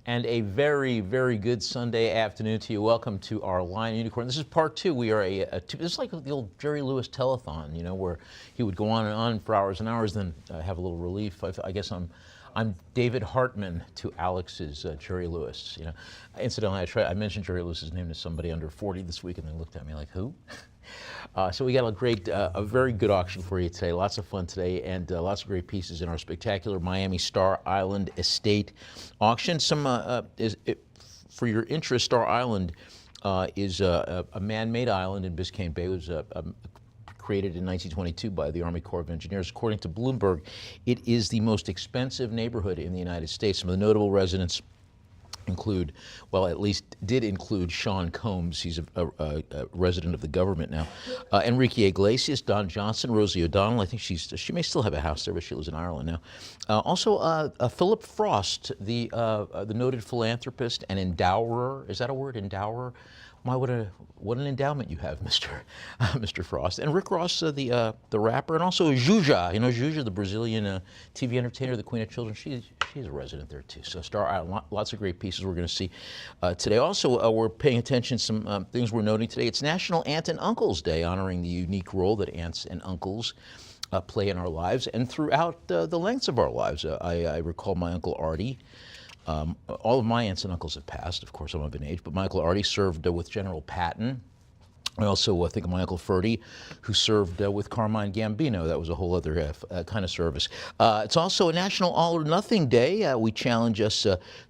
And a very, very good Sunday afternoon to you. Welcome to our Lion Unicorn. This is part two. We are this is like the old Jerry Lewis telethon, you know, where he would go on and on for hours and hours, then have a little relief. I guess I'm David Hartman to Alex's Jerry Lewis. You know, incidentally, I mentioned Jerry Lewis's name to somebody under 40 this week, and they looked at me like, who? So we got a very good auction for you today. Lots of fun today, and lots of great pieces in our spectacular Miami Star Island Estate auction. For your interest, Star Island is a man-made island in Biscayne Bay. It was created in 1922 by the Army Corps of Engineers. According to Bloomberg, it is the most expensive neighborhood in the United States. Some of the notable residents include, well, at least did include Sean Combs. He's a resident of the government now. Enrique Iglesias, Don Johnson, Rosie O'Donnell. I think she may still have a house there, but she lives in Ireland now. Also, Philip Frost, the noted philanthropist and endower. Is that a word, endower? What an endowment you have, Mr. Frost. And Rick Ross, the rapper, and also Juja. You know, Juja, the Brazilian TV entertainer, the Queen of Children. She's a resident there too. So Star Island, lots of great pieces we're going to see today. Also, we're paying attention to some things we're noting today. It's National Aunt and Uncles Day, honoring the unique role that aunts and uncles play in our lives and throughout the lengths of our lives. I recall my Uncle Artie. All of my aunts and uncles have passed. Of course, I'm of an age, but my Uncle Artie served with General Patton. I also think of my Uncle Ferdy, who served with Carmine Gambino. That was a whole other kind of service. It's also a National All or Nothing Day. We challenge us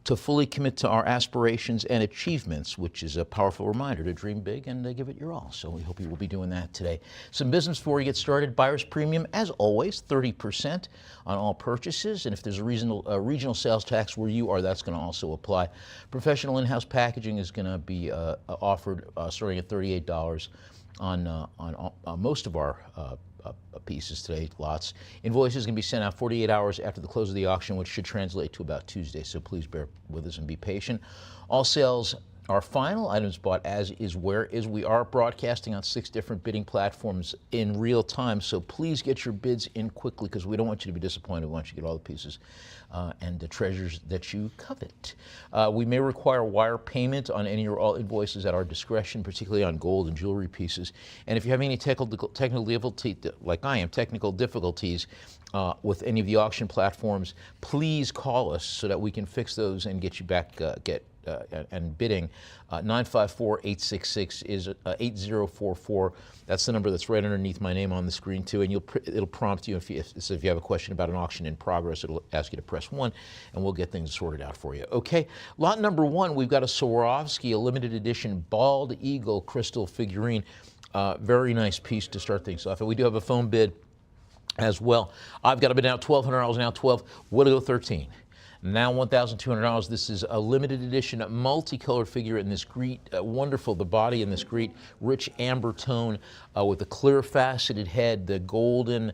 to fully commit to our aspirations and achievements, which is a powerful reminder to dream big and give it your all. So we hope you will be doing that today. Some business before we get started. Buyer's premium, as always, 30% on all purchases. And if there's a regional sales tax where you are, that's going to also apply. Professional in-house packaging is going to be offered starting at $38 on most of our pieces today, lots. Invoices can be sent out 48 hours after the close of the auction, which should translate to about Tuesday, so please bear with us and be patient. All sales are final. Items bought as is, where is. We are broadcasting on 6 different bidding platforms in real time, so please get your bids in quickly because we don't want you to be disappointed. We want you to get all the pieces and the treasures that you covet. We may require wire payment on any or all invoices at our discretion, particularly on gold and jewelry pieces. And if you have any technical difficulty, like I am, technical difficulties with any of the auction platforms, please call us so that we can fix those and get you back, and bidding. 954-866 is 8044. That's the number that's right underneath my name on the screen too, and it'll prompt you if you have a question about an auction in progress. It'll ask you to press 1, and we'll get things sorted out for you. Okay, lot number 1, we've got a Swarovski, a limited edition bald eagle crystal figurine. Very nice piece to start things off. And we do have a phone bid as well. I've got a bid now, $1,200 now, 12. What to go, 13. Now $1,200. This is a limited edition, multicolored figure in this great, wonderful, the body in this great rich amber tone with a clear faceted head, the golden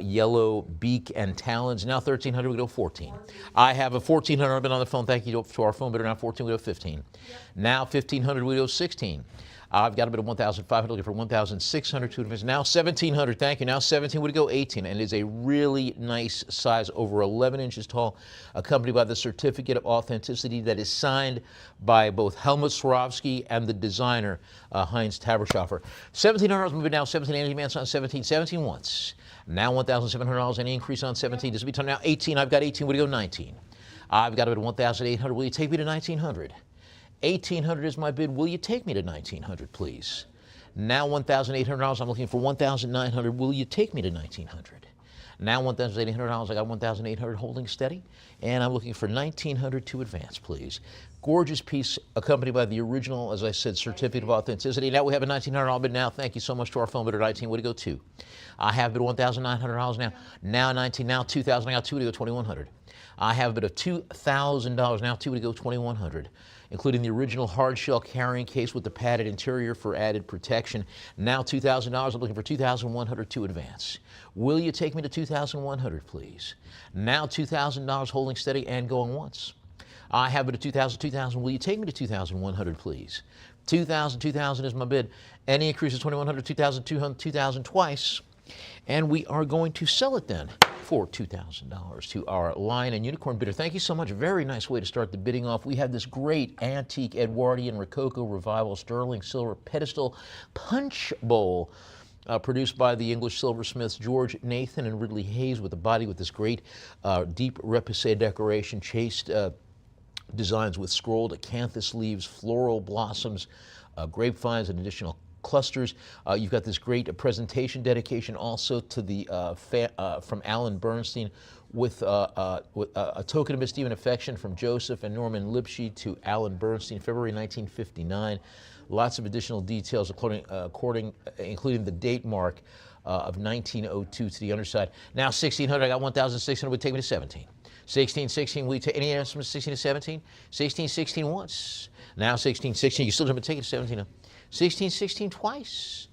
yellow beak and talons. Now $1,300, we go 14. I have a $1,400, I've been on the phone, thank you to our phone bidder. Now 14, we go 15. Yep. Now $1,500, we go 16. I've got a bit of 1,500, looking for 1,600 to advance. Now 1,700, thank you. Now 17 would go 18, and it is a really nice size, over 11 inches tall, accompanied by the certificate of authenticity that is signed by both Helmut Swarovski and the designer, Heinz Taberschaffer. $1,700, moving now, 17, any advance on 17, 17 once. Now $1,700, any increase on 17. This will be time now 18, I've got 18, would go 19. I've got a bit of 1,800, will you take me to 1,900? 1,800 is my bid. Will you take me to 1,900, please? Now $1,800. I'm looking for 1,900. Will you take me to 1,900? Now $1,800. I got 1,800 holding steady, and I'm looking for 1,900 to advance, please. Gorgeous piece accompanied by the original, as I said, certificate of authenticity. Now we have a $1,900 bid now. Thank you so much to our phone bidder, 19. Way to go, 2. I have bid $1,900 now. Now 19. Now 2,000. I got 2 to go, 2,100. I have a bid of $2,000 now. 2 to go, 2,100. Including the original hard shell carrying case with the padded interior for added protection. Now $2,000. I'm looking for 2,100 to advance. Will you take me to 2,100, please? Now $2,000 holding steady and going once. I have it at 2,000, 2,000. Will you take me to 2,100, please? 2,000, 2,000 is my bid. Any increase is 2,100, 2,200, 2,000 twice. And we are going to sell it then for $2,000 to our Lion and Unicorn bidder. Thank you so much. Very nice way to start the bidding off. We have this great antique Edwardian Rococo Revival sterling silver pedestal punch bowl. Produced by the English silversmiths George Nathan and Ridley Hayes, with a body with this great deep repoussé decoration, chased designs with scrolled acanthus leaves, floral blossoms, grapevines, and additional clusters. You've got this great presentation dedication also to the from Alan Bernstein, with a token of esteem and affection from Joseph and Norman Lipshe to Alan Bernstein, February 1959. Lots of additional details, including the date mark of 1902 to the underside. Now 1,600, I got 1,600, would take me to 17. 16, we take any answer from 16 to 17? 16 once. Now 16, you still haven't taken 17. 16 twice.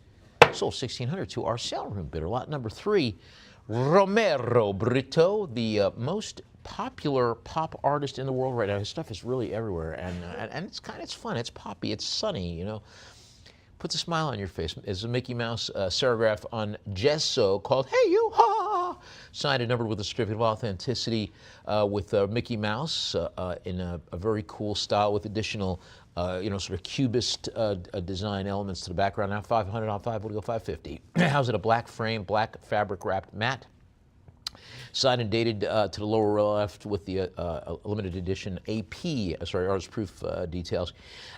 Sold 1,600 to our sale room bidder. Lot number 3, Romero Brito, the most popular pop artist in the world right now. His stuff is really everywhere, and it's fun. It's poppy. It's sunny. You know, puts a smile on your face. It's a Mickey Mouse serigraph on gesso called "Hey You Ha," signed and numbered with a certificate of authenticity with Mickey Mouse in a very cool style with additional sort of cubist design elements to the background. Now 500 on 5, we'll go 550. How's it? A black frame, black fabric wrapped matte. Signed and dated to the lower left with the limited edition artist proof details.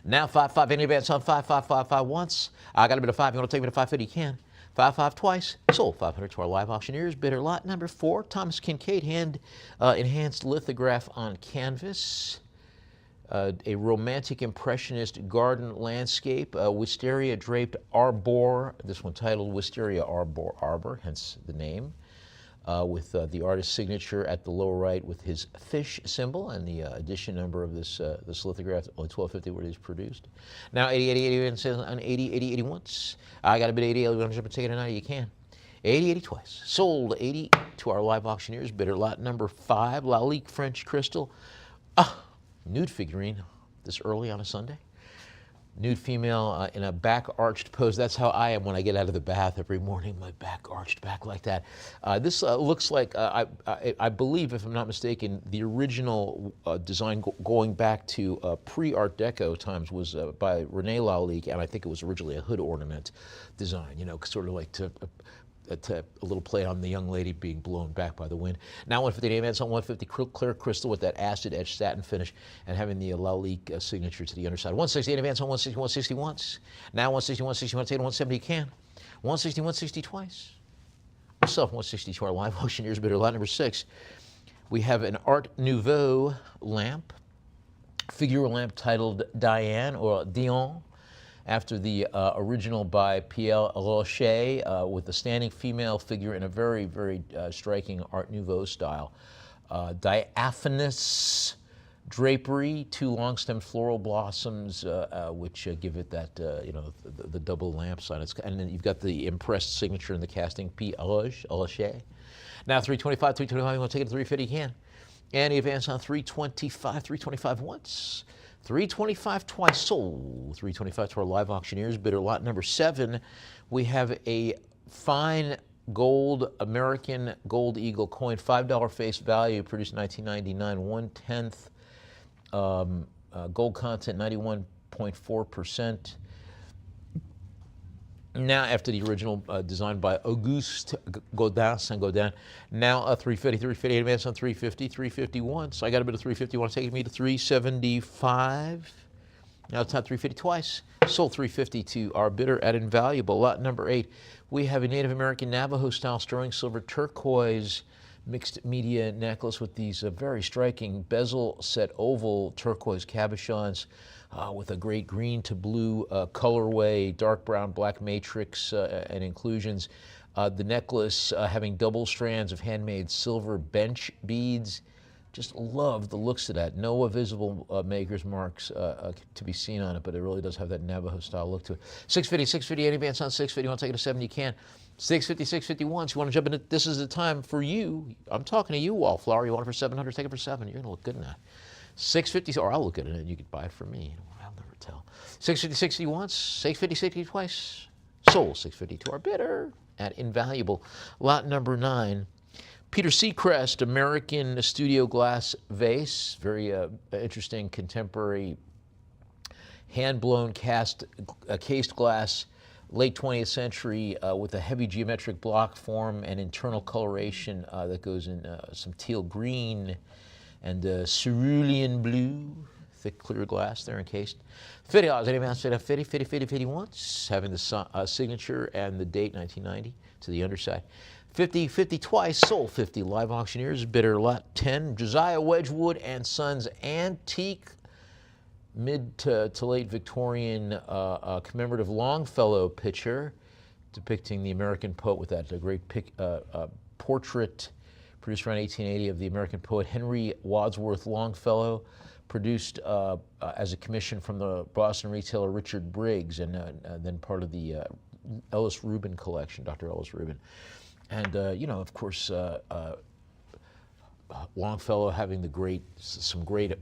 Now 5-5, any advance on 5-5-5-5 once. I got a bid of 5. You want to take me to 550? You can. 5-5 twice. Sold 500 to our live auctioneers. Bidder lot number 4, Thomas Kincaid, hand enhanced lithograph on canvas. A romantic impressionist garden landscape, wisteria draped arbor. This one titled Wisteria Arbor, hence the name. With the artist's signature at the lower right with his fish symbol and the edition number of this lithograph, only 1250 where it is produced. Now 80 on 80 once. I got a bid 80, you want to jump and take it tonight? You can. 80 twice. Sold 80 to our live auctioneers. Bidder lot number 5, Lalique French Crystal. Nude figurine this early on a Sunday. Nude female in a back-arched pose. That's how I am when I get out of the bath every morning, my back-arched back like that. This looks like, I believe, if I'm not mistaken, the original design going back to pre-Art Deco times was by René Lalique, and I think it was originally a hood ornament design, you know, sort of like to a little play on the young lady being blown back by the wind. Now 150 advance on 150 clear crystal with that acid etched satin finish and having the Lalique signature to the underside. 160 advance on 160, 160 once. Now 160, 160, 160, 170 you can. 160, 160 twice. Myself 160 to our live auctioneers bidder lot number 6. We have an Art Nouveau lamp, figure lamp titled Diane or Dion, after the original by Pierre Rocher, with a standing female figure in a very, very striking Art Nouveau style. Diaphanous drapery, 2 long-stemmed floral blossoms, which give it that, the double lamp sign. And then you've got the impressed signature in the casting, Pierre Rocher. Now 325, you want to take it to 350, you can. And he advanced on 325 once. 325 twice. Sold 325 to our live auctioneers. Bidder lot number 7. We have a fine gold American Gold Eagle coin, $5 face value, produced in 1999, 1/10 gold content, 91.4%. Now, after the original designed by Auguste Godin, Saint-Gaudens, now 350 advance on 350 once. I got a bit of 350. You want to take me to 375? Now it's not 350 twice. Sold 350 to our bidder at invaluable. Lot number 8. We have a Native American Navajo style sterling silver turquoise mixed media necklace with these very striking bezel set oval turquoise cabochons. With a great green to blue colorway, dark brown, black matrix and inclusions. The necklace having double strands of handmade silver bench beads. Just love the looks of that. No visible maker's marks to be seen on it, but it really does have that Navajo style look to it. 650, any advance on 650, you want to take it to 7, you can. 650 once. You want to jump in, this is the time for you. I'm talking to you, Wallflower. You want it for 700, take it for 7. You're going to look good in that. 650, or I'll look at it and you could buy it from me. I'll never tell. 650 once, 650 twice. Sold 650 to our bidder at Invaluable. Lot number 9. Peter Seacrest, American Studio Glass Vase. Very interesting contemporary hand-blown cased glass, late 20th century, with a heavy geometric block form and internal coloration that goes in some teal green and cerulean blue, thick clear glass there encased. $50, any amount set up 50, 50, 50, 50 once, having the signature and the date 1990 to the underside. 50, 50 twice, sold 50. Live auctioneers, bidder lot 10. Josiah Wedgwood and Sons antique mid to late Victorian commemorative Longfellow picture depicting the American poet with that great portrait produced around 1880 of the American poet Henry Wadsworth Longfellow, produced as a commission from the Boston retailer Richard Briggs, and then part of the Ellis Rubin collection, Dr. Ellis Rubin. And, of course, Longfellow having some great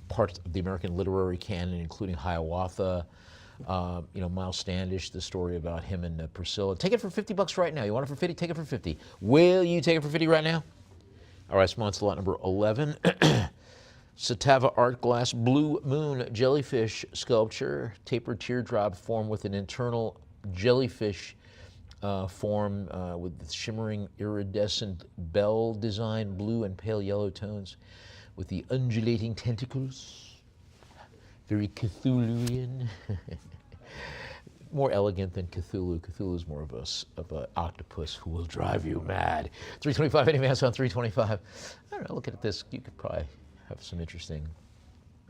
parts of the American literary canon, including Hiawatha, Miles Standish, the story about him and Priscilla. Take it for $50 right now. You want it for 50? Take it for 50. Will you take it for 50 right now? All right, so on to lot number 11. Satava Art Glass Blue Moon Jellyfish Sculpture, tapered teardrop form with an internal jellyfish form with shimmering iridescent bell design, blue and pale yellow tones, with the undulating tentacles, very Cthulhuian. More elegant than Cthulhu. Cthulhu is more of an octopus who will drive you mad. 325, any man's on 325. I don't know, look at this, you could probably have some interesting,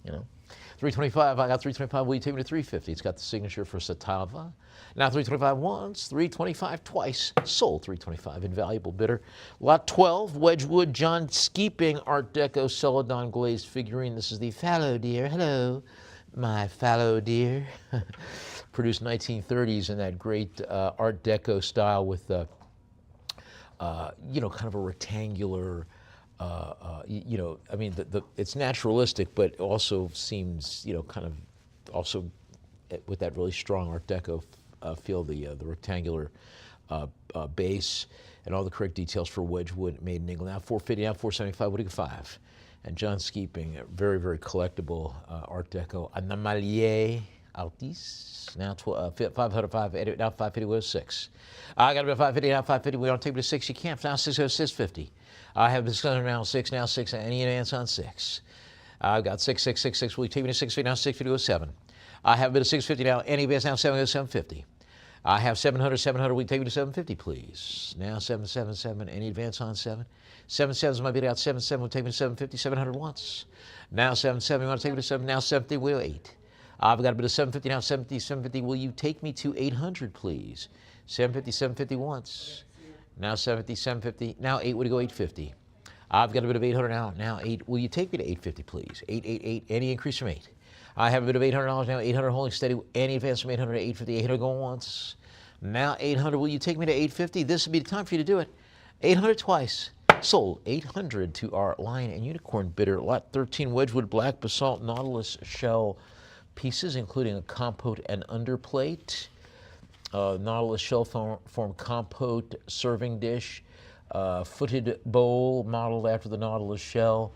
325, I got 325, will you take me to 350? It's got the signature for Satava. Now 325 once, 325 twice, sold 325, invaluable bidder. Lot 12, Wedgwood, John Skeeping, Art Deco, Celadon glazed figurine. This is the fallow deer. Hello, my fallow deer. Produced 1930s in that great Art Deco style with, kind of a rectangular, it's naturalistic, but also seems, kind of also with that really strong Art Deco feel, the rectangular base and all the correct details for Wedgwood, made in England. Now 450, now 475, what do you get? 5? And John Skeeping, very, very collectible Art Deco. Animalier Altis, now 505, now 550, was 6. I got to be 550, now 550, we don't take it to 6, you can't, now 650. I have this now 6, now 6, any advance on 6. I've got 6, 6, 6, 6, will you take me to 650, now 650 goes 7. I have a bit of 650 now, any advance now 7 goes 750. I have 700, 700, will you take me to 750, please? Now 777, any advance on 7? 77 is my bid out, 77 will take me to 750, 700 once. Now 77, you want to take me to 7, now 70, will 8. I've got a bit of 750, now 70, 750, will you take me to 800, please? 750, 750 once. Now 70, 750, now 8, would you go 850? I've got a bit of 800 now 8, will you take me to 850, please? 888, any increase from 8? I have a bit of $800 now, 800 holding steady, any advance from 800 to 850, 800 going once. Now 800, will you take me to 850? This would be the time for you to do it. 800 twice, sold. 800 to our Lion and Unicorn bidder. Lot 13, Wedgwood Black Basalt Nautilus Shell pieces, including a compote and underplate. Nautilus shell form compote serving dish, footed bowl modeled after the Nautilus shell,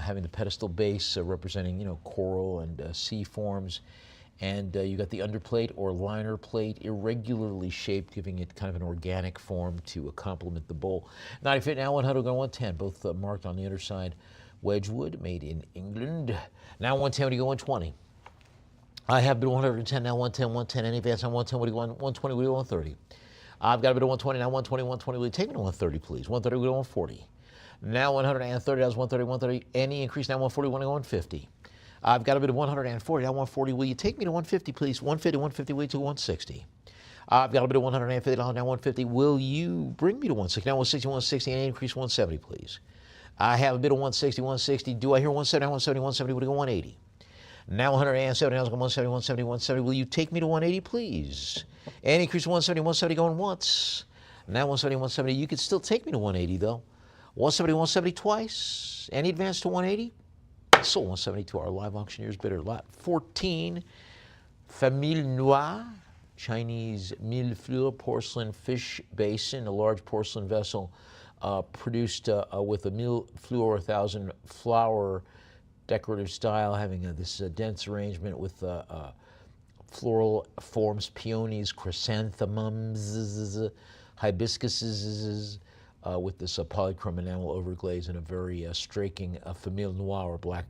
having the pedestal base representing, coral and sea forms. And you got the underplate or liner plate, irregularly shaped, giving it kind of an organic form to complement the bowl. 90 feet now, 100, going 110, both marked on the underside. Wedgwood, made in England. Now 110, when you go 120. I have bid 110, now 110, 110, any advance on 110, what do you want? 120, what do you want? 130. I've got a bid of 120, now 120, 120, will you take me to 130, please? 130, we go 140. Now 130, that was 130, 130, any increase, now 140, want to go 150. I've got a bid of 140, now 140, will you take me to 150, please? 150, 150, will you to 160. I've got a bid of $150, now 150, will you bring me to 160? Now 160, 160, any increase, 170, please. I have a bid of 160, 160, do I hear 170, 170, 170, what do you go 180? Now 170, now 170, 170, 170. Will you take me to 180, please? And increase 170, 170 going once. Now 170, 170. You could still take me to 180, though. 170, 170 twice. Any advance to 180? Sold 170 to our live auctioneers bidder. Lot 14, Famille Noire, Chinese Millefleur porcelain fish basin, a large porcelain vessel produced with a Millefleur 1000 flower decorative style, having this dense arrangement with floral forms, peonies, chrysanthemums, hibiscuses, with this polychrome enamel overglaze and a very striking famille noir or black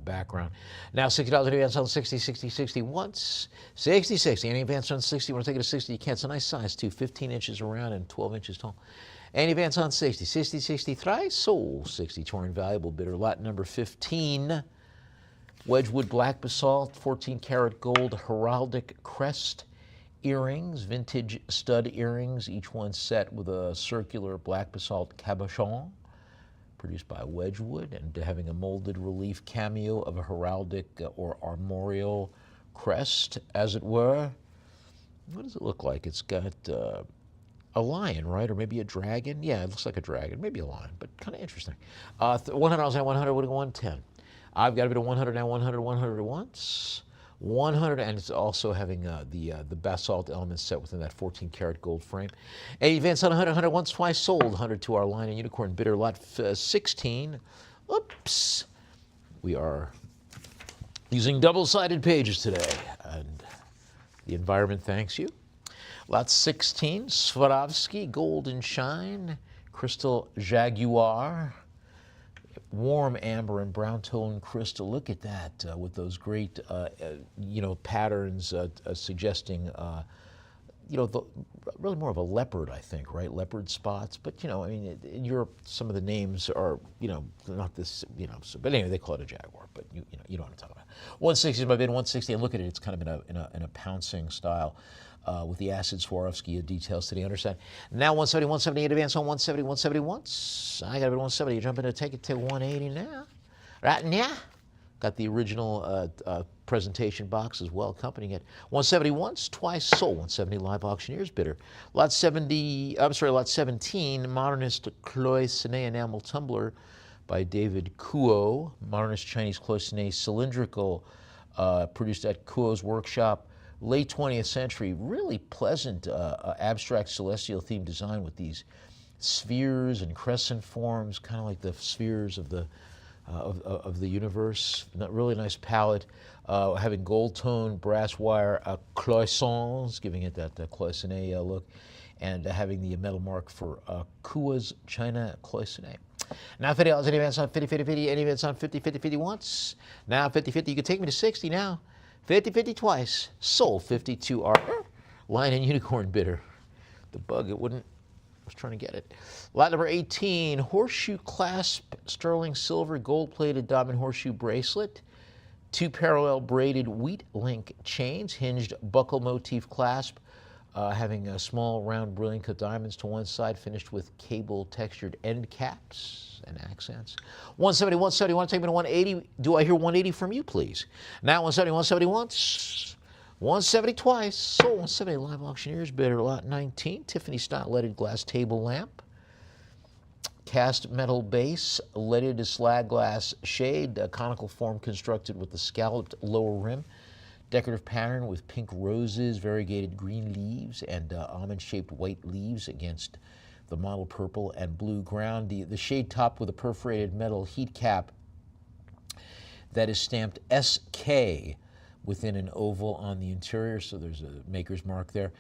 background. Now $60 any advance on 60, 60, 60 once. 60, 60. Any advance on 60? You want to take it to 60? You can. It's a nice size too, 15 inches around and 12 inches tall. Any advance on 60, 60, 60, thrice sold. 60, Torn Valuable bidder. Lot number 15. Wedgwood black basalt, 14 karat gold heraldic crest earrings, vintage stud earrings, each one set with a circular black basalt cabochon, produced by Wedgwood, and having a molded relief cameo of a heraldic or armorial crest, as it were. What does it look like? It's got a lion, right? Or maybe a dragon? Yeah, it looks like a dragon. Maybe a lion, but kind of interesting. $100 and 100 would go 110. I've got a bit of 100 and 100, 100 once. 100, and it's also having the basalt elements set within that 14 karat gold frame. A advance on 100, 100 once, twice sold. 100 to our Lion and Unicorn bidder, lot 16. Oops. We are using double-sided pages today, and the environment thanks you. Lot 16, Swarovski, Gold and Shine, Crystal Jaguar. Warm amber and brown tone crystal. Look at that with those great, patterns suggesting, really more of a leopard, I think, right? Leopard spots. But, in Europe, some of the names are, not this, but anyway, they call it a jaguar. But you know what I'm talking about. 160 is my bid. 160, and look at it. It's kind of in a pouncing style. With the acid Swarovski details to the underside. Now 170, 178 advance on 170, 170 once. I got a bit of 170. You jump in to take it to 180 now. Right now. Got the original presentation box as well accompanying it. 170 once, twice sold. 170 live auctioneers bidder. Lot 17, modernist cloisonné enamel tumbler by David Kuo. Modernist Chinese cloisonné cylindrical, produced at Kuo's workshop. Late 20th century, really pleasant abstract celestial themed design with these spheres and crescent forms, kind of like the spheres of the universe. Really nice palette, having gold tone brass wire cloisons, giving it that cloisonné look, and having the metal mark for Kuo's China cloisonné. Now $50 any advance on 50, 50, 50, any advance on 50, 50, 50 once. Now 50, 50, you can take me to 60 now. 50, 50 twice. Sold 50 to our Lion and Unicorn bidder. The bug, I was trying to get it. Lot number 18, horseshoe clasp, sterling silver, gold-plated diamond horseshoe bracelet. 2 parallel braided wheat link chains, hinged buckle motif clasp, having a small round brilliant cut diamonds to one side, finished with cable textured end caps and accents. 170, 170, want to take me to 180? Do I hear 180 from you, please? Now 170, 170 once, 170 twice. Sold 170 live auctioneers bidder. Lot 19, Tiffany style leaded glass table lamp. Cast metal base, leaded slag glass shade, a conical form constructed with the scalloped lower rim. Decorative pattern with pink roses, variegated green leaves, and almond-shaped white leaves against the model purple and blue ground. The shade topped with a perforated metal heat cap that is stamped SK within an oval on the interior, so there's a maker's mark there.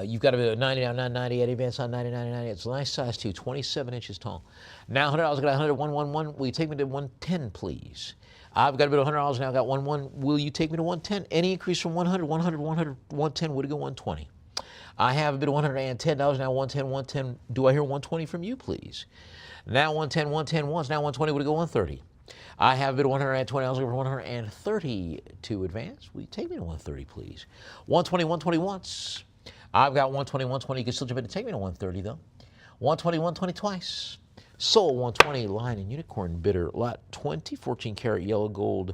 You've got a 90 now, 990, Eddie Vance on 90, 90, 90. It's a nice size too, 27 inches tall. Now $100, got 100, 111. Will you take me to 110, please? I've got a bit of $100 now, got 11. Will you take me to 110? Any increase from 100, 100, 100, 110, would it go 120? I have a bit of $110 now, 110, 110. Do I hear 120 from you, please? Now 110, 110 once, now 120, would it go 130? I have a bit of $120 over 130 to advance. Will you take me to 130, please? 120, 120 once. I've got 120, 120. You can still jump in to take me to 130, though. 120, 120 twice. Sold 120, Lion and Unicorn bidder. Lot 20, 14 karat yellow gold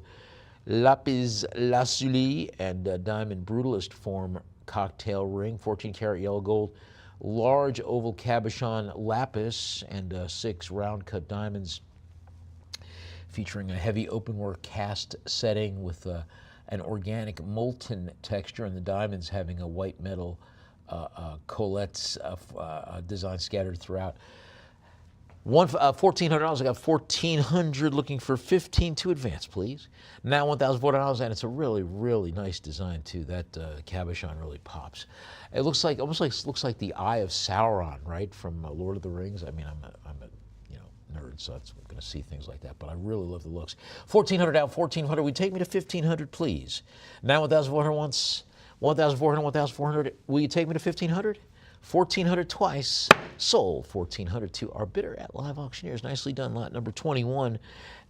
lapis lazuli and diamond brutalist form cocktail ring, 14 karat yellow gold, large oval cabochon lapis, and 6 round cut diamonds, featuring a heavy openwork cast setting with an organic molten texture, and the diamonds having a white metal colettes design scattered throughout. $1,400. I got $1,400. Looking for 15 to advance, please. Now $1,400, and it's a really, really nice design too. That cabochon really pops. It looks like looks like the Eye of Sauron, right, from Lord of the Rings. I mean, I'm a nerd, so I'm going to see things like that. But I really love the looks. $1,400 down, $1,400. We take me to $1,500, please. Now $1,400 once, $1,400, $1,400. Will you take me to $1,500? $1,400 twice, sold. $1,400 to our bidder at Live Auctioneers. Nicely done. Lot number 21.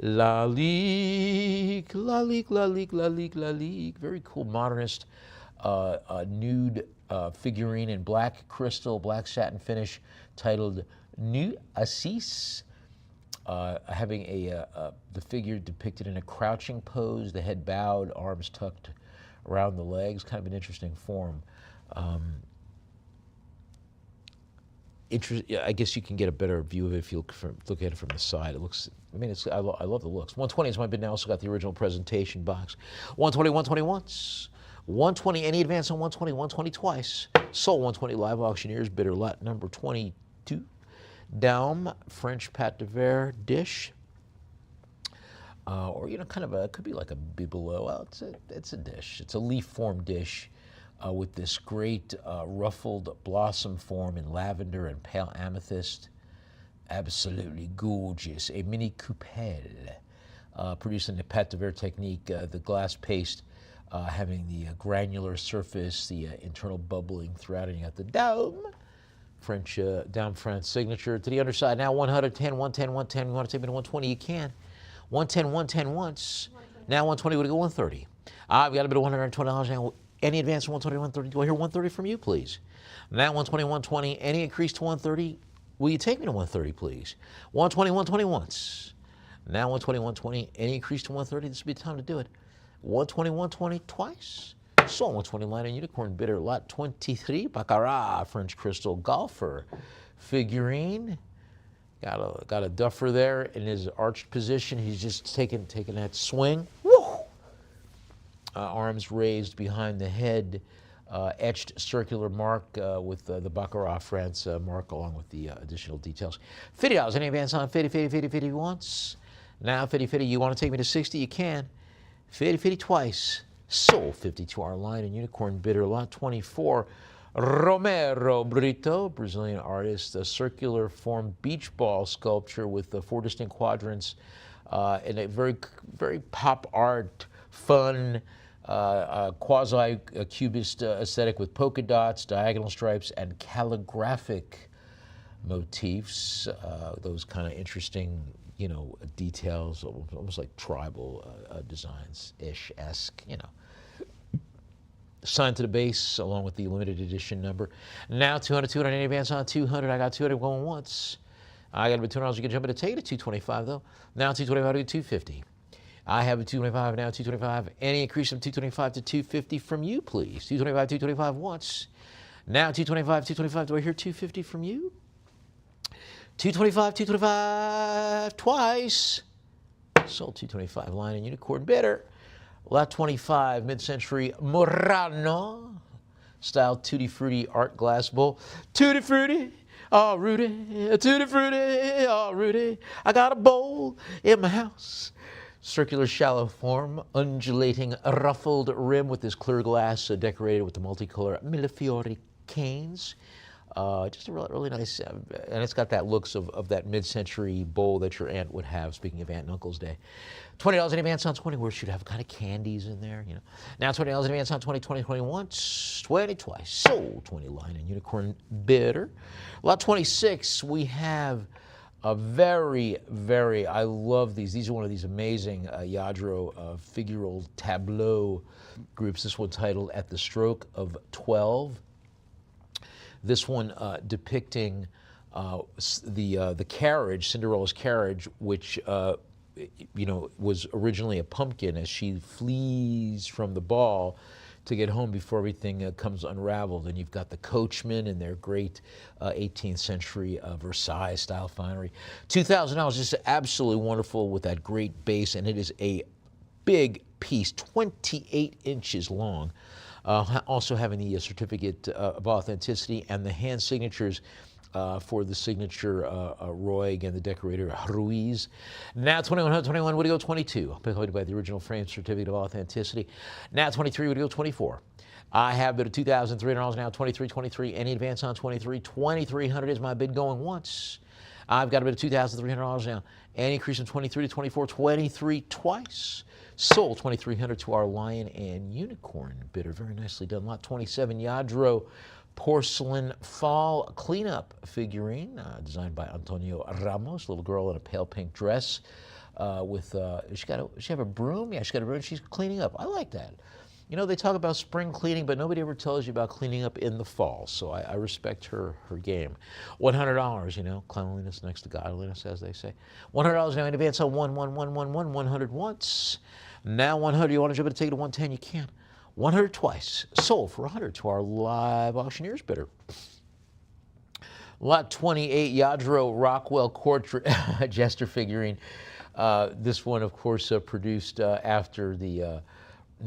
Lalique, Lalique, Lalique, Lalique, Lalique. Very cool modernist nude figurine in black crystal, black satin finish, titled Nu Assis. Having the figure depicted in a crouching pose, the head bowed, arms tucked around the legs. Kind of an interesting form. I guess you can get a better view of it if you look at it from the side. It looks, I mean, I love the looks. 120 is my bid now. Also got the original presentation box. 120, 120 once. 120, any advance on 120, 120 twice. Sold. 120 Live Auctioneers, bidder lot number 22. Daume, French pâte de verre dish. Or, kind of it could be like a bibelot. Well, it's a dish. It's a leaf form dish. With this great ruffled blossom form in lavender and pale amethyst. Absolutely gorgeous. A mini coupelle produced in the pâte de verre technique, the glass paste having the granular surface, the internal bubbling throughout, and you got the Daume, French, Daume France signature. To the underside now, 110, 110, 110. You want to take me to 120, you can. 110, 110 once. Now 120, we're going to go 130. I've got a bit of $120 now. Any advance from 120 to 130? Do I hear 130 from you, please? Now 120, 120. Any increase to 130? Will you take me to 130, please? 120, 120 once. Now 120, 120. Any increase to 130? This would be the time to do it. 120, 120 twice. Sold. 120 line and unicorn bidder lot 23. Baccarat, French crystal golfer figurine. Got a duffer there in his arched position. He's just taking that swing. Woo! Arms raised behind the head, etched circular mark with the Baccarat France mark along with the additional details. $50, any advance on 50 once. Now 50, you want to take me to 60, you can. 50 twice. Sold. 50 to our line and unicorn bidder lot 24. Romero Brito, Brazilian artist, a circular form beach ball sculpture with 4 distinct quadrants and a very, very pop art, fun, quasi-cubist aesthetic with polka dots, diagonal stripes, and calligraphic motifs. Those kind of interesting, details, almost like tribal designs-ish, esque, Signed to the base along with the limited edition number. Now 200, 200, any advance on 200. I got 200 going once. I got about $200. You can jump in to take it at 225 though. Now 225 to 250. I have a 225 now, 225. Any increase from 225 to 250 from you, please? 225, 225 once. Now 225, 225. Do I hear 250 from you? 225, 225 twice. Sold. 225 line and unicorn bidder. Lot 25, mid-century Murano style Tutti Frutti art glass bowl. Tutti Frutti, oh Rudy, Tutti Frutti, oh Rudy. I got a bowl in my house. Circular shallow form, undulating ruffled rim with this clear glass decorated with the multicolor Millefiori canes. Just a really nice, and it's got that looks of that mid-century bowl that your aunt would have, speaking of Aunt and Uncle's Day. $20 in advance on 20, where should have kind of candies in there, Now $20 in advance on 20, 20, 20 once, 20 twice. Sold. 20 line and unicorn bidder. Lot 26, we have a very, very, I love these. These are one of these amazing Lladró figural tableau groups. This one titled At the Stroke of 12. This one depicting the carriage, Cinderella's carriage, which was originally a pumpkin as she flees from the ball to get home before everything comes unraveled. And you've got the coachmen and their great 18th century Versailles style finery. $2,000, just absolutely wonderful with that great base, and it is a big piece, 28 inches long. Also having the certificate of authenticity and the hand signatures for the signature Roig and the decorator Ruiz. Now 21, would go 22, picked by the original frame certificate of authenticity. Now 23, would go 24. I have bid of $2,300 now, 23. Any advance on 23? 2,300 is my bid going once. I've got a bid of $2,300 now. Any increase from 23 to 24? 23 twice. Sold 2,300 to our Lion and Unicorn bidder. Very nicely done. Lot 27, Lladró porcelain fall cleanup figurine, designed by Antonio Ramos. Little girl in a pale pink dress with, she have a broom? Yeah, she's got a broom. She's cleaning up. I like that. You know, they talk about spring cleaning, but nobody ever tells you about cleaning up in the fall. So I respect her game. $100, you know, cleanliness next to godliness, as they say. $100 now in advance on 100 once. Now 100. You want to jump in and take it to 110? You can. 100 twice. Sold for 100 to our live auctioneers bidder. Lot 28, Lladró Rockwell Court Jester figurine. This one, of course, produced after the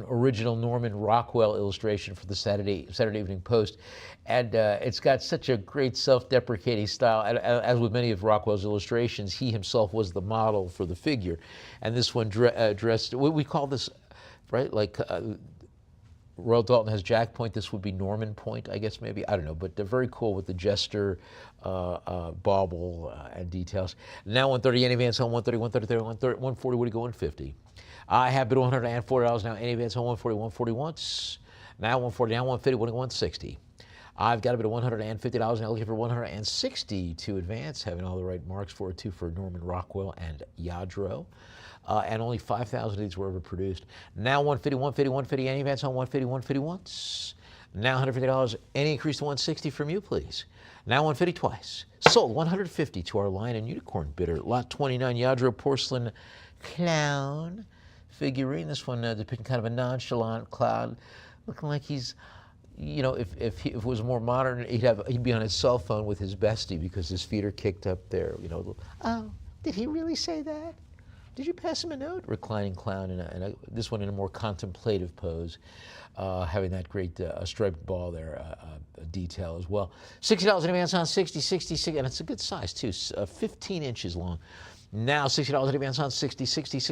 original Norman Rockwell illustration for the Saturday Evening Post. And it's got such a great self-deprecating style. As with many of Rockwell's illustrations, he himself was the model for the figure. And this one dressed, we call this, right, like Royal Dalton has Jack Point. This would be Norman Point, I guess, maybe. I don't know, but they're very cool with the jester bauble and details. Now 130, any advance on 130, 130, 140, would it go 150? I have bid $140 now. Any advance on 140, 140 once. Now 140, now 150, 160. I've got a bid of $150 now, looking for 160 to advance, having all the right marks for it too for Norman Rockwell and Lladró. And only 5,000 of these were ever produced. Now 150, 150, 150, any advance on 150, 150 once. Now $150, any increase to 160 from you, please. Now 150 twice. Sold 150 to our Lion and Unicorn bidder. Lot 29, Lladró porcelain clown figurine. This one depicting kind of a nonchalant clown, looking like he's, you know, if it was more modern, he'd be on his cell phone with his bestie because his feet are kicked up there. You know, oh, did he really say that? Did you pass him a note? Reclining clown, and this one in a more contemplative pose, having that great striped ball there, detail as well. $60 in advance on 60, and it's a good size too, 15 inches long. Now $60 in advance on 60,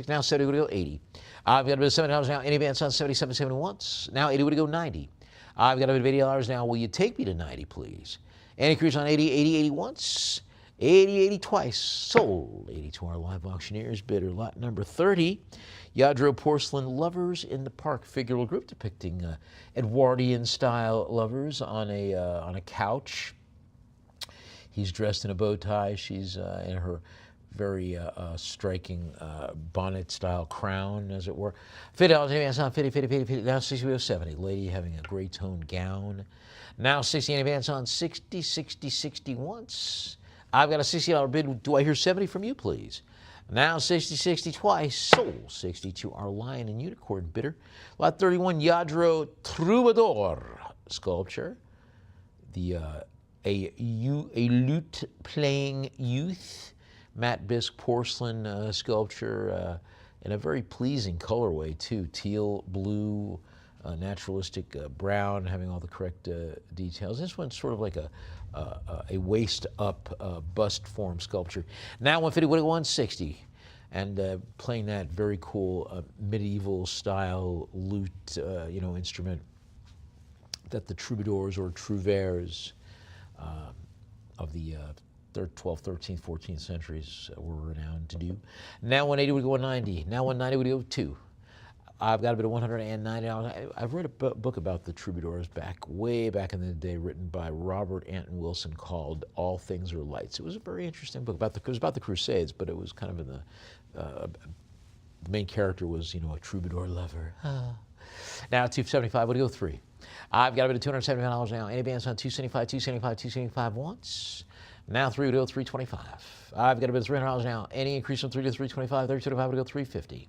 now 70 would go 80. I've got a bit of $70 now in advance on 77, 70 once. Now 80 would go 90. I've got a bit of $80 now. Will you take me to 90, please? Any increase on 80 once. 80 twice. Sold 80 to our live auctioneers bidder. Lot number 30, Lladró porcelain lovers in the park figural group depicting Edwardian style lovers on a couch. He's dressed in a bow tie. She's in her very striking bonnet-style crown, as it were. $50 on 50. Now 60, 70. Lady having a gray tone gown. Now 60 in advance on 60 once. I've got a $60 bid. Do I hear 70 from you, please? Now 60 twice. Sold 60 to our Lion and Unicorn bidder. Lot 31, Lladró Troubadour sculpture. A lute-playing youth. Matte bisque porcelain sculpture in a very pleasing colorway too. Teal, blue, naturalistic brown, having all the correct details. This one's sort of like a waist-up bust form sculpture. Now 150, 160, and playing that very cool medieval style lute, instrument that the troubadours or trouvères of the 12th, 13th, 14th centuries were renowned to do. Now 180 would go 190. Now 190 would go 2. I've got a bit of $190. I've read a book about the troubadours way back in the day, written by Robert Anton Wilson, called All Things Are Lights. It was a very interesting book. It was about the Crusades, but it was kind of in the main character was, a troubadour lover. Now 275 would go 3. I've got a bit of $275 now. Any advance on 275 once. Now 3 would go 325. I've got a bid of $300 now. Any increase from 3 to 325, 325 would go 350.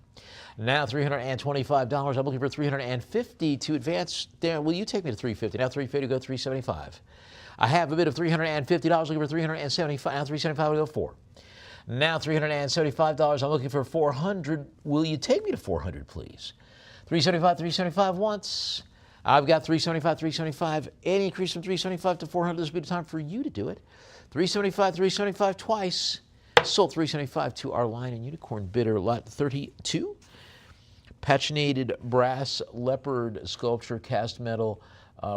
Now $325. I'm looking for 350 to advance. There, will you take me to 350? Now 350 would go 375. I have a bid of $350. Looking for 375. Now 375 would go 4. Now $375. I'm looking for 400. Will you take me to 400, please? 375 once. I've got 375. Any increase from 375 to 400. This will be the time for you to do it. 375 twice. Sold 375 to our Lion and Unicorn bidder, lot 32. Paginated brass leopard sculpture, cast metal,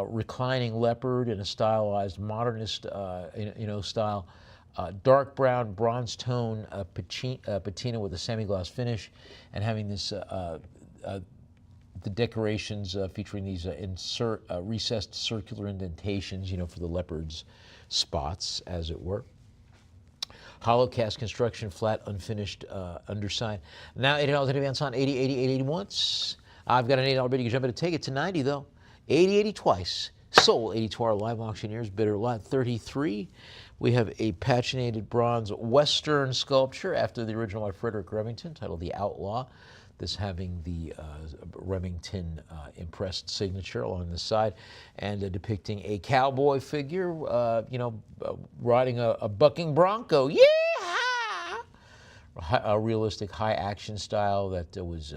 reclining leopard in a stylized modernist style. Dark brown bronze tone patina with a semi-gloss finish, and having this the decorations featuring these recessed circular indentations, for the leopard's spots, as it were. Hollow cast construction, flat, unfinished underside. Now $80 in advance on 80 once. I've got an $8 bid. You can jump in and take it to 90 though. 80 twice. Sold 80 to our live auctioneers. Bidder lot 33. We have a paginated bronze Western sculpture after the original by Frederick Remington, titled The Outlaw. This having the Remington impressed signature along the side, and depicting a cowboy figure, riding a bucking bronco. Yeah! A realistic high action style that was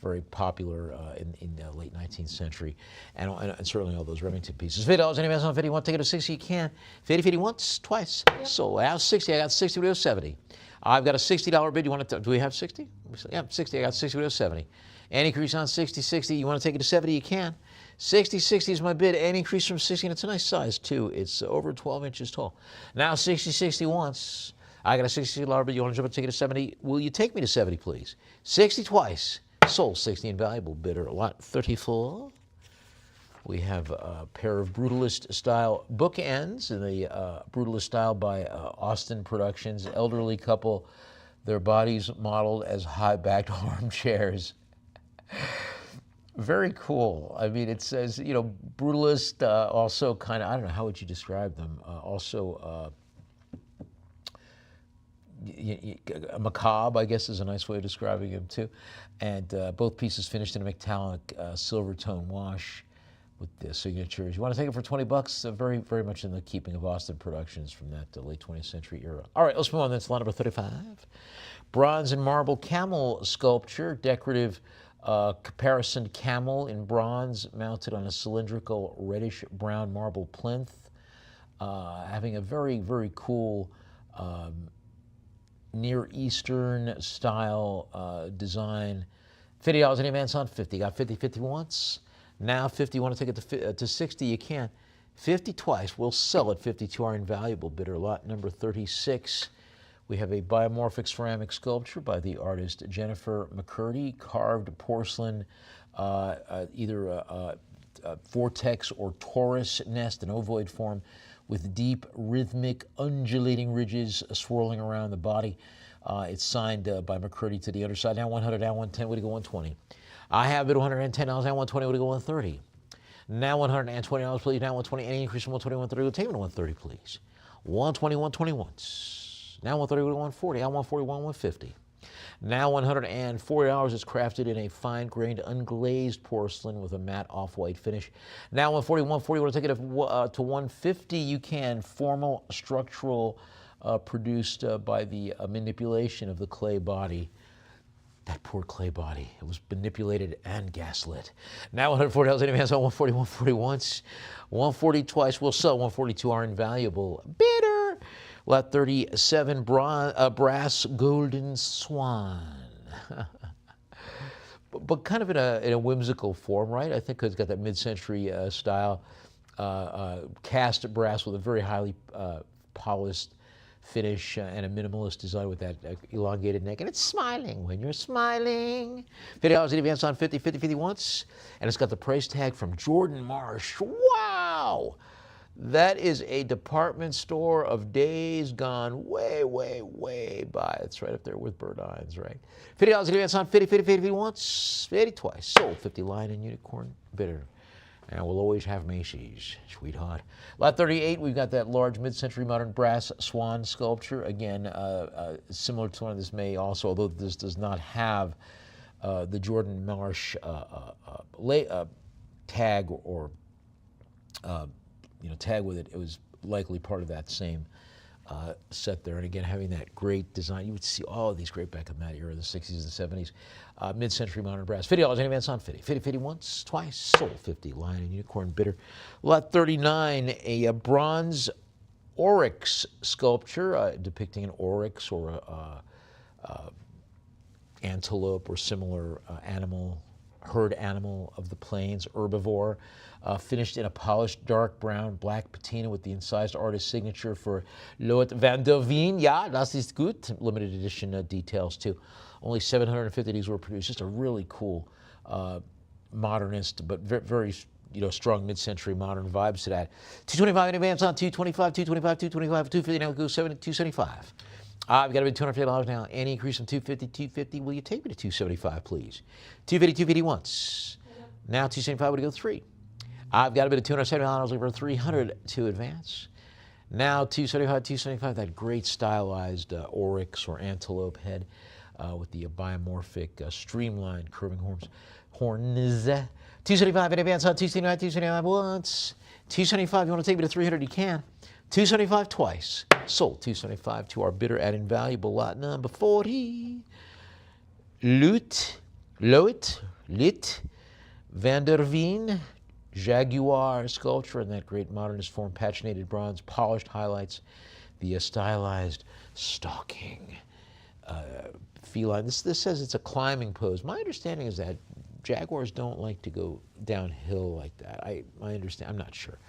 very popular in the late 19th century, and certainly all those Remington pieces. $50 any on 50. You want to take it to 60? You can. 50 once, twice. Yep. So now 60. I got 60 with 70. I've got a $60 bid. You want to? Do we have 60? Yeah, 60. I got 60 with 70. Any increase on 60. You want to take it to 70? You can. 60 is my bid. Any increase from 60, and it's a nice size too. It's over 12 inches tall. Now 60 once. I got a $60 bid. You want to jump and take it to 70? Will you take me to 70, please? 60 twice. Sold 60 invaluable bidder. Lot 34. We have a pair of Brutalist style bookends in the Brutalist style by Austin Productions. Elderly couple, their bodies modeled as high-backed armchairs. Very cool. I mean, it says, Brutalist, also kind of, I don't know, how would you describe them? Macabre, I guess, is a nice way of describing him too. And both pieces finished in a metallic silver tone wash with the signatures. You want to take it for $20? Very, very much in the keeping of Austin Productions from that late 20th century era. All right, let's move on. That's lot number 35. Bronze and marble camel sculpture, decorative caparisoned camel in bronze, mounted on a cylindrical reddish-brown marble plinth, having a very, very cool Near Eastern style design. $50 in advance on 50. Got 50 once. Now 50. You want to take it to 60? You can. 50 twice. We'll sell it 50 to our invaluable bidder. Lot number 36. We have a biomorphic ceramic sculpture by the artist Jennifer McCurdy, carved porcelain, either a vortex or torus nest, an ovoid form, with deep, rhythmic, undulating ridges swirling around the body. It's signed by McCurdy to the underside. Now 100, now 110, would it go 120? I have it $110, now 120, would it go 130? Now $120, please, now 120, any increase from 120, 130, we'll take it to 130, please. 120, 120 once. Now 130, would it go 140, now 141, 150. Now $140 is crafted in a fine-grained, unglazed porcelain with a matte off-white finish. Now 140, want to take it to 150? You can. Formal, structural, produced by the manipulation of the clay body. That poor clay body. It was manipulated and gaslit. Now $140 in advance on 140 once. 140 twice. We'll sell 140 to our invaluable bidder. Lot 37, brass golden swan. but kind of in a whimsical form, right? I think it's got that mid-century style. Cast brass with a very highly polished finish and a minimalist design with that elongated neck. And it's smiling when you're smiling. $50 in advance on 50 once. And it's got the price tag from Jordan Marsh. Wow! That is a department store of days gone way, way, way by. It's right up there with Bird Eyes, right? $50 in advance on 50 once, 50 twice. Sold 50 Lion and Unicorn bidder. And we'll always have Macy's, sweetheart. Lot 38, we've got that large mid-century modern brass swan sculpture. Again, similar to one of this may also, although this does not have the Jordan Marsh tag or tag with it. It was likely part of that same set there. And again, having that great design, you would see all of these great back in that era, the 60s and 70s. Mid-century modern brass. $50 in advance on 50. 50, 50 once, twice, sold 50. Lion and Unicorn bidder. Lot 39, a bronze oryx sculpture depicting an oryx or a antelope or similar animal, herd animal of the plains, herbivore, finished in a polished dark brown black patina with the incised artist signature for Loet van der Veen. Ja, das ist gut. Limited edition details too. Only 750 of these were produced. Just a really cool modernist, but very strong mid-century modern vibes to that. 225 in advance on 225, 225, 225, 250. Now it goes 275. I've got to bid $250 now. Any increase from 250, 250. Will you take me to 275, please? 250, 250 once. Now 275 would go 3. I've got to bid at $270 over 300 to advance. Now 275, 275. That great stylized oryx or antelope head with the biomorphic streamlined curving horns. 275 in advance on 275, 275 once. 275. You want to take me to 300? You can. 275 twice. Sold 275 to our bidder at invaluable lot number 40. Loet van der Veen, Jaguar sculpture in that great modernist form, paginated bronze, polished highlights, the stylized stalking feline. This says it's a climbing pose. My understanding is that jaguars don't like to go downhill like that. My understand. I'm not sure.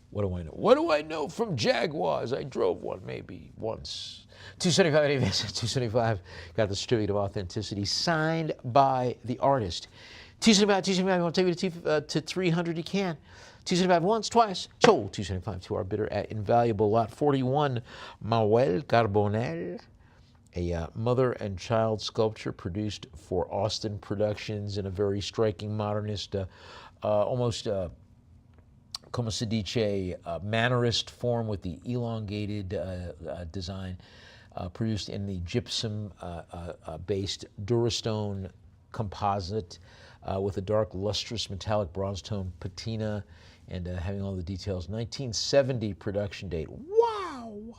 What do I know? What do I know from Jaguars? I drove one maybe once. 275 advance, 275. Got the certificate of authenticity signed by the artist. 275, 275. You want to take me to 300? You can. 275 once, twice. Sold 275 to our bidder at invaluable lot 41. Mauel Carbonell, a mother and child sculpture produced for Austin Productions in a very striking modernist, almost. Como se dice, Mannerist form with the elongated design, produced in the gypsum-based Durastone composite with a dark, lustrous, metallic bronze tone patina and having all the details. 1970 production date. Wow!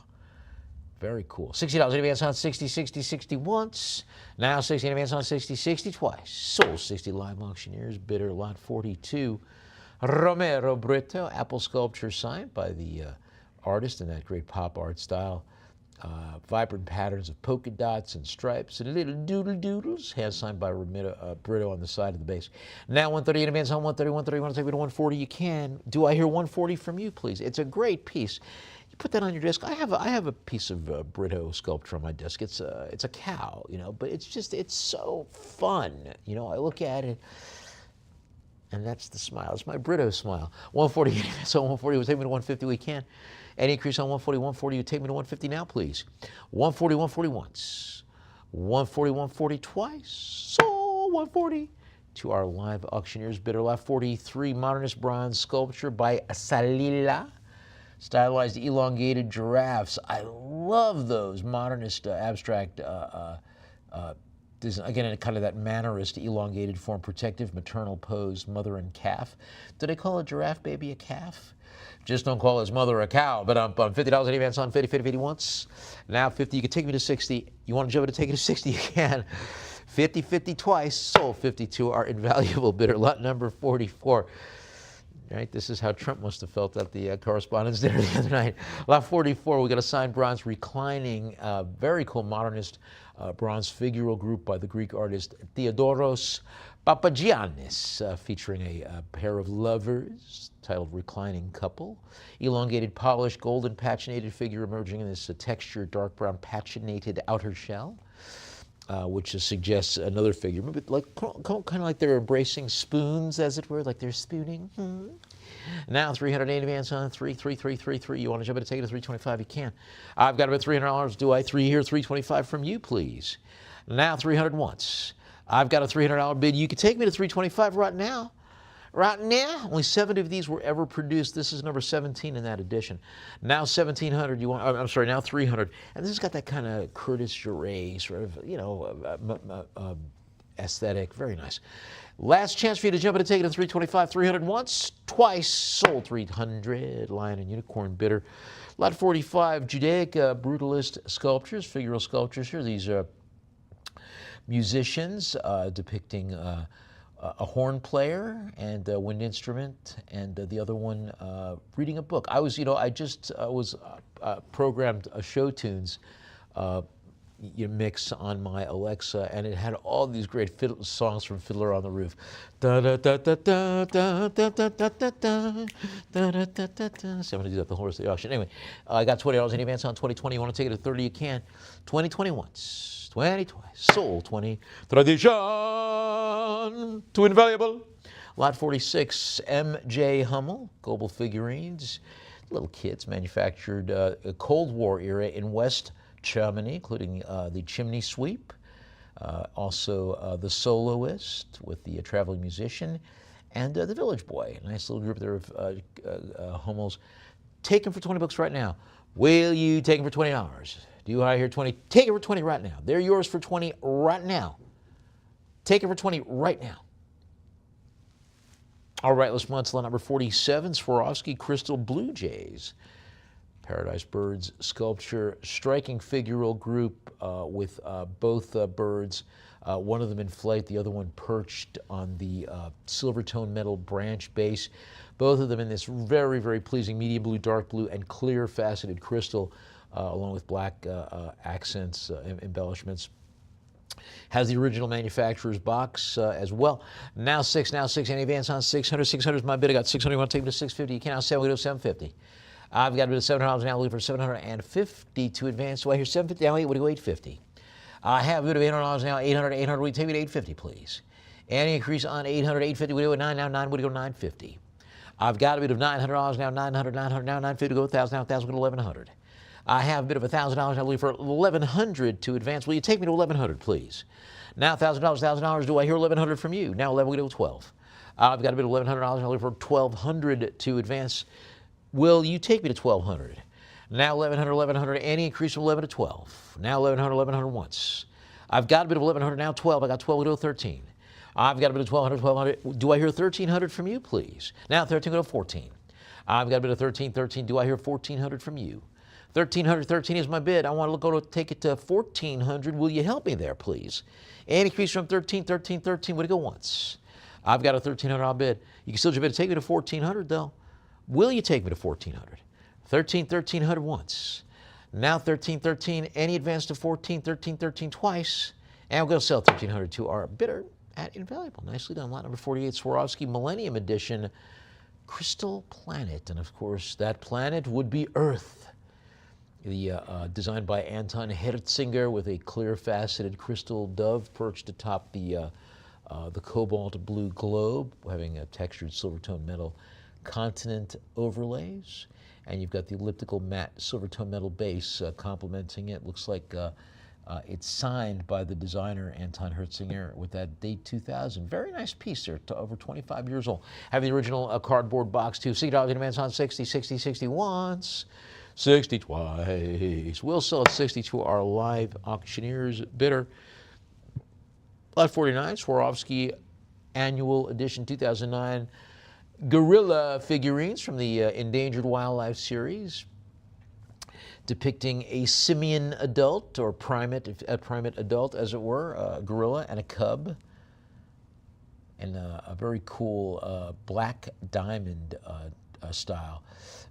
Very cool. $60 in advance on 60, 60, 60 once. Now 60 in advance on 60, 60 twice. Sold 60 live auctioneers. Bidder lot 42. Romero Brito, apple sculpture signed by the artist in that great pop art style. Vibrant patterns of polka dots and stripes and little doodles. Hand signed by Brito on the side of the base. Now 130 in advance on 130, 130. Want to take me to 140? You can. Do I hear 140 from you, please? It's a great piece. You put that on your desk. I have a piece of Brito sculpture on my desk. It's a cow, but it's so fun. I look at it. And that's the smile. It's my Brito smile. 140, so 140 will take me to 150. We can. Any increase on 140, 140, you take me to 150 now, please. 140, 140 once. 140, 140 twice. So 140 to our live auctioneers. Bidder lot 43, modernist bronze sculpture by Salila. Stylized elongated giraffes. I love those modernist abstract again, in kind of that Mannerist, elongated form, protective, maternal pose, mother and calf. Do they call a giraffe baby a calf? Just don't call his mother a cow. But I'm $50 in advance on 50, 50, 50 once. Now 50, you can take me to 60. You want Joe to take it to 60? You can. 50, 50 twice. Sold 52, our invaluable bidder, lot number 44. Right, this is how Trump must have felt at the Correspondents' Dinner the other night. Lot 44, we got a signed bronze reclining, very cool modernist bronze figural group by the Greek artist Theodoros Papagiannis, featuring a pair of lovers titled Reclining Couple. Elongated, polished, golden, patinated figure emerging in this textured, dark brown, patinated outer shell. Which suggests another figure, maybe kind of like they're embracing spoons, as it were, like they're spooning. Now 300 in advance on 3. You want to jump in to take it to 325? You can. I've got about $300. Do I 325 from you, please? Now 300 once. I've got a $300 bid. You can take me to 325 right now. Right now, only 70 of these were ever produced. This is number 17 in that edition. Now 1,700. Now 300. And this has got that kind of Curtis Juret sort of, aesthetic. Very nice. Last chance for you to jump in and take it at 325, 300 once, twice, sold 300. Lion and Unicorn bidder. Lot 45, Judaic brutalist sculptures, figural sculptures here. These are musicians depicting a horn player and a wind instrument, and the other one reading a book. I just was programmed a show tunes mix on my Alexa, and it had all these great songs from Fiddler on the Roof. Da da da da da da da da da da da da da da da. So I'm gonna do that the horse of the auction. Anyway, I got $20 in advance on 2020. You want to take it at 30? You can. 2020 once, 20 twice, sold 20. Tradition too invaluable. Lot 46, M.J. Hummel, Global Figurines, little kids, manufactured Cold War era in West Germany, including the Chimney Sweep, also the Soloist with the traveling musician, and the Village Boy. Nice little group there of Hummels. Take them for $20 right now. Will you take them for $20? Do I hear 20? Take it for 20 right now. They're yours for 20 right now. Take it for 20 right now. All right, let's move on to lot number 47, Swarovski Crystal Blue Jays. Paradise Birds sculpture, striking figural group with both birds, one of them in flight, the other one perched on the silver tone metal branch base. Both of them in this very, very pleasing medium blue, dark blue, and clear faceted crystal, along with black accents, embellishments. Has the original manufacturer's box as well. Now six, any advance on 600. 600 is my bid. I got 600. You want to take me to 650? You can. Now 7, we go to 750. I've got a bid of $700 now. Looking for 750 to advance. Do I hear 750? Now, we go 850. I have a bid of $800 now. 800. Will you take me to 850, please? Any increase on 800, 850. We do it 9 now. 9. We go 950. I've got a bid of $900 now. 900 now. 950. Go 1,000 now. 1,000. Go to 1,100. I have a bid of $1,000 now. Looking for 1,100 to advance. Will you take me to 1,100, please? Now $1,000. $1,000. Do I hear 1,100 from you? Now 11. We go to 12. I've got a bid of $1,100 now. Looking for 1,200 to advance. Will you take me to 1,200? Now 1,100, 1,100. Any increase from 11 to 12. Now 1,100, 1,100 once. I've got a bit of 1,100 now. 12. I got 12. We go to 13. I've got a bit of 1,200, 1,200. Do I hear 1,300 from you, please? Now 13. Go to 14. I've got a bit of 13. 13. Do I hear 1,400 from you? 1,300. 13 is my bid. I want to go to take it to 1,400. Will you help me there, please? Any increase from 13. 13. 13. Would it go once? I've got a $1,300 bid. You can still bid to take me to 1,400 though. Will you take me to 1,400? 13, 1,300 once. Now 13, 13. Any advance to 14, 13, 13 twice. And we're going to sell 1,300 to our bidder at Invaluable. Nicely done. Lot number 48, Swarovski Millennium Edition Crystal Planet. And of course, that planet would be Earth. Designed by Anton Herzinger with a clear faceted crystal dove perched atop the cobalt blue globe, having a textured silver tone metal continent overlays, and you've got the elliptical matte silver tone metal base complementing it. Looks like it's signed by the designer Anton Herzinger with that date 2000. Very nice piece there, over 25 years old. Have the original cardboard box too. $60 in advance on 60, 60, 60 once, 60 twice. We'll sell at 60 to our live auctioneers bidder. Lot 49, Swarovski Annual Edition 2009. Gorilla figurines from the Endangered Wildlife series, depicting a simian adult or primate adult, as it were, a gorilla and a cub, and a very cool black diamond style,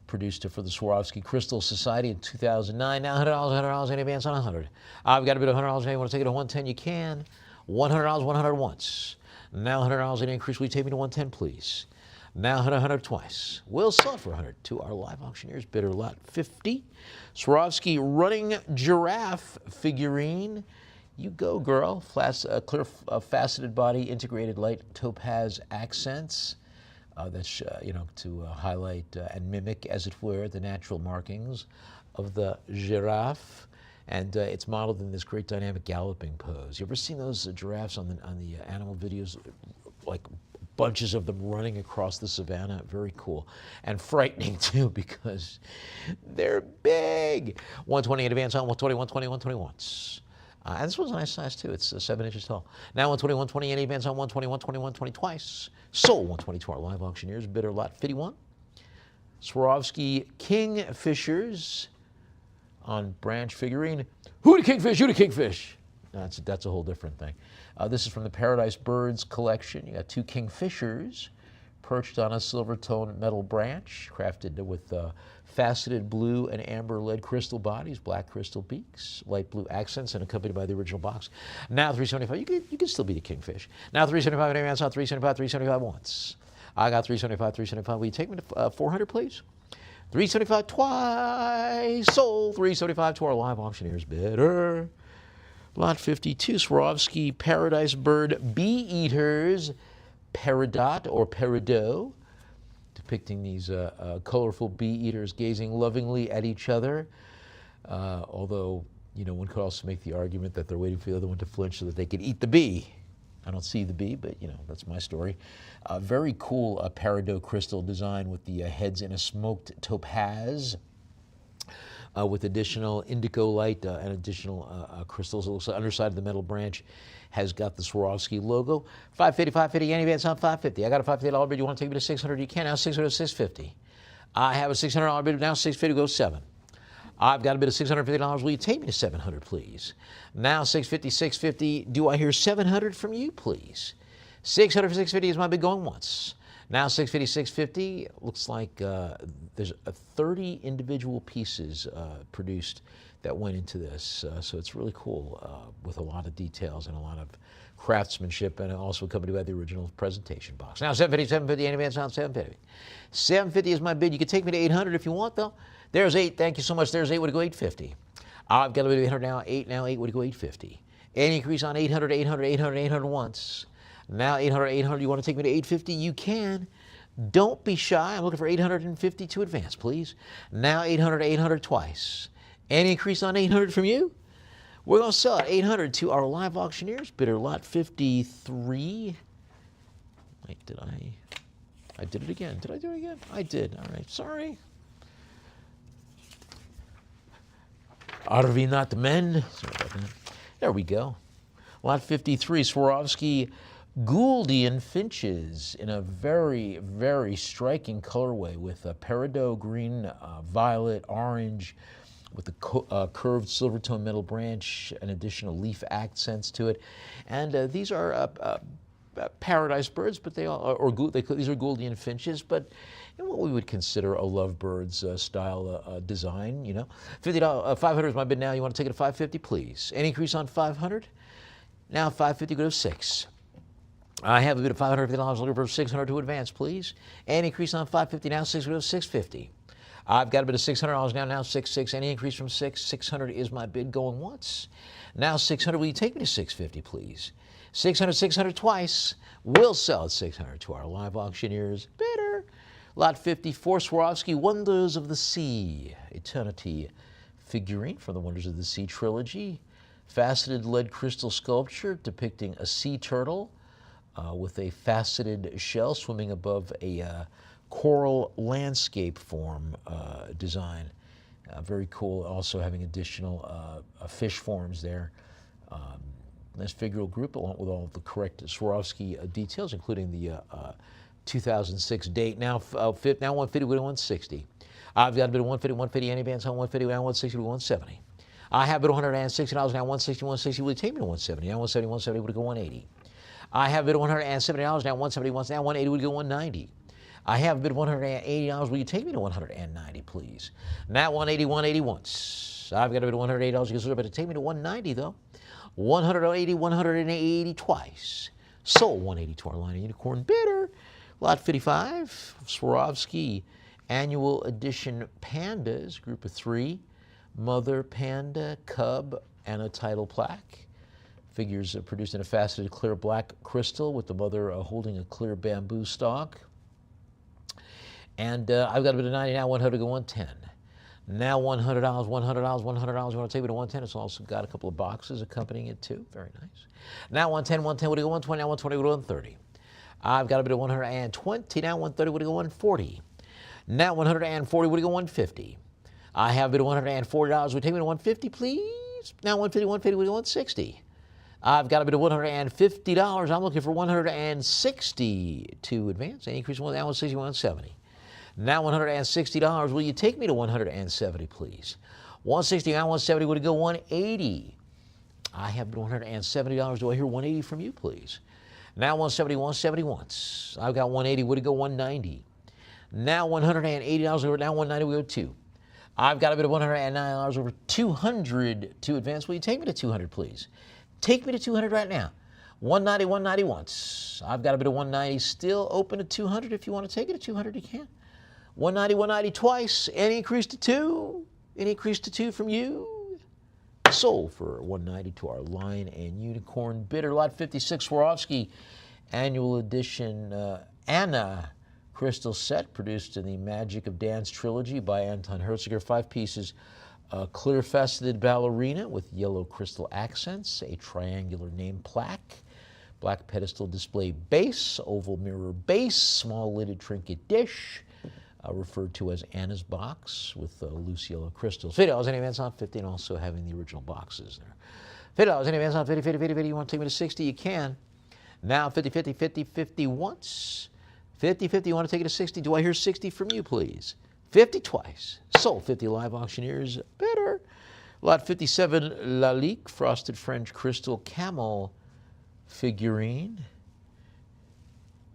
produced for the Swarovski Crystal Society in 2009. Now $100 in advance on 100. I've got a bit of $100 now. You want to take it to 110? You can. $100, 100 once. Now $100 in increase. Will you take me to 110, please? Now 100 twice. We'll sell it for 100 to our live auctioneers bidder. Lot 50, Swarovski Running Giraffe figurine. You go, girl. Clear faceted body, integrated light topaz accents. That's to highlight and mimic, as it were, the natural markings of the giraffe. And it's modeled in this great dynamic galloping pose. You ever seen those giraffes on the animal videos, like bunches of them running across the savannah? Very cool and frightening too, because they're big. 120 in advance on 120, 120, 120 once. And this one's a nice size too. It's 7 inches tall. Now 120, 120, any advance on 120, 120, 120 twice. Sold 120 to our live auctioneers. Bidder lot 51. Swarovski Kingfishers on branch figurine. Who the kingfish? Who the kingfish? That's a whole different thing. This is from the Paradise Birds collection. You got 2 kingfishers perched on a silver tone metal branch, crafted with faceted blue and amber lead crystal bodies, black crystal beaks, light blue accents, and accompanied by the original box. Now $375. You can still be the kingfish. Now $375. Any man's on $375. $375 once. I got $375. $375. Will you take me to $400, please? $375 twice. Sold. $375 to our live auctioneers. Bidder. Lot 52. Swarovski Paradise Bird Bee Eaters. Peridot or peridot, depicting these colorful bee eaters gazing lovingly at each other. Although, one could also make the argument that they're waiting for the other one to flinch so that they can eat the bee. I don't see the bee, but that's my story. Very cool peridot crystal design with the heads in a smoked topaz. With additional indigo light and additional crystals. It looks like the underside of the metal branch has got the Swarovski logo. $550, $550, any advance on $550. I got a $550 bid. You want to take me to $600? You can. Now $600, $650. I have a $600 bid. Now $650 goes $7. I've got a bid of $650. Will you take me to $700, please? Now $650, $650. Do I hear $700 from you, please? $600 for $650 is my bid going once. Now $650, $650. Looks like there's 30 individual pieces produced that went into this. So it's really cool with a lot of details and a lot of craftsmanship, and also accompanied by the original presentation box. Now $750, $750, any advance on $750. $750 is my bid. You can take me to $800 if you want, though. There's $8. Thank you so much. There's $8. Would it go $850? I've got a bid of $800 now. $8 would it go $850? Any increase on $800, $800, $800, $800 once. Now $800, $800. You want to take me to $850? You can. Don't be shy. I'm looking for $850 to advance, please. Now $800, $800 twice. Any increase on $800 from you? We're going to sell it $800 to our live auctioneers. Bidder lot 53. Wait, did I did it again. Did I do it again? I did. All right. Sorry. Arvi not the men. Sorry about that. There we go. Lot 53, Swarovski Gouldian finches in a very, very striking colorway with a peridot green, violet, orange, with the curved silver tone metal branch, an additional leaf accents to it. And these are paradise birds, but these are Gouldian finches, but in what we would consider a lovebirds style design, $50, $500 is my bid now. You want to take it to $550, please? Any increase on $500? Now $550 go to $6. I have a bid of $550 looking for $600 to advance, please. Any increase on $550 now $6 go to $650. I've got a bid of $600 now $6. Any increase from $600 is my bid going once. Now $600, will you take me to $650, please? $600 twice. We'll sell at $600 to our live auctioneers. Bidder. Lot 54, Swarovski Wonders of the Sea, Eternity figurine from the Wonders of the Sea trilogy. Faceted lead crystal sculpture depicting a sea turtle with a faceted shell swimming above a coral landscape form design. Very cool, also having additional fish forms there. Nice figural group along with all of the correct Swarovski details, including the 2006 date. Now 150 with 160. I've got a bid of 150, 150, any advance on 150, now 160 with 170. I have bid $160, now 160, 160, will you take me to 170? Now 170, 170 would go 180. I have bid $170, now 170, now 180 would go 190. I have bid $180, will you take me to 190, please? Now 180, 180 once. I've got a bid of $180, you can take me to 190 though. 180, 180 twice. Sold 180 to our line of unicorn. Bidder. Lot 55, Swarovski Annual Edition Pandas, group of 3. Mother panda, cub, and a title plaque. Figures produced in a faceted clear black crystal with the mother holding a clear bamboo stalk. And I've got a bit of 90 now, 100 go 110. Now $100, $100, $100. You want to take me to 110? It's also got a couple of boxes accompanying it too. Very nice. Now 110, 110 would go 120. Now 120 would go 130. I've got a bit of 120. Now 130 would go 140. Now 140 would go 150. I have a bid of $140. Would you take me to 150, please? please. Now 150, 150, 160. I've got a bid of $150. I'm looking for 160 to advance. Any increase, now 160, 170. Now $160. Will you take me to 170, please? 160, now 170. Would it go 180? I have bid $170. Do I hear 180 from you, please? Now 170, 170 once. I've got 180. Would it go 190? Now $180 over. Now 190. We go 2. I've got a bid of $109 over 200 to advance. Will you take me to 200, please? Take me to 200 right now. 190, 190 once. I've got a bit of 190 still open to 200. If you want to take it to 200, you can. 190, 190 twice. Any increase to 2? Any increase to 2 from you? Sold for 190 to our Lion and Unicorn bidder. Lot 56, Swarovski Annual Edition Anna Crystal Set, produced in the Magic of Dance trilogy by Anton Herziger. 5 pieces. A clear faceted ballerina with yellow crystal accents, a triangular name plaque, black pedestal display base, oval mirror base, small lidded trinket dish, referred to as Anna's box with loose yellow crystals. $50 in advance on 50, and also having the original boxes there. $50 in advance on 50, 50, 50, 50. You want to take me to 60? You can. Now 50, 50, 50, 50 once. 50, 50. You want to take it to 60? Do I hear 60 from you, please? 50 twice. Sold. 50 live auctioneers bidder. Lot 57, Lalique, frosted French crystal camel figurine.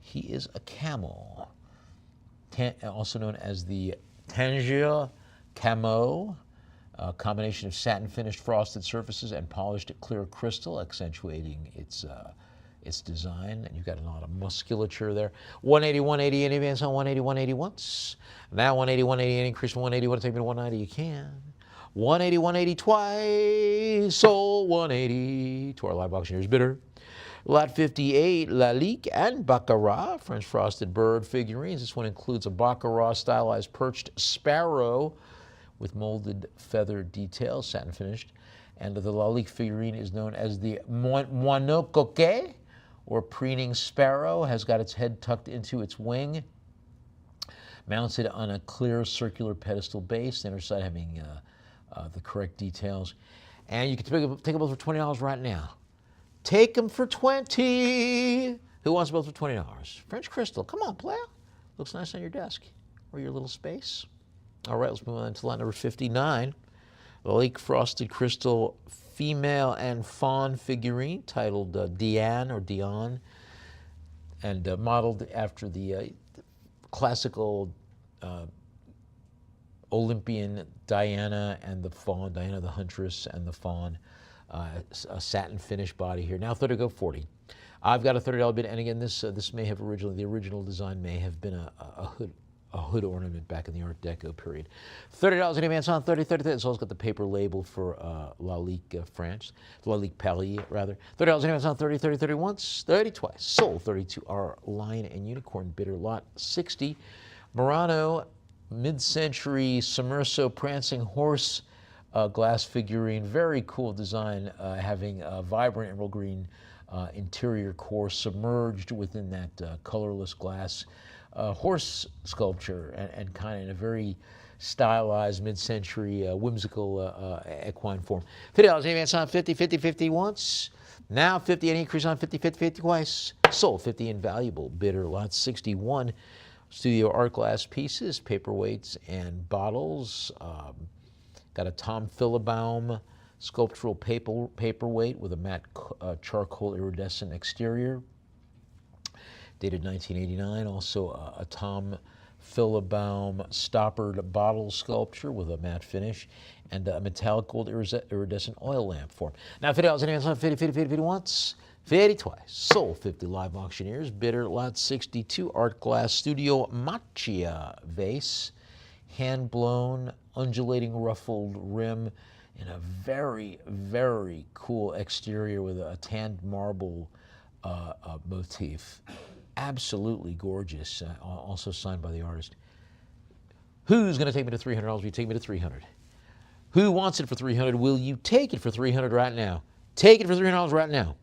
He is a camel, also known as the Tangier Camo, a combination of satin finished frosted surfaces and polished clear crystal, accentuating its design, and you've got a lot of musculature there. 180, 180, any advance on 180, 180 once. Now 180, 180, any increase from 180. Want to take me to 190? You can. 180, 180 twice. Sold 180 to our live auctioneers bidder. Lot 58, Lalique and Baccarat, French frosted bird figurines. This one includes a Baccarat stylized perched sparrow with molded feather details, satin finished. And the Lalique figurine is known as the Moineau Coquet, or preening sparrow, has got its head tucked into its wing, mounted on a clear circular pedestal base, the inner side having the correct details. And you can take them both for $20 right now. Take them for $20. Who wants both for $20? French crystal, come on, player. Looks nice on your desk or your little space. All right, let's move on to lot number 59. Lalique frosted crystal female and fawn figurine titled Diane or Dion, and modeled after the classical Olympian Diana and the fawn, Diana the huntress and the fawn, a satin finished body here. Now 30 go 40. I've got a $30 bid, and again, this may have the original design may have been a hood ornament back in the Art Deco period. $30 in advance on 30, 30. It's also got the paper label for Lalique France, Lalique Paris, rather. $30 in advance on 30, 30, 30 once, 30 twice. Sold 30 to our Lion and Unicorn bidder. Lot 60, Murano mid-century Sommerso prancing horse glass figurine. Very cool design, having a vibrant emerald green interior core submerged within that colorless glass horse sculpture, and kind of in a very stylized mid-century whimsical equine form. $50 in advance on 50, 50, 50 once. Now 50, an increase on 50, 50, 50 twice. Sold 50 invaluable bidder. Lot 61, studio art glass pieces, paperweights and bottles. Got a Tom Philobaum sculptural paperweight with a matte charcoal iridescent exterior, dated 1989. Also a Tom Philobaum stoppered bottle sculpture with a matte finish, and a metallic gold iridescent oil lamp form. Now $50 in advance on 50, 50, 50, 50 once, 50 twice. Sold 50 live auctioneers. Bidder lot 62, art glass studio Macchia vase, hand blown, undulating ruffled rim, in a very, very cool exterior with a tanned marble motif. Absolutely gorgeous, also signed by the artist. Who's going to take me to $300? Will you take me to $300? Who wants it for $300? Will you take it for $300 right now? Take it for $300 right now.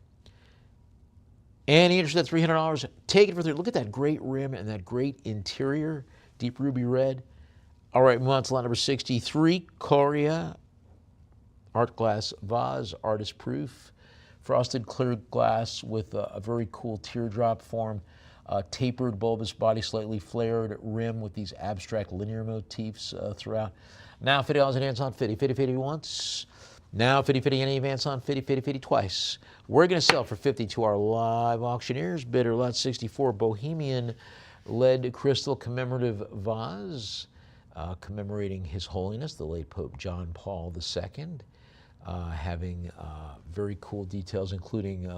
Any interest at $300? Take it for $300. Look at that great rim and that great interior, deep ruby red. All right, move on to lot number 63, Coria art glass vase, artist proof. Frosted clear glass with a very cool teardrop form. Tapered bulbous body, slightly flared rim with these abstract linear motifs throughout. Now $50 advance on 50, 50, 50 once. Now 50, 50 any advance on 50, 50, 50 twice. We're going to sell for 50 to our live auctioneers. Bidder lot 64, Bohemian lead crystal commemorative vase, commemorating His Holiness, the late Pope John Paul II, having very cool details, including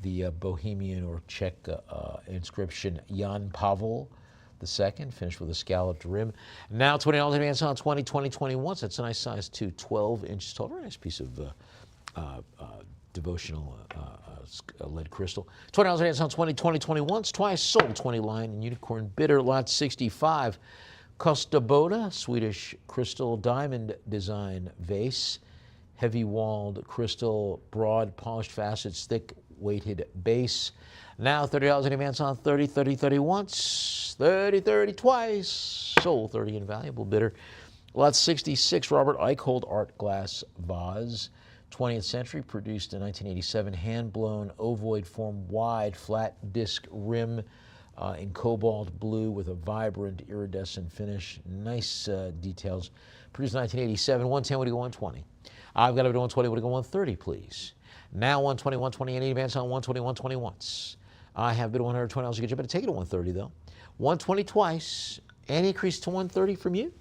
the Bohemian or Czech inscription Jan Pavel II, finished with a scalloped rim. Now $20 advance on 20, 20, 21. So that's a nice size too, 12 inches tall. Very nice piece of devotional lead crystal. $20 advance on 20, 20, 21. Twice sold, 20 line and unicorn. Bidder lot 65. Kosta Boda, Swedish crystal diamond design vase. Heavy walled crystal, broad polished facets, thick weighted base. Now $30 in advance on 30, 30, 30 once, 30, 30 twice. Sold 30 invaluable. Bidder lot 66, Robert Eichhold art glass vase. 20th century, produced in 1987, hand-blown ovoid form, wide flat disc rim in cobalt blue with a vibrant iridescent finish. Nice details. Produced in 1987. 110 would go 120. I've got to go 120 would go 130, please. Now 120, 120, any advance on 120, 120 once. I have bid $120. You better take it to 130 though. 120 twice. Any increase to 130 from you?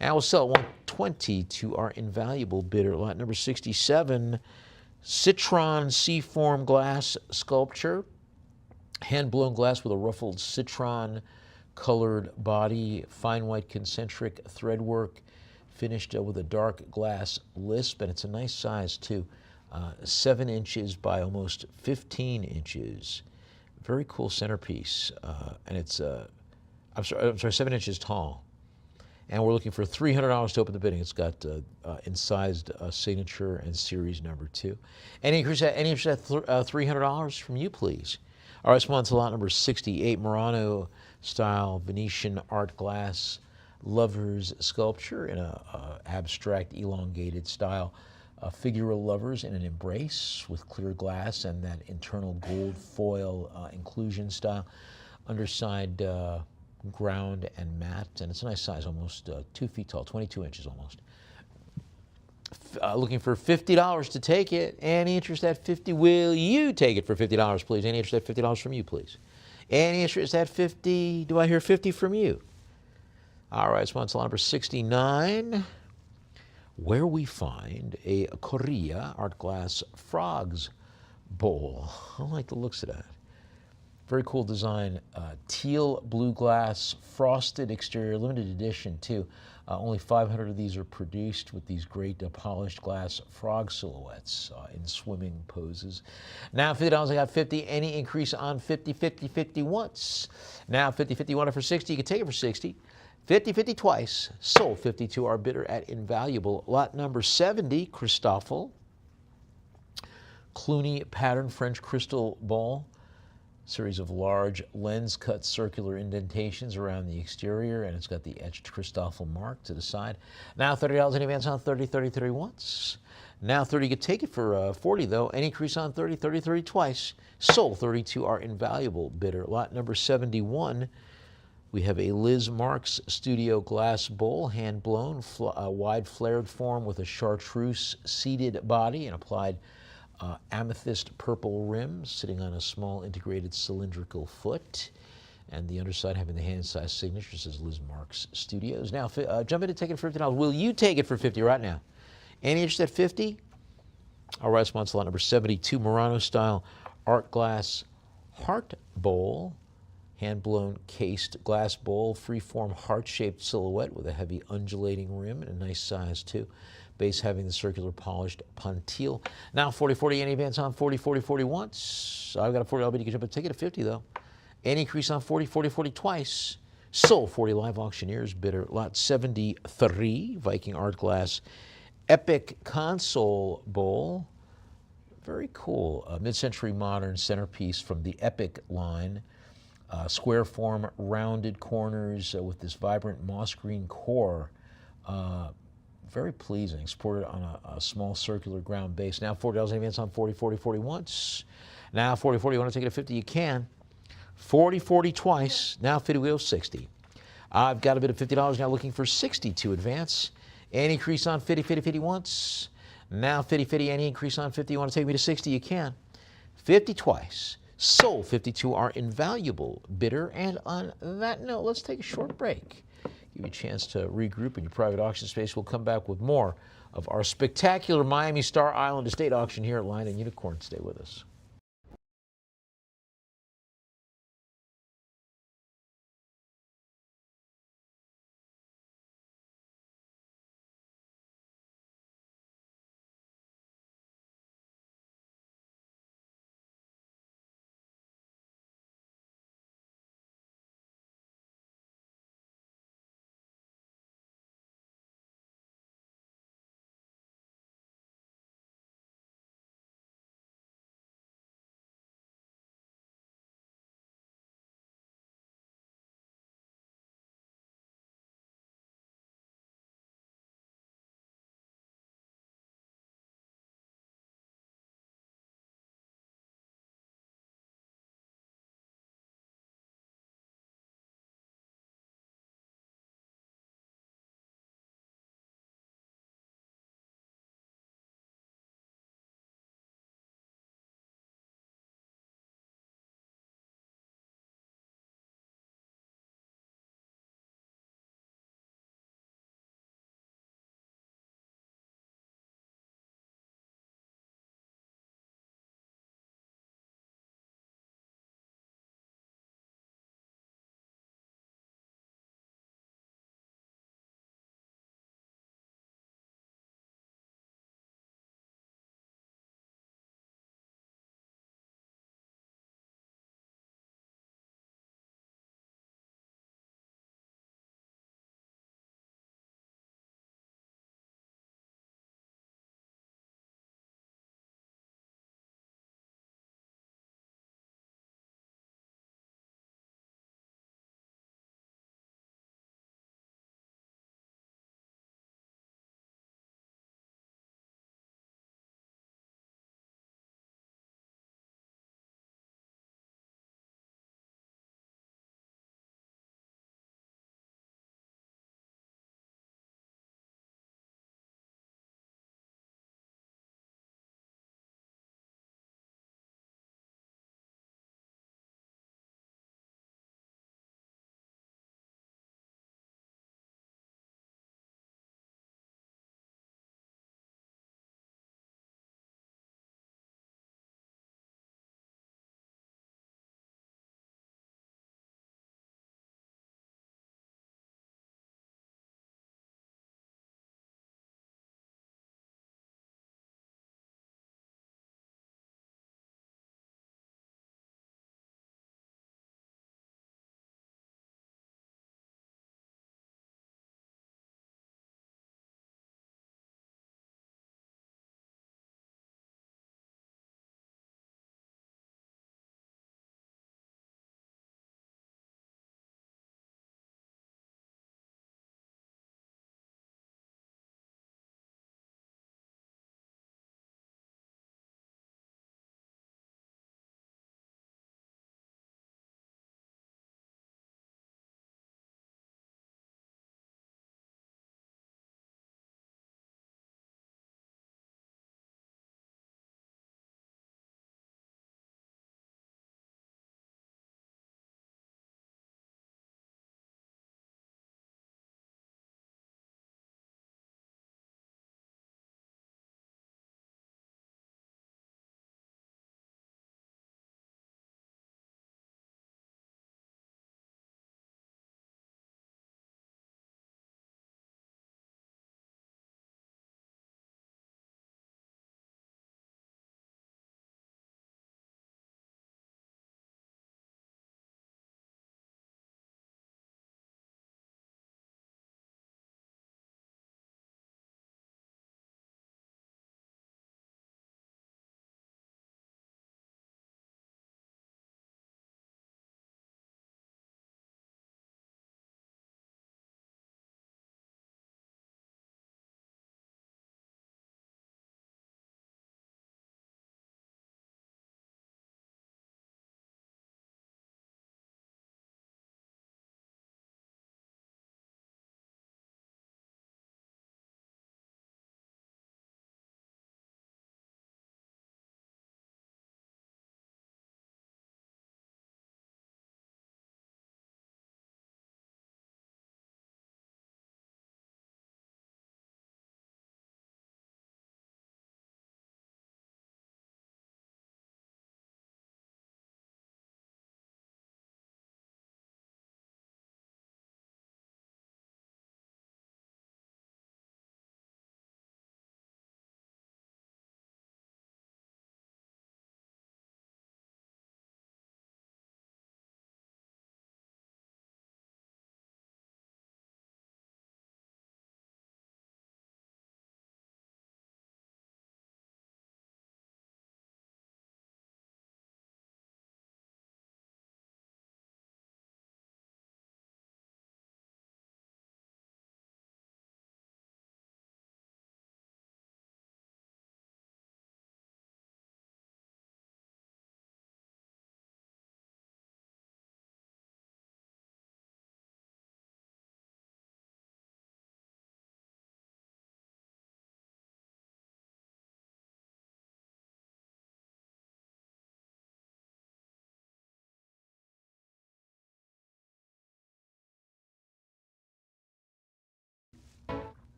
And we'll sell 120 to our invaluable bidder. Lot number 67, Citron C-form glass sculpture. Hand-blown glass with a ruffled citron colored body, fine white concentric threadwork, finished with a dark glass lisp, and it's a nice size too. 7 inches by almost 15 inches. Very cool centerpiece, and it's I'm sorry, 7 inches tall. And we're looking for $300 to open the bidding. It's got incised signature and series number 2. Any interest at $300 from you, please? All right, so on to lot number 68, Murano style Venetian art glass lovers sculpture in a abstract elongated style. Figural lovers in an embrace with clear glass and that internal gold foil inclusion style. Underside ground and matte, and it's a nice size, almost 2 feet tall, 22 inches almost. Looking for $50 to take it. Any interest at 50? Will you take it for $50, please? Any interest at $50 from you, please? Any interest at 50? Do I hear 50 from you? All right, sponsor number 69, where we find a Korea art glass frogs bowl. I like the looks of that. Very cool design. Teal blue glass, frosted exterior, limited edition too. Only 500 of these are produced with these great polished glass frog silhouettes in swimming poses. Now $50, I got 50. Any increase on 50, 50, 50 once. Now 50, 50, you want it for 60, you can take it for 60. 50, 50 twice. Sold 50 to our bidder at invaluable. Lot number 70, Christoffel. Cluny pattern French crystal ball. Series of large lens-cut circular indentations around the exterior, and it's got the etched Christoffel mark to the side. Now $30 in advance on 30, 30, 30 once. Now 30, you could take it for 40 though. Any increase on 30, 30, 30 twice. Sold 30 to our invaluable bidder. Lot number 71, we have a Liz Marks Studio glass bowl, hand-blown, wide flared form with a chartreuse seated body and applied amethyst purple rim sitting on a small integrated cylindrical foot, and the underside having the hand-sized signature, says Liz Marks Studios. Now jump in and take it for $50. Will you take it for 50 right now? Any interest at 50? All right, sponsor lot number 72, Murano style art glass heart bowl, hand-blown cased glass bowl, free-form heart-shaped silhouette with a heavy undulating rim and a nice size too. Base having the circular polished pontile. Now 40, 40, any advance on 40, 40, 40 once. I've got a $40 bid, you can jump a ticket at 50 though. Any increase on 40, 40, 40 twice. Sold 40 live auctioneers bidder. Lot 73, Viking art glass epic console bowl. Very cool. Mid-century modern centerpiece from the Epic line. Square form, rounded corners with this vibrant moss green core. very pleasing. Supported on a small circular ground base. Now $40.80 on 40, 40, 40 once. Now 40, 40. You want to take it at 50? You can. 40, 40 twice. Now 50 wheels, 60. I've got a bid of $50 now looking for 60 to advance. Any increase on 50, 50, 50 once. Now 50, 50. Any increase on 50? You want to take me to 60? You can. 50 twice. Sold 52 are invaluable bidder. And on that note, let's take a short break. Give you a chance to regroup in your private auction space. We'll come back with more of our spectacular Miami Star Island Estate auction here at Lion and Unicorn. Stay with us.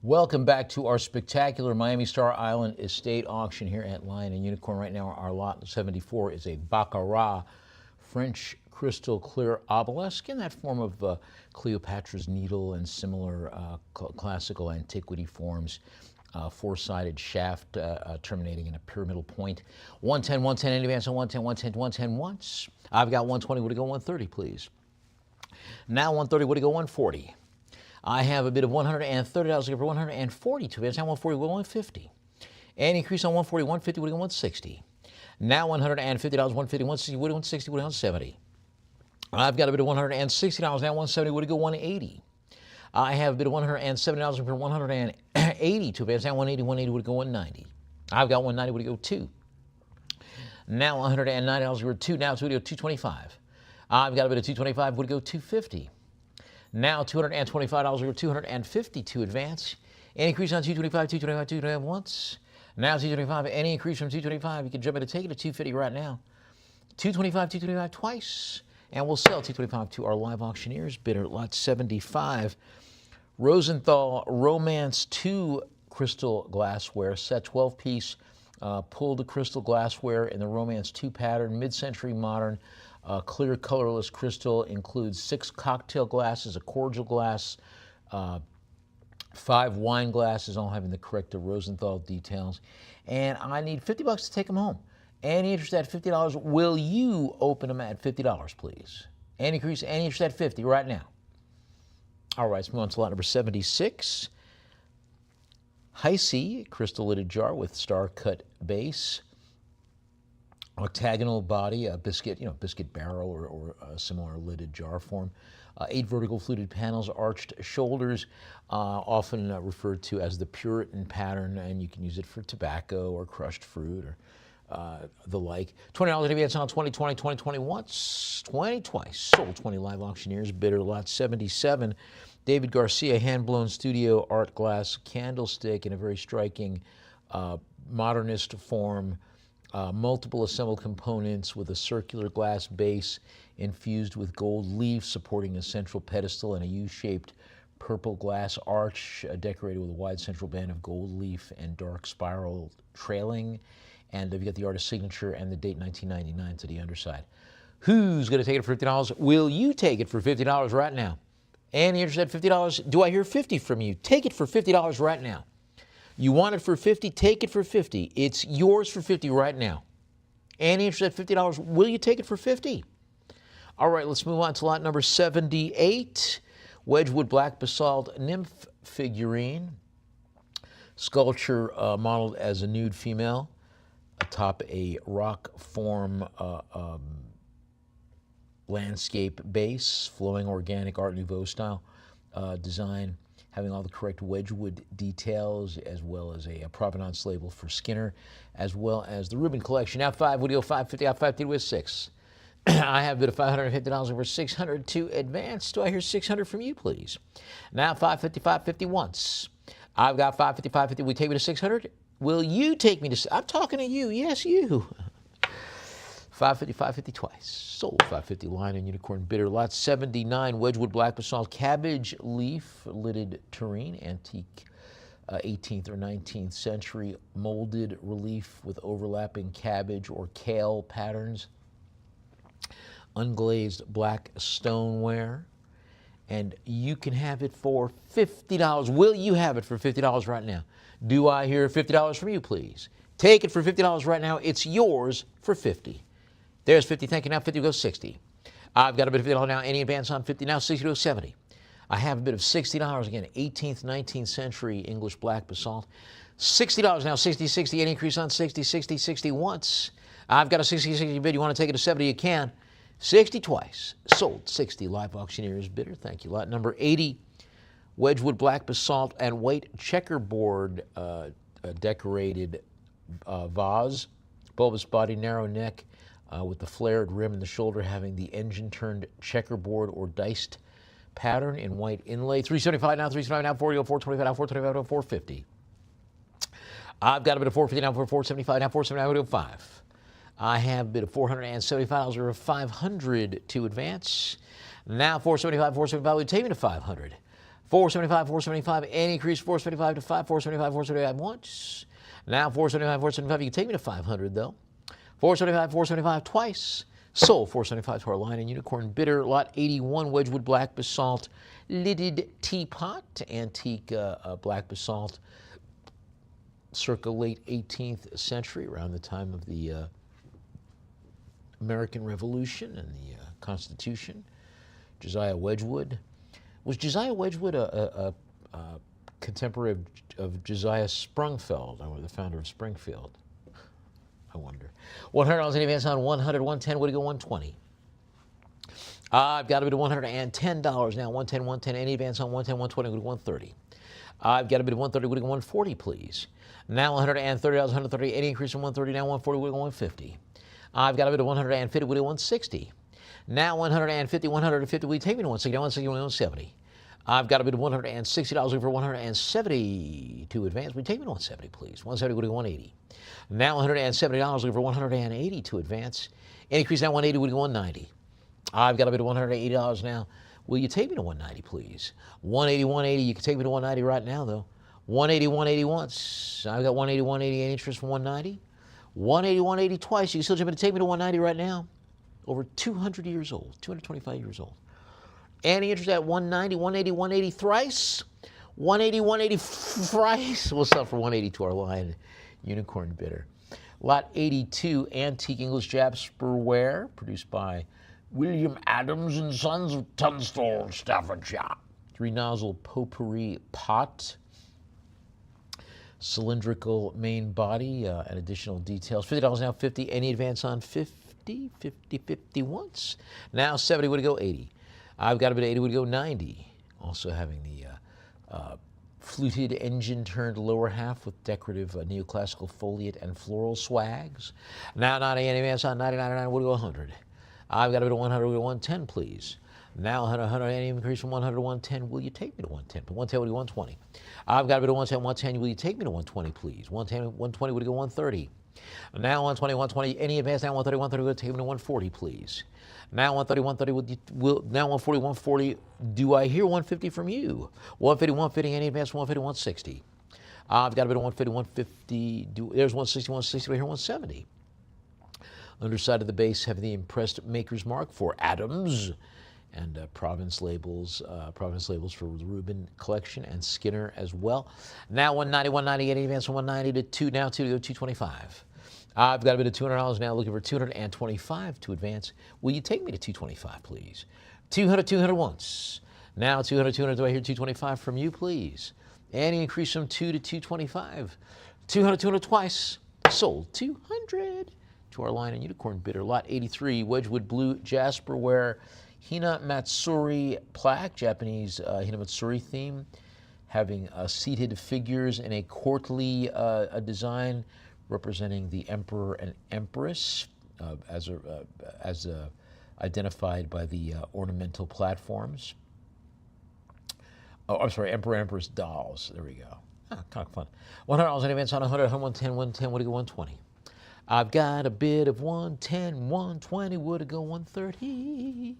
Welcome back to our spectacular Miami Star Island Estate auction here at Lion and Unicorn. Right now, our lot 74 is a Baccarat French crystal clear obelisk in that form of Cleopatra's Needle and similar classical antiquity forms. Four-sided shaft terminating in a pyramidal point. 110, 110, any advance on 110, 110, 110 once. I've got 120, would it go 130, please? Now 130, would it go 140? I have a bid of $130 looking for 142. Advance on 140, would it go 150? And increase on 140, 150, would it go 160? Now $150, 150, 160, would it go 160, would it go 170? I've got a bid of $160, now 170, would it go 180? I have a bid of $170 for 180 to advance. Now 180, 180 would go 190. I've got 190 would go 2. Now $190 for 2. Now it's would go 225. I've got a bid of 225 would go 250. Now $225 for 250 to advance. Any increase on 225, 225, 225 once. Now 225. Any increase from 225, you can jump in and take it to 250 right now. 225, 225 twice. And we'll sell 225 to our live auctioneers. Bidder lot 75. Rosenthal Romance 2 crystal glassware set, 12-piece pulled crystal glassware in the Romance 2 pattern, mid-century modern, clear colorless crystal, includes 6 cocktail glasses, a cordial glass, 5 wine glasses, all having the correct Rosenthal details. And I need $50 to take them home. Any interest at $50, will you open them at $50, please? Any increase, any interest at $50 right now. All right, let's move on to lot number 76. Hi-C, crystal lidded jar with star-cut base, octagonal body, a biscuit, biscuit barrel or a similar lidded jar form. 8 vertical fluted panels, arched shoulders, often referred to as the Puritan pattern, and you can use it for tobacco or crushed fruit or the like. $20 advance on 2020, 2020 once, 20 twice. Sold 20 live auctioneers. Bidder lot 77. David Garcia, hand-blown studio art glass candlestick in a very striking modernist form. Multiple assembled components with a circular glass base infused with gold leaf supporting a central pedestal and a U-shaped purple glass arch decorated with a wide central band of gold leaf and dark spiral trailing. And you've got the artist's signature and the date 1999 to the underside. Who's going to take it for $50? Will you take it for $50 right now? Any interest at $50? Do I hear 50 from you? Take it for $50 right now. You want it for 50? Take it for 50. It's yours for 50 right now. Any interest at $50? Will you take it for 50? All right, let's move on to lot number 78. Wedgwood black basalt nymph figurine. Sculpture modeled as a nude female atop a rock form landscape base, flowing organic Art Nouveau style design, having all the correct Wedgwood details, as well as a provenance label for Skinner, as well as the Rubin collection. Now 5, would you go 550? Out 550 with 6. I have a bid of $550 over 600 to advance. Do I hear 600 from you, please? Now 550, 550 once. I've got 550, 550. Will you take me to 600? Will you take me to, I'm talking to you, yes, you. 550, 550 twice. Sold 550 Lion and Unicorn. Bidder lot 79, Wedgwood black basalt cabbage leaf lidded tureen, antique 18th or 19th century molded relief with overlapping cabbage or kale patterns. Unglazed black stoneware. And you can have it for $50. Will you have it for $50 right now? Do I hear $50 from you, please? Take it for $50 right now. It's yours for $50. There's 50. Thank you. Now 50 goes 60. I've got a bit of $50 now. Any advance on 50? Now 60 goes 70. I have a bit of $60 again. 18th, 19th century English black basalt. $60 now. 60, 60. Any increase on 60, 60, 60 once. I've got a 60, 60 bid. You want to take it to 70? You can. 60 twice. Sold 60 live auctioneers. Bidder. Thank you. Lot number 80. Wedgwood black basalt and white checkerboard decorated vase. Bulbous body, narrow neck with the flared rim and the shoulder having the engine-turned checkerboard or diced pattern in white inlay. 375 now, 375 now, 40, 425 now, 425 now, 450. I've got a bit of 450 now, 475 now, 479 now, 5. I have a bit of $475 or 500 to advance. Now 475, 475 would take me to 500. 475, 475, any increase 475 to 5, 475, 475 once. Now 475, 475, you can take me to 500 though. 475, 475 twice. Sold 475 to our line and Unicorn Bitter, lot 81, Wedgwood Black Basalt, lidded teapot, antique black basalt, circa late 18th century, around the time of the American Revolution and the Constitution. Josiah Wedgwood. Was Josiah Wedgwood a contemporary of Josiah Sprungfeld, the founder of Springfield? I wonder. $100 in advance on 100, 110, would it go 120? I've got a bid of $110 now, 110, 110, any advance on 110, 120, would it go 130? I've got a bid of 130, would it go 140, please? Now $130, 130, any increase from 130, now 140, would it go 150? I've got a bid of 150, would it go 160? Now 150, 150, will you take me to 160? Now 160, 170. I've got a bid of $160 looking for 170 to advance. Will you take me to 170, please? 170 would go 180. Now $170 looking for 180 to advance. Increase now 180 would go 190. I've got a bid of $180 now. Will you take me to 190, please? 180, 180. You can take me to 190 right now, though. 180, 180 once. I've got 180, 180. Any interest from 190? 180, 180 twice. You can still jump in to take me to 190 right now. Over 200 years old, 225 years old. Any interest at 190, 180, 180 thrice? 180, 180 thrice. We'll sell for 180 to our line, Unicorn Bitter. Lot 82, antique English Jasperware, produced by William Adams and Sons of Tunstall, Staffordshire. 3-nozzle potpourri pot. Cylindrical main body and additional details. $50 now, 50. Any advance on 50, 50, 50 once. Now 70 would go 80. I've got a bid of 80 would go 90. Also having the fluted engine turned lower half with decorative neoclassical foliate and floral swags. Now 90, any advance on 90, 99 would go 100. I've got a bid of 100 would go 110, please. Now 100, 100, any increase from 100 to 110, will you take me to 110? But 110 would go 120. I've got a bit of 110, 110, will you take me to 120, please? 110, 120 would go 130. Now 120, 120, any advance now 130, 130, will take me to 140, please? Now 130, 130, now 140, 140, do I hear 150 from you? 150, 150, any advance from 150, 160. I've got a bit of 150, 150, there's 160, 160, I hear 170. Underside of the base have the impressed maker's mark for Adams, and province labels for the Rubin collection and Skinner as well. Now 190, 190, any advance from 190 to 2, now 2 to go 225. I've got a bit of $200 now, looking for 225 to advance. Will you take me to 225, please? 200, 200 once. Now 200, 200, do I hear 225 from you, please? Any increase from 2 to 225. 200, 200 twice. Sold 200 to our line in Unicorn Bitter. Lot 83, Wedgwood Blue Jasperware Hina Matsuri plaque, Japanese Hina Matsuri theme, having seated figures in a courtly design representing the emperor and empress, as identified by the ornamental platforms. Oh, I'm sorry, emperor and empress dolls. There we go. Kind of fun. $100 in advance on 100, 110, 110, would it go 120? I've got a bid of 110, 120, would it go 130?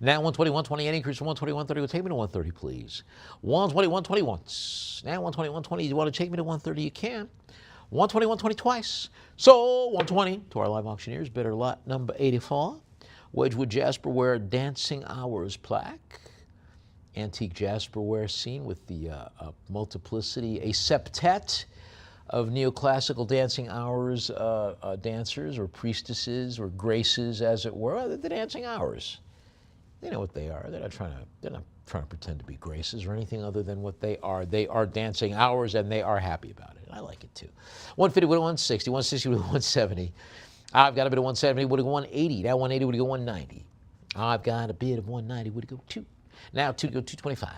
Now 120, 120, any increase from 120, 130, will take me to 130, please. 120, 120 once. Now 120, 120, you want to take me to 130, you can. 120, 120 twice. So 120 to our live auctioneers, bidder lot number 84. Wedgwood Jasperware Dancing Hours plaque. Antique Jasperware scene with the multiplicity, a septet of neoclassical dancing hours dancers or priestesses or graces, as it were. The dancing hours. They know what they are. They're not trying to pretend to be graces or anything other than what they are. They are dancing hours, and they are happy about it. I like it too. 150 would go 160, 160 would go 170. I've got a bid of 170, would it go 180. Now 180 would go 190. I've got a bid of 190, would it go 2. Now 2 to go 225.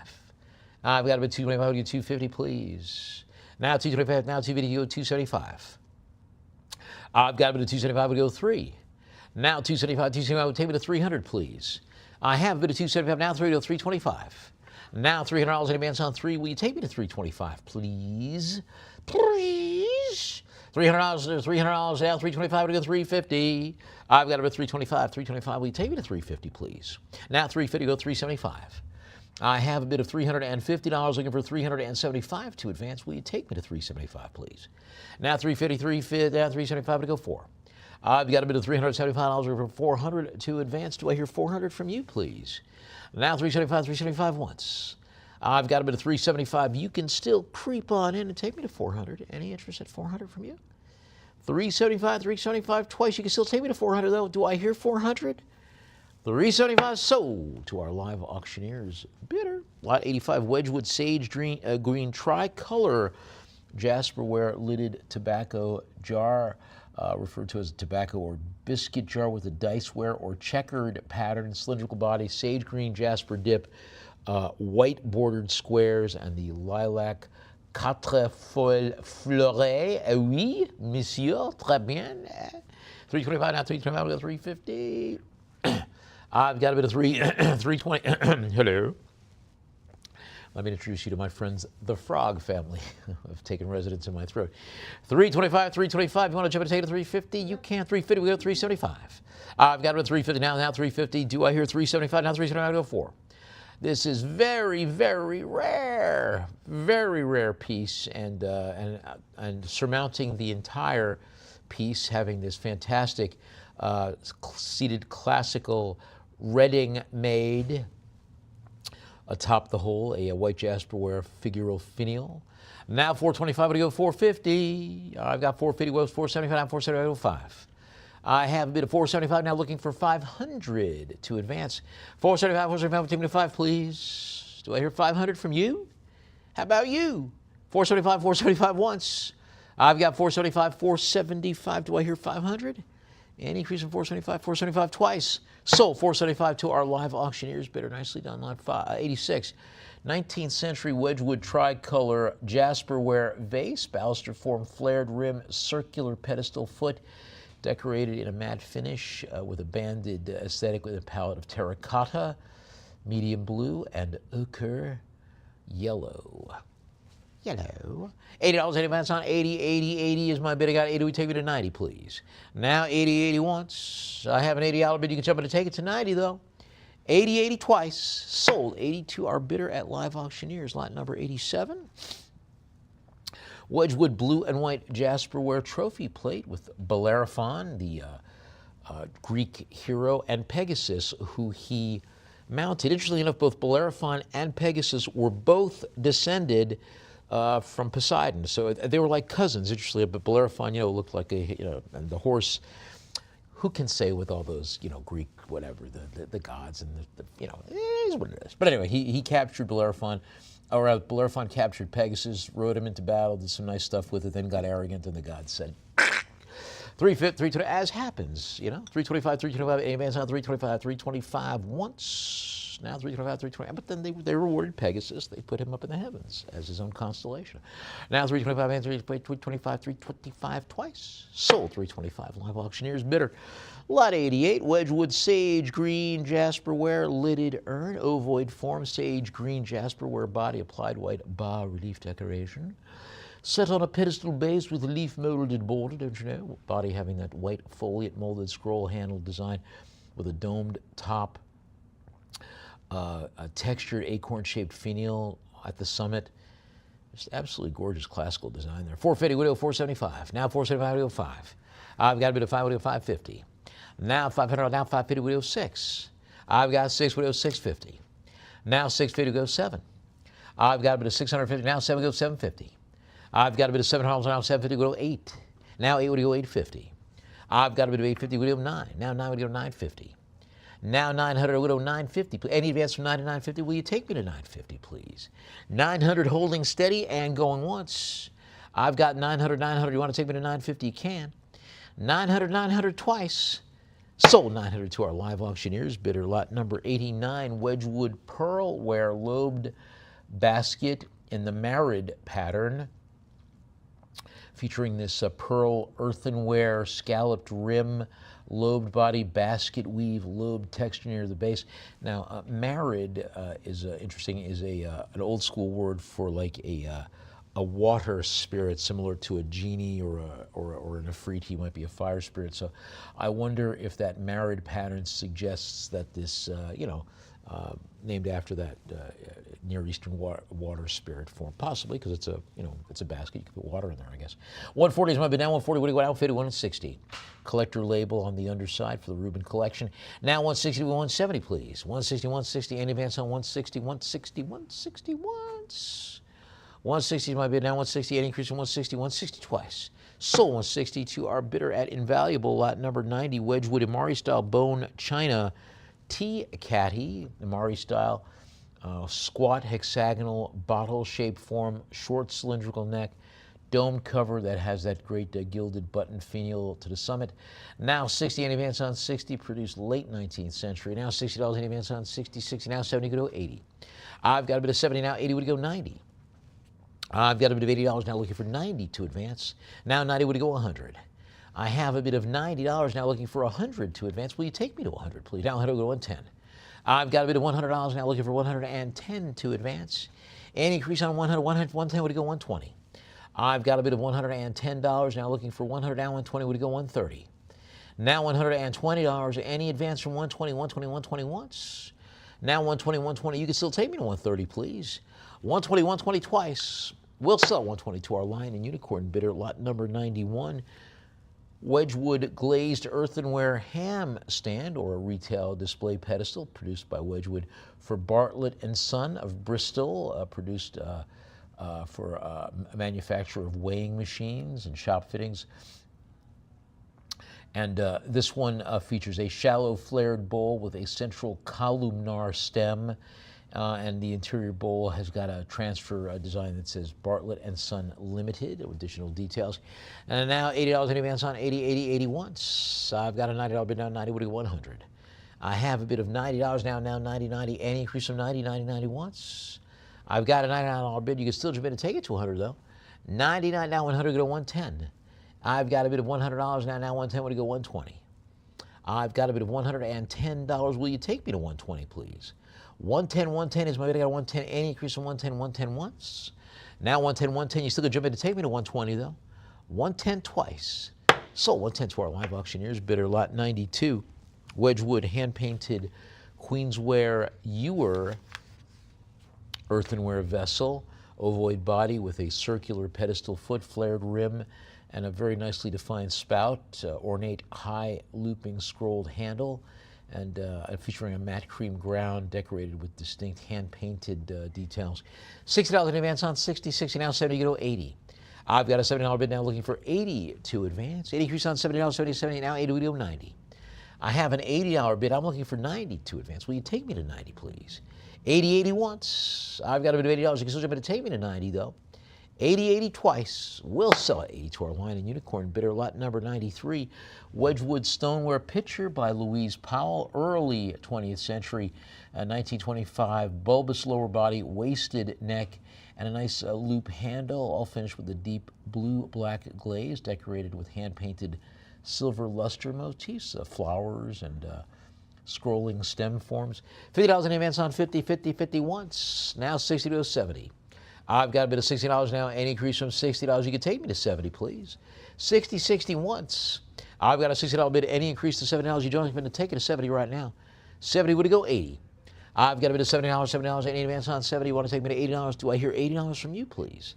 I've got a bid 225, would it go 250, please. Now 225, now 250, go 275. I've got a bid of 275, would it go 3. Now 275, 275 would take me to 300, please. I have a bid of 275, now 3 to 325. Now $300 in advance on 3. Will you take me to 325, please? Please? $300, $300 now, 325 to go 350. I've got a bid 325, 325. Will you take me to 350, please? Now 350 go 375. I have a bid of $350, looking for $375 to advance. Will you take me to $375, please? Now $350, now $375 to go 4. I've got a bid of $375, looking for $400 to advance. Do I hear $400 from you, please? Now $375 once. I've got a bid of $375. You can still creep on in and take me to $400. Any interest at $400 from you? $375 twice. You can still take me to $400, though. Do I hear $400? $375 sold to our live auctioneers bidder. Lot 85 Wedgwood Sage Green Tricolor Jasperware lidded tobacco jar, referred to as a tobacco or biscuit jar with a diceware or checkered pattern, cylindrical body, sage green jasper dip, white bordered squares, and the lilac quatrefoil fleuré. Oui, monsieur, très bien. $325 now, $325, we got $350. I've got a bit of 320. Hello. Let me introduce you to my friends, the Frog family. I've taken residence in my throat. $325. You want to jump and take it to $350? You can. $350. We go $375. I've got a bit of $350 now. Now $350. Do I hear $375? Now $375. I go 4. This is very, very rare. Very rare piece, and surmounting the entire piece, having this fantastic seated classical Reading made atop the whole, a white jasperware figural finial. Now $425, to go $450. I've got $450, well, $475, now $475, $5. I have a bid of $475 now, looking for $500 to advance. $475, take me to 5, please. Do I hear $500 from you? How about you? $475 once. I've got $475, $475. Do I hear $500? An increase from $475 twice. Sold $475 to our live auctioneers bidder. Nicely done. Lot 86. 19th century Wedgwood tricolor jasperware vase, baluster form, flared rim, circular pedestal foot, decorated in a matte finish with a banded aesthetic with a palette of terracotta, medium blue, and ochre yellow. $80 advance on 80 is my bid. I got 80. We take it to 90, please. Now 80 once. I have an $80 bid. You can jump in and take it to 90, though. 80 twice. Sold 80 to our bidder at Live Auctioneers. Lot number 87. Wedgwood blue and white jasperware trophy plate with Bellerophon, the Greek hero, and Pegasus, who he mounted. Interestingly enough, both Bellerophon and Pegasus were both descended from Poseidon, so they were like cousins. Interestingly, but Bellerophon, looked like and the horse. Who can say with all those, Greek whatever, the gods and it is what it is. But anyway, he captured Bellerophon, or Bellerophon captured Pegasus, rode him into battle, did some nice stuff with it, then got arrogant, and the gods said, 320, as happens, 325, 325, advance on 325, 325 once. Now 325, 320, but then they rewarded Pegasus. They put him up in the heavens as his own constellation. Now 325 and 325, 325 twice. Sold 325. Live Auctioneers bidder. Lot 88, Wedgwood Sage Green Jasperware lidded urn, ovoid form, sage green jasperware body, applied white bas relief decoration. Set on a pedestal base with leaf molded border, don't you know? Body having that white foliate molded scroll handle design with a domed top. A textured acorn-shaped finial at the summit. Just absolutely gorgeous classical design there. 450, we go 475. Now 475, we go 5. I've got a bit of 5, we go 550. Now 500, now 550, we go 6. I've got 6, we go 650. Now 650, we go 7. I've got a bit of 650, now 7, we go 750. I've got a bit of 700, now 750, we go 8. Now 8, we go 850. I've got a bit of 850, we go 9. Now 9, we go 950. Now 900, we go 950. Any advance from 9 to 950? Will you take me to 950, please? 900 holding steady and going once. I've got 900. You want to take me to 950? You can. 900 twice. Sold 900 to our Live Auctioneers bidder. Lot number 89, Wedgwood Pearlware lobed basket in the Marid pattern, featuring this pearl earthenware scalloped rim, lobed body, basket weave, lobed texture near the base. Now, Marid is interesting, is an old school word for like a a water spirit similar to a genie or an Afriti might be a fire spirit. So I wonder if that married pattern suggests that this, named after that Near Eastern water spirit form, possibly because it's a basket. You can put water in there, I guess. 140 is my bid now. 140. What do you go out? 50, 160. Collector label on the underside for the Rubin collection. Now 160 to 170, please. 160, 160. Any advance on 160, 160, 160 once. 160 is my bid now. 160. Any increase from 160, 160 twice. Sold 160 to our bidder at Invaluable, lot number 90, Wedgwood Imari style bone china tea caddy, Imari style. Squat hexagonal bottle-shaped form, short cylindrical neck, dome cover that has that great gilded button finial to the summit. Now 60 in advance on 60, produced late 19th century. Now $60 in advance on 60, 60, now 70 would go 80. I've got a bit of 70 now, 80 would go 90. I've got a bit of $80 now looking for 90 to advance. Now 90 would go 100. I have a bit of $90 now looking for 100 to advance. Will you take me to 100, please? Now 100 will go 110. I've got a bit of $100 now looking for 110 to advance. Any increase on 100, 110 would go 120. I've got a bit of $110 now looking for 100, now 120 would go 130. Now $120, any advance from 120, 120, 120 once. Now 120, 120, you can still take me to 130, please. 120, 120 twice. We'll sell 120 to our Lion and Unicorn bidder, lot number 91. Wedgwood glazed earthenware ham stand or a retail display pedestal produced by Wedgwood for Bartlett & Son of Bristol, produced for a manufacturer of weighing machines and shop fittings. And this one features a shallow flared bowl with a central columnar stem. And the interior bowl has got a transfer design that says Bartlett & Son Limited, with additional details. And now $80 in advance on 80, 80, 80 once. I've got a $90 bid now, 90 would be 100. I have a bit of $90 now 90, 90, any increase from 90, 90, 90 once. I've got a $99 bid. You can still jump in and take it to 100 though. 99 now, 100 go to 110. I've got a bit of $100 now 110 would go 120. I've got a bit of $110. Will you take me to 120, please? 110, 110 is my bid. I got a 110. Any increase from 110, 110 once. Now 110, 110. You still could jump in to take me to 120 though. 110 twice. Sold 110 to our live auctioneers bidder, lot 92. Wedgwood hand-painted Queensware Ewer earthenware vessel, ovoid body with a circular pedestal foot, flared rim, and a very nicely defined spout, ornate high looping scrolled handle, and featuring a matte cream ground decorated with distinct hand-painted details. $60 in advance on 60, 60 now, 70 go to 80. I've got a $70 bid now looking for 80 to advance. 80 increase on $70, 70, 70 now, 80 go to 90. I have an $80 bid. I'm looking for 90 to advance. Will you take me to 90, please? 80, 80 once. I've got a bit of $80. You can still jump in to take me to 90, though. 80, 80 twice. We'll sell at 80 to our Lion and Unicorn bidder, lot number 93. Wedgwood stoneware pitcher by Louise Powell, early 20th century, 1925. Bulbous lower body, wasted neck, and a nice loop handle, all finished with a deep blue-black glaze, decorated with hand-painted silver luster motifs, flowers, and scrolling stem forms. $50 in advance on 50, 50, 50 once. Now 60 to 70. I've got a bit of $60 now. Any increase from $60, you can take me to 70, please. 60, 60 once. I've got a $60 bid. Any increase to $70, you don't even take it to 70 right now. 70 would go 80. I've got a bit of $70, $70, any advance on 70. You want to take me to $80? Do I hear $80 from you, please?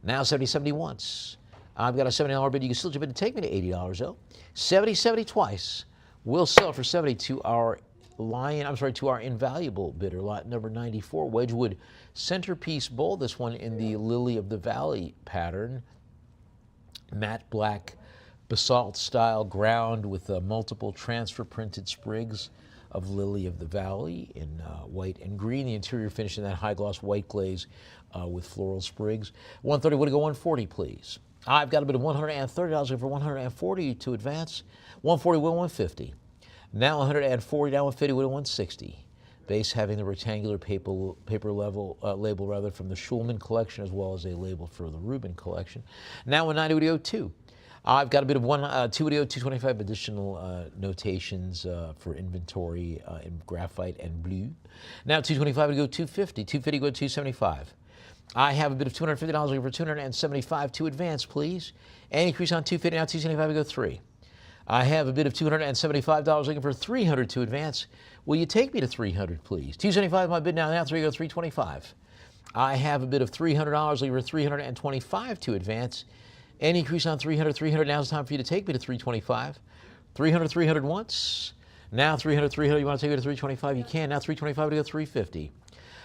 Now 70, 70 once. I've got a $70 bid. You can still jump in and take me to $80, though. 70, 70 twice. We'll sell for 70 to our to our Invaluable bidder, lot number 94, Wedgwood centerpiece bowl. This one in the Lily of the Valley pattern. Matte black basalt style ground with multiple transfer printed sprigs of Lily of the Valley in white and green. The interior finished in that high gloss white glaze with floral sprigs. 130 would go 140, please. I've got a bit of $130 for 140 to advance. 140 will 150. Now 140, now 150 will 160. Base having the rectangular paper label from the Schulman collection, as well as a label for the Rubin collection. Now 190 would go 2. I've got a bit of 2 would go 225 additional notations for inventory in graphite and blue. Now 225 would go 250. 250 go 275. I have a bid of $250 looking for 275 to advance, please. Any increase on 250, now 275 we go 3. I have a bid of $275 looking for 300 to advance. Will you take me to 300, please? 275 my bid now 3 go 325. I have a bid of $300 looking for 325 to advance. Any increase on 300, 300, now's the time for you to take me to 325. 300, 300 once. Now 300, 300, you want to take me to 325? You can. Now 325 to go 350.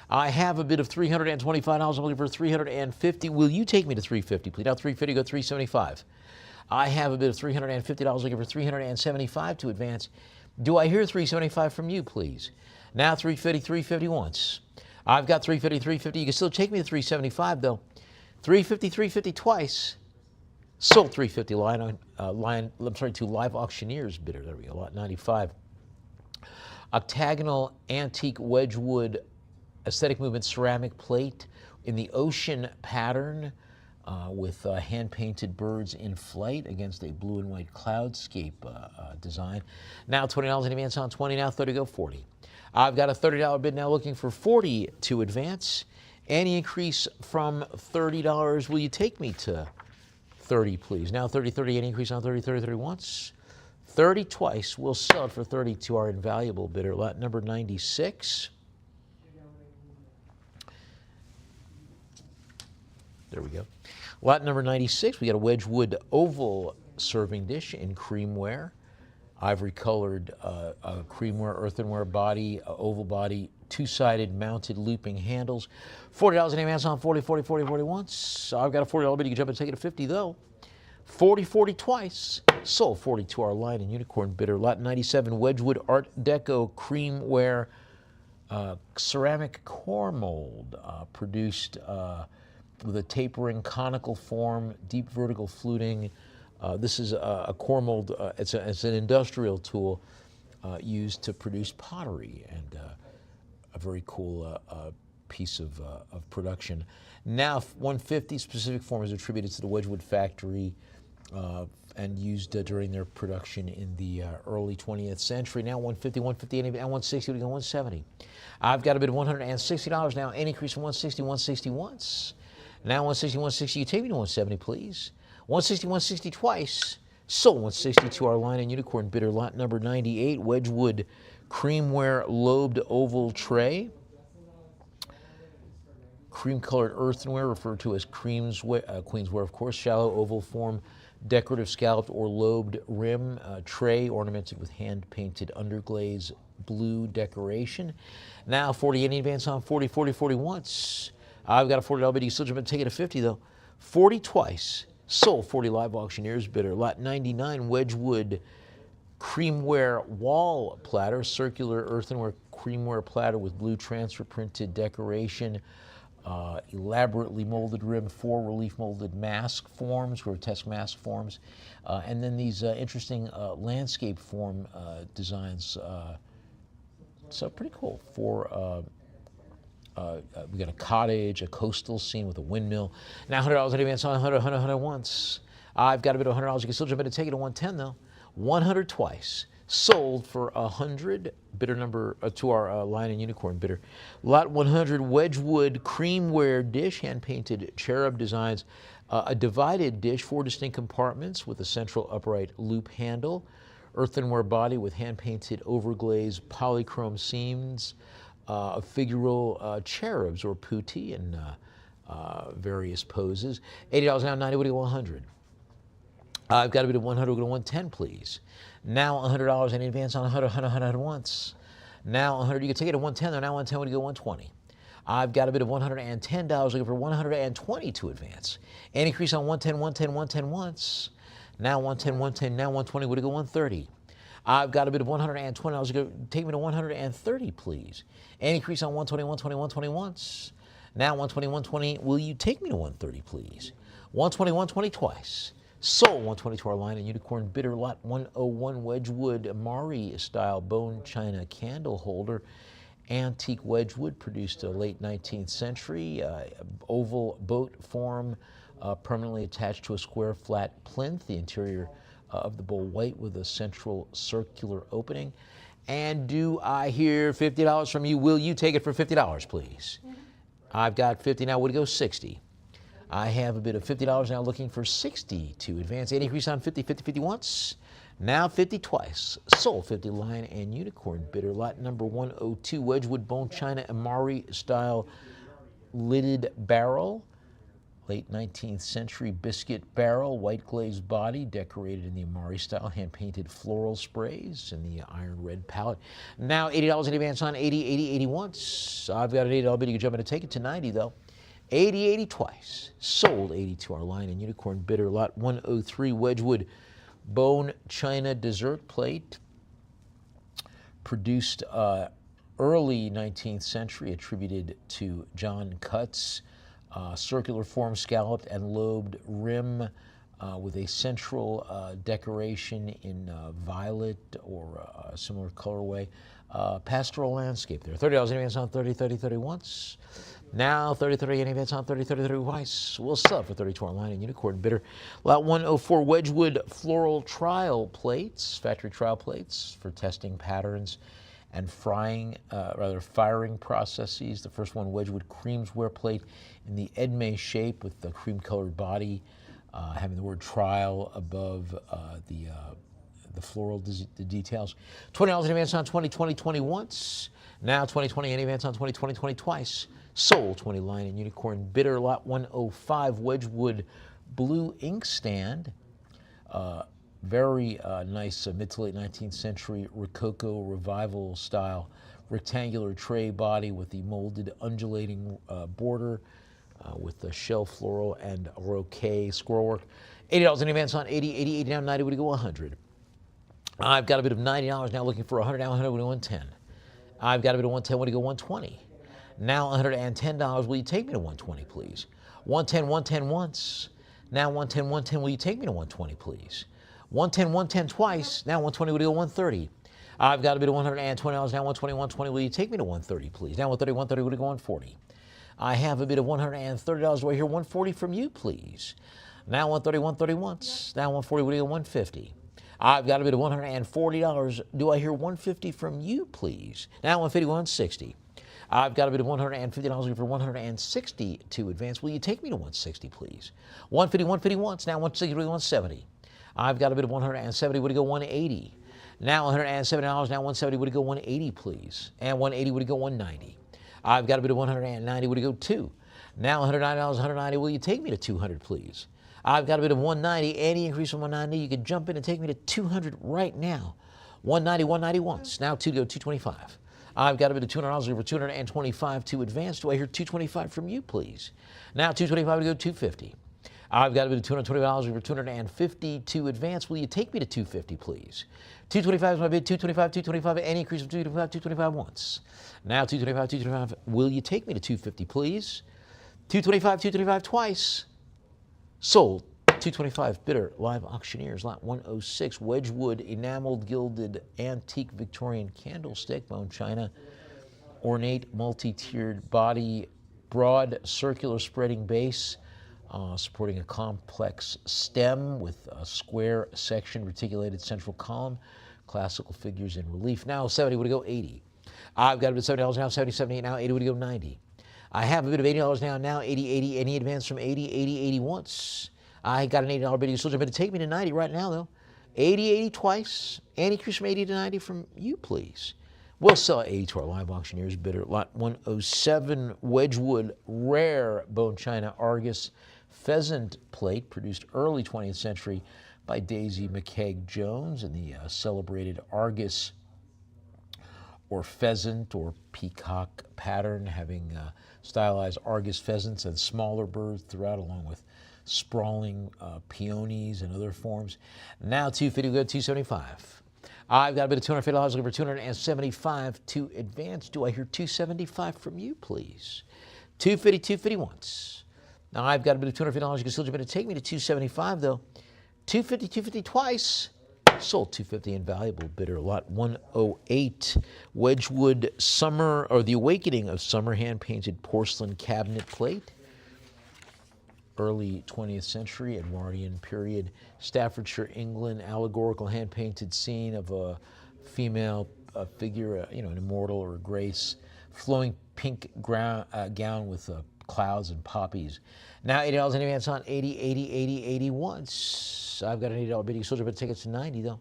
I have a bid of $325. I'm looking for 350. Will you take me to 350, please? Now 350 go 375. I have a bid of $350 looking for 375 to advance. Do I hear 375 from you, please? Now 350, 350 once. I've got 350, 350. You can still take me to 375 though. 350, 350 twice. Sold 350 to Live Auctioneers bidder. There we go. Lot 95. Octagonal antique Wedgwood aesthetic movement ceramic plate in the ocean pattern with hand-painted birds in flight against a blue and white cloudscape design. Now $20 in advance on 20, now 30 go 40. I've got a $30 bid now looking for 40 to advance. Any increase from $30, will you take me to 30, please? Now 30, 30, any increase on 30, 30, 30 once. 30 twice, we'll sell it for 30 to our invaluable bidder, lot number 96. There we go. Lot number 96, we got a Wedgwood oval serving dish in creamware, ivory colored creamware, earthenware body, oval body, two-sided mounted looping handles. $40 in advance on 40, 40, 40, 40 once. So I've got a $40 bid, you can jump and take it to 50 though. 40, 40 twice. Sold 40 to our Lion and Unicorn bidder. Lot 97, Wedgwood Art Deco creamware ceramic core mold produced with a tapering conical form, deep vertical fluting. This is a core mold. It's an industrial tool used to produce pottery, and a very cool piece of production. Now 150 specific form is attributed to the Wedgwood factory and used during their production in the early 20th century. Now 150, 150, and 160, we go 170. I've got a bid of $160 now. Any increase from 160, 160 once. Now 160, 160, you take me to 170, please. 160, 160 twice. Sold 160 to our Lion and Unicorn bidder, lot number 98, Wedgwood creamware lobed oval tray. Cream-colored earthenware, referred to as queensware, of course. Shallow oval form, decorative scalloped or lobed rim, tray ornamented with hand-painted underglaze blue decoration. Now 40 in advance on 40, 40, 40 once. I've got a $40 bid. You still jump and take it to 50 though. 40 twice. Sold 40 Live Auctioneers bidder. Lot 99, Wedgwood creamware wall platter, circular earthenware creamware platter with blue transfer printed decoration. Elaborately molded rim, 4 relief molded mask forms, grotesque mask forms, and then these interesting landscape form designs. So pretty cool. We got a cottage, a coastal scene with a windmill. Now $100 in advance on 100, 100, 100 once. I've got a bit of $100. You can still jump in and take it to 110 though. 100 twice. Sold for 100. Bidder number to our Lion and Unicorn bidder. Lot 100, Wedgwood creamware dish, hand-painted cherub designs. A divided dish, 4 distinct compartments with a central upright loop handle. Earthenware body with hand-painted overglaze polychrome seams. Figural cherubs or putti in various poses. $80 now, 90, what do you want, 100? I've got a bit of 100, we'll go to 110, please. Now $100 in advance on 100, 100, 100 once. Now 100, you can take it to 110, though. Now 110, what do you go, 120? I've got a bit of $110, looking for 120 to advance. An increase on 110, 110, 110 once. Now 110, 110, now 120, what do you go, 130? I've got a bit of $120, take me to 130, please. An increase on 120, 120, 120 once. Now 120, 120, will you take me to 130, please? 120, 120 twice. Sold 120 to our Lion and Unicorn bidder, lot 101, Wedgwood Mari style bone china candle holder. Antique Wedgwood, produced late 19th century, oval boat form, permanently attached to a square flat plinth. The interior of the bowl white with a central circular opening. And do I hear $50 from you? Will you take it for $50, please? I've got 50 now. Would it go 60? I have a bid of $50 now, looking for 60 to advance. Any increase on 50, 50, 50 once. Now 50 twice. Sold 50 Lion and Unicorn bidder. Lot number 102, Wedgwood Bone China Amari style lidded barrel. Late 19th century biscuit barrel, white glazed body, decorated in the Amari style, hand-painted floral sprays in the iron red palette. Now $80 in advance on 80, 80, 80 once. I've got an $80 bid. You can jump in and take it to 90 though. 80, 80 twice. Sold 80 to our Lion and Unicorn bidder. Lot 103, Wedgwood Bone China dessert plate. Produced early 19th century, attributed to John Cutts. Circular form, scalloped and lobed rim with a central decoration in violet or a similar colorway. Pastoral landscape there. $30 in advance on 30, 30, 30 once. Now 30, 30 in advance on 30, 30, 30 twice. We'll sell for 30 to our Lion and Unicorn bidder. Lot 104, Wedgwood floral trial plates, factory trial plates for testing patterns and firing processes. The first one, Wedgwood Creamsware plate in the Edme shape with the cream-colored body, having the word trial above the floral details. $20 in advance on 20, 20, 20 once. Now 20, 20 in advance on 20, 20, 20 twice. Sold 20 Lion and Unicorn bidder. Lot 105, Wedgwood blue inkstand. Very nice mid to late 19th century Rococo Revival style rectangular tray body with the molded undulating border with the shell floral and roquet scrollwork. $80 in advance on 80, 80, 80 now 90, would it go 100? I've got a bit of $90 now, looking for 100 now, 100 would it go 110? I've got a bit of 110, would it go 120? Now $110, will you take me to 120 please? 110, 110 once. Now 110, 110, will you take me to 120 please? 110, 110 twice. Now 120, would it go 130? I've got a bit of $120 now, 120, 120. Will you take me to 130, please? Now 130, 130, would it go 140? I have a bit of $130. Do I hear 140 from you, please? Now 130, 130 once. Now 140, would it go 150? I've got a bit of $140. Do I hear 150 from you, please? Now 150, 160. I've got a bit of $150 for 160 to advance. Will you take me to 160, please? 150, 150 once. Now 160, would it go 170? I've got a bit of 170, would it go 180? Now $170, now 170, would it go 180, please? And 180, would it go 190? I've got a bit of 190, would it go 2? Now $190, 190, will you take me to 200, please? I've got a bit of 190, any increase from 190, you could jump in and take me to 200 right now. 190, 190 once, now 2 to go 225. I've got a bit of $200 over 225 to advance. Do I hear 225 from you, please? Now 225 to go 250. I've got a bit of $220 over 250 to advance. Will you take me to 250, please? 225 is my bid. 225, 225. Any increase from 225, 225 once. Now 225, 225. Will you take me to 250, please? 225, 225 twice. Sold. 225 bidder. Live auctioneers. Lot 106. Wedgwood enameled gilded antique Victorian candlestick. Bone china. Ornate multi-tiered body. Broad circular spreading base. Supporting a complex stem with a square section, reticulated central column, classical figures in relief. Now 70, would it go 80? I've got a bit of $70 now, 70, 78 now, 80, would it go 90? I have a bit of $80 now, 80, 80, any advance from 80, 80, 80 once. I got an $80 bid, so you're going to take me to 90 right now though. 80, 80 twice, any increase from 80 to 90 from you, please. We'll sell 80 to our live auctioneers bidder. Lot 107, Wedgwood rare bone china Argus pheasant plate, produced early 20th century by Daisy McKeag Jones in the celebrated Argus or pheasant or peacock pattern, having stylized Argus pheasants and smaller birds throughout, along with sprawling peonies and other forms. Now 250, good 275. I've got a bit of $250 looking for 275 to advance. Do I hear 275 from you, please? 250, 250 once. Now I've got a bit of $250. You can still jump in and take me to 275 though. 250, 250 twice. Sold 250 invaluable bidder. Lot 108. Wedgwood summer, or the awakening of summer hand painted porcelain cabinet plate. Early 20th century, Edwardian period, Staffordshire, England, allegorical hand painted scene of a female figure, an immortal or a grace, flowing pink gown with clouds and poppies. Now $80 in advance on 80, 80, 80, 80 once. I've got an $80 bidding soldier, but tickets to 90 though.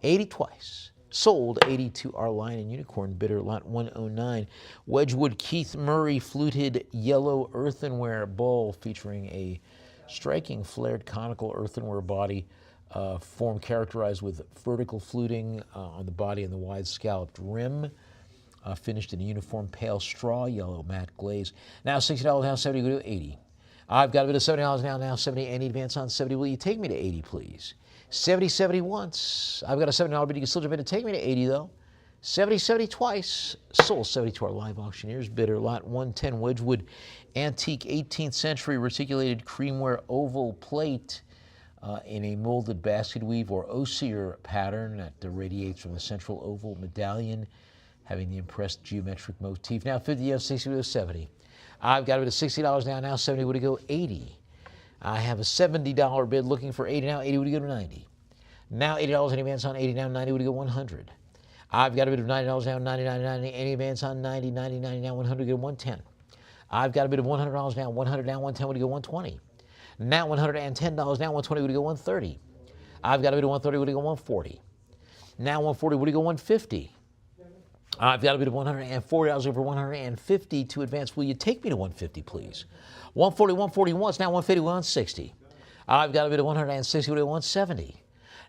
80 twice. Sold 80 to our Lion and Unicorn bidder, lot 109. Wedgwood Keith Murray fluted yellow earthenware bowl featuring a striking flared conical earthenware body form characterized with vertical fluting on the body and the wide scalloped rim. Finished in a uniform pale straw yellow matte glaze. Now $60 now, 70, go to 80. I've got a bit of $70 now 70, any advance on 70. Will you take me to 80, please? 70, 70 once. I've got a $70 bid. You can still jump in to take me to 80, though. 70, 70 twice. Sold 70 to our live auctioneers bidder. Lot 110, Wedgwood Antique 18th Century Reticulated Creamware Oval Plate in a molded basket weave or osier pattern that radiates from the central oval medallion, having the impressed geometric motif. Now 50, 60, 70. I've got a bit of $60 now 70, would it go 80? I have a $70 bid looking for 80 now, 80 would it go to 90? Now $80 in advance on 80 now, 90 would it go 100? I've got a bit of $90 now, 90, 90, 90, any advance on 90, 90, 90 now, 100 would go 110. I've got a bit of $100 now, 100 now, 110 would it go 120. Now $110 now, 120 would it go 130. I've got a bit of 130 would it go 140. Now 140 would it go 150. I've got a bit of $140 over 150 to advance. Will you take me to 150, please? 140, 140 once. Now 150, 160. I've got a bit of 160 to 170.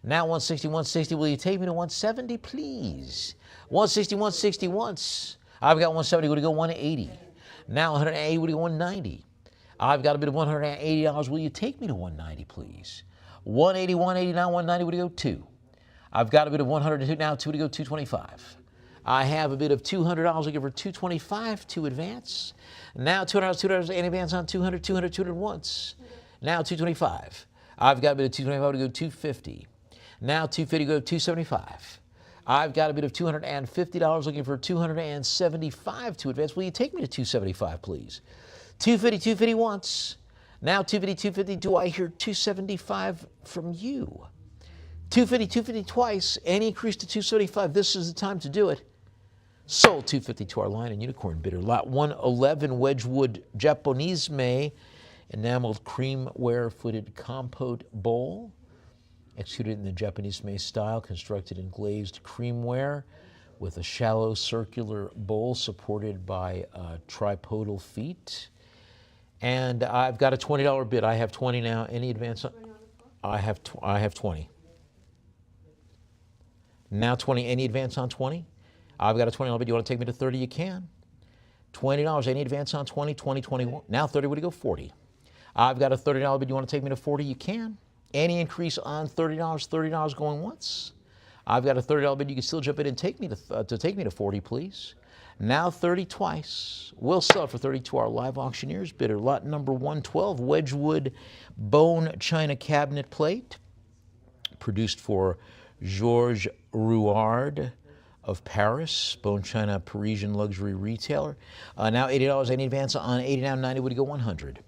Now 160, 160. Will you take me to 170, please? 160, 160 once. I've got 170. Would it go 180? Now 180. Would it go 190? I've got a bit of $180. Will you take me to 190, please? 180, 180. Now 190. Would it go 2? I've got a bit of 102. Now 2 to go 225. I have a bit of $200. I'll give her $225 to advance. Now $200, any advance on 200, 200, 200 once. Now $225. I've got a bit of $225 to go $250. Now $250 go $275. I've got a bit of $250 looking for $275 to advance. Will you take me to $275, please? $250, $250 once. Now $250, $250. Do I hear $275 from you? $250, $250 twice. Any increase to $275. This is the time to do it. Sold $250 to our Lion and Unicorn bidder. Lot 111, Wedgwood Japonisme, enameled creamware footed compote bowl, executed in the Japonisme style, constructed in glazed creamware with a shallow circular bowl supported by tripodal feet. And I've got a $20 bid. I have 20 now. Any advance? I have 20. Now 20. Any advance on 20? I've got a $20 bid. You want to take me to 30? You can. $20. Any advance on 20? 20, 21. Now 30 would go 40. I've got a $30 bid. You want to take me to 40? You can. Any increase on $30? $30 going once. I've got a $30 bid. You can still jump in and take me to 40, please. Now 30 twice. We'll sell it for 30 to our live auctioneers bidder. Lot number 112, Wedgwood bone china cabinet plate, produced for Georges Rouard of Paris, bone china Parisian luxury retailer. Now $80, any advance on 80, now 90, would you go 100?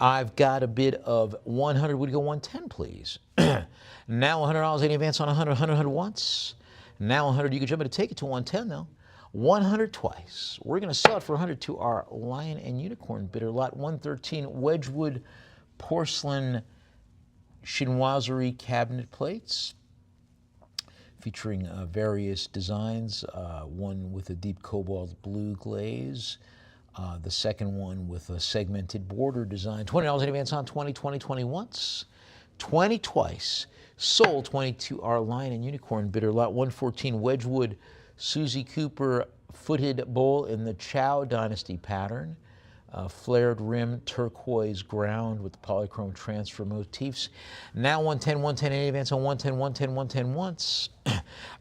I've got a bid of 100, would you go 110, please? Now $100, any advance on 100, 100 once. Now 100, you can jump in to take it to 110 though. 100 twice. We're going to sell it for 100 to our Lion and Unicorn bidder. Lot 113, Wedgwood porcelain chinoiserie cabinet plates, featuring various designs, one with a deep cobalt blue glaze, the second one with a segmented border design. $20 in advance on 20, 20, 20 once, 20 twice. Sold 20 to our Lion and Unicorn bidder. Lot 114, Wedgwood Susie Cooper footed bowl in the Chow Dynasty pattern, flared rim turquoise ground with polychrome transfer motifs. Now 110, 110, any advance on 110, 110, 110 once.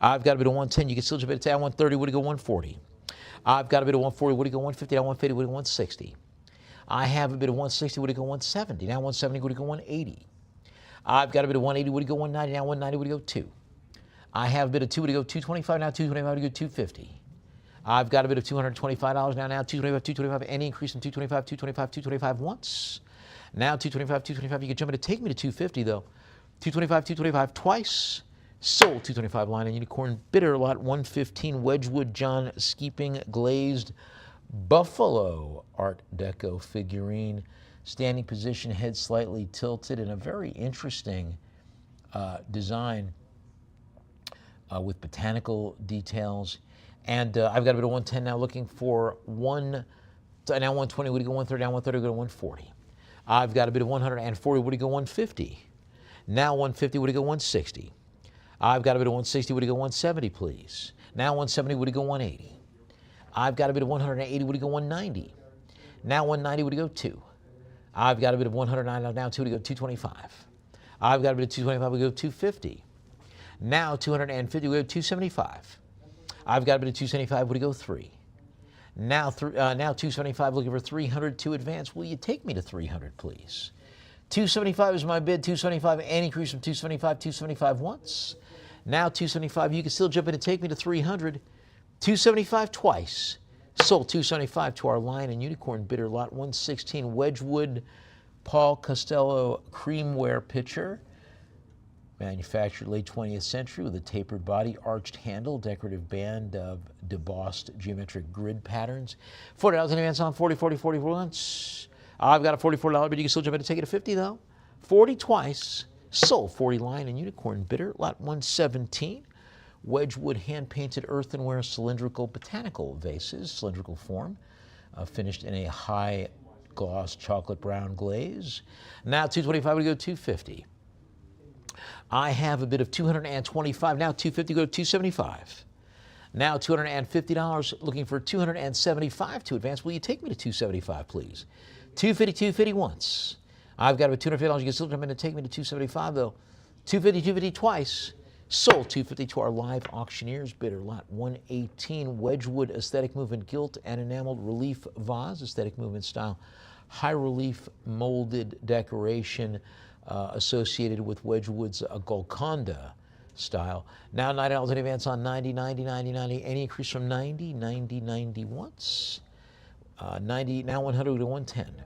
I've got a bit of 110. You can still jump in to 130. Would it go 140? I've got a bit of 140. Would it go 150? Now 150. Would it go 160? I have a bit of 160. Would it go 170? Now 170. Would it go 180? I've got a bit of 180. Would it go 190? Now 190. Would it go 2? I have a bit of 2 to go 225. Now 225 to go 250. I've got a bit of $225 now. Now 225, 225. Any increase from 225, 225, 225 once. Now 225, 225. You can jump in to take me to 250 though. 225, 225 twice. Sold 225 Lion and Unicorn bidder. Lot 115, Wedgwood John Skeeping glazed Buffalo Art Deco figurine, standing position, head slightly tilted, and a very interesting design with botanical details. And I've got a bit of 110 now, looking for now 120, would he go 130, now 130, go to 140. I've got a bit of 140, would he go 150? Now 150, would he go 160? I've got a bit of 160, would he go 170, please? Now 170, would he go 180? I've got a bit of 180, would he go 190? Now 190, would he go 2? I've got a bit of 109, now 2, would he go 225? I've got a bit of 225, would he go 250? Now 250, would he go 275? I've got a bit of 275, would he go 3? Now 275, looking for 300 to advance. Will you take me to 300, please? 275 is my bid, 275, and increase from 275, 275 once. Now 275, you can still jump in and take me to 300. 275 twice. Sold 275 to our Lion and Unicorn bidder, lot 116, Wedgwood Paul Costello creamware pitcher. Manufactured late 20th century with a tapered body, arched handle, decorative band of debossed geometric grid patterns. $40 in advance on 40, 40, 40 once. I've got a $44 bid. You can still jump in and take it to 50 though. 40 twice. Sold 40 Lion and Unicorn bidder, lot 117. Wedgwood hand-painted earthenware cylindrical botanical vases, cylindrical form, finished in a high gloss chocolate brown glaze. Now 225 would go 250. I have a bit of 225, now 250, go to 275. Now $250, looking for 275 to advance. Will you take me to 275, please? 250, 250 once. I've got about $250, you can still jump in and take me to 275 though. 250, 250 twice. Sold 250 to our live auctioneers bidder, lot 118, Wedgwood aesthetic movement gilt and enameled relief vase, aesthetic movement style, high relief molded decoration associated with Wedgwood's Golconda style. Now $90 in advance on 90, 90, 90, 90, any increase from 90, 90, 90 once. 90, now 100 to 110.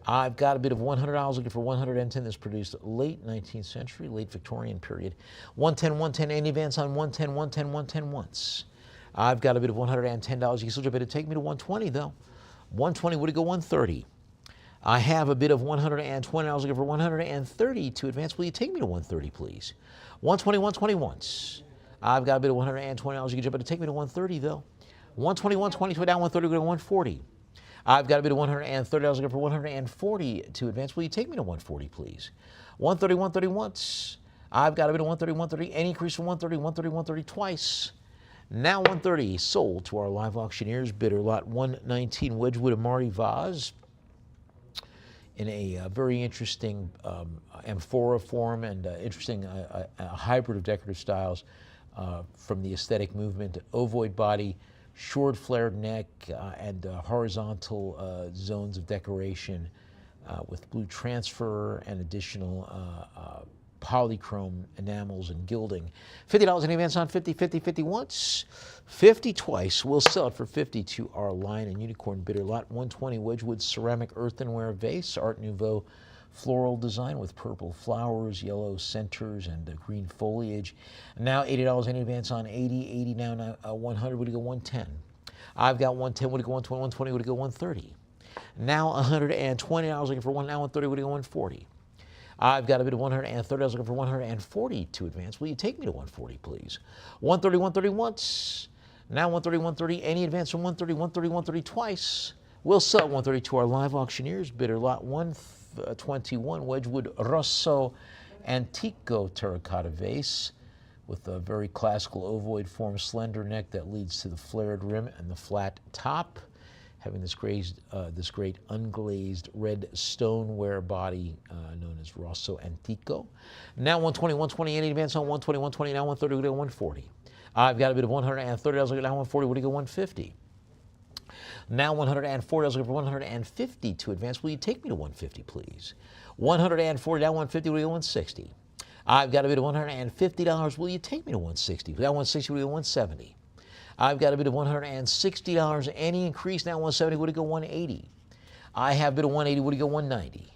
I've got a bit of $100 looking for 110 that's produced late 19th century, late Victorian period. 110, 110, any advance on 110, 110, 110 once. I've got a bit of $110. You can still jump in and take me to 120 though. 120, would it go 130? I have a bit of $120 looking for 130 to advance. Will you take me to 130, please? 120, 120 once. I've got a bit of $120. You can jump in and take me to 130 though. 120, 120, down 130, go to 140. I've got a bit of $130 looking for 140 to advance. Will you take me to 140, please? 130, 130 once. I've got a bit of 130, 130, any increase from 130, 130, 130 twice. Now 130, sold to our live auctioneers bidder, lot 119, Wedgwood Amari vase, in a very interesting amphora form and interesting a hybrid of decorative styles from the aesthetic movement, ovoid body, short flared neck, and horizontal zones of decoration with blue transfer and additional polychrome enamels and gilding. $50 in advance on 50, 50, 50 once, 50 twice. We'll sell it for 50 to our Lion and Unicorn bidder, lot 120, Wedgwood ceramic earthenware vase, Art Nouveau floral design with purple flowers, yellow centers, and green foliage. Now $80 in advance on 80, 80 now 100, would it go 110? I've got 110, would it go 120, 120, would it go 130? Now $120 looking for one, now 130, would it go 140? I've got a bit of $130 looking for 140 to advance. Will you take me to 140, please? 130, 130 once. Now 130, 130, any advance from 130, 130, 130 twice. We'll sell 130 to our live auctioneers bidder, lot 121, Wedgwood Rosso Antico terracotta vase with a very classical ovoid form, slender neck that leads to the flared rim and the flat top, having this great unglazed red stoneware body known as Rosso Antico. Now 120, 120, any advance on 120, 120, now 130, would it go 140? I've got a bit of $130, now 140, would it go 150? Now $140 looking for 150 to advance. Will you take me to 150, please? 140, down 150, will you go 160? I've got a bit of $150. Will you take me to 160? Down 160, will you go 170? I've got a bit of $160. Any increase, now 170, would it go 180? I have a bit of 180, would it go 190?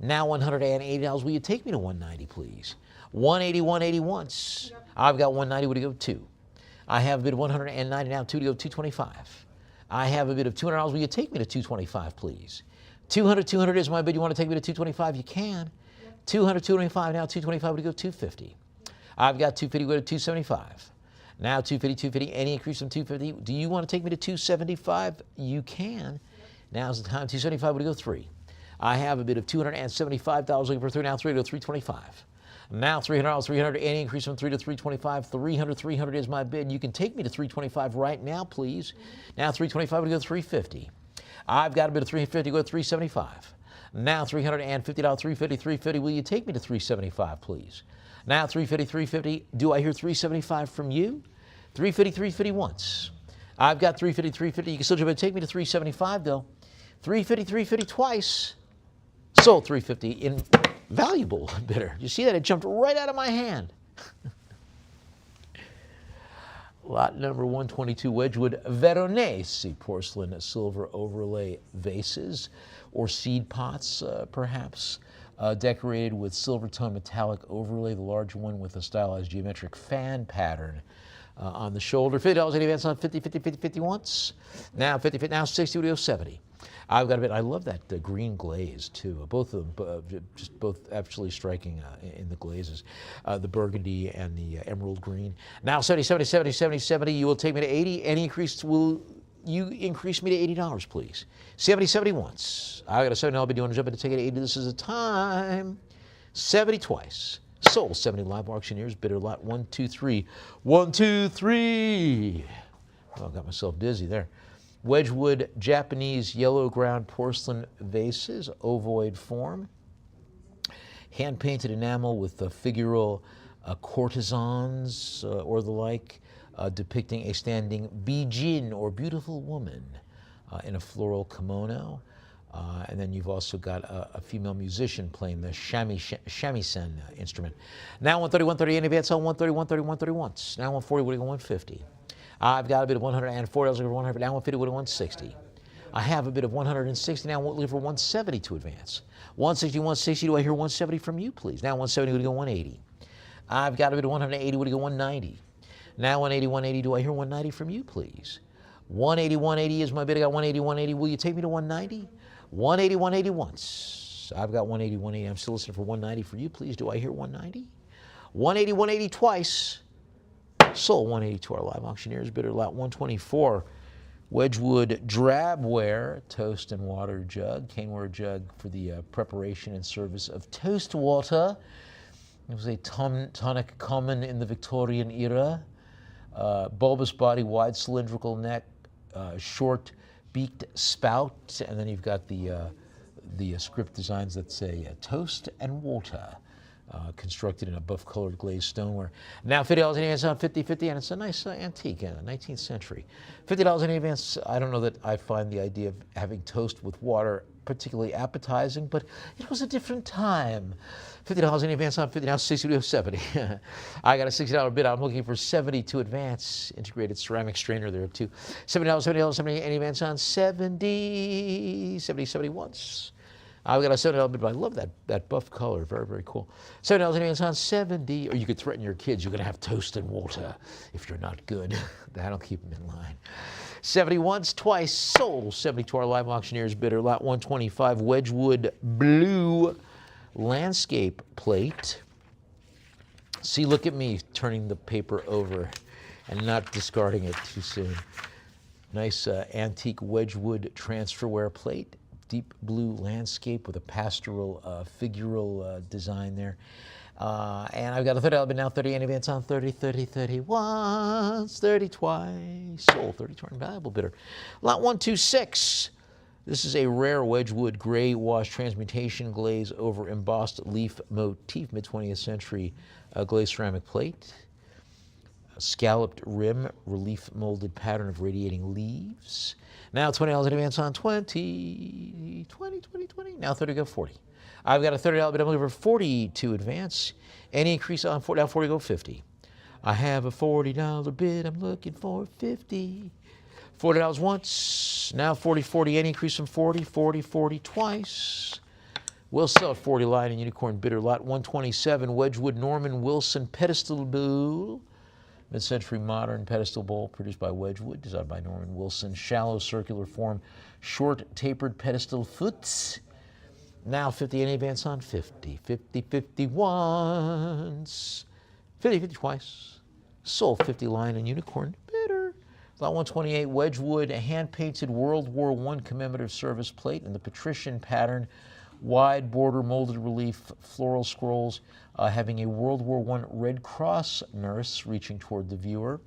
Now $180, will you take me to 190, please? 180, 180 once. I've got 190, would it go 2? I have a bid of 190, now 2 to go 225. I have a bid of $200. Will you take me to 225, please? 200 is my bid. You want to take me to 225? You can. 200, 225. Now 225 would go 250. I've got 250. Go to 275. Now 250, 250. Any increase from 250? Do you want to take me to 275? You can. Now's the time. 275 would go 3. I have a bid of $275 looking for 3. Now 3 to 325. Now $300, 300. Any increase from 3 to 325? 300 is my bid. You can take me to 325 right now, please. Now 325 would go 350. I've got a bid of 350. Go to 375. Now $350, 350. Will you take me to 375, please? Now 350, 350. Do I hear 375 from you? 350 once. I've got 350, 350. You can still take me to 375 though. 350 twice. Sold 350. Invaluable bidder. You see that? It jumped right out of my hand. Lot number 122, Wedgwood Veronese porcelain silver overlay vases or seed pots, perhaps, decorated with silver tone metallic overlay, the large one with a stylized geometric fan pattern on the shoulder. $50 in advance on 50 once. Now 50, now 60, we go 70. I've got a bit. I love that green glaze too. Both of them, just both absolutely striking in the glazes, the burgundy and the emerald green. Now 70. You will take me to 80. Any increase? Will you increase me to $80, please? 70 once. I got a $70 bid. You want to jump in to take it to 80? This is a time. 70 twice. Sold 70 live auctioneers. Bidder lot 1, 2, 3. 1, 2, 3. Oh, got myself dizzy there. Wedgwood Japanese yellow ground porcelain vases, ovoid form. Hand-painted enamel with the figural courtesans or the like, depicting a standing bijin or beautiful woman in a floral kimono. And then you've also got a female musician playing the shamisen instrument. Now 130 in advance on 130 once. Now 140, we're going 150. I've got a bid of $140 over 100, now 150 with a 160. I have a bid of 160, now we'll leave for 170 to advance. 160, do I hear 170 from you, please? Now 170 would go 180. I've got a bid of 180, would go 190. Now 180, do I hear 190 from you, please? 180 is my bid, I got 180, will you take me to 190? 180 once. I've got 180, I'm still listening for 190 for you, please. Do I hear 190? 180 twice. Sold 180 to our live auctioneers. Bidder lot 124, Wedgwood drabware toast and water jug, caneware jug for the preparation and service of toast water. It was a tonic common in the Victorian era. Bulbous body, wide cylindrical neck, short beaked spout, and then you've got the script designs that say toast and water. Constructed in a buff-colored glazed stoneware. Now $50 in advance on 50, and it's a nice antique, 19th century. $50 in advance. I don't know that I find the idea of having toast with water particularly appetizing, but it was a different time. $50 in advance on 50, now 60 to 70. I got a $60 bid. I'm looking for 70 to advance. Integrated ceramic strainer there too. $70 in advance on 70 once. I've got a $70 bid, but I love that buff color. Very, very cool. $70 in advance on 70. Or you could threaten your kids, you're going to have toast and water if you're not good. That'll keep them in line. 70 once, twice. Sold 70 to our live auctioneers. Bidder lot 125, Wedgwood blue landscape plate. See, look at me turning the paper over and not discarding it too soon. Nice antique Wedgwood transferware plate. Deep blue landscape with a pastoral figural design there. And I've got a $30 bid now, 30 in advance on 30 once, 30 twice. Sold 30 to our invaluable bidder. Lot 126. This is a rare Wedgwood gray wash transmutation glaze over embossed leaf motif, mid-20th century glazed ceramic plate. A scalloped rim, relief molded pattern of radiating leaves. Now $20 in advance on 20. Now 30 go 40. I've got a $30 bid. I'm looking for 40 to advance. Any increase on 40, now 40 go 50. I have a $40 bid. I'm looking for 50. $40 once. Now 40. Any increase from 40 twice. We'll sell at 40 Lion and Unicorn bidder lot 127, Wedgwood Norman Wilson pedestal bowl. Mid-century modern pedestal bowl produced by Wedgwood, designed by Norman Wilson. Shallow circular form, short tapered pedestal foot. Now 50, any advance on 50. 50, 50 once. 50, 50 twice. Sold 50 lion and unicorn. Bidder. Lot 128, Wedgwood, a hand-painted World War I commemorative service plate in the patrician pattern. Wide border molded relief floral scrolls having a World War I Red Cross nurse reaching toward the viewer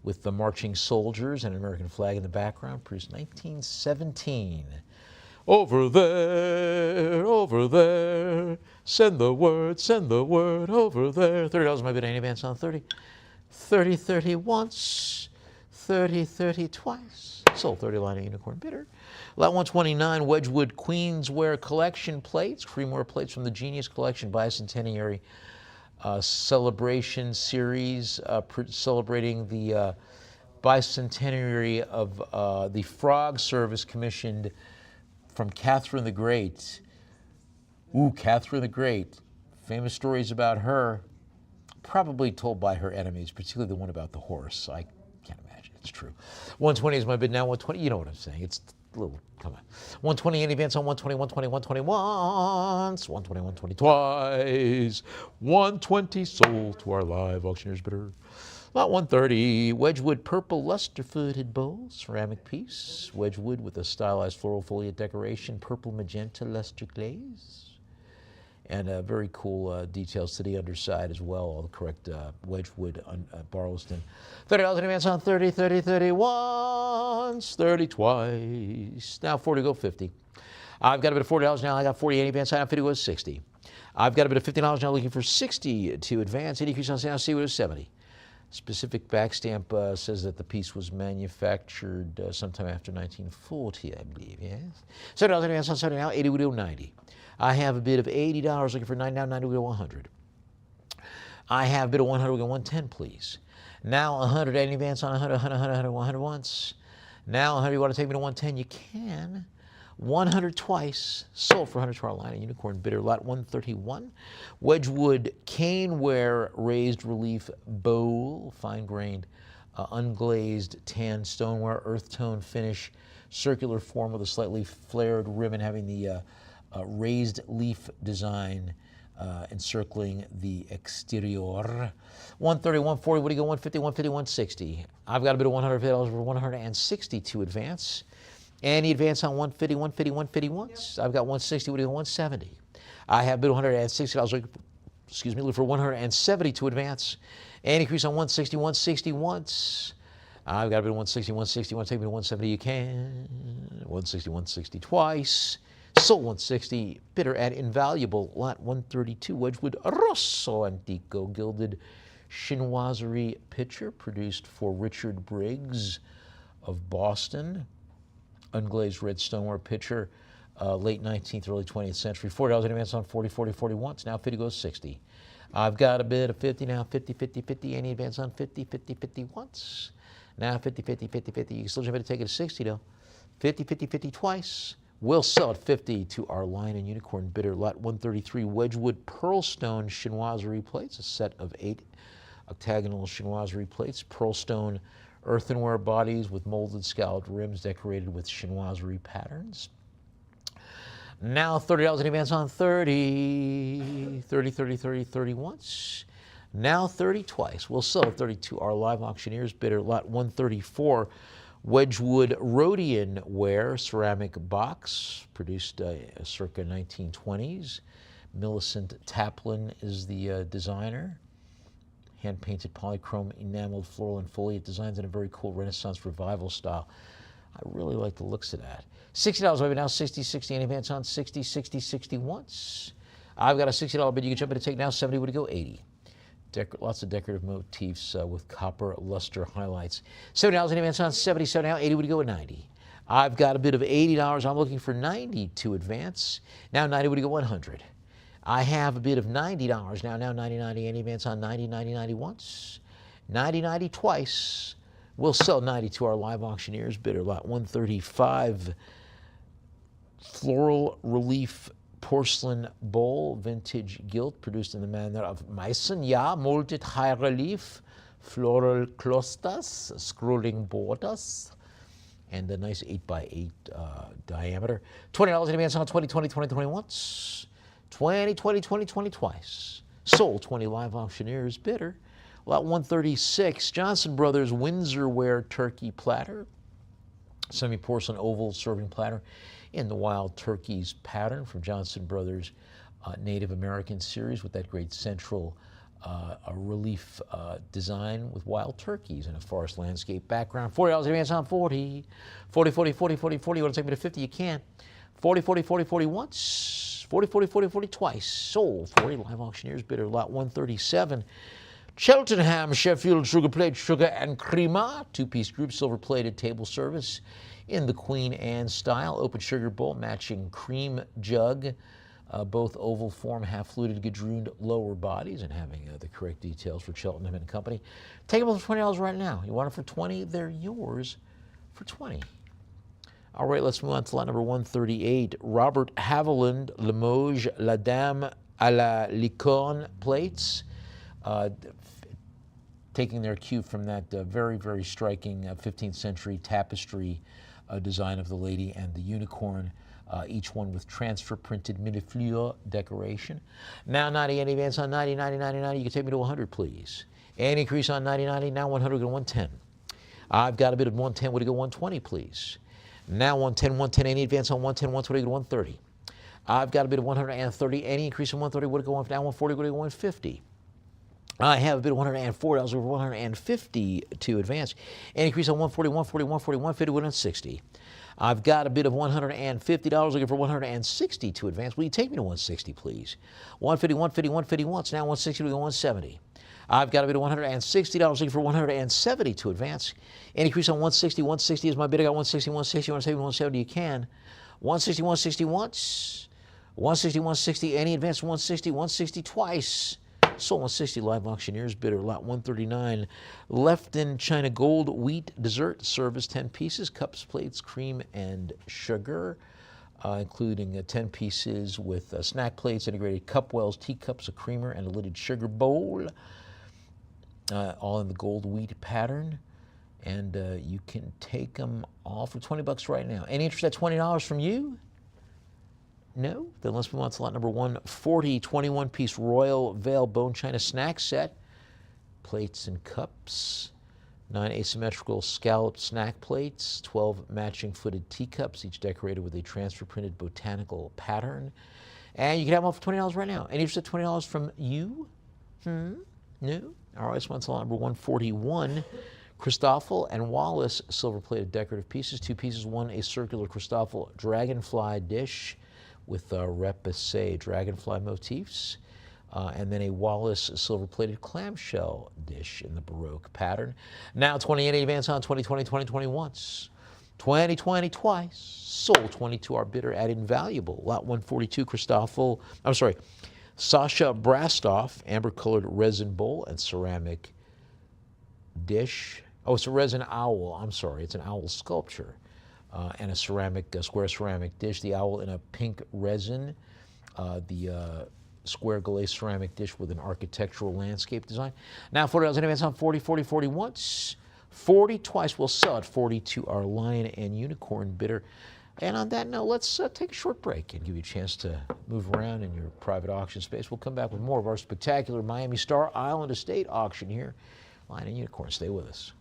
with the marching soldiers and an American flag in the background, produced 1917. Over there, send the word, over there. $30 my bid, any advance on 30. 30, 30 once, 30, 30 twice. Sold 30 line of unicorn bidder. Lot 129, Wedgwood Queensware Collection plates, creamware plates from the Genius Collection Bicentennial Celebration Series, celebrating the bicentenary of the frog service commissioned from Catherine the Great. Ooh, Catherine the Great. Famous stories about her, probably told by her enemies, particularly the one about the horse. I can't imagine. It's true. 120 is my bid now. 120, you know what I'm saying. It's a little, come on. 120, any advance on 120, 120, 120 once, 120, 120 twice. 120 sold to our live auctioneer's bidder. Lot 130, Wedgwood purple luster-footed bowl, ceramic piece. Wedgwood with a stylized floral foliate decoration, purple magenta luster glaze. And very cool details to the underside as well, all the correct Wedgwood Barlowston. $30 in advance on 30, 30, 30 once, 30 twice. Now 40 go 50. I've got a bit of $40 now. I got 40 in advance. I have 50 goes 60. I've got a bit of $50 now, looking for 60 to advance. Any increase on sale, see what is 70. Specific back stamp says that the piece was manufactured sometime after 1940, I believe, yes. $70 in advance on 70 now, 80 would go 90. I have a bid of $80, looking for 90 now, 90 would go 100. I have a bid of 100, would go 110, please. Now 100, any advance on 100, 100, 100, 100, 100 once. Now 100, you want to take me to 110, you can. 100 twice, sold for 100 to our line, a unicorn bidder. Lot 131, Wedgwood caneware raised relief bowl, fine-grained, unglazed tan stoneware, earth tone finish, circular form with a slightly flared ribbon having the raised leaf design encircling the exterior. 130, 140, what do you go, 150, 150, 160. I've got a bid of $100 for 160 to advance. Any advance on 150, 150, 150 once. I've got 160, what do you go, 170. I have bid $160, excuse me, look for 170 to advance. Any increase on 160, 160 once. I've got a bid of 160, 160, want to take me to 170, you can. 160, 160 twice. Sold 160, bidder at invaluable. Lot 132, Wedgwood Rosso Antico gilded chinoiserie pitcher produced for Richard Briggs of Boston. Unglazed red stoneware pitcher, late 19th, early 20th century. $40 in advance on 40, 40, 40 once. Now 50 goes 60. I've got a bid of 50 now, 50, 50, 50. Any advance on 50, 50, 50 once. Now 50, 50, 50, 50. You can still have to take it to 60 though. 50, 50, 50 twice. We'll sell at 50 to our Lion and Unicorn bidder. Lot 133, Wedgwood Pearlstone chinoiserie plates, a set of 8 octagonal chinoiserie plates. Pearlstone earthenware bodies with molded scalloped rims decorated with chinoiserie patterns. Now $30 in advance on 30. 30, 30, 30, 30 once. Now 30 twice. We'll sell at 32. Our live auctioneers bidder. Lot 134, Wedgwood Rhodian ware ceramic box, produced circa 1920s. Millicent Taplin is the designer. Hand-painted polychrome enameled floral and foliate designs in a very cool Renaissance revival style. I really like the looks of that. $60 maybe now, 60, 60, any advance on 60, 60, 60 once. I've got a $60 bid you can jump in to take now, 70 would go 80. Lots of decorative motifs with copper luster highlights. $70 in advance on 70, 70 now, 80 would go at 90. I've got a bid of $80, I'm looking for 90 to advance. Now 90 would go 100. I have a bid of $90 now, 90, 90, any advance on 90, 90, 90 once, 90, 90 twice. We'll sell 90 to our live auctioneers bidder. Lot 135, floral relief porcelain bowl, vintage gilt, produced in the manner of Meissen. Ja, molded high relief, floral clusters, scrolling borders, and a nice 8x8 diameter. $20 in advance on 2020, 2021. 2020, 2020 twice. Sold 20 live auctioneers bidder. Lot 136, Johnson Brothers Windsorware turkey platter. Semi-porcelain oval serving platter in the Wild Turkeys pattern from Johnson Brothers Native American series with that great central relief design with wild turkeys and a forest landscape background. $40 advance on 40. 40, 40, 40, 40, 40. You want to take me to 50? You can. 40, 40, 40, 40 once. 40, 40, 40, 40 twice. Sold 40 live auctioneers bidder. Lot 137. Cheltenham, Sheffield, sugar plate, sugar and crema. Two-piece group, silver-plated table service in the Queen Anne style. Open sugar bowl, matching cream jug. Both oval form, half-fluted, gadrooned lower bodies, and having the correct details for Cheltenham and Company. Take them for $20 right now. You want them for 20? They're yours for 20. All right, let's move on to lot number 138. Robert Haviland, Limoges, La Dame à la Licorne plates. Taking their cue from that very, very striking 15th century tapestry design of the lady and the unicorn, each one with transfer printed millefleur decoration. Now 90, any advance on 90, 90, 90, 90. You can take me to 100, please. Any increase on 90, 90, now 100, go 110. I've got a bit of 110, would it go 120, please? Now 110, 110, any advance on 110, 120, go 130. I've got a bit of 130, any increase on 130, would it go down 140, would it go 150? I have a bid of $104 over 150 to advance. An increase on 140, 140, 140, 150, 160. I've got a bid of $150 looking for 160 to advance. Will you take me to 160, please? 150, 150, 150 once. Now 160 to 170. I've got a bid of $160 looking for 170 to advance. An increase on 160. 160 is my bid. I got 160, 160. You want to save me 170? You can. 160, 160 once. 160, 160. Any advance? 160, 160 twice. Sold 160 live auctioneers bidder. Lot 139. Lefton China Gold wheat dessert service 10 pieces. Cups, plates, cream, and sugar, including 10 pieces with snack plates, integrated cup wells, teacups, a creamer, and a lidded sugar bowl. All in the gold wheat pattern. And you can take them all for $20 right now. Any interest at $20 from you? No? Then let's move on to lot number 140, 21-piece Royal Vale Bone China snack set. Plates and cups. 9 asymmetrical scalloped snack plates. 12 matching footed teacups, each decorated with a transfer printed botanical pattern. And you can have them all for $20 right now. Any interest at $20 from you? No? All right, let's move on to lot number 141. Christoffel and Wallace silver-plated decorative pieces. 2 pieces, one a circular Christoffel dragonfly dish with repoussé dragonfly motifs, and then a Wallace silver-plated clamshell dish in the Baroque pattern. Now 20 in advance on 2020, 2021. 2020 twice. Sold 22 our bidder at invaluable. Lot 142 Christoffel, I'm sorry, Sasha Brastoff, amber-colored resin bowl and ceramic dish. Oh, it's a resin owl. I'm sorry, it's an owl sculpture. And a square ceramic dish. The owl in a pink resin. The square glazed ceramic dish with an architectural landscape design. Now $40 in advance on 40, 40, 40 once. 40 twice. We'll sell at 40 to our lion and unicorn bidder. And on that note, let's take a short break and give you a chance to move around in your private auction space. We'll come back with more of our spectacular Miami Star Island Estate auction here. Lion and unicorn, stay with us.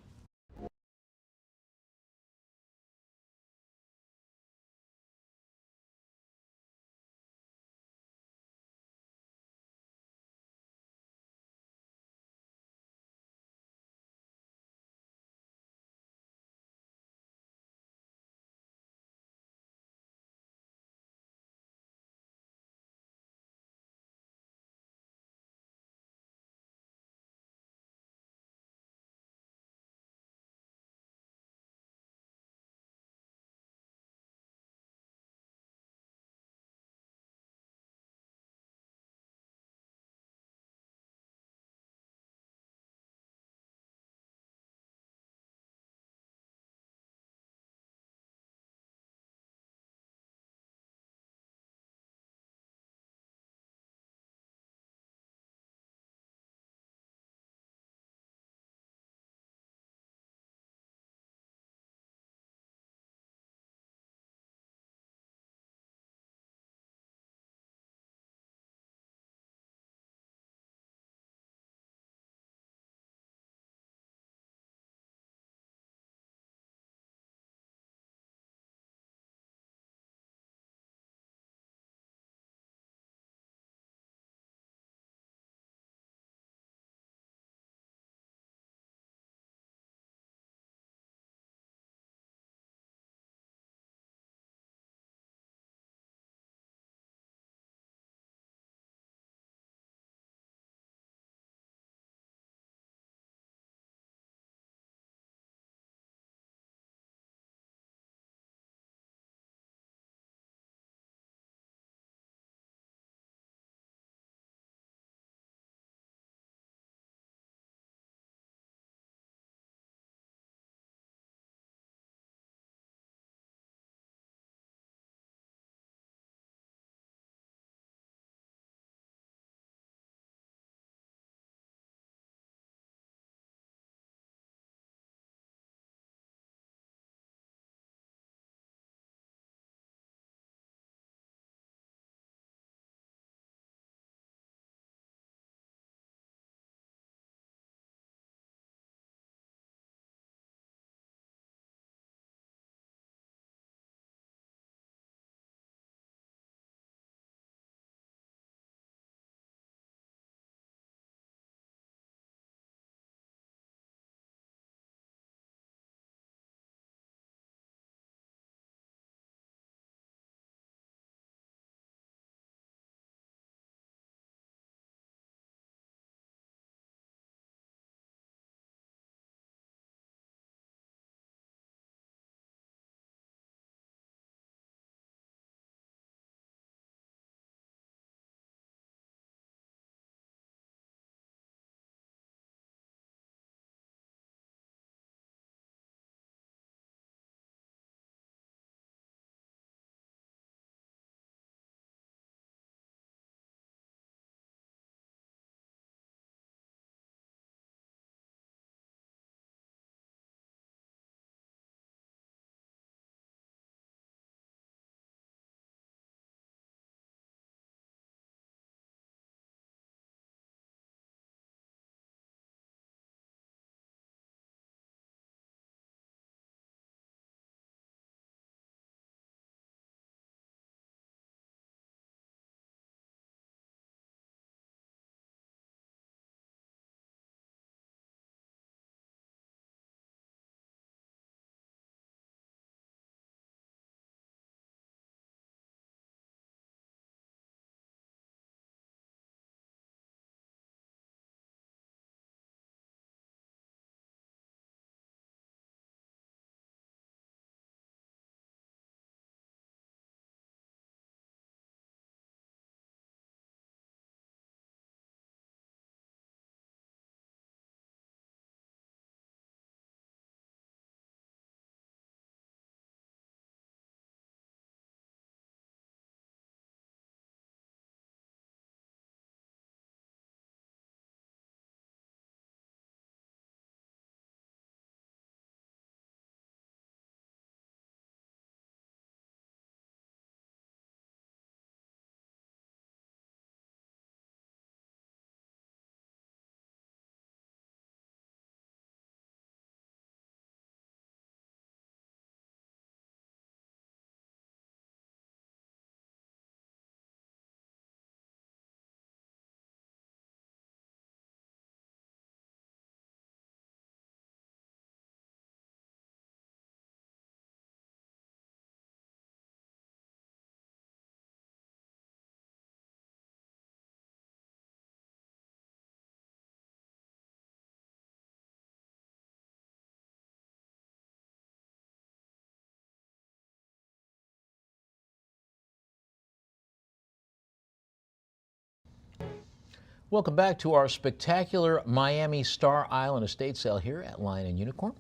Welcome back to our spectacular Miami Star Island estate sale here at Lion and Unicorn.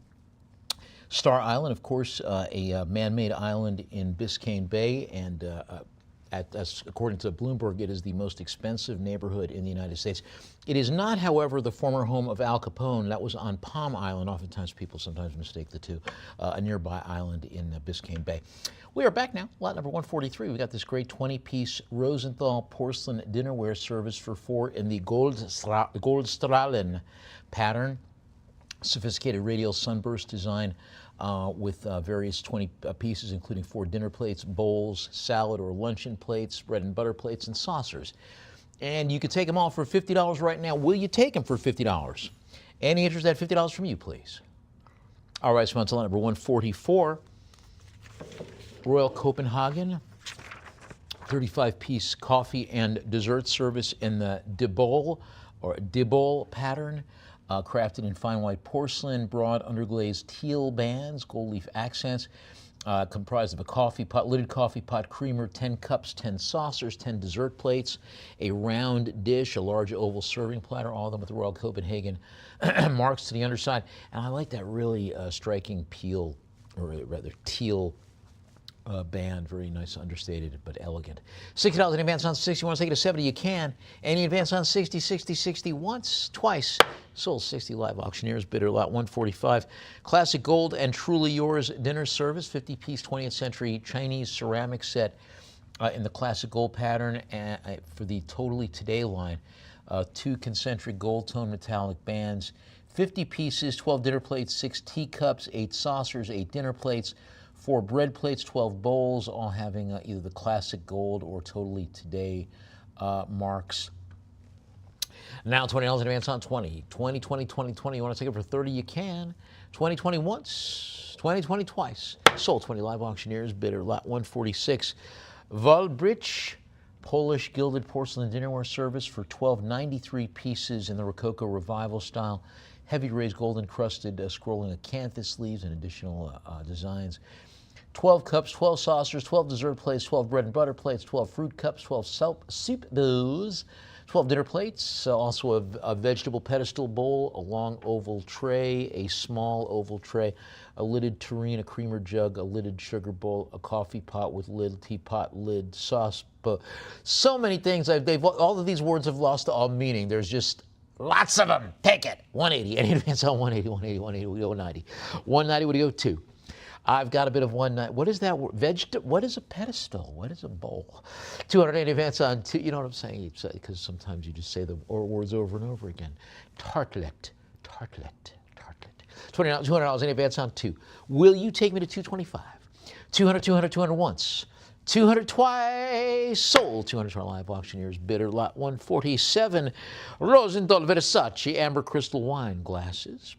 Star Island, of course, a man-made island in Biscayne Bay, and according to Bloomberg, it is the most expensive neighborhood in the United States. It is not, however, the former home of Al Capone. That was on Palm Island. Oftentimes people sometimes mistake the two, a nearby island in Biscayne Bay. We are back now, lot number 143. We got this great 20-piece Rosenthal porcelain dinnerware service for 4 in the Goldstrahlen pattern. Sophisticated radial sunburst design with various 20 pieces, including 4 dinner plates, bowls, salad or luncheon plates, bread and butter plates, and saucers. And you could take them all for $50 right now. Will you take them for $50? Any interest at $50 from you, please? All right, so on to lot number 144. Royal Copenhagen, 35-piece coffee and dessert service in the De Boll pattern, crafted in fine white porcelain, broad underglazed teal bands, gold leaf accents, comprised of a coffee pot, lidded coffee pot creamer, 10 cups, 10 saucers, 10 dessert plates, a round dish, a large oval serving platter, all of them with the Royal Copenhagen marks to the underside. And I like that really striking peel, or rather teal band, very nice, understated, but elegant. $60 in advance on 60. You want to take it to 70, you can. Any advance on 60, 60, 60 once, twice. Sold 60 live auctioneers, bidder lot 145. Classic gold and truly yours dinner service, 50-piece 20th century Chinese ceramic set in the classic gold pattern for the Totally Today line. 2 concentric gold tone metallic bands, 50 pieces, 12 dinner plates, 6 teacups, 8 saucers, 8 dinner plates, 4 bread plates, 12 bowls, all having either the classic gold or Totally Today marks. Now $20 in advance on 20. 20, 20, 20, 20. You want to take it for 30, you can. 20, 20 once, 20, 20 twice. Sold 20 live auctioneers, bidder lot 146. Waldbrich, Polish gilded porcelain dinnerware service for 1293 pieces in the Rococo Revival style. Heavy raised gold encrusted scrolling acanthus sleeves and additional designs. 12 cups, 12 saucers, 12 dessert plates, 12 bread and butter plates, 12 fruit cups, 12 soup bowls, 12 dinner plates, also a vegetable pedestal bowl, a long oval tray, a small oval tray, a lidded tureen, a creamer jug, a lidded sugar bowl, a coffee pot with lid, teapot lid, sauce bowl. So many things. All of these words have lost all meaning. There's just lots of them. Take it. 180. Any advance on 180, 180, 180. We go 190. 190 would go 2. I've got a bit of 190. What is that word? What is a pedestal? What is a bowl? 280 advance on 2. You know what I'm saying? Because sometimes you just say the words over and over again. Tartlet. Tartlet. Tartlet. $200 in advance on 2. Will you take me to 225? 200, 200, 200 once. 200 twice. Sold. 200 to our live auctioneers. Bidder lot 147. Rosenthal Versace amber crystal wine glasses.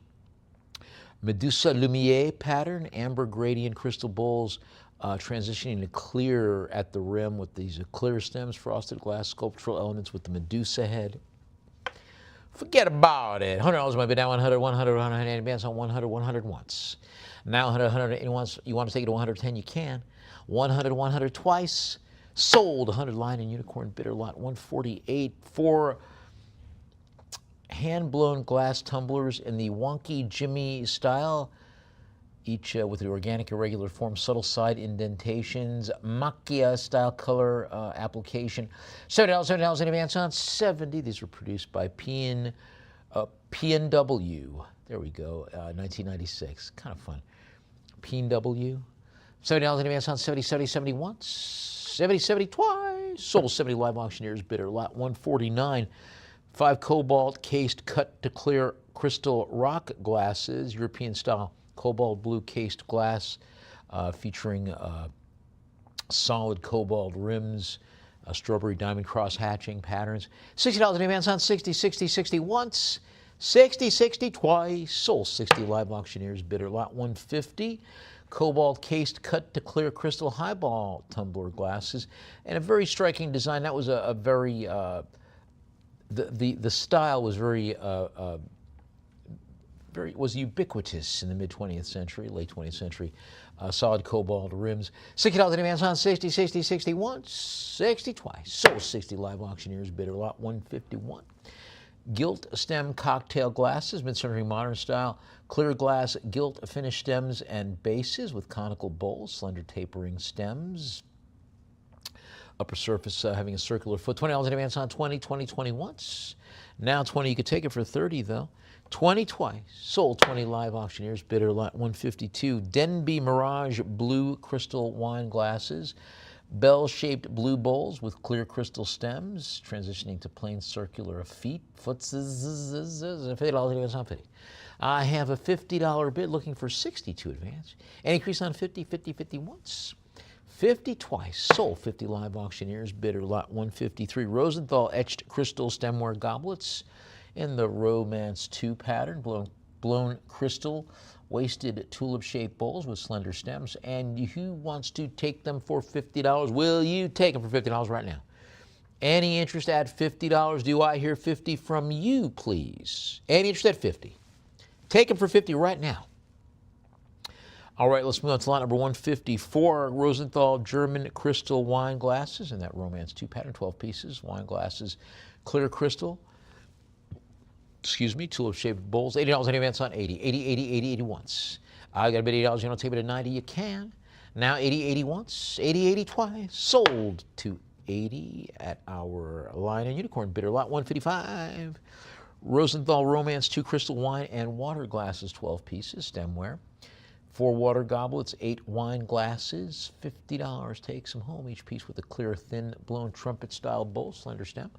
Medusa Lumiere pattern, amber gradient crystal bowls, transitioning to clear at the rim with these clear stems, frosted glass sculptural elements with the Medusa head. Forget about it. $100 might be down 100, 100, 100, advance on 100, 100 once. Now 100, 100 once. You want to take it to 110, you can. 100, 100 twice. Sold. 100 Lion and Unicorn bidder lot 148 for hand-blown glass tumblers in the wonky Jimmy style, each with the organic irregular form, subtle side indentations, macchia style color application. $70 in advance on 70. These were produced by P&W. There we go, 1996. Kind of fun. P&W. $70 in advance on 70, 70, 70 once. 70, 70 twice. Sold 70 live auctioneers bidder lot 149. 5 cobalt cased cut to clear crystal rock glasses, European style cobalt blue cased glass, featuring solid cobalt rims, strawberry diamond cross hatching patterns. $60 in advance on 60, 60, 60 once, 60, 60 twice. Sold 60 live auctioneers bidder lot 150. Cobalt cased cut to clear crystal highball tumbler glasses, and a very striking design. That was a very the style was very was ubiquitous in the mid-20th century, late 20th century. Solid cobalt rims. $60 in advance on 60, 60, 60 once, 60 twice. Sold 60 live auctioneers, bidder lot 151. Gilt stem cocktail glasses, mid-century modern style. Clear glass gilt finish stems and bases with conical bowls, slender tapering stems. Upper surface having a circular foot. $20 in advance on 20, 20, 20 once. Now 20, you could take it for 30 though. 20 twice. Sold 20 live auctioneers, bidder lot 152. Denby Mirage blue crystal wine glasses. Bell-shaped blue bowls with clear crystal stems, transitioning to plain circular feet. $50 in advance on 50. I have a $50 bid looking for 62 advance. An increase on 50, 50, 50 once. 50 twice. Sold 50 live auctioneers, bidder lot 153. Rosenthal etched crystal stemware goblets in the Romance 2 pattern, blown crystal, wasted tulip-shaped bowls with slender stems. And who wants to take them for $50? Will you take them for $50 right now? Any interest at $50? Do I hear 50 from you, please? Any interest at 50? Take them for 50 right now. All right, let's move on to lot number 154. Rosenthal German crystal wine glasses in that Romance 2 pattern, 12 pieces. Wine glasses, clear crystal. Tulip-shaped bowls. $80 in advance on 80. 80, 80, 80, 80 once. I got a bid $80. You want to take it to 90? You can. Now 80, 80 once. 80, 80 twice. Sold to 80 at our Lion and Unicorn bidder lot 155. Rosenthal Romance 2 crystal wine and water glasses, 12 pieces, stemware. 4 water goblets, 8 wine glasses, $50. Takes them home, each piece with a clear, thin, blown trumpet-style bowl, slender stem.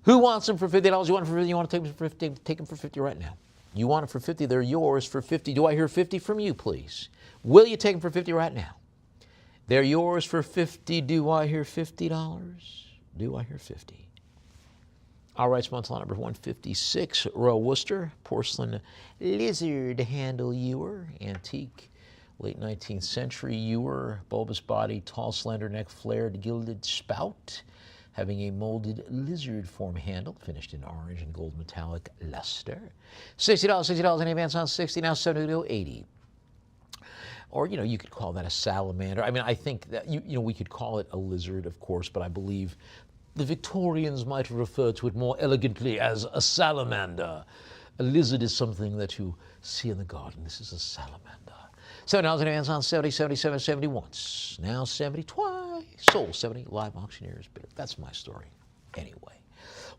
Who wants them for $50? You want them for $50? You want to take them for $50? Take them for $50 right now. You want them for $50? They're yours for $50. Do I hear 50 from you, please? Will you take them for $50 right now? They're yours for $50. Do I hear $50? Do I hear 50? All right, sponsor lot number 156, Royal Worcester, porcelain lizard handle ewer, antique, late 19th century ewer, bulbous body, tall, slender neck, flared, gilded spout, having a molded lizard form handle, finished in orange and gold metallic luster. $60, $60 in advance on 60, now 70 to 80. Or, you could call that a salamander. I mean, I think that, we could call it a lizard, of course, but I believe the Victorians might refer to it more elegantly as a salamander. A lizard is something that you see in the garden. This is a salamander. $7 in advance on 70, 77, 70 once. Now 70 twice. Sold 70 live auctioneers bidder. That's my story. Anyway.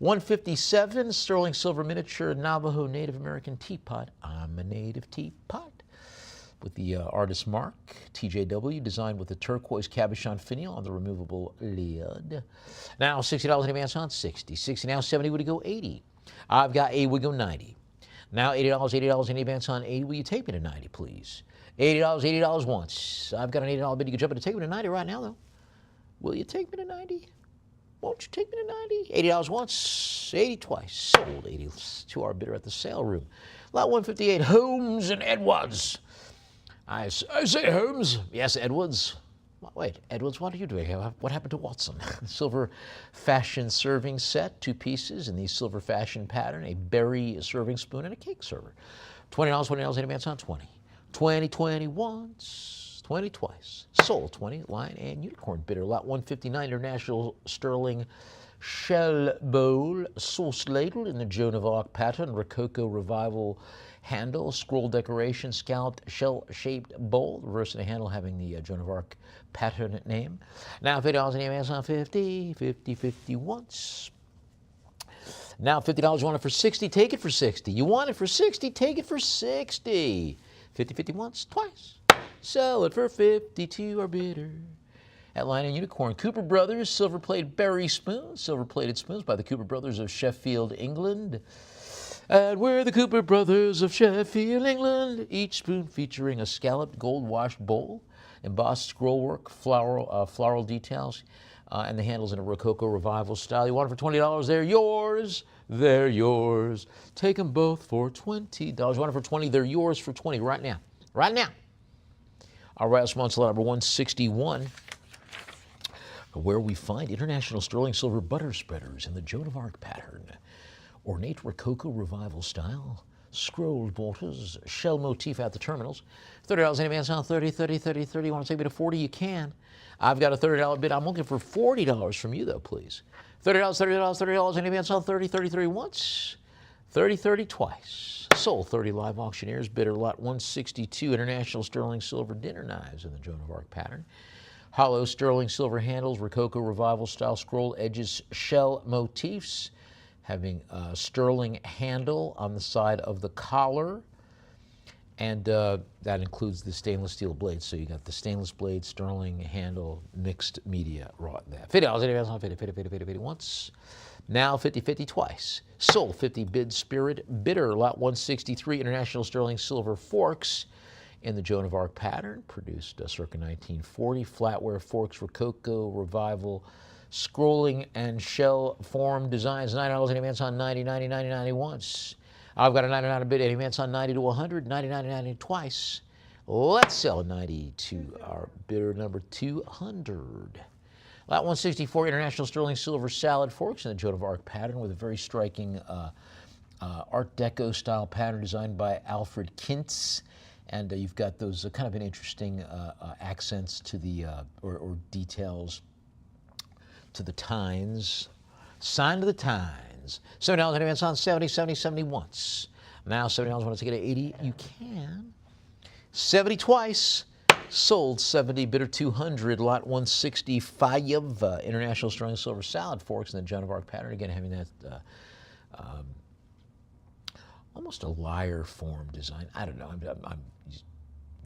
157, sterling silver miniature Navajo Native American teapot. I'm a native teapot. With the artist mark, TJW, designed with the turquoise cabochon finial on the removable lid. Now $60 in advance on 60. 60 now, 70 would go 80. I've got 80 would go 90. Now $80, $80 in advance on 80. Will you take me to 90, please? $80, $80 once. I've got an $80 bid. You can jump in to take me to 90 right now, though. Will you take me to 90? Won't you take me to 90? $80 once, 80 twice. Sold 80 to our bidder at the sale room. Lot 158, Holmes and Edwards. I say Holmes. Yes, Edwards. Wait, Edwards, what are you doing here? What happened to Watson? Silver fashion serving set, 2 pieces in the silver fashion pattern, a berry serving spoon, and a cake server. $20, $20 in advance on 20. 20, 20 once, 20 twice. Sold 20, Lion and Unicorn bidder. Lot 159, International Sterling Shell Bowl, sauce ladle in the Joan of Arc pattern, Rococo Revival handle, scroll decoration, scalloped shell-shaped bowl, reverse of the handle having the Joan of Arc pattern name. Now $50 in advance on 50, 50, 50 once. Now $50, you want it for 60, take it for 60. You want it for 60, take it for 60. 50, 50 once, twice. Sell it for 50 to our bidder. At Lion and Unicorn, Cooper Brothers, silver-plated berry spoons, silver-plated spoons by the Cooper Brothers of Sheffield, England. And we're the Cooper Brothers of Sheffield, England. Each spoon featuring a scalloped gold-washed bowl, embossed scrollwork, floral details, and the handles in a Rococo Revival style. You want it for $20, they're yours. They're yours. Take them both for $20. You want it for $20, they're yours for $20 right now. Right now. All right, sponsor lot number 161, where we find International Sterling Silver Butter Spreaders in the Joan of Arc pattern. Ornate Rococo Revival style, scrolled borders, shell motif at the terminals. $30 in advance on 30, 30, 30, 30. You want to take me to 40? You can. I've got a $30 bid. I'm looking for $40 from you, though, please. $30, $30, $30 in advance on 30, 30, 30 once, 30, 30 twice. Sold 30 live auctioneers. Bidder lot 162, International Sterling Silver dinner knives in the Joan of Arc pattern. Hollow sterling silver handles, Rococo Revival style scroll edges, shell motifs, having a sterling handle on the side of the collar. And that includes the stainless steel blades. So you got the stainless blade, sterling handle, mixed media wrought there. $50 in advance on 50, 50, 50, 50, 50 once. Now 50, 50 twice. Sold 50 bid spirit. Bidder lot 163 International Sterling Silver forks in the Joan of Arc pattern, produced circa 1940. Flatware forks, Rococo Revival, scrolling and shell form designs. $9 in advance on 90, 90, 90, 90 once. I've got a 99 bid in advance on 90 to 100, 90, 90, 90 twice. Let's sell 90 to our bidder number 200. Lot 164 International Sterling Silver salad forks in the Joan of Arc pattern with a very striking Art Deco style pattern designed by Alfred Kintz. And you've got those kind of an interesting accents to the, or details to the tines. Sign to the tines. $70 in advance on 70, 70, 70 once. Now $70 want to take it at 80, you can. 70 twice. Sold 70, bidder 200, lot 165, International Sterling Silver salad forks in the Joan of Arc pattern. Again, having that almost a lyre form design. I don't know, I'm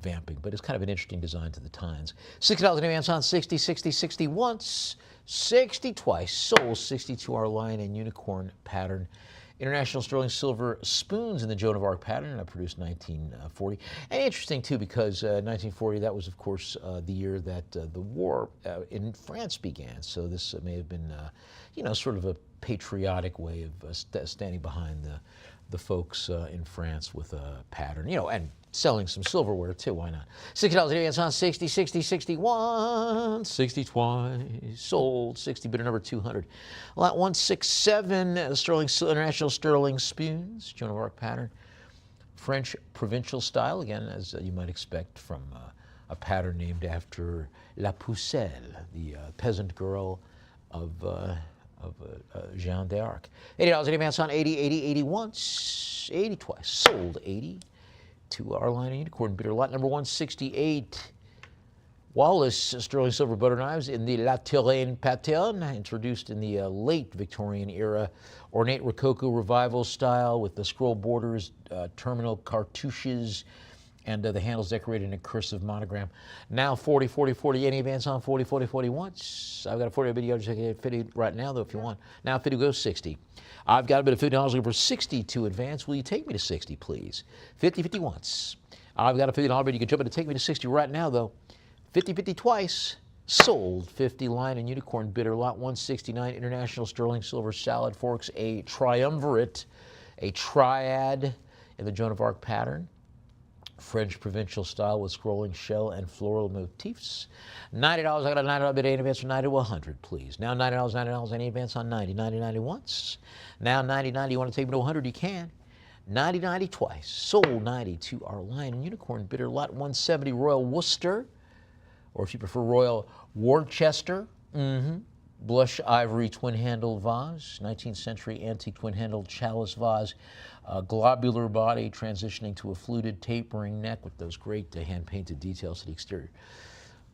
vamping, but it's kind of an interesting design to the tines. $60 in advance on 60, 60, 60 once, 60 twice. Sold 62 our lion and unicorn pattern. International Sterling Silver spoons in the Joan of Arc pattern, produced 1940. And interesting, too, because 1940, that was, of course, the year that the war in France began. So this may have been, sort of a patriotic way of standing behind the folks in France with a pattern, and selling some silverware, too. Why not? $60 in advance on 60, 60, 61, 60 twice. Sold 60, bidder number 200. Lot 167, International Sterling spoons, Joan of Arc pattern. French provincial style, again, as you might expect from a pattern named after La Pucelle, the peasant girl of Jeanne d'Arc. $80 in advance on 80, 80, 80 once, 80 twice. Sold 80 to our line of unicorn bidder. Lot number 168, Wallace sterling silver butter knives in the La Touraine pattern, introduced in the late Victorian era. Ornate Rococo Revival style with the scroll borders, terminal cartouches, and the handles decorated in a cursive monogram. Now 40, 40, 40, any advance on 40, 40, 40 once. I've got a 40 video, just take 50 right now, though, if you want. Now 50 goes 60. I've got a bit of $50 looking for 60 to advance. Will you take me to 60, please? 50, 50 once. I've got a $50 bid. You can jump in to take me to 60 right now, though. 50, 50 twice. Sold 50 lion and unicorn bidder. Lot 169 International Sterling Silver salad forks, a triumvirate, a triad in the Joan of Arc pattern. French provincial style with scrolling shell and floral motifs. $90, I got a $90 bid in advance from 90 to 100, please. Now $90, $90, any advance on 90, 90, 90 once. Now 90, 90, you want to take me to 100, you can. 90, 90 twice. Sold 90 to our lion and unicorn bidder. Lot 170 Royal Worcester, or if you prefer Royal Worcester. Blush ivory twin-handled vase, 19th century antique twin-handled chalice vase, globular body transitioning to a fluted tapering neck with those great hand-painted details to the exterior.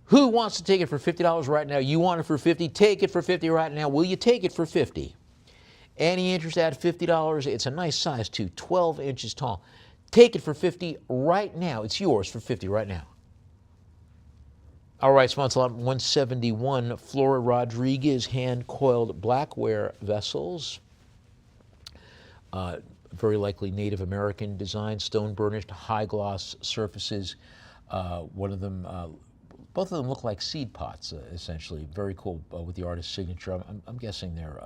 Who wants to take it for $50 right now? You want it for $50? Take it for $50 right now. Will you take it for $50? Any interest at $50? It's a nice size too, 12 inches tall. Take it for $50 right now. It's yours for $50 right now. All right, sponsor lot 171, Flora Rodriguez hand-coiled blackware vessels. Very likely Native American design, stone-burnished, high-gloss surfaces. One of them, both of them look like seed pots, essentially. Very cool with the artist's signature. I'm guessing they're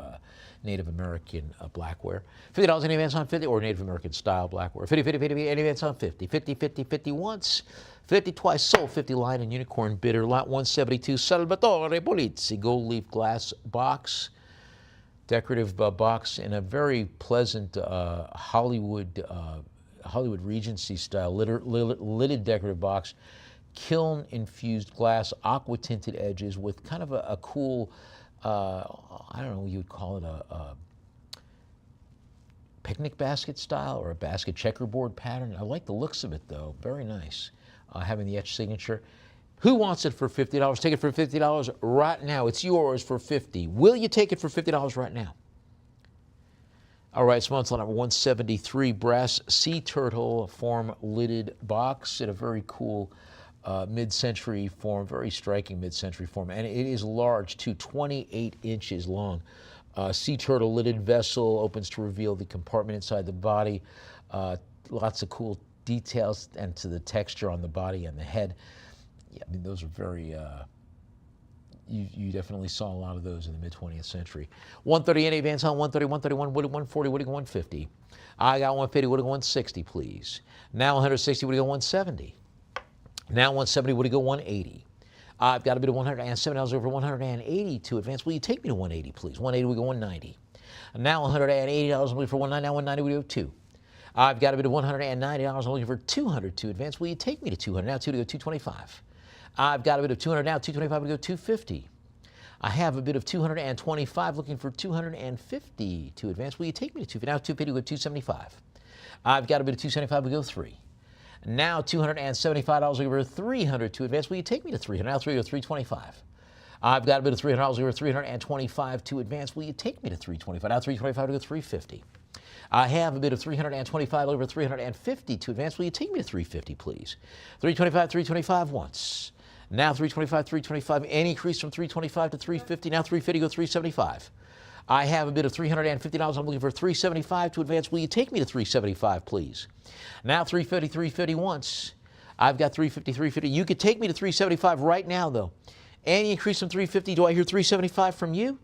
Native American blackware. $50 in advance on 50, or Native American style blackware. 50, 50, 50, in advance on 50. 50, 50, 50 once. 50 twice. Sold 50 lion and unicorn bidder. Lot 172, Salvatore Polizzi, gold leaf glass box. Decorative box in a very pleasant Hollywood Hollywood Regency style lidded decorative box, kiln infused glass, aqua tinted edges with kind of a cool, I don't know, you would call it a picnic basket style or a basket checkerboard pattern. I like the looks of it though, very nice. Having the etched signature. Who wants it for $50? Take it for $50 right now. It's yours for $50. Will you take it for $50 right now? All right, sponsor number 173, brass sea turtle form lidded box in a very cool mid-century form, very striking mid-century form, and it is large too, 28 inches long. Sea turtle lidded vessel opens to reveal the compartment inside the body. Lots of cool details and to the texture on the body and the head. Yeah, I mean, those are very, you definitely saw a lot of those in the mid-20th century. 130 NA Van Zandt, 130, 131, Woody 140, Woody 150. I got 150, Woody 160, please. Now 160, Woody 170. Now 170, Woody 180. I've got a bit of $170 over 180 to advance. Will you take me to 180, please? 180, we go 190. Now $180, I'm looking for 190. Now 190, we go 2. I've got a bit of $190, I'm looking for 200 to advance. Will you take me to 200? Now 2 to go 225. I've got a bit of 200 now, 225 to go 250. I have a bit of 225, looking for 250 to advance. Will you take me to 250? Now 250 to go 275. I've got a bit of 275, we go 3. Now $275 over 300 to advance. Will you take me to 300? Now 3 to 325. I've got a bit of $300 over 325 to advance. Will you take me to 325? Now 325 to go 350. I have a bit of 325 over 350 to advance. Will you take me to 350, please? 325, 325 once. Now 325, 325. Any increase from 325 to 350. Now 350 go 375. I have a bit of $350. I'm looking for 375 to advance. Will you take me to 375, please? Now 350, 350 once. I've got 350, 350. You could take me to 375 right now, though. Any increase from 350, do I hear 375 from you?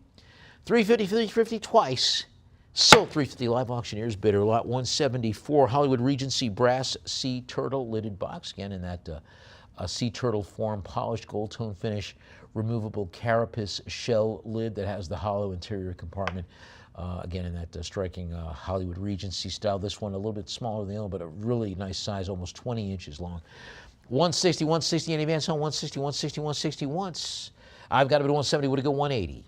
350, 350 twice. Sold 350 live auctioneers bidder lot 174 Hollywood Regency brass sea turtle lidded box, again in that sea turtle form, polished gold tone finish, removable carapace shell lid that has the hollow interior compartment, again in that striking Hollywood Regency style. This one a little bit smaller than the other, but a really nice size, almost 20 inches long. 160, 160 in advance on 160, 160, 160 once. I've got a bit of 170, would it go 180?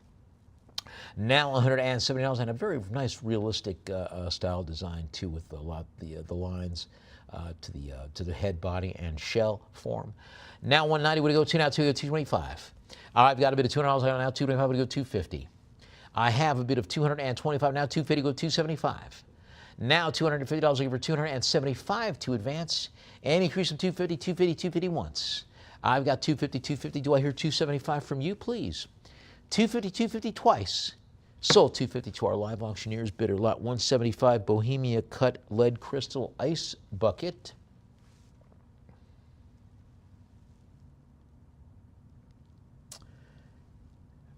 Now $170 and a very nice realistic style design too, with the lines to the head, body, and shell form. Now 190 would it go 2, now 2 go 225. I've got a bit of $200 now 225 would it go 250. I have a bit of 225 now 250 go 275. Now $250 over 275 to advance and increase from 250, 250, 250 once. I've got 250, 250. Do I hear 275 from you, please? 250, 250 twice. Sold 250 to our live auctioneers bidder lot 175 Bohemia cut lead crystal ice bucket.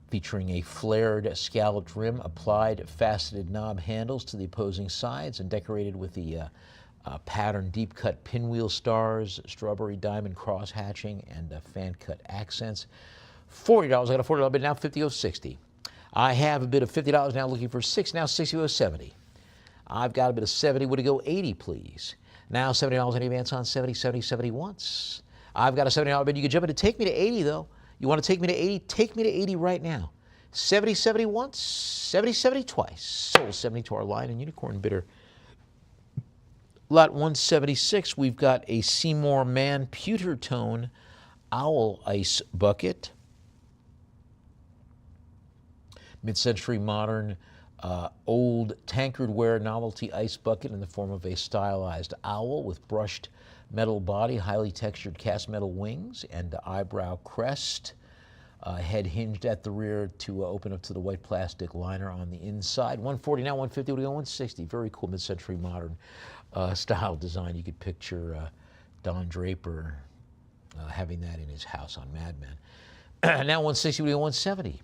Featuring a flared scalloped rim, applied faceted knob handles to the opposing sides, and decorated with the patterned deep cut pinwheel stars, strawberry diamond cross hatching, and fan cut accents. $40. I got a $40 bid now. 50 goes 60. I have a bit of $50 now, looking for 6. Now 60 goes 70. I've got a bit of 70. Would it go 80, please? Now $70 in advance on 70, 70, 70 once. I've got a $70 bid. You can jump in to take me to 80, though. You want to take me to 80? Take me to 80 right now. 70, 70 once, 70, 70 twice. Sold 70 to our Lion and Unicorn bidder. Lot 176, we've got a Seymour Man pewter tone owl ice bucket. Mid-century modern old tankardware novelty ice bucket in the form of a stylized owl with brushed metal body, highly textured cast metal wings, and eyebrow crest. Head hinged at the rear to open up to the white plastic liner on the inside. 140 now, 150, we go 160. Very cool mid-century modern style design. You could picture Don Draper having that in his house on Mad Men. Now 160, we go 170.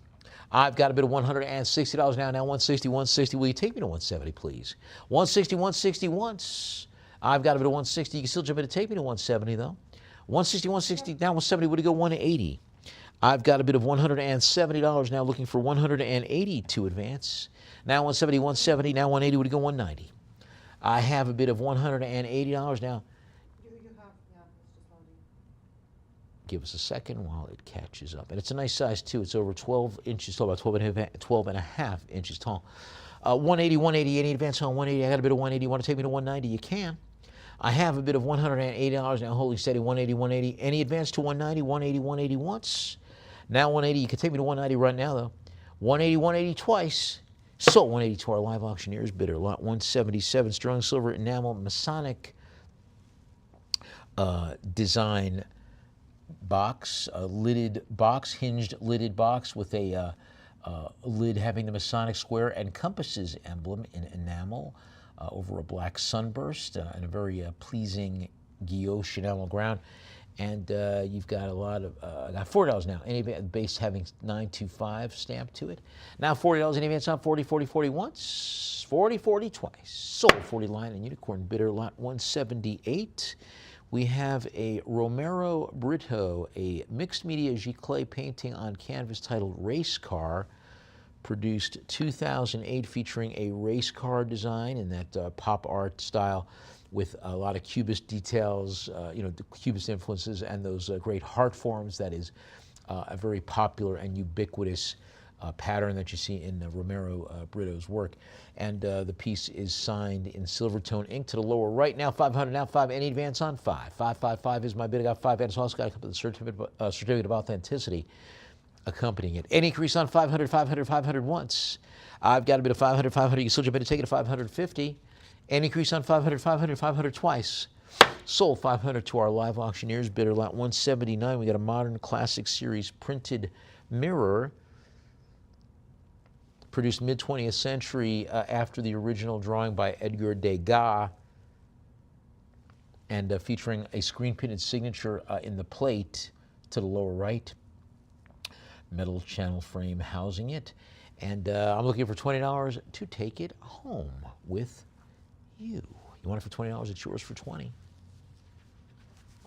I've got a bit of $160 now. Now 160, 160. Will you take me to 170, please? 160, 160 once. I've got a bit of 160. You can still jump in to take me to 170, though. 160, 160. Now 170. Would it go 180? I've got a bit of $170 now, looking for 180 to advance. Now 170, 170. Now 180. Would it go 190? I have a bid of $180 now. You have, yeah, it's just loading. Give us a second while it catches up. And it's a nice size too. It's over 12 inches tall, about 12 and a half inches tall. 180, any advance on 180. I got a bid of 180. You want to take me to 190? You can. I have a bid of $180 now, holding steady, 180. Any advance to 190, 180 once. Now 180, you can take me to 190 right now though. 180 twice. Sold 180 to our live auctioneers bidder. Lot 177, sterling silver enamel Masonic design box, a lidded box, hinged lidded box with a lid having the Masonic square and compasses emblem in enamel over a black sunburst and a very pleasing guilloche enamel ground. And you've got a lot of, I got $4 now, any base having 925 stamped to it. Now $40, any advance on 40 once, 40 twice. Sold 40 line and unicorn bidder, lot 178. We have a Romero Brito, a mixed media giclée painting on canvas titled Race Car, produced 2008, featuring a race car design in that pop art style with a lot of Cubist details, the Cubist influences and those great heart forms. That is a very popular and ubiquitous pattern that you see in Romero Brito's work. And the piece is signed in Silvertone ink to the lower right. Now 500, now 5, any advance on 5. 555 is my bid. I got 5, and it's also got a couple of certificate of authenticity accompanying it. Any increase on 500 once. I've got a bid of 500. You can still jump in to take it to 550. Any increase on 500 twice. Sold 500 to our live auctioneers bidder, lot 179. We got a modern classic series printed mirror, produced mid-20th century after the original drawing by Edgar Degas, and featuring a screen-printed signature in the plate to the lower right. Metal channel frame housing it. And I'm looking for $20 to take it home with you. You want it for $20? It's yours for $20.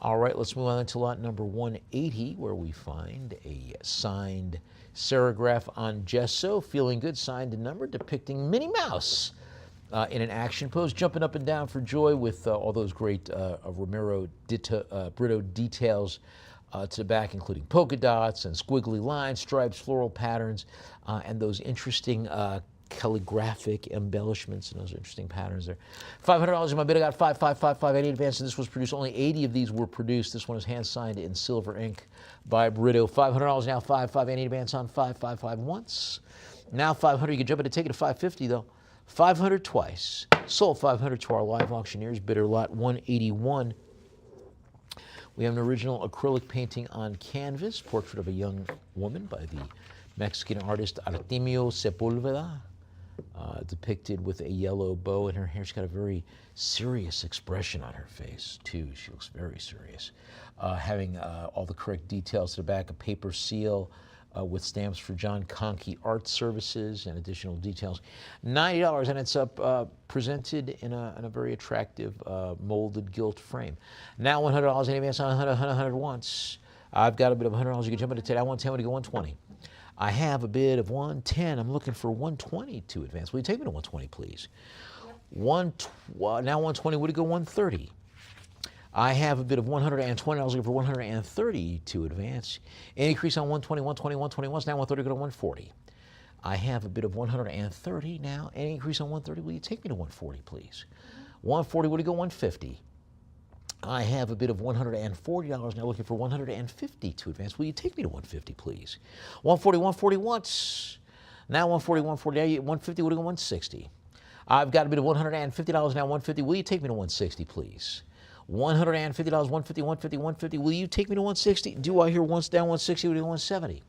All right, let's move on to lot number 180, where we find a signed serograph on gesso, feeling good, signed and numbered, depicting Minnie Mouse in an action pose, jumping up and down for joy with all those great Romero Brito details to the back, including polka dots and squiggly lines, stripes, floral patterns, and those interesting calligraphic embellishments and those interesting patterns there. $500 in my bid. I got 5, any advance, and this was produced. Only 80 of these were produced. This one is hand signed in silver ink by Brito. $500 now, 5, any advance on 5 once. Now 500, you can jump in to take it to 550 though. 500 twice. Sold 500 to our live auctioneers bidder, lot 181. We have an original acrylic painting on canvas, portrait of a young woman by the Mexican artist Artemio Sepulveda, depicted with a yellow bow in her hair. She's got a very serious expression on her face, too. She looks very serious. Having all the correct details to the back, a paper seal with stamps for John Conkey Art Services and additional details. $90, and it's presented in a very attractive molded gilt frame. Now $100, any advance on 100 once. I've got a bid of $100. You can jump in to take. I want 10, we go 120. I have a bid of 110. I'm looking for 120 to advance. Will you take me to 120, please? Yep. Now 120, would it go 130? I have a bid of $120. I was looking for 130 to advance. Any increase on 120 once. Now 130, go to 140. I have a bid of 130 now. Any increase on 130, will you take me to 140, please? 140, would it go 150? I have a bid of $140, now looking for 150 to advance. Will you take me to 150, please? 140 once. Now 140, 150, would it go 160? I've got a bid of $150, now 150. Will you take me to 160, please? $150, 150. Will you take me to 160? Do I hear once down 160? Will you 170?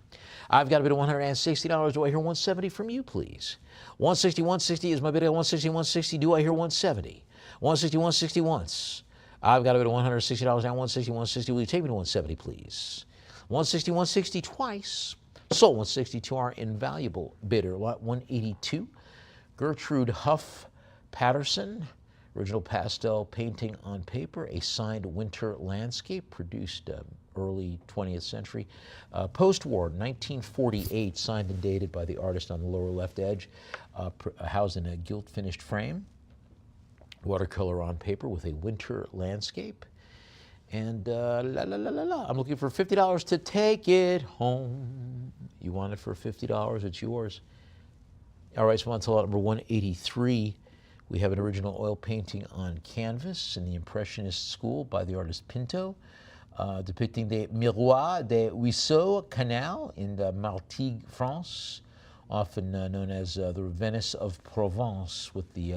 I've got a bid of $160. Do I hear 170 from you, please? 160 is my bid at 160. Do I hear 170? 160 once. I've got a bid of $160 now, 160. Will you take me to 170, please? 160 twice. Sold 160 to our invaluable bidder, lot 182. Gertrude Huff Patterson, original pastel painting on paper, a signed winter landscape produced early 20th century. Post-war, 1948, signed and dated by the artist on the lower left edge, housed in a gilt-finished frame. watercolor on paper with a winter landscape. And I'm looking for $50 to take it home. You want it for $50, it's yours. All right, so on to lot number 183. We have an original oil painting on canvas in the Impressionist school by the artist Pinto, depicting the Miroir des Ruisseaux Canal in the Martigues, France, often known as the Venice of Provence, with the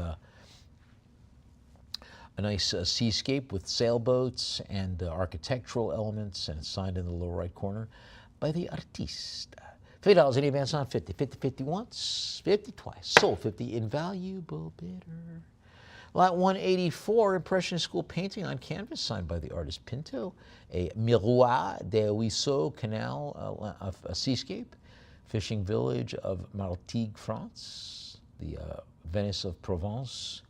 a nice seascape with sailboats and architectural elements, and it's signed in the lower right corner by the artista. $50, any advance on 50, 50, 50 once, 50 twice, sold 50, invaluable bidder. Lot 184, Impressionist school painting on canvas, signed by the artist Pinto, a Miroir des Ruisseaux Canal, a seascape, fishing village of Martigues, France, the Venice of Provence.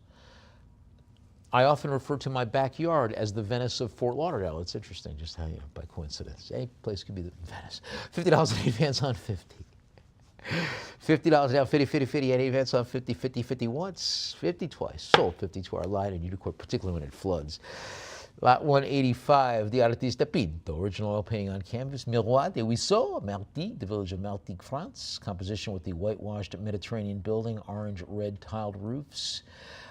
I often refer to my backyard as the Venice of Fort Lauderdale. It's interesting just how, by coincidence, any place could be the Venice. $50 in advance on 50. $50 now, 50, 50, 50, any advance on 50, 50, 50 once, 50 twice. Sold 50 to our line in Unicorn, particularly when it floods. Lot 185, the artista Pinto, original oil painting on canvas, Miroir des Ruisseaux, Martigues, the village of Martigues, France. Composition with the whitewashed Mediterranean building, orange, red tiled roofs.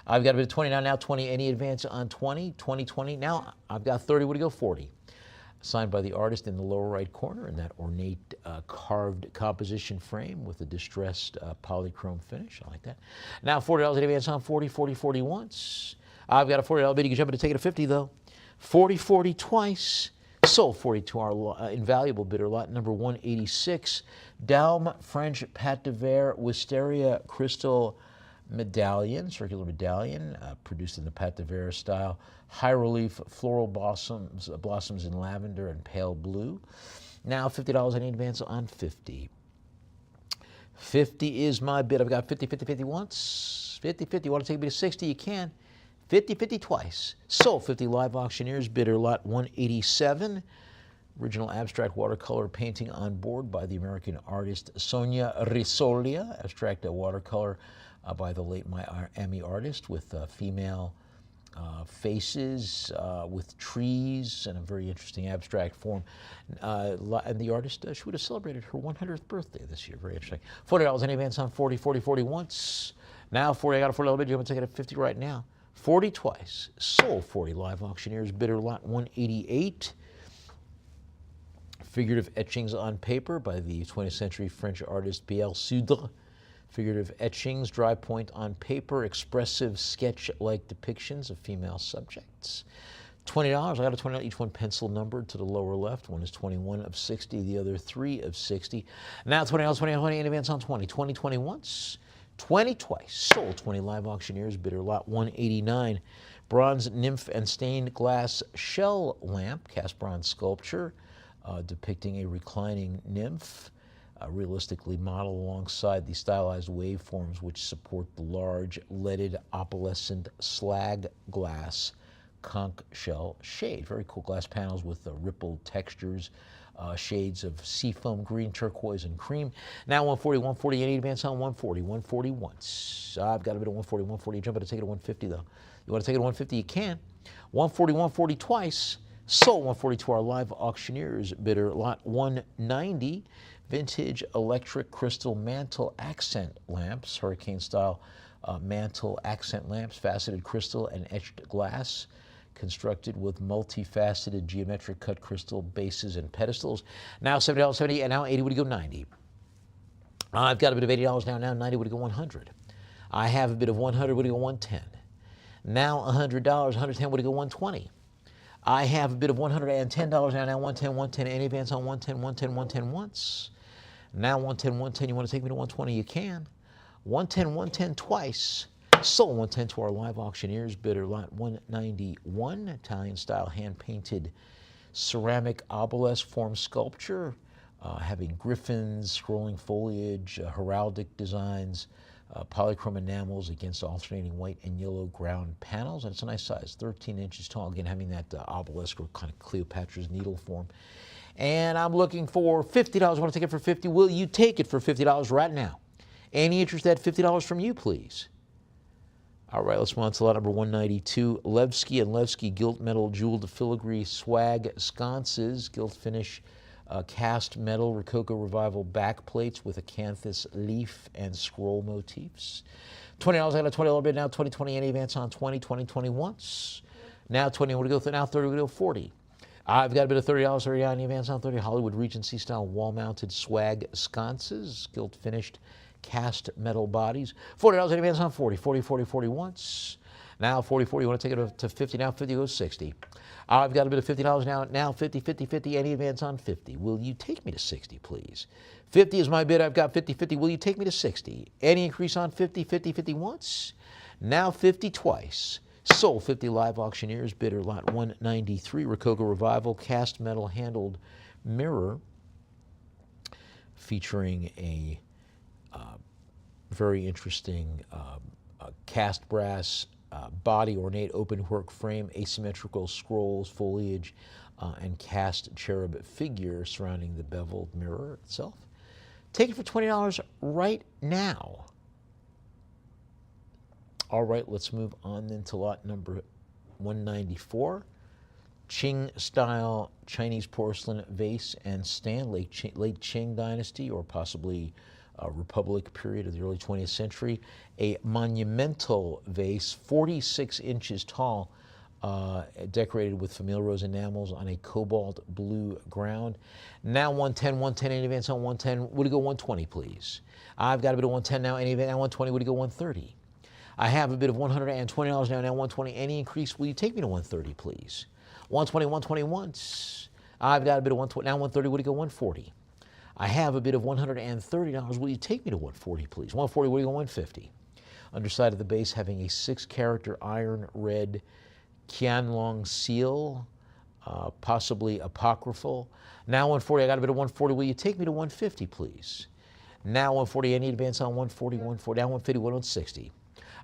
I've got a bit of 20 now 20, any advance on 20, 20, 20. Now I've got 30, what do you go, 40. Signed by the artist in the lower right corner in that ornate carved composition frame with a distressed polychrome finish. I like that. Now $40, any advance on 40, 40, 40 once. I've got a $40 bid, you can jump in to take it at 50 though. 40, 40 twice. Sold 40 to our invaluable bidder, lot number 186. Daume French Pâte de Verre Wisteria Crystal Medallion, circular medallion, produced in the Pâte de Verre style. High relief floral blossoms in lavender and pale blue. Now $50 in advance on 50. 50 is my bid. I've got 50, 50, 50 once. 50, 50. You want to take me to 60? You can. 50, 50 twice. Sold 50 live auctioneers, bidder lot 187. Original abstract watercolor painting on board by the American artist Sonia Risolia. Abstract watercolor by the late Miami artist with female faces with trees and a very interesting abstract form. And the artist, she would have celebrated her 100th birthday this year. Very interesting. $40 in advance on 40, 40, 40 once. Now 40, I got a $40 bid. You're going to take it at 50 right now. 40 twice. Sold 40 live auctioneers, bidder lot 188. Figurative etchings on paper by the 20th century French artist Pierre Sudre. Figurative etchings, dry point on paper, expressive sketch-like depictions of female subjects. $20, I got a $20, each one pencil numbered to the lower left. One is 21 of 60, the other 3 of 60. Now $20, 20, 20 in advance on 20. 20, 20 once, 20 twice. Sold 20 live auctioneers, bidder lot 189. Bronze nymph and stained glass shell lamp, cast bronze sculpture, depicting a reclining nymph. Realistically modeled alongside the stylized waveforms which support the large leaded opalescent slag glass conch shell shade. Very cool glass panels with rippled textures, shades of seafoam green, turquoise, and cream. Now 140, 140, any advance on 140, 140 once. I've got a bit of 140, 140. Jump in to take it at 150 though. You want to take it at 150, you can. 140, 140 twice. Sold 140 to our live auctioneers, bidder lot 190. Vintage electric crystal mantle accent lamps, hurricane style mantle accent lamps, faceted crystal and etched glass, constructed with multifaceted geometric cut crystal bases and pedestals. Now $70, 70, and now 80 would go 90. I've got a bit of $80 now 90 would go 100. I have a bit of 100 would go 110. Now $100, 110 would go 120. I have a bit of $110 now 110, 110, any advance on 110, 110, 110 once. Now 110, 110, you want to take me to 120, you can. 110, 110 twice. Sold 110 to our live auctioneers, bidder lot 191, Italian-style hand-painted ceramic obelisk form sculpture, having griffins, scrolling foliage, heraldic designs, polychrome enamels against alternating white and yellow ground panels. And it's a nice size, 13 inches tall, again having that obelisk or kind of Cleopatra's needle form. And I'm looking for $50. I want to take it for 50. Will you take it for $50 right now? Any interest at $50 from you, please? All right, let's move on to lot number 192. Levski and Levski gilt metal jeweled filigree swag sconces, gilt finish, cast metal Rococo Revival backplates with acanthus leaf and scroll motifs. $20, I got a $20 bid now. 2020 any advance on 20, 20 once. Now 20, we're going to go now 30, we're going to go 40. I've got a bit of $30, 30 any advance on 30. Hollywood Regency style wall mounted swag sconces, gilt finished cast metal bodies. $40 in advance on 40, 40 once. Now 40, you want to take it to 50, now 50 goes 60. I've got a bit of $50 now 50, any advance on 50. Will you take me to 60, please? 50 is my bid, I've got 50, will you take me to 60? Any increase on 50 once? Now 50 twice. Sold 50 live auctioneers, bidder lot 193, Rococo Revival cast metal handled mirror featuring a very interesting cast brass body, ornate open work frame, asymmetrical scrolls, foliage, and cast cherub figure surrounding the beveled mirror itself. Take it for $20 right now. All right, let's move on then to lot number 194. Qing style Chinese porcelain vase and stand, late Qing dynasty or possibly Republic period of the early 20th century. A monumental vase, 46 inches tall, decorated with famille rose enamels on a cobalt blue ground. Now 110 in advance on 110. Would you go 120, please? I've got a bit of 110 now, any advance on 120. Would you go 130? I have a bit of $120 now 120. Any increase, will you take me to 130, please? 120 once. I've got a bit of 120, now 130, would you go 140? I have a bid of $130. Will you take me to 140, please? 140, will you go 150? Underside of the base having a 6-character iron red Qianlong seal, possibly apocryphal. Now 140, I got a bid of 140. Will you take me to 150, please? Now 140, any advance on 140, 140, now 150, 160.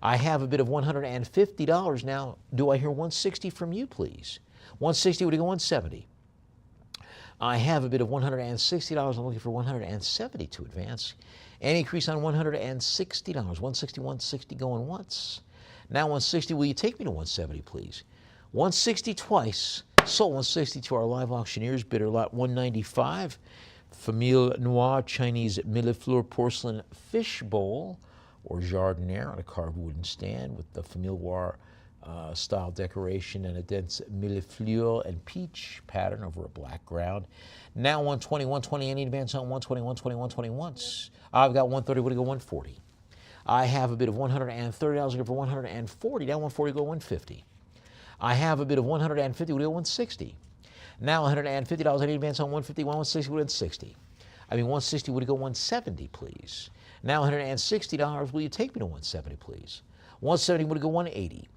I have a bid of $150 now. Do I hear 160 from you, please? 160, would you go 170? I have a bid of $160. I'm looking for 170 to advance. Any increase on $160. 160, 160 going once. Now 160, will you take me to 170, please? 160 twice. Sold 160 to our live auctioneers, bidder lot 195. Famille Noire Chinese Millefleur porcelain fish bowl or jardiniere on a carved wooden stand with the Famille Noire style decoration and a dense millefleur and peach pattern over a black ground. Now 120, any advance on 120 once. I've got 130, would you go 140? I have a bid of $130, looking for 140, now 140, go 150. I have a bid of 150, would you go 160? Now $150, any advance on 150, 160, would you go 160? I mean 160, would you go 170, please? Now $160, will you take me to 170, please? 170, would you go 180?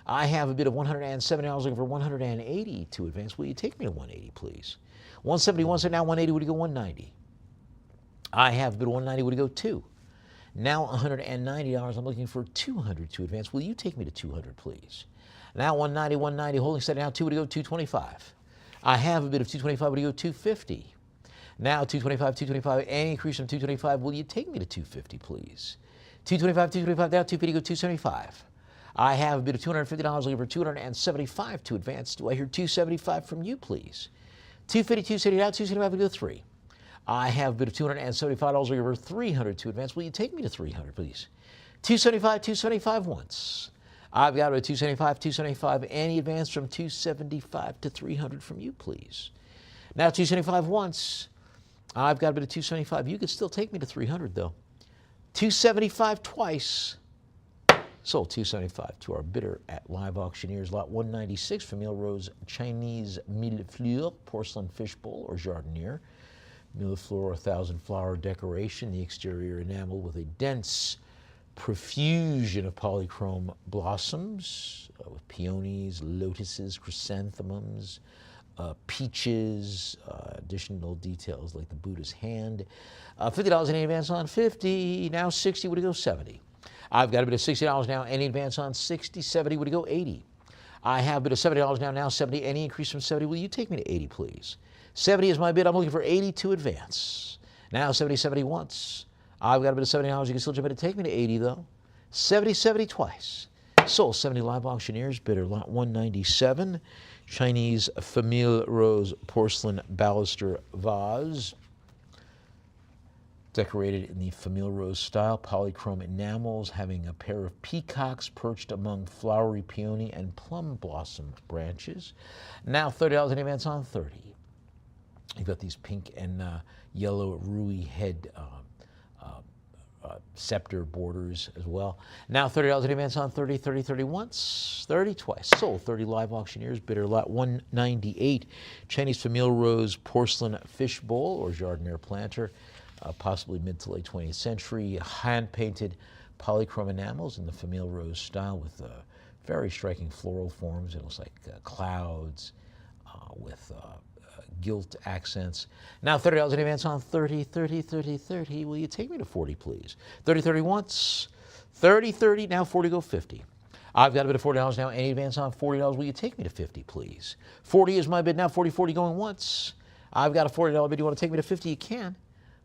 I have a bid of $170, looking for 180 to advance. Will you take me to 180, please? 170, 170, now 180, would you go 190? I have a bid of 190, would you go 2? Now $190, I'm looking for 200 to advance. Will you take me to 200, please? Now 190, holding steady, now 2, would you go 225? I have a bid of 225, would you go 250? Now 225, any increase from 225, will you take me to 250, please? 225, now 250, go 275. I have a bid of $250, looking for 275 to advance. Do I hear 275 from you, please? 250, 270, now 275, we go 3. I have a bid of $275, looking for 300 to advance. Will you take me to 300, please? 275 once. I've got a bid of 275, any advance from 275 to 300 from you, please? Now 275 once. I've got a bid of 275. You could still take me to 300, though. 275 twice. Sold 275 to our bidder at Live Auctioneers, lot 196, Famille Rose Chinese Millefleur porcelain fish bowl or jardiniere. Millefleur, 1,000-flower decoration, the exterior enameled with a dense profusion of polychrome blossoms with peonies, lotuses, chrysanthemums, peaches, additional details like the Buddha's hand. $50 in advance on 50, now 60, would you go 70? I've got a bid of $60 now, any advance on 60, 70, would you go 80? I have a bid of $70 now 70, any increase from 70, will you take me to 80, please? 70 is my bid, I'm looking for 80 to advance. Now 70 once. I've got a bid of $70, you can still jump in to take me to 80 though. 70 twice. Sold 70 live auctioneers, bidder lot 197. Chinese Famille Rose porcelain baluster vase. Decorated in the Famille Rose style, polychrome enamels, having a pair of peacocks perched among flowery peony and plum blossom branches. Now $30 in advance on 30. You've got these pink and yellow Rui head scepter borders as well. Now $30 in advance on 30, 30, 30 once, 30 twice. Sold 30 live auctioneers, bidder lot 198. Chinese Famille Rose porcelain fish bowl or jardiniere planter, possibly mid to late 20th century. Hand-painted polychrome enamels in the Famille Rose style with very striking floral forms. It looks like clouds with gilt accents. Now $30 in advance on 30, 30, 30, 30. Will you take me to 40, please? 30, 30 once, 30, 30, now 40, go 50. I've got a bid of $40 now, any advance on $40. Will you take me to 50, please? 40 is my bid now, 40, 40 going once. I've got a $40 bid. You want to take me to 50? You can.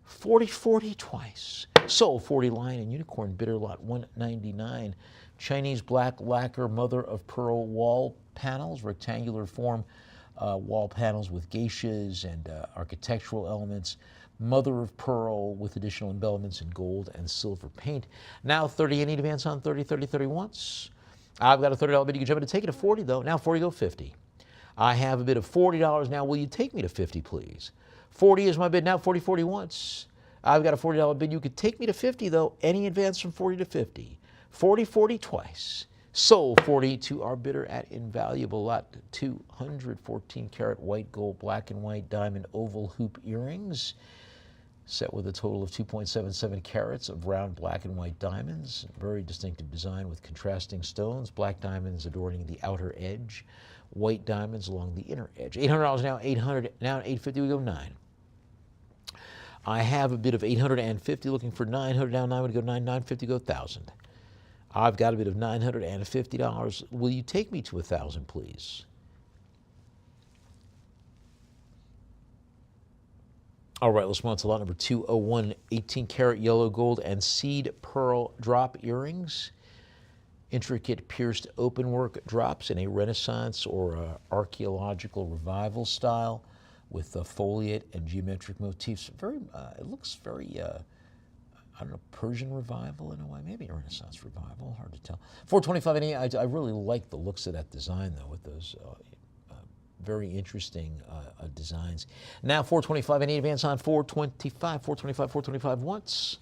40, 40 twice. Sold 40 lion and unicorn, bidder lot 199. Chinese black lacquer mother of pearl wall panels, rectangular form wall panels with geishas and architectural elements. Mother of pearl with additional embellishments in gold and silver paint. Now 30, any advance on 30, 30, 30 once. I've got a $30 bid. You can jump in to take it to 40 though. Now 40, go 50. I have a bid of $40 now. Will you take me to 50, please? 40 is my bid now, 40, 40 once. I've got a $40 bid. You could take me to 50 though. Any advance from 40 to 50. 40, 40 twice. Sold 40 to our bidder at invaluable lot 214 karat white gold, black and white diamond oval hoop earrings, set with a total of 2.77 carats of round black and white diamonds. Very distinctive design with contrasting stones, black diamonds adorning the outer edge, white diamonds along the inner edge. $800 now, 800 now, 850 we go 9. I have a bid of 850, looking for 900 now, 9 would go 9, 950 go 1,000. I've got a bid of $950. Will you take me to 1,000, please? All right, let's move on to lot number 201, 18 karat yellow gold and seed pearl drop earrings. Intricate pierced openwork drops in a Renaissance or archaeological revival style with foliate and geometric motifs. Very, it looks very, I don't know, Persian revival in a way, maybe a Renaissance revival, hard to tell. 425 any, I really like the looks of that design though, with those very interesting designs. Now 425 any advance on 425, 425, 425 once,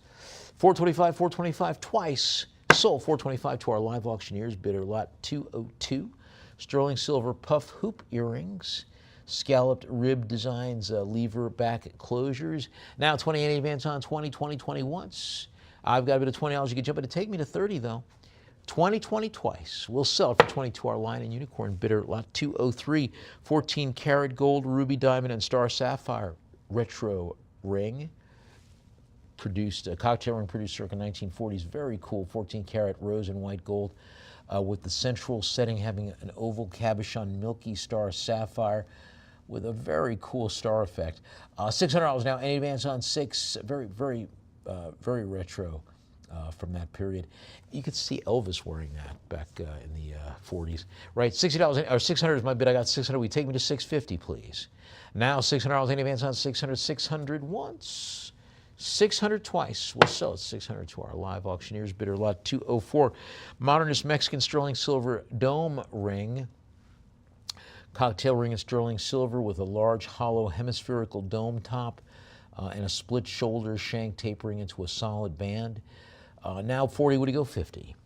425, 425 twice. Sold 425 to our live auctioneers, bidder lot 202. Sterling silver puff hoop earrings. Scalloped rib designs, lever back closures. Now 20 any advance on 20, 20, 20 once. I've got a bit of $20. You can jump in to take me to 30 though. 20, 20 twice. We'll sell it for 20 to our lion and unicorn bidder lot 203. 14 karat gold, ruby diamond, and star sapphire retro ring. Produced, a cocktail ring produced circa 1940s. Very cool, 14 karat rose and white gold with the central setting having an oval cabochon milky star sapphire with a very cool star effect. $600 now, any advance on 6, very, very, very retro from that period. You could see Elvis wearing that back in the 40s. Right, $60, or 600 is my bid, I got 600, will you take me to 650, please? Now $600, any advance on 600, 600 once, 600 twice. We'll sell it 600 to our live auctioneers, bidder lot 204. Modernist Mexican sterling silver dome ring. Cocktail ring in sterling silver with a large hollow hemispherical dome top and a split shoulder shank tapering into a solid band. Now 40, would you go 50?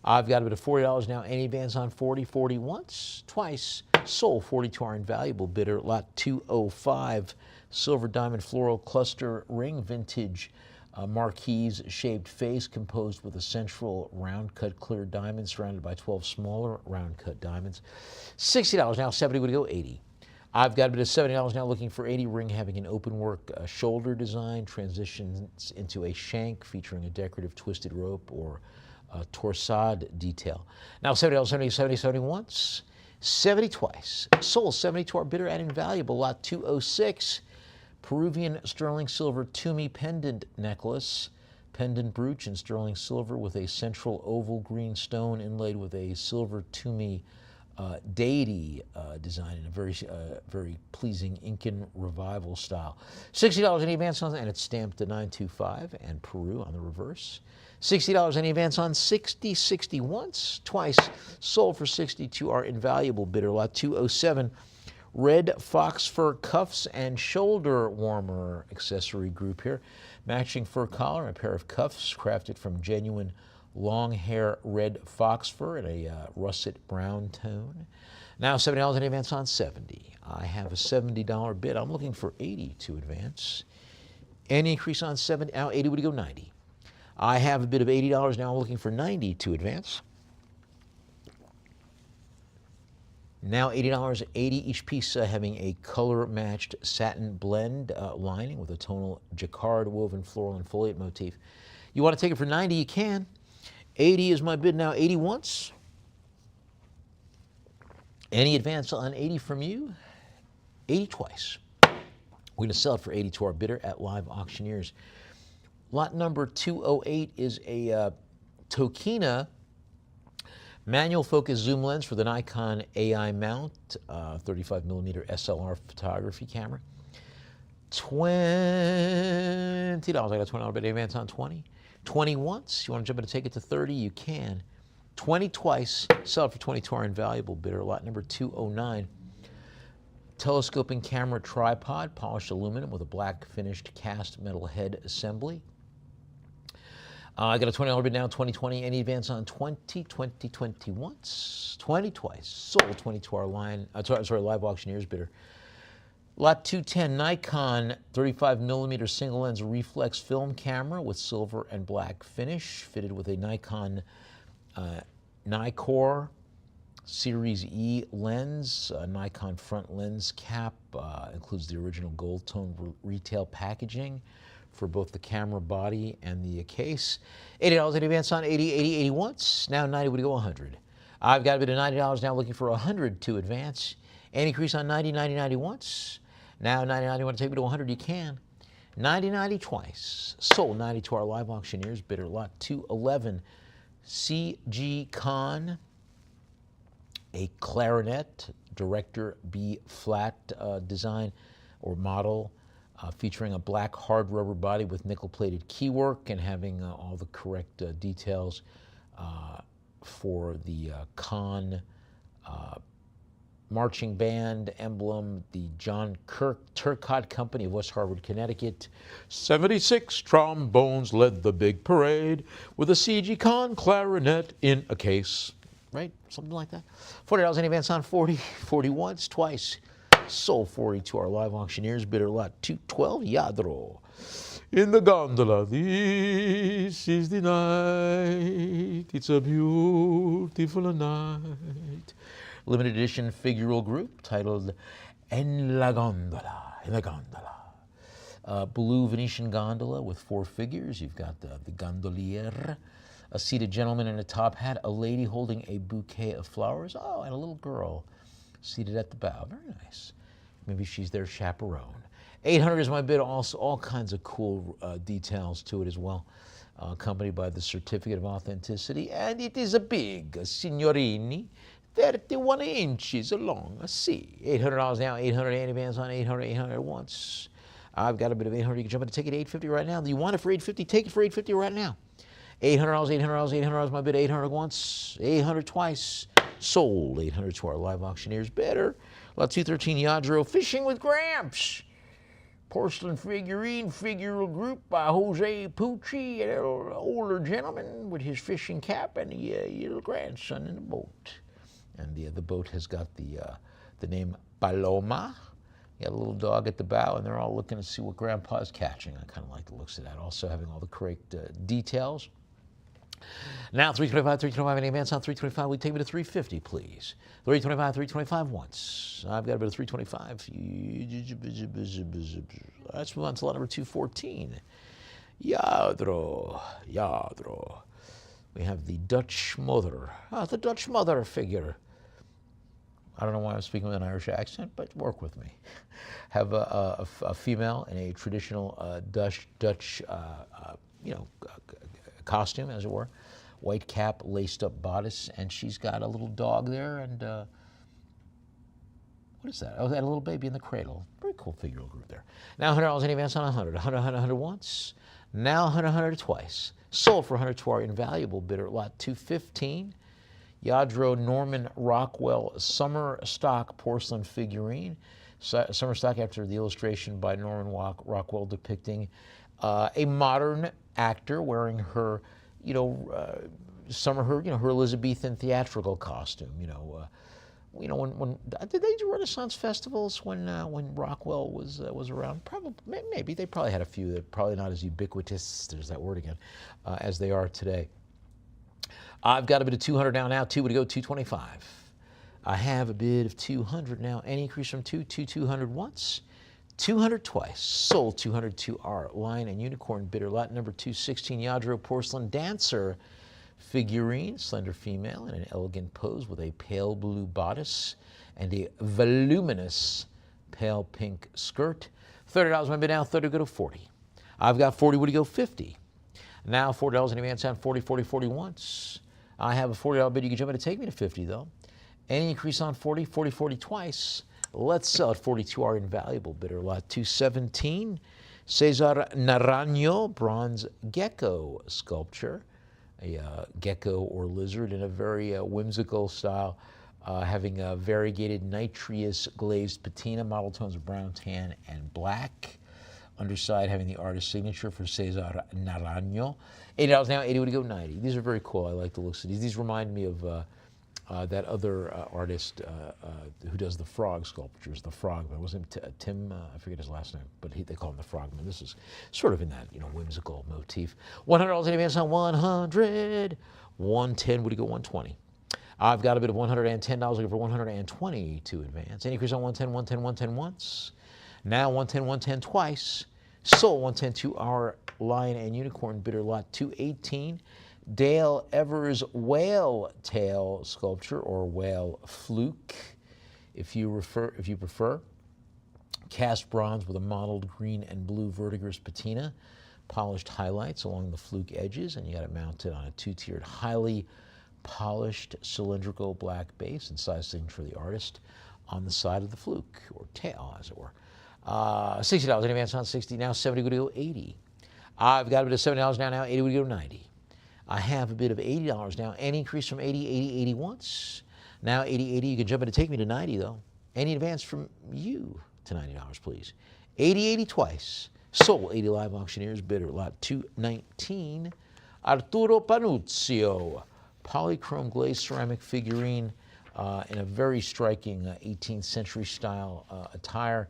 I've got a bit of $40 now. Any advance on 40? 40 once, twice. Sold 40 to our invaluable bidder, lot 205. Silver diamond floral cluster ring, vintage marquise-shaped face composed with a central round-cut clear diamond surrounded by 12 smaller round-cut diamonds. $60 now, 70 would go 80. I've got a bit of $70 now, looking for 80. Ring having an open-work shoulder design, transitions into a shank featuring a decorative twisted rope or torsade detail. Now $70, 70, 70, 70 once, 70 twice. Sold 70 to our bidder at invaluable, lot 206. Peruvian sterling silver Tumi pendant necklace, pendant brooch in sterling silver with a central oval green stone inlaid with a silver Toomey deity design in a very pleasing Incan revival style. $60 any advance on that, and it's stamped to 925 and Peru on the reverse. $60 any advance on 60 once, twice, sold for 60 to our invaluable bidder, lot 207. Red fox fur cuffs and shoulder warmer accessory group here. Matching fur collar and a pair of cuffs crafted from genuine long hair red fox fur in a russet brown tone. Now $70 in advance on 70. I have a $70 bid. I'm looking for 80 to advance. Any increase on 70? Now 80 would go 90. I have a bid of $80. Now I'm looking for 90 to advance. Now $80, 80 each piece, having a color-matched satin blend lining with a tonal jacquard woven floral and foliate motif. You want to take it for 90, you can. 80 is my bid now. 80 once. Any advance on 80 from you? 80 twice. We're going to sell it for 80 to our bidder at Live Auctioneers. Lot number 208 is a Tokina manual focus zoom lens for the Nikon AI mount, 35mm SLR photography camera. $20. I got a $20 bid advance on 20. 20 once. You want to jump in and take it to 30? You can. 20 twice. Sell it for 20 to our invaluable bidder. Lot number 209. Telescoping camera tripod, polished aluminum with a black finished cast metal head assembly. I got a $20 bid now, 2020. Any advance on 20, 20 once, 20 twice. Sold 20 to our Live Auctioneers bidder. Lot 210, Nikon 35mm single lens reflex film camera with silver and black finish, fitted with a Nikon Nikkor Series E lens, Nikon front lens cap, includes the original gold tone retail packaging for both the camera body and the case. $80 in advance on 80 once. Now 90 would go 100. I've got a bid of $90 now, looking for 100 to advance. Any increase on 90 once. Now 90 want to take me to 100, you can. 90 twice. Sold 90 to our Live Auctioneers bidder. Lot 211, CG Con, a clarinet, Director B flat design or model, featuring a black hard rubber body with nickel-plated keywork and having all the correct details for the Con marching band emblem, the John Turcotte Company of West Hartford, Connecticut. 76 trombones led the big parade with a CG Con clarinet in a case. Right? Something like that. $40 in advance on 40. 40 once, twice. Sold 40 to our Live Auctioneers bidder. Lot 212, Yadro. In the gondola, this is the night. It's a beautiful night. Limited edition figural group titled En la Gondola. In the gondola. Blue Venetian gondola with 4 figures. You've got the gondolier, a seated gentleman in a top hat, a lady holding a bouquet of flowers, and a little girl seated at the bow. Very nice. Maybe she's their chaperone. 800 is my bid. Also, all kinds of cool details to it as well, accompanied by the certificate of authenticity. And it is a big signorini, 31 inches long. Let's see. $800 now. 800 anti-bands on 800 once. I've got a bit of 800. You can jump in and take it $850 right now. Do you want it for $850? Take it for $850 right now. $800, $800 is my bid. 800 once, 800 twice. Sold 800 to our Live Auctioneers bidder. Lot 213, Yadro, Fishing with Gramps. Porcelain figurine figural group by Jose Pucci, an older gentleman with his fishing cap and the little grandson in the boat. And the boat has got the name Paloma. You got a little dog at the bow, and they're all looking to see what Grandpa's catching. I kind of like the looks of that. Also having all the correct details. Now, 325, any advance on 325? We take me to 350, please. 325 once. I've got a bit of 325. Let's move on to lot number 214. Yadro. We have the Dutch mother. The Dutch mother figure. I don't know why I'm speaking with an Irish accent, but work with me. Have a female in a traditional Dutch costume, as it were. White cap, laced up bodice, and she's got a little dog there, and what is that? Oh, that little baby in the cradle. Very cool figural group there. Now $100 in advance on 100. 100, 100, 100 once. Now 100, 100 twice. Sold for 100 to our invaluable bidder, lot 215. Yadro Norman Rockwell summer stock porcelain figurine. Summer stock after the illustration by Norman Rockwell depicting a modern actor wearing her, her Elizabethan theatrical costume. When did they do Renaissance festivals when Rockwell was around? Probably, maybe they probably had a few that probably not as ubiquitous. There's that word again, as they are today. I've got a bid of 200 now. Now 2 would go 225. I have a bid of 200 now. Any increase from 200 once, 200 twice. Sold 200 to our Lion and Unicorn bidder. Lot number 216, Yadro Porcelain Dancer figurine, slender female in an elegant pose with a pale blue bodice and a voluminous pale pink skirt. $30 my bid now. 30 go to 40. I've got 40. Would you go 50? Now $40 in advance on 40, 40, 40 once. I have a $40 bid. You can jump in to take me to 50 though. Any increase on 40, 40, 40 twice. Let's sell at 42 our invaluable bidder. Lot 217, Cesar Naranjo bronze gecko sculpture. A gecko or lizard in a very whimsical style, having a variegated nitrous glazed patina, model tones of brown, tan, and black. Underside having the artist's signature for Cesar Naranjo. $80 now, 80 would go 90. These are very cool. I like the looks of these. These remind me of that other artist who does the frog sculptures, the Frogman. Wasn't Tim? I forget his last name, but they call him the Frogman. This is sort of in that whimsical motif. $100 in advance on 100. 110 would go 120. I've got a bit of $110 looking for 120 to advance. Any increase on 110, 110, 110 once. Now 110, 110 twice. Sold 110 to our Lion and Unicorn bidder. Lot 218. Dale Evers whale tail sculpture, or whale fluke, if you prefer. Cast bronze with a mottled green and blue verdigris patina, polished highlights along the fluke edges, and you got it mounted on a two-tiered, highly polished cylindrical black base and size signature for the artist on the side of the fluke, or tail, as it were. $60 in advance on 60. Now 70 would go 80. I've got a bit of $70 now. Now 80 would go 90. I have a bid of $80 now. Any increase from 80, 80, 80 once. Now 80, 80. You can jump in to take me to 90 though. Any advance from you to $90, please. 80, 80 twice. Sold 80 live auctioneers bidder. Lot 219. Arturo Panuzio. Polychrome glazed ceramic figurine in a very striking 18th century style attire.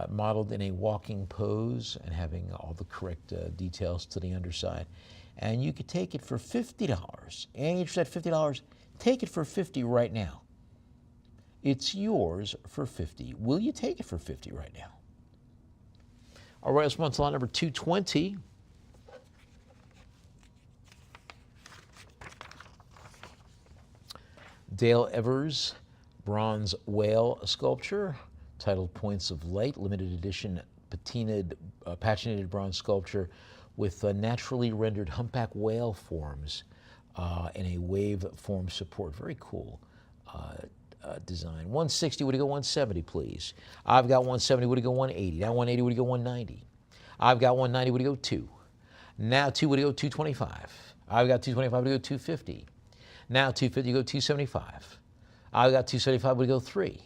Modeled in a walking pose and having all the correct details to the underside. And you could take it for $50. And you said $50, take it for $50 right now. It's yours for $50. Will you take it for $50 right now? All right, let's move on to lot number 220. Dale Evers bronze whale sculpture, titled Points of Light, limited edition patinated bronze sculpture with naturally rendered humpback whale forms in a wave form support. Very cool design. 160, would it go 170, please? I've got 170, would it go 180? Now 180, would it go 190? I've got 190, would it go 2? Now 2, would it go 225? I've got 225, would it go 250? Now 250, go 275. I've got 275, would it go 3?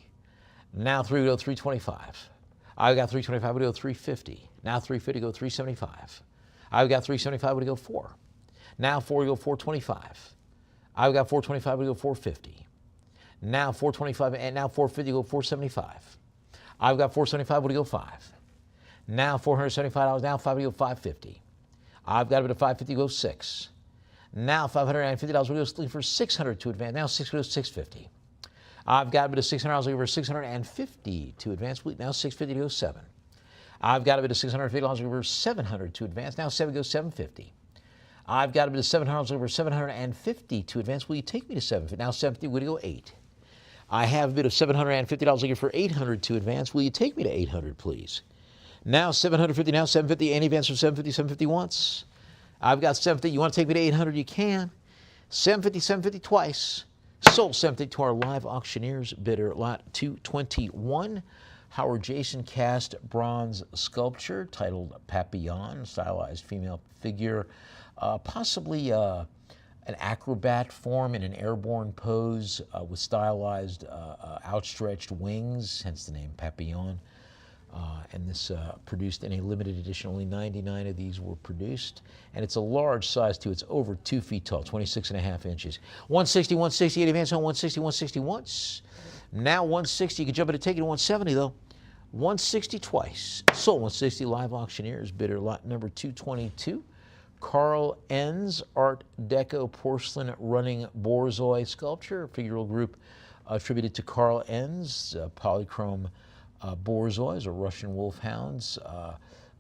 Now 3 would go 325. I've got 325, would it go 350. Now 350, go 375. I've got 375, would it go 4. Now 4 would go 425. I've got 425, would it go 450. Now 425, and now 450, go 475. I've got 475, would it go 5. Now $475, now 5 would go 550. I've got a bit of 550, go 6. Now $550 would go for 600 to advance. Now 6 would go 650. I've got a bit of $600 over 650 to advance. Now 650 to go 7. I've got a bit of $650 over 700 to advance. Now 7 goes 750. I've got a bit of $700 over 750 to advance. Will you take me to 750? Now 750 would go 8. I have a bit of $750 looking for 800 to advance. Will you take me to 800, please? Now 750. Now 750. Any advance from 750? 750 once. I've got 750. You want to take me to 800? You can. 750, 750 twice. Sold 750 to our live auctioneers bidder, lot 221. Howard Jason cast bronze sculpture titled Papillon, stylized female figure, possibly an acrobat form in an airborne pose with stylized outstretched wings, hence the name Papillon. And this produced in a limited edition. Only 99 of these were produced. And it's a large size, too. It's over 2 feet tall, 26.5 inches. 160, 160, 80 advance on 160, 160 once. Now 160. You can jump in and take it to 170, though. 160 twice. Sold 160 live auctioneers. Bidder lot number 222. Carl Enns Art Deco porcelain running borzoi sculpture. Figural group attributed to Carl Enns. Polychrome borzois or Russian wolfhounds,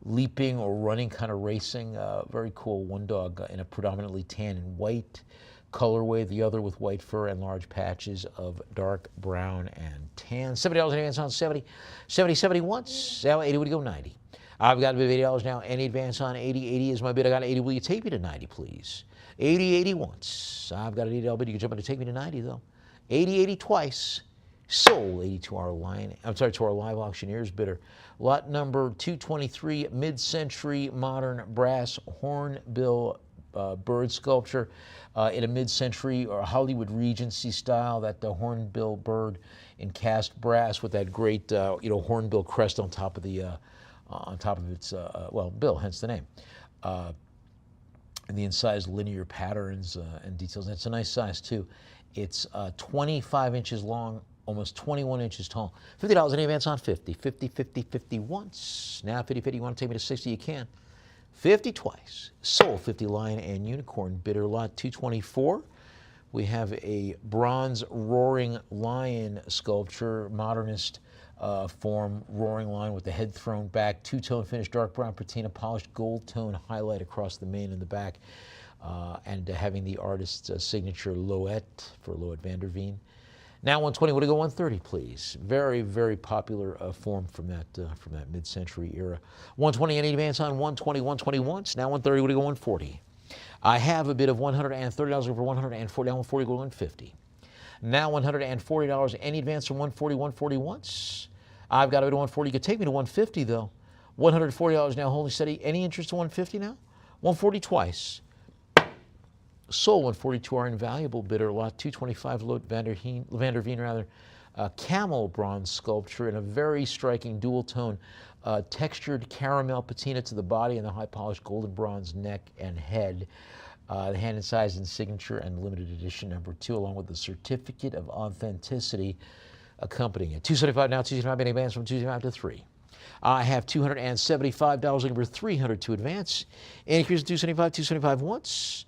leaping or running, kind of racing. Very cool. One dog in a predominantly tan and white colorway, the other with white fur and large patches of dark brown and tan. $70 in advance on 70. 70, 70 once. Now 80 would go 90. I've got a bid of $80 now. Any advance on 80. 80 is my bid. I got 80. Will you take me to 90, please? 80, 80 once. I've got an $80 bid. You can jump in to take me to 90, though. 80, 80 twice. Sold 80 to our to our live auctioneers bidder. Lot number 223, mid-century modern brass hornbill bird sculpture in a mid-century or Hollywood Regency style. That the hornbill bird in cast brass with that great hornbill crest on top of its bill, hence the name. And the incised linear patterns and details. And it's a nice size too. It's 25 inches long, almost 21 inches tall. $50 in advance on 50. 50, 50, 50 once. Now 50, 50. You want to take me to 60? You can. 50 twice. Sold 50 lion and unicorn bidder lot 224. We have a bronze roaring lion sculpture, modernist form, roaring lion with the head thrown back, two-tone finish, dark brown patina, polished gold tone highlight across the mane and the back, and having the artist's signature Loette for Loette van der Veen. Now 120, would it go 130, please? Very, very popular form from that mid-century era. 120 any advance on 120, 120 once. Now 130, would it go 140? I have a bid of $130 over 140. Now 140, go 150. Now $140, any advance from 140, 140 once. I've got a bid of 140. You could take me to 150 though. $140 now, holding steady. Any interest to 150 now? 140 twice. Sold 142 our invaluable bidder lot 225 Lotte van der Veen camel bronze sculpture in a very striking dual tone textured caramel patina to the body and the high polished golden bronze neck and head. The hand and size and signature and limited edition number 2 along with the certificate of authenticity accompanying it. 275 now, 275 in advance from 275 to 3. I have $275 looking for 300 to advance. Increase in 275, 275 once.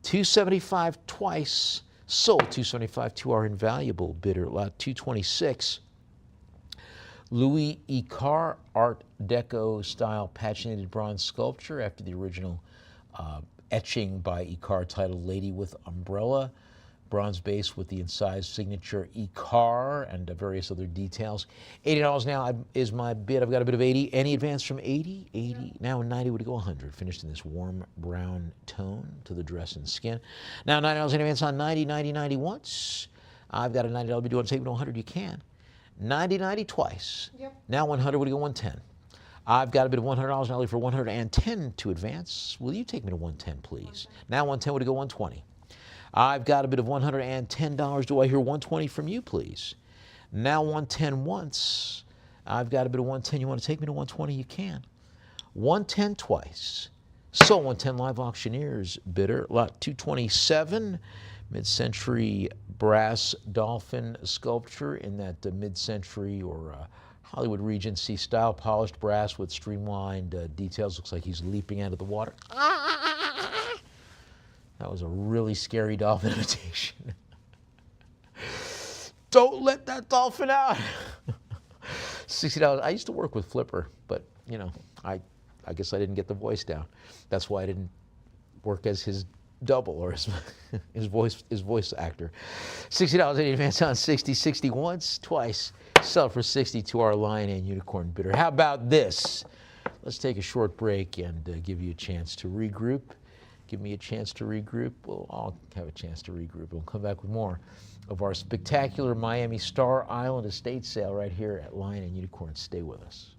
275 twice. Sold 275 to our invaluable bidder lot 226. Louis Icare Art Deco style paginated bronze sculpture after the original etching by Icare titled Lady with Umbrella. Bronze base with the incised signature Icare and various other details. $80 now is my bid. I've got a bid of 80. Any advance from 80? 80. Now 90 would go 100. Finished in this warm brown tone to the dress and skin. Now $90 in advance on 90, 90, 90 once. I've got a $90 bid. You want to take me to 100? You can. 90, 90 twice. Yep. Now 100 would go 110. I've got a bid of $100 now for 110 to advance. Will you take me to 110, please? Now 110 would go 120. I've got a bid of $110. Do I hear 120 from you, please? Now 110 once. I've got a bid of 110. You want to take me to 120? You can. 110 twice. Sold 110 live auctioneers bidder lot 227. Mid-century brass dolphin sculpture in that mid-century or Hollywood Regency style, polished brass with streamlined details. Looks like he's leaping out of the water. That was a really scary dolphin imitation. Don't let that dolphin out. $60. I used to work with Flipper, but I guess I didn't get the voice down. That's why I didn't work as his double or his voice actor. $60 in advance on 60, 60 once, twice. Sell for 60 to our lion and unicorn bidder. How about this? Let's take a short break and give you a chance to regroup give me a chance to regroup. We'll all have a chance to regroup. We'll come back with more of our spectacular Miami Star Island estate sale right here at Lion and Unicorn. Stay with us.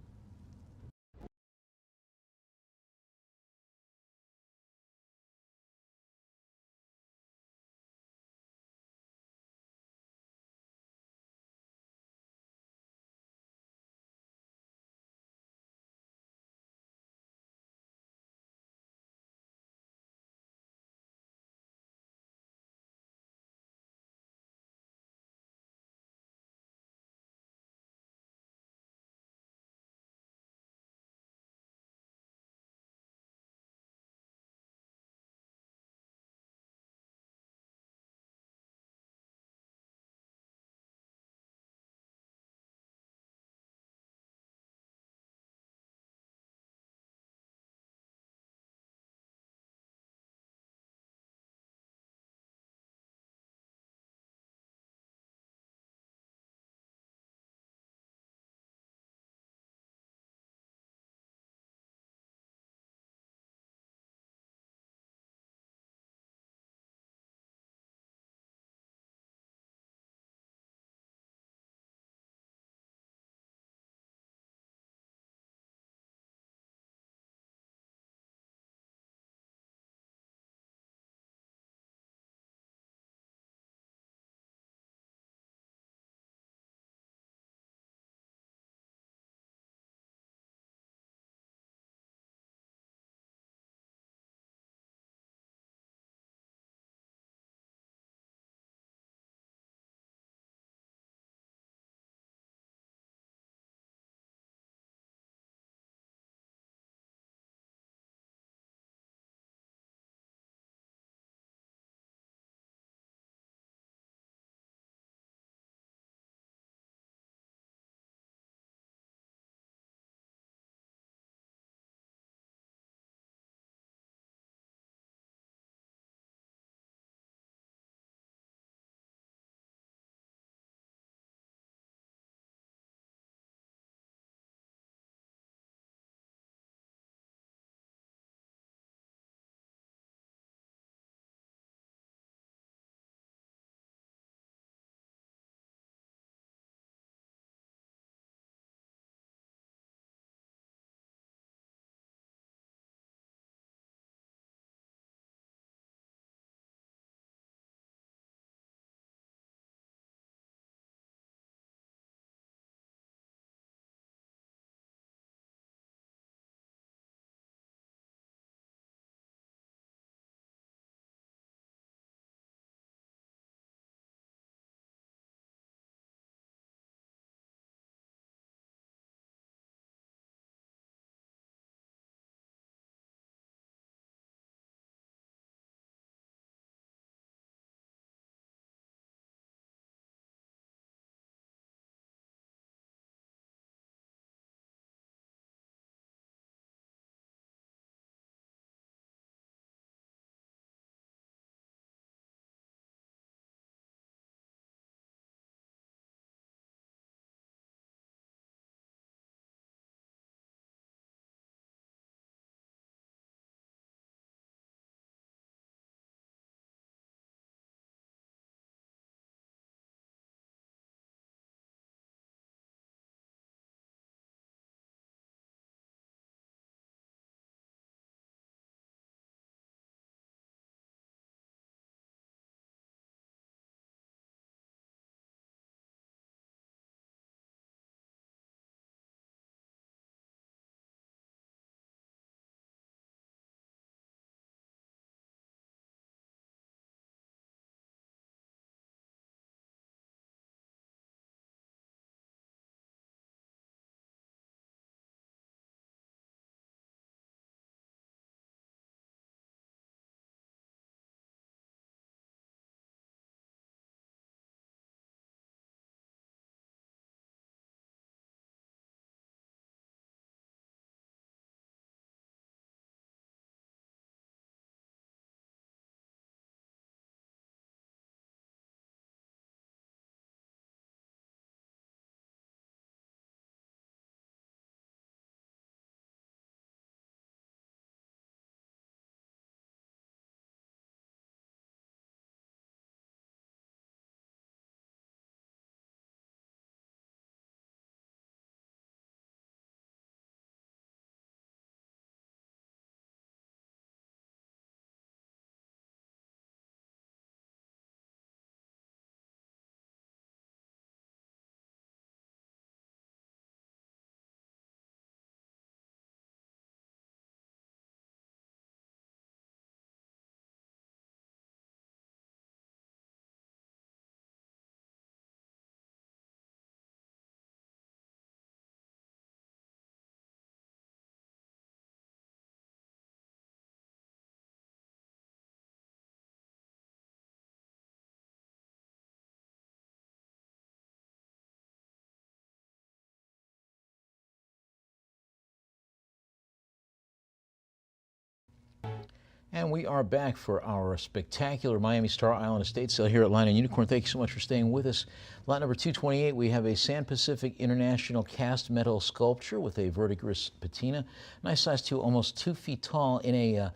And we are back for our spectacular Miami Star Island estate sale here at Lion and Unicorn. Thank you so much for staying with us. Lot number 228, we have a San Pacific International cast metal sculpture with a verdigris patina. Nice size too, almost 2 feet tall in a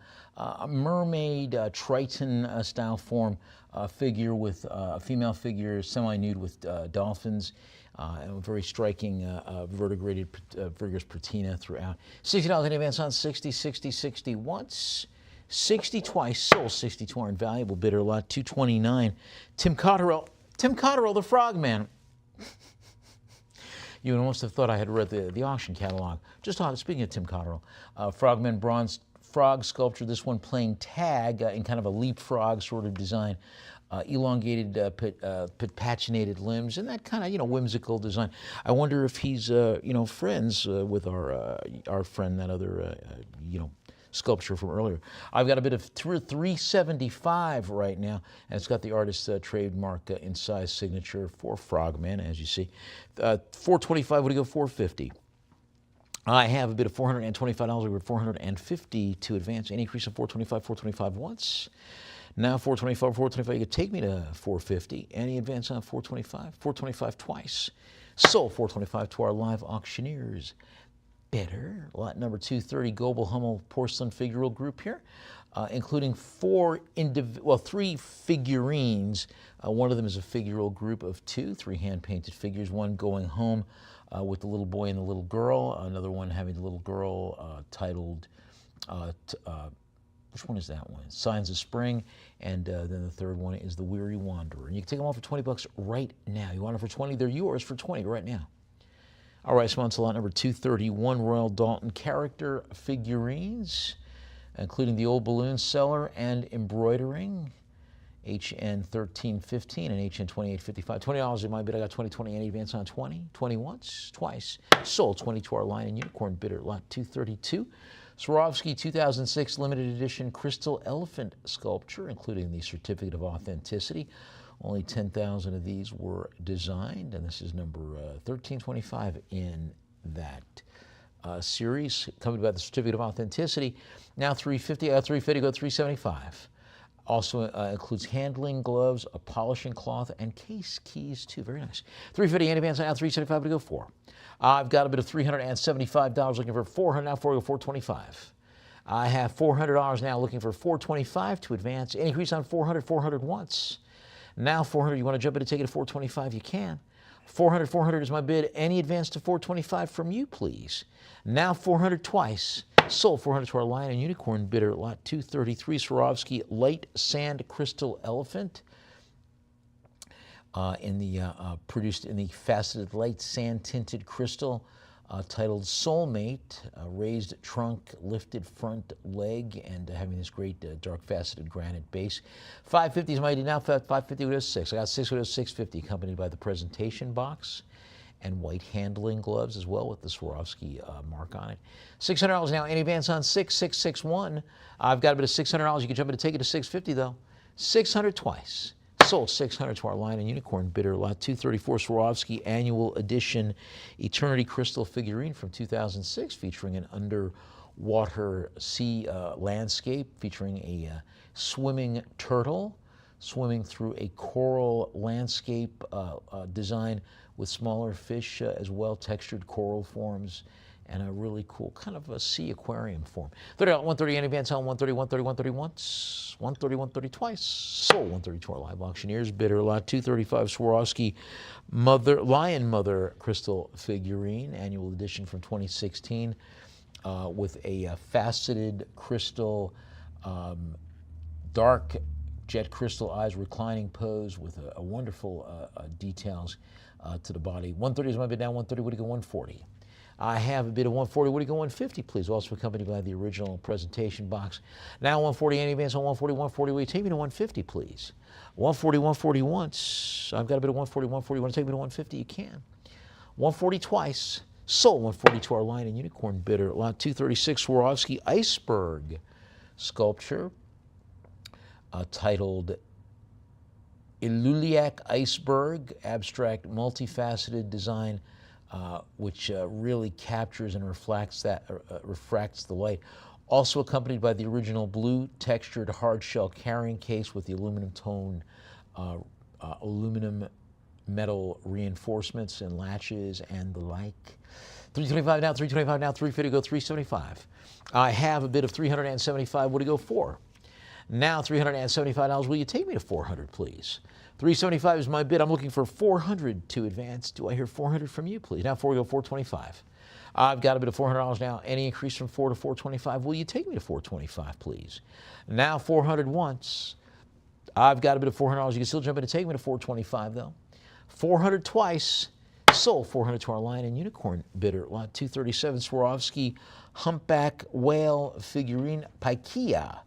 mermaid Triton style form figure with a female figure semi-nude with dolphins. And a very striking verdigris patina throughout. $60 in advance on 60, 60, 60 once. 60 twice, sold 62 are invaluable bidder lot 229. Tim Cotterill, the Frogman. You would almost have thought I had read the auction catalog. Just speaking of Tim Cotterill, Frogman bronze frog sculpture. This one playing tag in kind of a leapfrog sort of design. Elongated, patinated limbs, and that kind of whimsical design. I wonder if he's friends with our friend, that other sculpture from earlier. I've got a bit of $375 right now, and it's got the artist's trademark in size signature for Frogman, as you see. $425, would you go $450? I have a bid of $425 over $450 to advance. Any increase of $425 once. Now $425, you could take me to $450. Any advance on $425? $425 twice. Sold $425 to our live auctioneers. Bidder, lot number 230, Goebel Hummel Porcelain Figural Group here, including 3 figurines. One of them is a figural group of 2, 3 hand-painted figures, one going home with the little boy and the little girl, another one having the little girl titled, which one is that one? Signs of Spring, and then the third one is The Weary Wanderer. And you can take them all for $20 right now. You want them for $20, they're yours for $20 right now. All right, so on to lot number 231, Royal Dalton character figurines, including the old balloon seller and embroidering, HN 1315 and HN 2855. $20 in my bid. I got 20, any advance on 20? 20 once, twice. Sold 20 to our Lion and Unicorn bidder, lot 232. Swarovski 2006 limited edition crystal elephant sculpture, including the certificate of authenticity. Only 10,000 of these were designed, and this is number 1325 in that series, covered by the certificate of authenticity. Now $350, go $375. Also includes handling gloves, a polishing cloth, and case keys too. Very nice. $350 in advance, now $375 to go for. I've got a bit of $375 looking for $400, now $425. I have $400 now looking for $425 to advance. Any increase on $400 once. Now $400, you want to jump in and take it to $425, you can. $400 is my bid. Any advance to $425 from you, please. Now $400 twice. Sold $400 to our Lion and Unicorn bidder, lot 233, Swarovski light sand crystal elephant. Produced in the faceted light sand tinted crystal, titled Soulmate, raised trunk, lifted front leg, and having this great dark faceted granite base. $550 is my now. $550 with 6. I got 6 with $650, accompanied by the presentation box and white handling gloves as well with the Swarovski mark on it. $600 now. Any advance on 6661? I've got a bit of $600. You can jump in and take it to $650 though. $600 twice. Sold $600 to our Lion and Unicorn bidder, lot 234, Swarovski Annual Edition Eternity Crystal figurine from 2006, featuring an underwater sea landscape, featuring a swimming turtle swimming through a coral landscape design with smaller fish as well, textured coral forms, and a really cool kind of a sea aquarium form. $30, 130 in advance on 130, 130, 130 once, 130, 130 twice. Sold 130 to our live auctioneers bidder, lot 235, Swarovski Lion Mother crystal figurine, annual edition from 2016, with a faceted crystal, dark jet crystal eyes, reclining pose with a wonderful details to the body. 130 is my bid now. 130, would you go 140? I have a bid of 140. Would you go 150, please? Also accompanied by the original presentation box. Now 140, any advance on 140, 140. Will you take me to 150, please? 140, 140 once. I've got a bid of 140, 140. Want to take me to 150? You can. 140 twice. Sold 140 to our Lion and Unicorn bidder. Lot 236, Swarovski Iceberg sculpture, titled Iluliac Iceberg, abstract, multifaceted design, which really captures and refracts the light. Also accompanied by the original blue textured hard shell carrying case with the aluminum tone, aluminum metal reinforcements and latches and the like. 325 now, 325 now, 350 go 375. I have a bid of 375. What do you go for? Now $375. Will you take me to 400, please? 375 is my bid. I'm looking for 400 to advance. Do I hear 400 from you, please? Now 4 we go 425. I've got a bid of $400 now. Any increase from 4 to 425? Will you take me to 425, please? Now 400 once. I've got a bid of $400. You can still jump in and take me to 425 though. 400 twice. Sold 400 to our Lion and Unicorn bidder. Lot 237 Swarovski humpback whale figurine Paikia.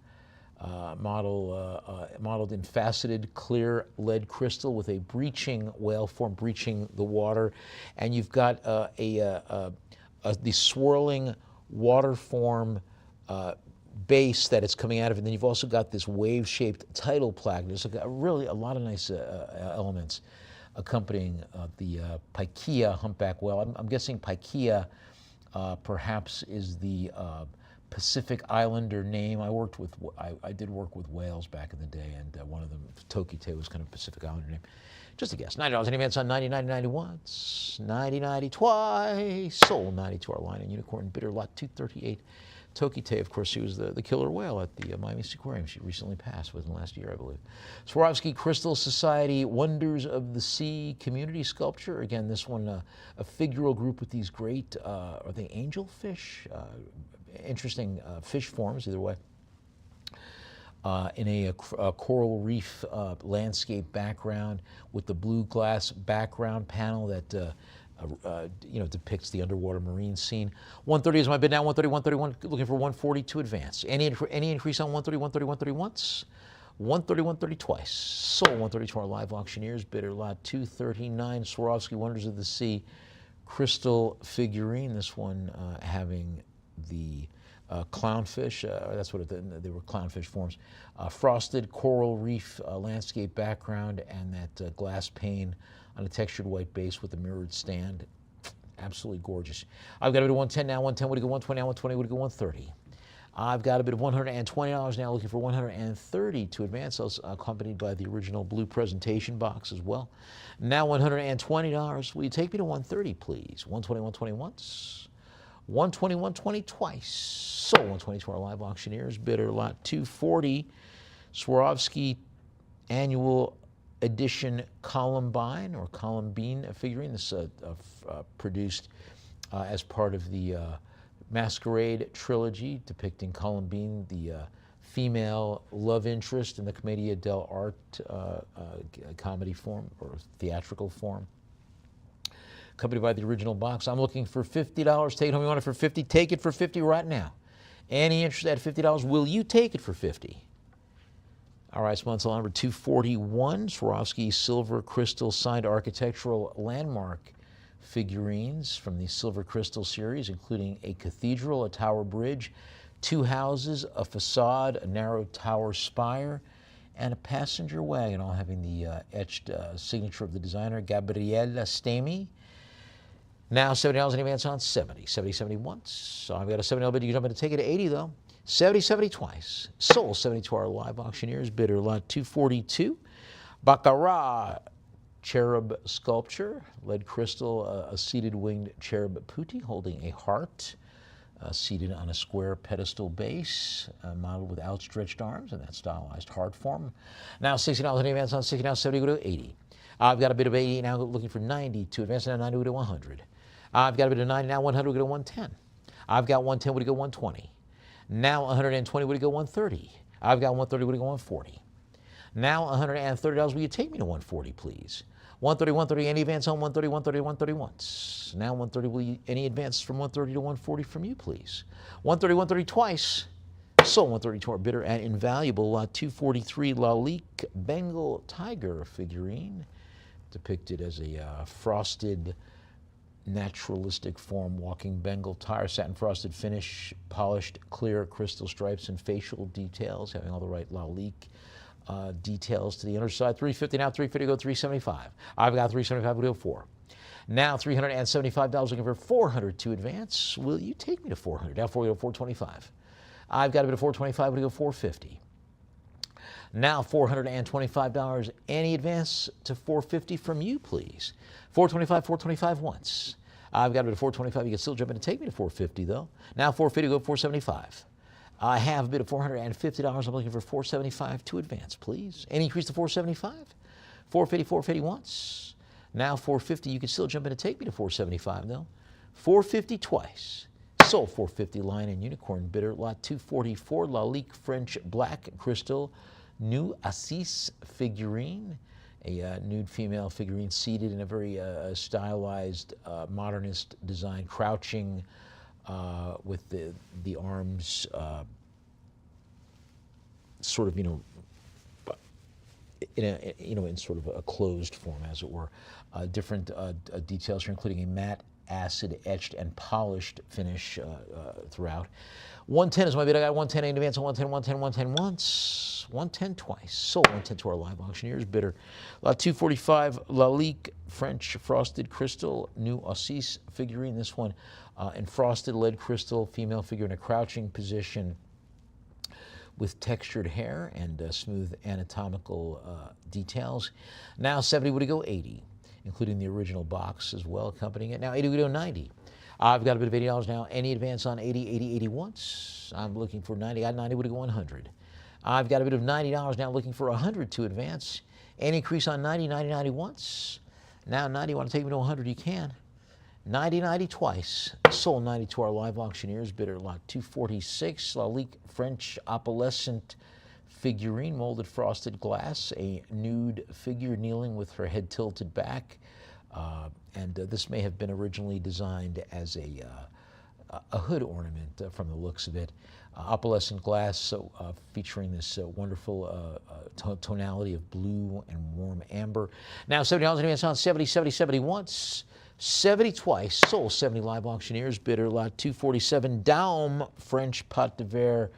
Modeled in faceted clear lead crystal with a breaching whale form, breaching the water, and you've got the swirling water form base that it's coming out of, and then you've also got this wave-shaped title plaque. There's really a lot of nice elements accompanying the Paikia humpback whale. I'm guessing Paikia perhaps is the Pacific Islander name. I did work with whales back in the day, and one of them, Tokite, was kind of Pacific Islander name. Just a guess. $90 in advance on 90, 90, 90 once. 90, 90 twice. Sold 90 to our Lion and Unicorn bidder. Lot 238. Tokite, of course, she was the killer whale at the Miami Aquarium. She recently passed within the last year, I believe. Swarovski Crystal Society Wonders of the Sea Community Sculpture. Again, this one, a figural group with these great, are they angelfish? Interesting fish forms, either way. In a coral reef landscape background with the blue glass background panel that depicts the underwater marine scene. 130 is my bid now. 130, 131. Looking for 140 to advance. Any increase on 130, 130, 130 once. 130, 130 twice. Sold 130 to our live auctioneers. Bidder lot 239. Swarovski Wonders of the Sea crystal figurine. This one having the clownfish, that's what they were, clownfish forms. Frosted coral reef landscape background and that glass pane on a textured white base with a mirrored stand. Absolutely gorgeous. I've got a bid of 110 now, 110 would go 120 now, 120 would go 130. I've got a bid of $120 now, looking for 130 to advance, accompanied by the original blue presentation box as well. Now $120. Will you take me to 130, please? 120, 120 once. 120, 120 twice. Sold 120 to our live auctioneers. Bidder lot 240. Swarovski annual edition Columbine or Columbine figurine. This produced as part of the Masquerade trilogy depicting Columbine, the female love interest in the Commedia dell'arte comedy form or theatrical form. Accompanied by the original box. I'm looking for $50. Take it home. You want it for 50? Take it for 50 right now. Any interest at $50? Will you take it for 50? All right, sponsor number 241, Swarovski Silver Crystal Signed Architectural Landmark figurines from the Silver Crystal series, including a cathedral, a tower bridge, 2 houses, a facade, a narrow tower spire, and a passenger wagon, all having the etched signature of the designer, Gabriella Stemi. Now $70 in advance on 70. 70, 70 once. So I've got a $70 bid. You can jump in and take it at 80 though. 70, 70 twice. Sold 70 to our live auctioneers. Bidder lot 242. Baccarat cherub sculpture. Lead crystal, a seated winged cherub putti holding a heart. Seated on a square pedestal base, modeled with outstretched arms in that stylized heart form. Now $60 in advance on 60. Now 70 go to 80. I've got a bid of 80 now, looking for 90 to advance. Now 90 go to 100. I've got a bid of 90 now. 100 go to 110. I've got 110 would go 120. Now 120 would go 130. I've got 130 would go 140. Now $130. Will you take me to 140, please? 130, 130. Any advance on 130, 130, 130 once. Now 130. Will you, any advance from 130 to 140 from you, please? 130, 130 twice. Sold 130 to our bidder at invaluable lot 243 Lalique Bengal tiger figurine, depicted as a frosted naturalistic form walking Bengal tiger, satin frosted finish, polished clear crystal stripes and facial details, having all the right Lalique details to the underside. 350 now, 350 go 375. I've got 375 would go 4. Now $375 looking for 400 to advance. Will you take me to 400? Now 4 go 425. I've got a bid of $425, we go $450. Now $425. Any advance to $450 from you, please? $425 once. I've got a bid of $425. You can still jump in and take me to $450 though. Now $450, go $475. I have a bid of $450. I'm looking for $475 to advance, please. Any increase to $475? $450 once. Now $450. You can still jump in and take me to $475 though. $450 twice. Sold $450 Lion and Unicorn bidder. Lot 244, Lalique French Black Crystal New Assis figurine. A nude female figurine seated in a very stylized modernist design, crouching with the arms sort of, in sort of a closed form, as it were. Different details here, including a matte acid etched and polished finish throughout. 110 is my bid. I got 110 in advance on 110, 110, 110 once, 110 twice. Sold 110 to our live auctioneers bidder. Lot 245, Lalique French Frosted Crystal New Assis figurine. This one in frosted lead crystal, female figure in a crouching position with textured hair and smooth anatomical details. Now 70, would it go 80, including the original box as well accompanying it. Now 80, would it go 90. I've got a bid of $80 now. Any advance on 80, 80, 80 once. I'm looking for 90. I got 90, would it go 100. I've got a bid of $90 now, looking for 100 to advance. Any increase on 90, 90, 90 once. Now 90, you want to take me to 100, you can. 90, 90 twice. Sold 90 to our live auctioneers bidder. Lot 246, Lalique French opalescent figurine, molded frosted glass, a nude figure kneeling with her head tilted back. This may have been originally designed as a hood ornament from the looks of it. Opalescent glass, featuring this wonderful tonality of blue and warm amber. Now $70 in advance on 70, 70, 70 once. 70 twice. Sold 70 live auctioneers bidder. Lot 247, Daume French Pâte de Verre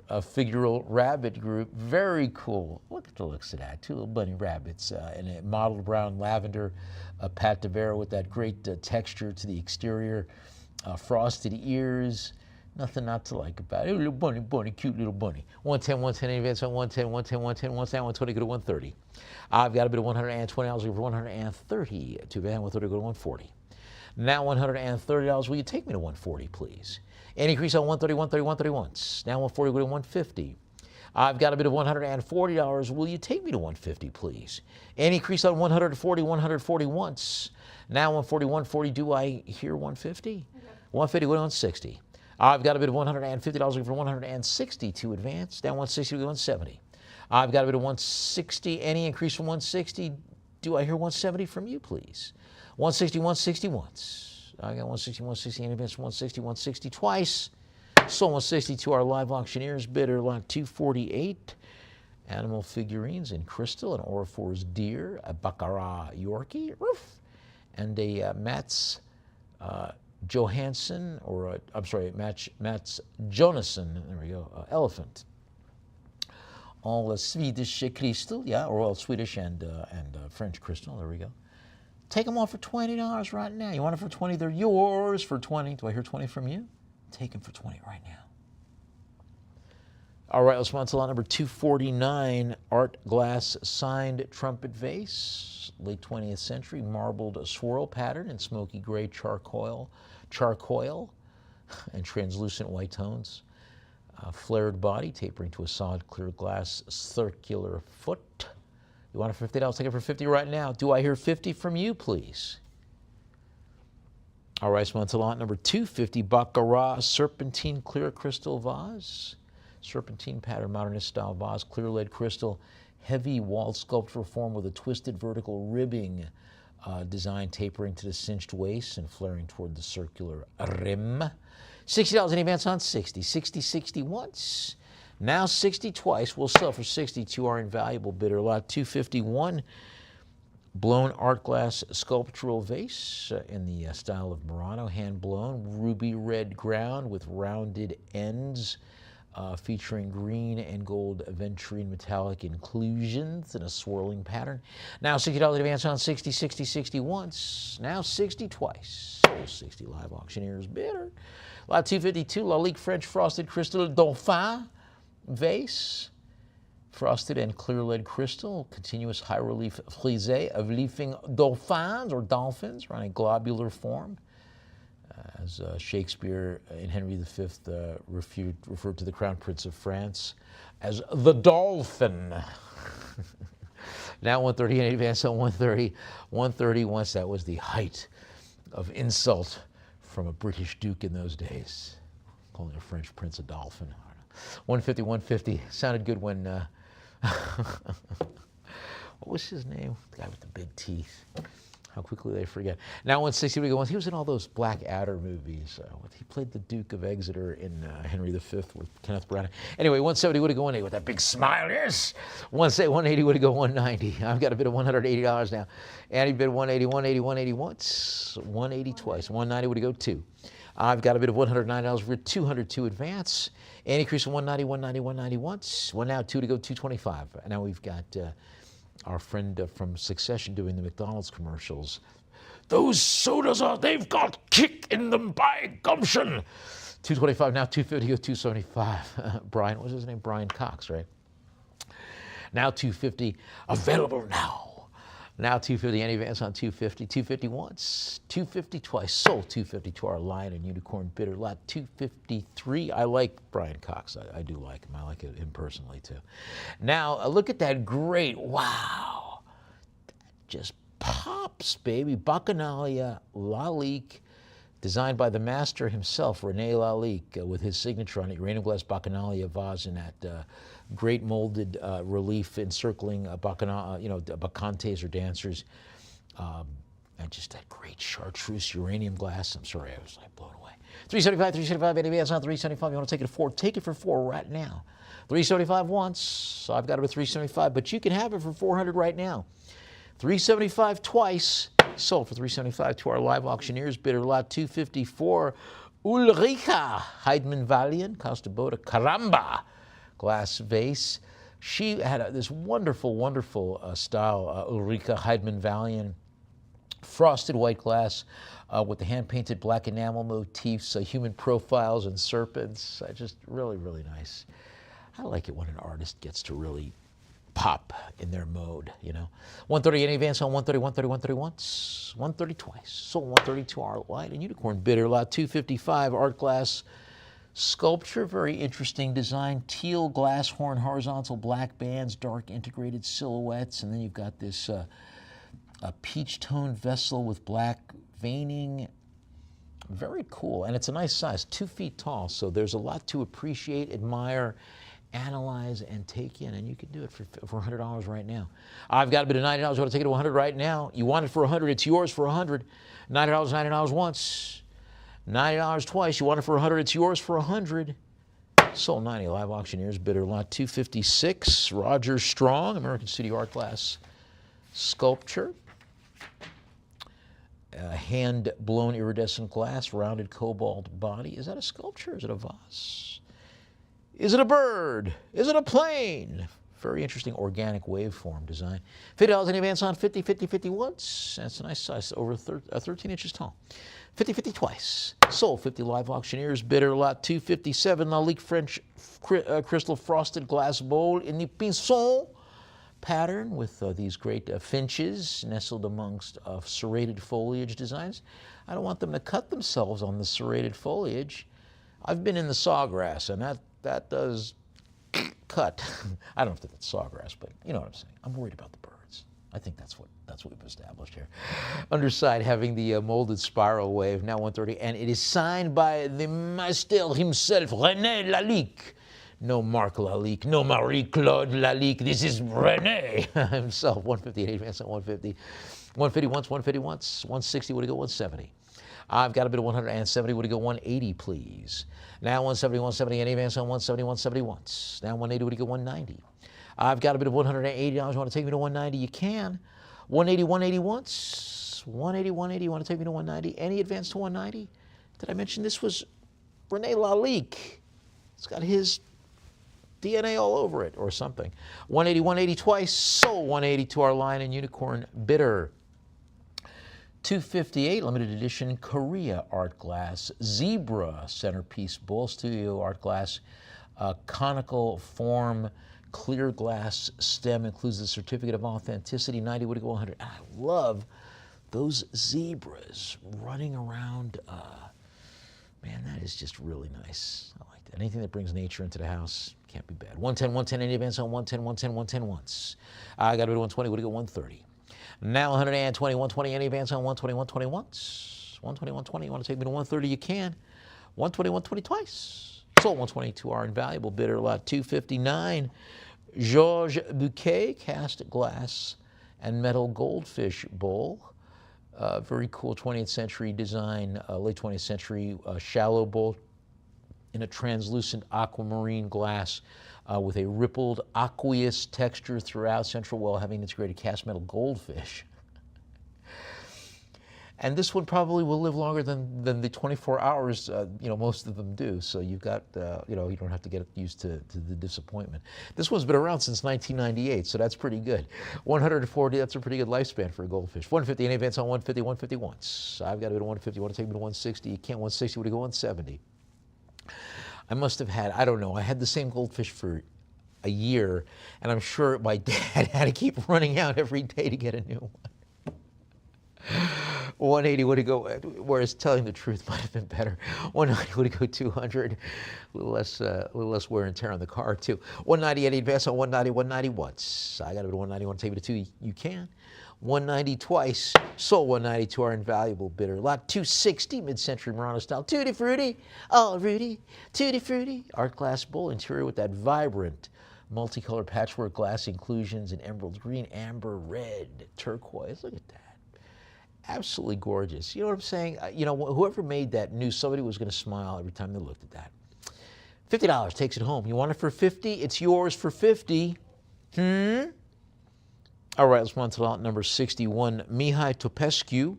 figural rabbit group. Very cool. Look at the looks of that. Two little bunny rabbits in a mottled brown lavender Pâte de Verre with that great texture to the exterior. Frosted ears. Nothing not to like about it. Little bunny, cute little bunny. 110, 110 in advance on 110, 110, 110, 110, 120, go to 130. I've got a bit of $120, looking for 130 to advance, 130, go to 140. Now $130, will you take me to 140, please? Any increase on 130, 130, 130 once. Now 140, go to 150. I've got a bit of $140, will you take me to 150, please? Any increase on 140, 140 once. Now 140, 140, do I hear 150? 150, go to 160. I've got a bit of $150, looking for 160 to advance. Down 160, we go 170. I've got a bit of 160. Any increase from 160? Do I hear 170 from you, please? 160, 160 once. I got 160, 160 in advance, 160, 160 twice. Sold 160 to our live auctioneers bidder. Lot 248. Animal figurines in crystal, an Aurifors deer, a Baccarat Yorkie, and a Mats Johansson, or Mats Jonasson, there we go, elephant. All Swedish crystal, yeah, or all Swedish and French crystal, there we go. Take them all for $20 right now. You want it for 20, they're yours for 20. Do I hear 20 from you? Take them for 20 right now. All right, let's move on to lot number 249, art glass signed trumpet vase, late 20th century, marbled swirl pattern in smoky gray charcoal, and translucent white tones. Flared body tapering to a solid clear glass circular foot. You want it for $50? I'll take it for $50 right now. Do I hear 50 from you, please? All right, let's move on to lot number 250, Baccarat serpentine clear crystal vase. Serpentine pattern, modernist style vase, clear lead crystal, heavy walled sculptural form with a twisted vertical ribbing design tapering to the cinched waist and flaring toward the circular rim. $60 in advance on 60. 60, 60 once. Now 60 twice. We'll sell for 60 to our invaluable bidder. Lot 251, blown art glass sculptural vase in the style of Murano, hand blown, ruby red ground with rounded ends. featuring green and gold aventurine metallic inclusions in a swirling pattern. Now $60 advance on 60, 60, 60 once. Now 60 twice. Sold 60 live auctioneers bidder. Lot 252, Lalique French Frosted Crystal Dauphin vase. Frosted and clear lead crystal, continuous high relief frisé of leafing dauphins or dolphins around a globular form. As Shakespeare in Henry V referred to the Crown Prince of France as the dolphin. Now 130 in advance on 130. 130 once that was the height of insult from a British duke in those days, calling a French prince a dolphin. 150, 150. Sounded good when, what was his name? The guy with the big teeth. How quickly they forget. Now 160, we go once. He was in all those Blackadder movies. He played the Duke of Exeter in Henry V with Kenneth Branagh. Anyway, 170 would have gone 180 with that big smile, yes. 180 would have gone 190. I've got a bid of $180 now. Annie bid 180, 180, 180 once, 180 twice. 190 would have go 2. I've got a bid of $109 for 202 advance. Annie Crease 190, 190, 190 once. One now, 2 to go, 225. And now we've got our friend from Succession doing the McDonald's commercials. Those sodas they've got kick in them by gumption. 225 now, 250 go 275. Brian, what's his name? Brian Cox, right? Now 250, available now. Now 250, any advance on 250. 250 once, 250 twice. Sold 250 to our Lion and Unicorn bidder. Lot 253. I like Brian Cox. I do like him. I like him personally too. Now look at that great, wow. That just pops, baby. Bacchanalia Lalique, designed by the master himself, René Lalique, with his signature on it. Uranium glass Bacchanalia vase in that great molded relief encircling bacchantes or dancers. And just that great chartreuse uranium glass. I'm sorry, I was like blown away. 375, 375, any advance on 375. You want to take it for 4? Take it for 4 right now. 375 once. So I've got it at 375, but you can have it for 400 right now. 375 twice. Sold for 375 to our live auctioneers bidder. Lot 254. Ulrika Heidman Valian, Costa Boda, Caramba glass vase. She had this wonderful, wonderful style, Ulrika Heidman Valian. Frosted white glass with the hand-painted black enamel motifs, human profiles and serpents. Just really, really nice. I like it when an artist gets to really pop in their mode, you know. 130 any advance on 130, 130, 130 once, 130 twice. Sold 130 to our Lion and Unicorn bidder. Lot 255, art glass sculpture, very interesting design. Teal glass horn, horizontal black bands, dark integrated silhouettes, and then you've got this a peach tone vessel with black veining. Very cool, and it's a nice size, 2 feet tall, so there's a lot to appreciate, admire, analyze, and take in, and you can do it for $100 right now. I've got a bid of $90. I want to take it to 100 right now. You want it for 100, it's yours for 100. $90, $90 once, $90 twice. You want it for 100, it's yours for 100. Sold 90, live auctioneers bidder. Lot 256, Roger Strong, American Studio Art Glass sculpture. Hand-blown iridescent glass, rounded cobalt body. Is that a sculpture? Is it a vase? Is it a bird? Is it a plane? Very interesting organic waveform design. $50 in advance on 50, 50, 50 once. That's a nice size, over 13 inches tall. 50, 50 twice. Sold 50 live auctioneers bidder. Lot 257, Lalique French crystal frosted glass bowl in the pinson pattern with these great finches nestled amongst serrated foliage designs. I don't want them to cut themselves on the serrated foliage. I've been in the sawgrass, and that does cut. I don't know if that's sawgrass, but you know what I'm saying. I'm worried about the birds. I think that's what we've established here. Underside having the molded spiral wave, now 130, and it is signed by the master himself, René Lalique. No Marc Lalique, no Marie-Claude Lalique. This is René himself. 158 advance at 150. 150 once, 150 once. 160 would it go 170. I've got a bit of 170. Would it go 180, please? Now 170, 170. Any advance on 170, 170 once. Now 180 would it go 190. I've got a bit of $180. Want to take me to 190? You can. 180, 180 once. 180, 180. You want to take me to 190? Any advance to 190? Did I mention this was René Lalique? It's got his DNA all over it or something. 180, 180 twice, sold 180 to our Lion and Unicorn bidder. 258 limited edition Korea art glass zebra centerpiece bowl, studio art glass, conical form, clear glass stem, includes the certificate of authenticity. 90 would go 100. I love those zebras running around. Man, that is just really nice. I like that. Anything that brings nature into the house can't be bad. 110, 110, any advance on 110, 110, 110 once. I got to go to 120, would go 130. Now 120, 120, any advance on 120, 120 once. 120, 120, you want to take me to 130, you can. 120, 120 twice. Sold 120 to our invaluable bidder, lot 259. Georges Bouquet, cast glass and metal goldfish bowl. Very cool 20th century design, late 20th century shallow bowl in a translucent aquamarine glass with a rippled aqueous texture throughout, central well having integrated cast metal goldfish. And this one probably will live longer than the 24 hours, most of them do. So you've got, you don't have to get used to the disappointment. This one's been around since 1998, so that's pretty good. 140, that's a pretty good lifespan for a goldfish. 150, any advance on 150, 150 once. I've got to go to 150, you want to take me to 160, you can't 160, would you go 170? I must have had, I don't know, I had the same goldfish for a year, and I'm sure my dad had to keep running out every day to get a new one. 180 would go, whereas telling the truth might have been better. 190 would go 200, a little less wear and tear on the car too. 190, any advance on 190, 190 once. I got to go to 190, want to take me to 2, you can. 190 twice, sold 190 to our invaluable bidder. Lot 260, mid-century Murano style. Tutti Frutti, oh Rudy, Tutti Frutti. Art glass bowl, interior with that vibrant multicolored patchwork glass inclusions in emerald green, amber, red, turquoise. Look at that. Absolutely gorgeous. You know what I'm saying? Whoever made that knew somebody was going to smile every time they looked at that. $50 takes it home. You want it for 50? It's yours for 50. All right, let's move on to lot number 61. Mihai Topescu,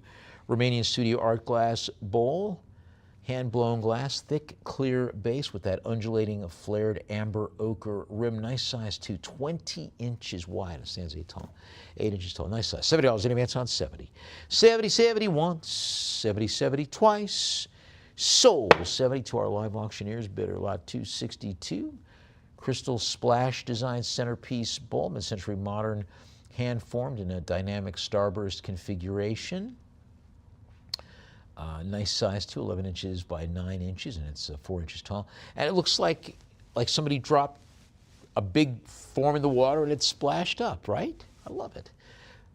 Romanian studio art glass bowl. Hand-blown glass, thick, clear base with that undulating flared amber ochre rim. Nice size too, 20 inches wide. It stands 8 tall, 8 inches tall. Nice size. $70 in advance on 70. 70, 70 once, 70, 70 twice. Sold 70 to our live auctioneers bidder. Lot 262. Crystal splash design centerpiece bowl, mid-century modern, hand-formed in a dynamic starburst configuration. Nice size too, 11 inches by 9 inches, and it's 4 inches tall. And it looks like somebody dropped a big form in the water and it splashed up, right? I love it.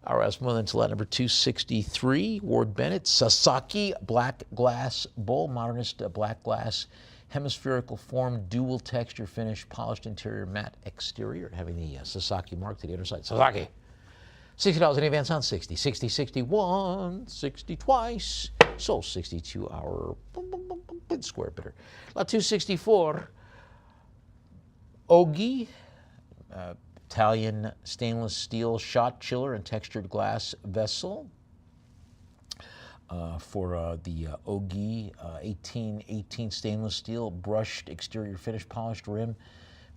All right, let's move on to lot number 263. Ward Bennett, Sasaki black glass bowl, modernist black glass, hemispherical form, dual texture finish, polished interior, matte exterior, having the Sasaki mark to the inner side. Sasaki. $60 in advance on 60. 60, 61, 60 twice. Sold 62 our bid square bidder. Lot 264. Ogi, Italian stainless steel shot chiller and textured glass vessel for the Ogi 1818 stainless steel brushed exterior finish, polished rim.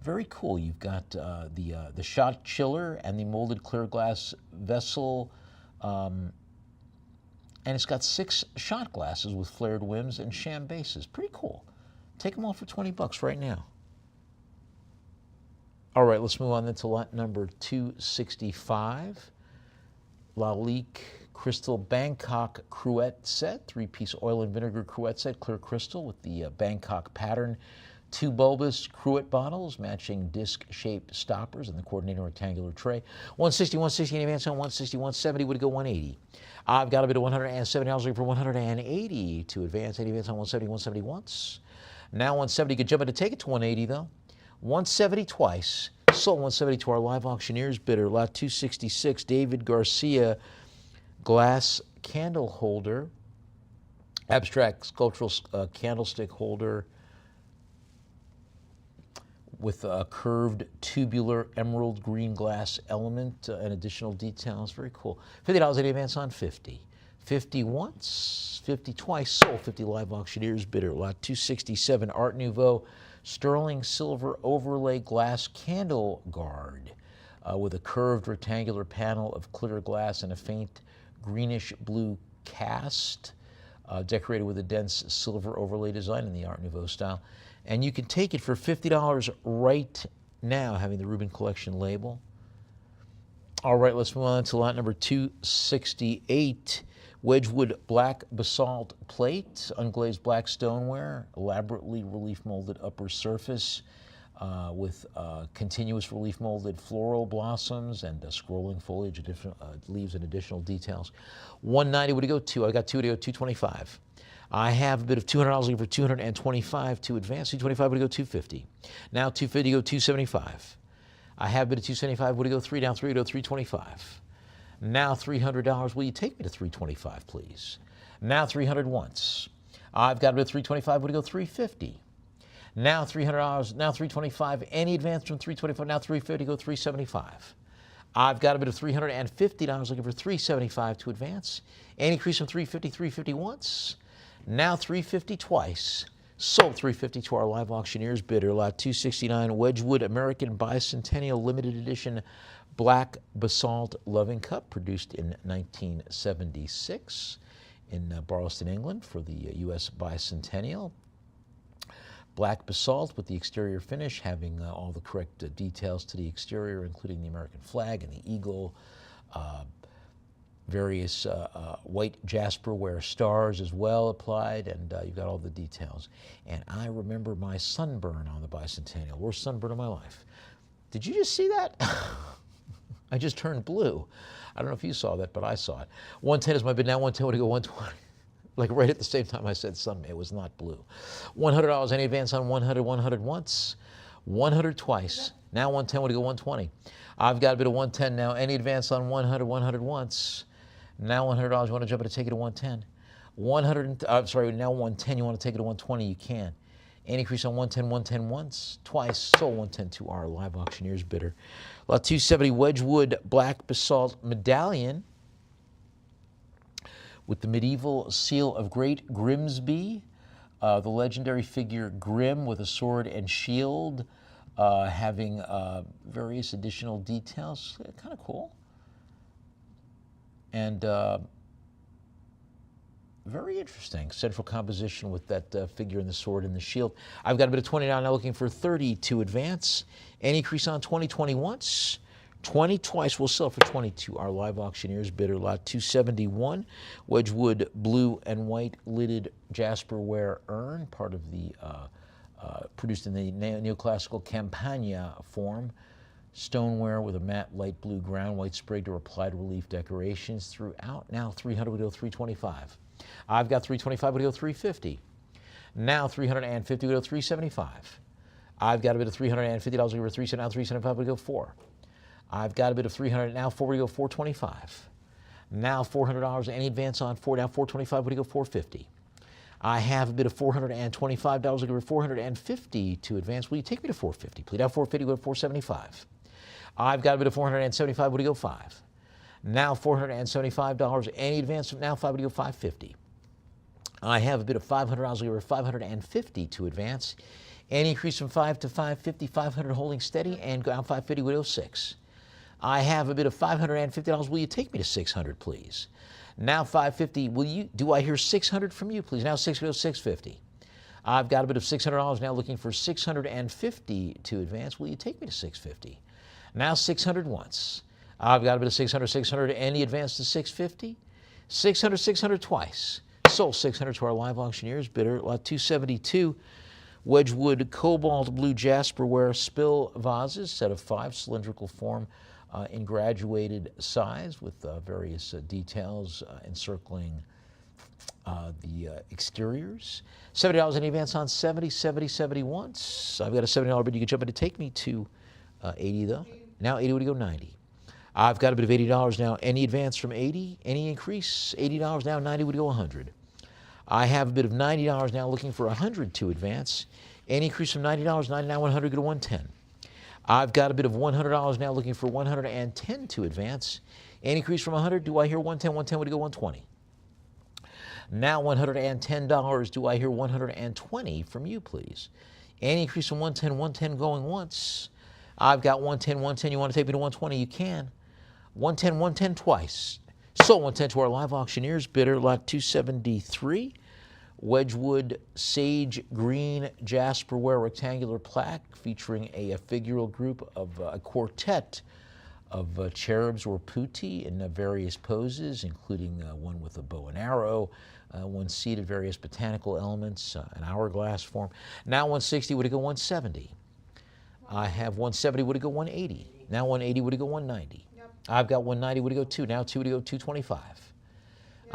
Very cool. You've got the shot chiller and the molded clear glass vessel, and it's got 6 shot glasses with flared rims and sham bases. Pretty cool. Take them all for $20 right now. All right, let's move on then to lot number 265. Lalique Crystal Bangkok Cruet Set, 3-piece oil and vinegar cruet set, clear crystal with the Bangkok pattern. 2 bulbous cruet bottles, matching disc-shaped stoppers in the coordinating rectangular tray. 160, 160 in advance on 160, 170 would go 180. I've got a bid of $170 looking for 180 to advance. 80 advance on 170, 170 once. Now 170 could jump in to take it to 180 though. 170 twice. Sold 170 to our live auctioneers bidder. Lot 266, David Garcia glass candle holder, abstract sculptural candlestick holder with a curved tubular emerald green glass element and additional details. Very cool. $50 in advance on 50. 50 once, 50 twice, sold 50 live auctioneers bidder. Lot 267, Art Nouveau sterling silver overlay glass candle guard with a curved rectangular panel of clear glass and a faint greenish blue cast, decorated with a dense silver overlay design in the Art Nouveau style. And you can take it for $50 right now, having the Rubin Collection label. All right, let's move on to lot number 268. Wedgwood black basalt plate, unglazed black stoneware, elaborately relief molded upper surface with continuous relief molded floral blossoms and scrolling foliage, different leaves and additional details. 190 would it go to? I got two to go, 225. I have a bit of $200 looking for 225 to advance. 225 would it go 250. Now 250 go 275. I have a bit of 275 would it go 3 down 3 would go 325. Now $300, will you take me to 325, please? Now 300 once. I've got a bit of 325, would it go 350? Now $300, now 325, any advance from 325, now 350, go 375. I've got a bit of $350 looking for 375 to advance. Any increase from 350, 350 once. Now 350 twice. Sold 350 to our live auctioneers bidder, lot 269, Wedgwood American Bicentennial Limited Edition Black Basalt Loving Cup, produced in 1976 in Barlaston, England for the U.S. Bicentennial. Black basalt with the exterior finish, having all the correct details to the exterior, including the American flag and the eagle, various white jasperware stars as well applied, and you've got all the details. And I remember my sunburn on the Bicentennial, worst sunburn of my life. Did you just see that? I just turned blue. I don't know if you saw that, but I saw it. 110 is my bid now. 110 would go 120. Like right at the same time I said sun, it was not blue. $100, any advance on 100, 100 once, 100 twice. Now 110 would go 120. I've got a bit of 110 now. Any advance on 100, 100 once. Now $100, you want to jump it to take it to 110. 100, now 110, you want to take it to 120, you can. Any increase on 110, 110 once, twice, sold 110 to our live auctioneers bidder. Lot 270 Wedgwood Black Basalt Medallion with the medieval seal of Great Grimsby, the legendary figure Grim with a sword and shield, having various additional details. Kind of cool. And very interesting. Central composition with that figure and the sword and the shield. I've got a bit of 20 now looking for 30 to advance. Any increase on 20, 20 once. 20 twice, we'll sell for 22. Our live auctioneers bidder, lot 271, Wedgwood blue and white lidded jasperware urn, part of the, produced in the neoclassical Campagna form. Stoneware with a matte light blue ground, white sprayged or applied relief decorations throughout. Now 300 would go 325. I've got 325 would go 350. Now 350 would go 375. I've got a bit of $350 over 370, now 375 would go 4. I've got a bit of 300, now 4 would go 425. Now $400, any advance on 4, now 425 would go 450. I have a bit of $425 over 450 to advance. Will you take me to 450, please? Now 450 would go 475. I've got a bit of 475, would go 5. Now $475, any advance from now 5 would go 550. I have a bit of $500 over 550 to advance. Any increase from 5 to 550, 500 holding steady, and down 550 would go 6. I have a bit of $550. Will you take me to 600, please? Now 550. Do I hear 600 from you, please? Now 650. I've got a bit of $600 now looking for 650 to advance. Will you take me to 650? Now 600 once. I've got a bit of 600. Any advance to 650? 600 twice. Sold 600 to our live auctioneers bidder, lot 272. Wedgwood cobalt blue jasperware spill vases, set of 5, cylindrical form, in graduated size with various details encircling the exteriors. $70 any advance on 70 once. I've got a $70 bid. You can jump in to take me to 80 though. Now 80 would go 90. I've got a bit of $80 now. Any advance from 80? Any increase? $80 now. 90 would go 100. I have a bit of $90 now looking for 100 to advance. Any increase from $90? 90 now 100 go to 110. I've got a bit of $100 now looking for 110 to advance. Any increase from 100? Do I hear 110? 110 would go 120. Now $110. Do I hear 120 from you, please? Any increase from 110, 110 going once. I've got 110, 110. You want to take me to 120? You can. 110, 110 twice. So 110 to our live auctioneers. Bidder lot 273. Wedgwood Sage Green Jasperware rectangular plaque featuring a figural group of a quartet of cherubs or putti in various poses, including one with a bow and arrow, one seated, various botanical elements, an hourglass form. Now 160, would it go 170? I have 170, would it go 180? Now 180, would it go 190? Yep. I've got 190, would it go 2? Now 2, would it go 225?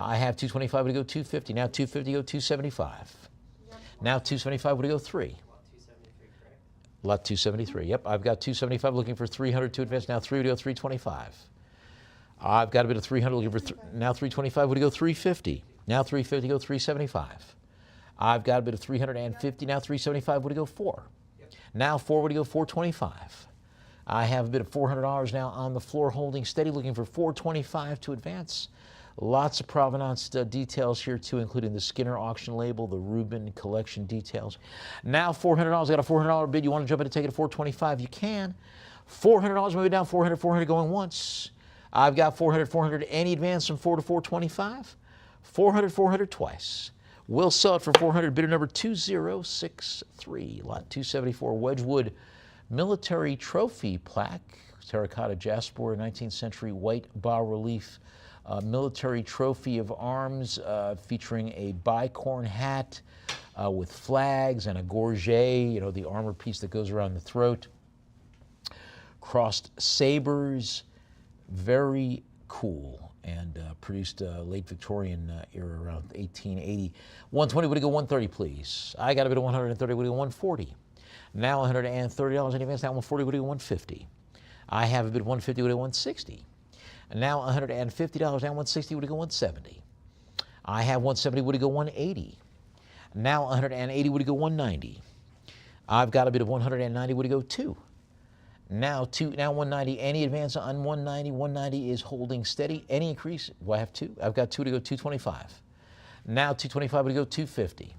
I have 225, would it go 250? Now 250, go 275. Yep. Now 275, would it go 3? Lot 273, yep. I've got 275 looking for 300 to advance. Now 3 would go 325. I've got a bit of 300 looking for, now 325 would go 350. Now 350 go 375. I've got a bit of 350, now 375 would go 4. Now 4 would go 425. I have a bit of $400 now on the floor holding steady looking for 425 to advance. Lots of provenance details here too, including the Skinner auction label, the Rubin collection details. Now $400, got a $400 bid. You want to jump in and take it at 425? You can. $400, maybe down 400, 400 going once. I've got 400, 400. Any advance from 4 to 425? 400, 400 twice. We'll sell it for 400. Bidder number 2063, lot 274, Wedgwood Military Trophy plaque, terracotta jasper, 19th century white bas-relief. Military trophy of arms featuring a bicorn hat with flags and a gorget, you know, the armor piece that goes around the throat. Crossed sabers, very cool, and produced late Victorian era around 1880. 120, would it go 130, please? I got a bit of 130, would it go 140? Now $130 in advance, now 140, would it go 150? I have a bit of 150, would it go 160? And now $150, now 160, would it go 170? I have 170, would it go 180? Now 180, would it go 190? I've got a bit of 190, would it go 2? Now 190, any advance on 190? 190 is holding steady. Any increase? Do I have 2? I've got 2 to go 225. Now 225 would go 250.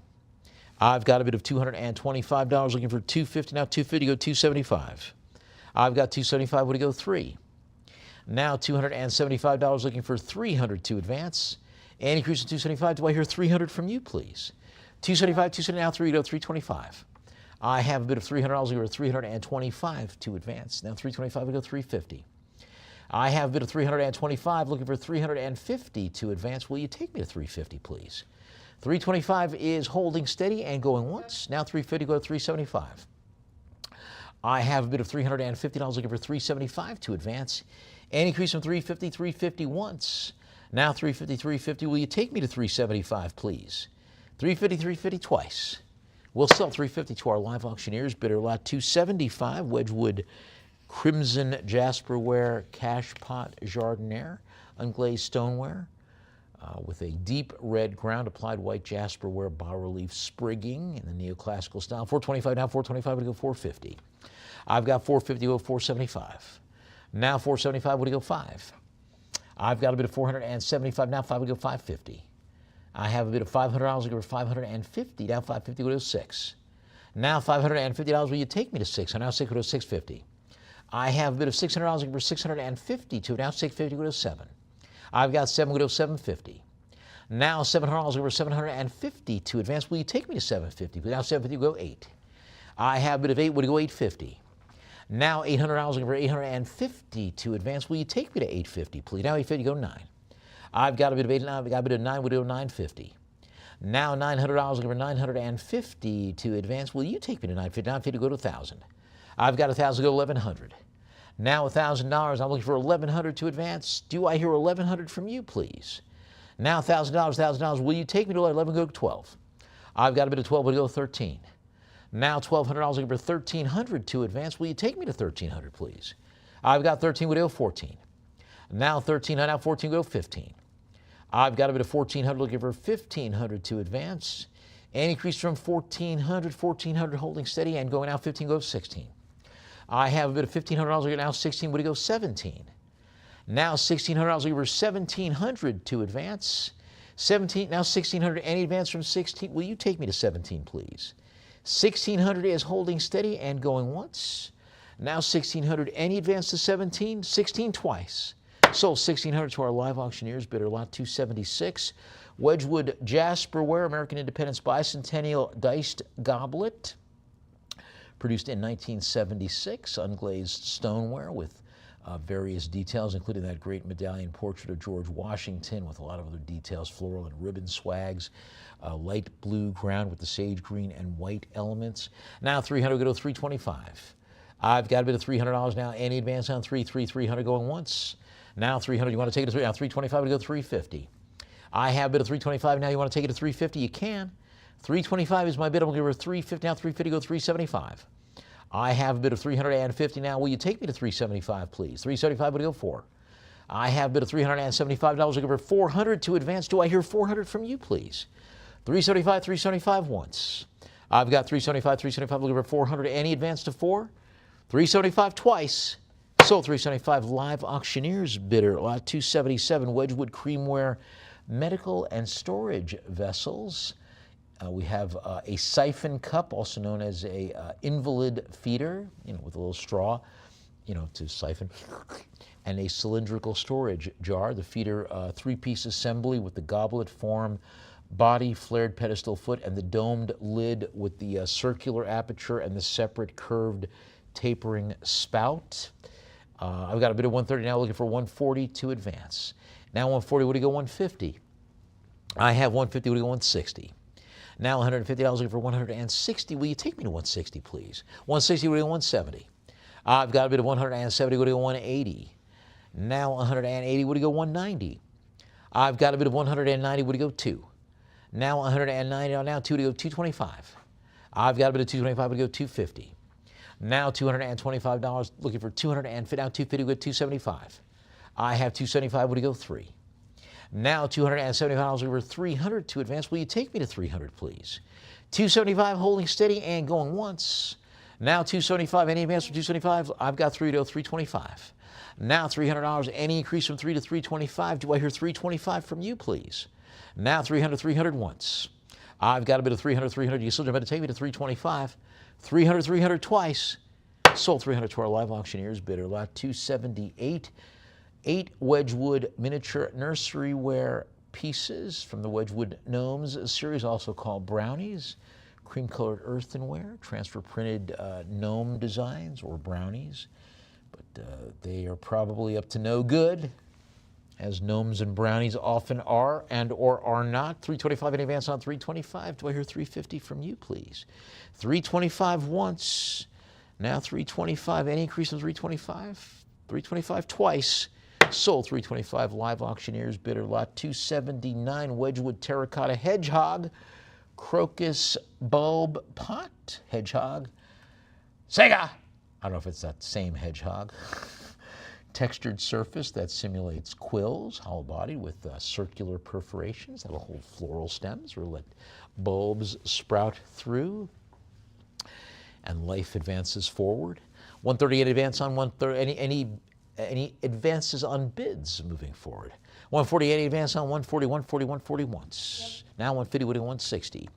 I've got a bit of $225 looking for 250. Now 250 go 275. I've got 275, would it go 3? Now $275 looking for 300 to advance. And increase to 275. Do I hear 300 from you, please? 275, 270, now 3 to go 325. I have a bit of $300 looking for 325 to advance. Now 325 would go 350. I have a bit of 325 looking for 350 to advance. Will you take me to 350, please? 325 is holding steady and going once. Now 350 go to 375. I have a bit of $350 looking for 375 to advance. And increase from 350, 350 once. Now 350, 350. Will you take me to 375, please? 350, 350 twice. We'll sell 350 to our live auctioneers. Bidder lot 275, Wedgwood Crimson Jasperware Cash Pot Jardiniere, unglazed stoneware with a deep red ground applied white jasperware bas-relief sprigging in the neoclassical style. 425, now 425 would go 450. I've got 450, go 475. Now 475 would go 5. I've got a bit of 475, now 5 would go 550. I have a bit of $500 to go for 550, now 550 would go 6. Now $550, will you take me to 6? Now 6 would go 650. I have a bit of $600 to go for 650 to, now 650 would go 7. I've got 7 would go 750. Now $700 over 750 to advance. Will you take me to 750? Now 750 will go 8. I have a bit of 8 would go 850. Now $800 over 850 to advance. Will you take me to 850, please? Now 850 go 9. I've got a bit of 8 now. I've got a bit of 9 would go 950. Now $900 over 950 to advance. Will you take me to 950? 950 go to 1,000. I've got 1,000 go 1,100. Now $1,000. I'm looking for 1,100 to advance. Do I hear 1,100 from you, please? Now $1,000, $1,000. Will you take me to 11? Go 12. I've got a bit of 12. Would go 13. Now $1,200. Looking for 1,300 to advance. Will you take me to 1,300, please? I've got 13. Would go 14. Now 13. Now 14. Go 15. I've got a bit of 1,400. Looking for 1,500 to advance. And increase from 1,400, 1,400 holding steady and going out 15. Go 16. I have a bit of $1,500. Now 16. Would it go 17? Now $1,600 over 1,700 to advance. 17. Now 1,600. Any advance from 16? Will you take me to 17, please? 1600 is holding steady and going once. Now 1600, any advance to 17? 16 twice. Sold 1600 to our live auctioneers, bidder lot 276. Wedgwood Jasperware, American Independence Bicentennial Diced Goblet. Produced in 1976, unglazed stoneware with various details, including that great medallion portrait of George Washington with a lot of other details, floral and ribbon swags. Light blue ground with the sage green and white elements. Now 300, go to 325. I've got a bid of $300 now. Any advance on 300 going once. Now 300, you want to take it to 3, now 325 to go 350. I have a bid of 325 now. You want to take it to 350? You can. 325 is my bid. I'm going to give her 350 now. 350 go 375. I have a bid of 350 now. Will you take me to 375, please? 375 would go 4. I have a bid of $375. I'll give her 400 to advance. Do I hear 400 from you, please? 375 once. I've got 375. We'll give her 400. Any advance to 4? 375 twice. Sold 375 live auctioneers bidder lot 277 Wedgwood Creamware medical and storage vessels. We have a siphon cup, also known as a invalid feeder, with a little straw, to siphon, and a cylindrical storage jar. The feeder, 3-piece assembly with the goblet form, body, flared pedestal foot, and the domed lid with the circular aperture and the separate curved tapering spout. I've got a bid of 130 now, looking for 140 to advance. Now 140, would he go 150? I have 150, would he go 160? Now $150, looking for 160. Will you take me to 160, please? 160, would he go 170? I've got a bid of 170, would he go 180? Now 180, would he go 190? I've got a bid of 190, would he go 2? Now 190, now 2 to go 225. I've got a bid of 225, would he go 250? Now $225, looking for 250, now 250, would go 275. I have 275, would he go 3? Now $275 over 300 to advance. Will you take me to 300, please? 275 holding steady and going once. Now 275, any advance from 275? I've got 3 to go 325. Now $300, any increase from 3 to 325? Do I hear 325 from you, please? Now 300 once. I've got a bit of 300. You still better take me to 325. 300 twice. Sold 300 to our live auctioneers bidder lot 278. 8 Wedgwood miniature nurseryware pieces from the Wedgwood Gnomes series, also called brownies. Cream-colored earthenware, transfer printed gnome designs or brownies. But they are probably up to no good, as gnomes and brownies often are and or are not. 325 in advance on 325. Do I hear 350 from you, please? 325 once. Now 325. Any increase in 325? 325 twice. Sold 325 live auctioneers bidder lot 279 Wedgwood terracotta hedgehog crocus bulb pot hedgehog. Sega! I don't know if it's that same hedgehog. Textured surface that simulates quills, hollow bodied with circular perforations that'll hold floral stems or let bulbs sprout through. And life advances forward. 138 advance on 130. Any advances on bids moving forward? 148 advance on 140, 140 once. Yep. Now 150, 160.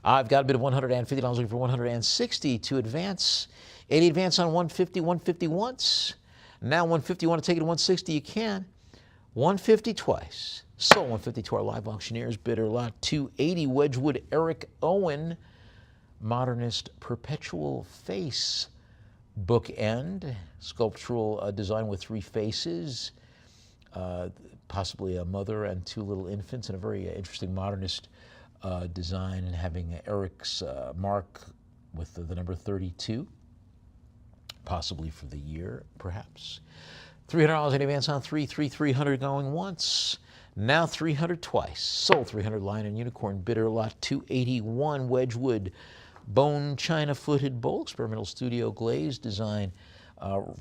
I've got a bid of $150, looking for 160 to advance. 80 advance on 150 once. Now 150, you want to take it to 160, you can. 150 twice. Sold 150 to our live auctioneers bidder lot 280 Wedgwood Eric Owen modernist perpetual face bookend, sculptural design with 3 faces, possibly a mother and 2 little infants, and a very interesting modernist design, and having Eric's mark with the number 32, possibly for the year, perhaps. $300 in advance on 300 going once. Now 300 twice. Sold 300 Lion and Unicorn bidder lot 281 Wedgwood bone china-footed bowl, experimental studio glazed design,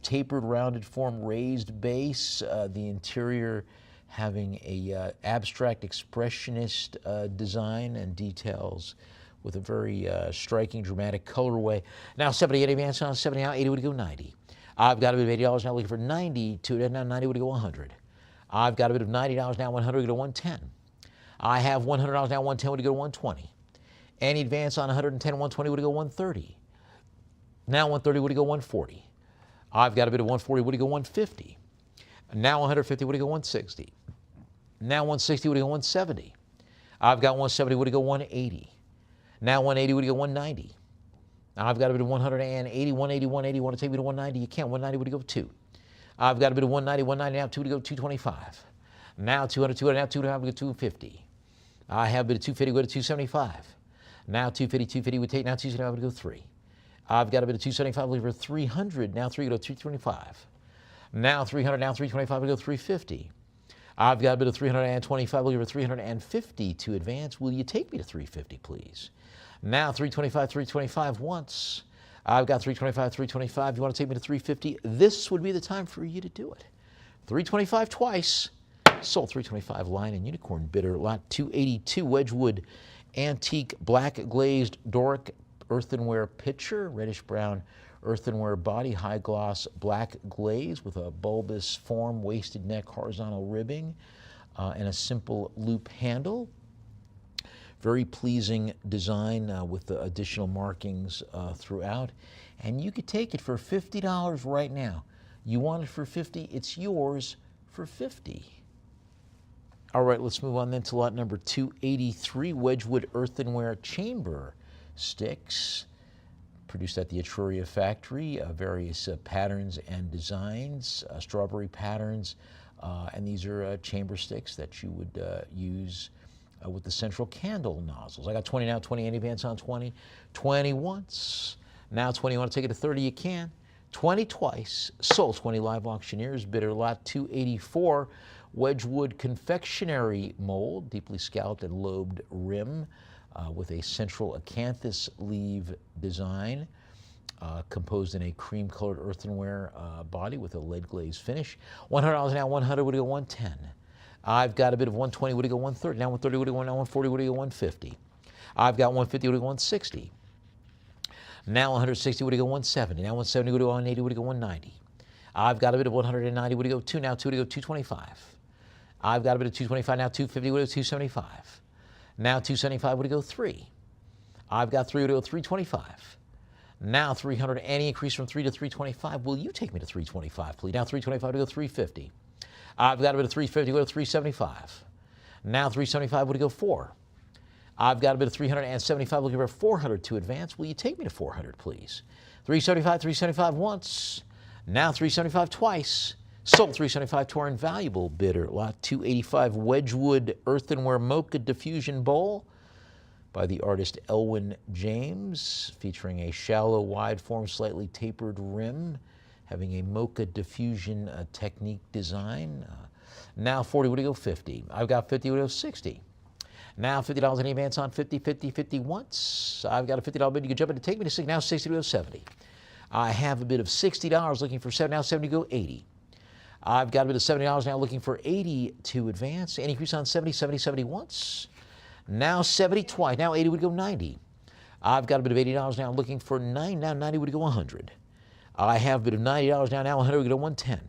tapered rounded form, raised base, the interior having a abstract expressionist design and details with a very striking dramatic colorway. Now 78 advance on 70, now 80 would go 90. I've got a bit of $80 now, looking for 90 to now 90 would go 100. I've got a bit of $90 now, 100 would go 110. I have $100 now, 110 would go 120. Any advance on 110, 120 would go 130. Now 130 would go 140. I've got a bid of 140 would go 150. Now 150 would go 160. Now 160 would go 170. I've got 170 would go 180. Now 180 would go 190. Now I've got a bid of 180, 180, 180. Want to take me to 190? You can't. 190 would go 2. I've got a bid of 190, 190. Now 2 to go 225. Now 200, 200. Now 200 would go 250. I have a bid of 250 would go to 275. Now 250, 250 would take. Now 275 would go 3. I've got a bid of 275 over 300. Now 3 would go 225. Now 300. Now 325 would go 350. I've got a bid of 325 over 350 to advance. Will you take me to 350, please? Now 325, 325 once. I've got 325, 325. You want to take me to 350? This would be the time for you to do it. 325 twice. Sold 325 Lion and Unicorn bidder. Lot 282 Wedgwood antique black glazed Doric earthenware pitcher, reddish brown earthenware body, high gloss black glaze with a bulbous form, wasted neck, horizontal ribbing, and a simple loop handle. Very pleasing design with the additional markings throughout. And you could take it for $50 right now. You want it for $50, it's yours for $50. All right, let's move on then to lot number 283, Wedgwood earthenware chamber sticks. Produced at the Etruria factory, various patterns and designs, strawberry patterns, and these are chamber sticks that you would use with the central candle nozzles. I got 20 now, 20 any advance on 20, 20 once. Now 20, you want to take it to 30, you can. 20 twice, sold 20 live auctioneers, bidder lot 284, Wedgwood confectionery mold, deeply scalloped and lobed rim with a central acanthus leaf design, composed in a cream-colored earthenware body with a lead glaze finish. $100 now, 100 would go 110. I've got a bit of 120 would go 130. Now 130 would go 140 would go 150. I've got 150 would go 160. Now 160 would go 170. Now 170 would go 180 would go 190. I've got a bit of 190 would go 2. Now 2 would go 225. I've got a bit of 225. Now 250 would go 275. Now 275 would go 3. I've got 3 would go 325. Now 300. Any increase from 3 to 325. Will you take me to 325, please? Now 325 would go 350. I've got a bit of 350 would go 375. Now 375 would go 4. I've got a bit of 375 looking for 400 to advance. Will you take me to 400, please? 375, 375 once. Now 375 twice. Sold 375 to our invaluable bidder. Lot 285 Wedgwood earthenware mocha diffusion bowl by the artist Elwin James, featuring a shallow, wide form, slightly tapered rim, having a mocha diffusion technique design. Now 40 would go 50. I've got 50 would go 60. Now $50 in advance on 50, 50, 50 once. I've got a $50 bid. You can jump in to take me to 60. Now 60 to go 70. I have a bid of $60 looking for 7. Now 70 to go 80. I've got a bid of $70 now looking for 80 to advance. Any increase on 70, 70, 70 once. Now 70 twice. Now 80 would go 90. I've got a bid of $80 now looking for 9. Now 90 would go 100. I have a bid of $90 now. Now 100 would go 110.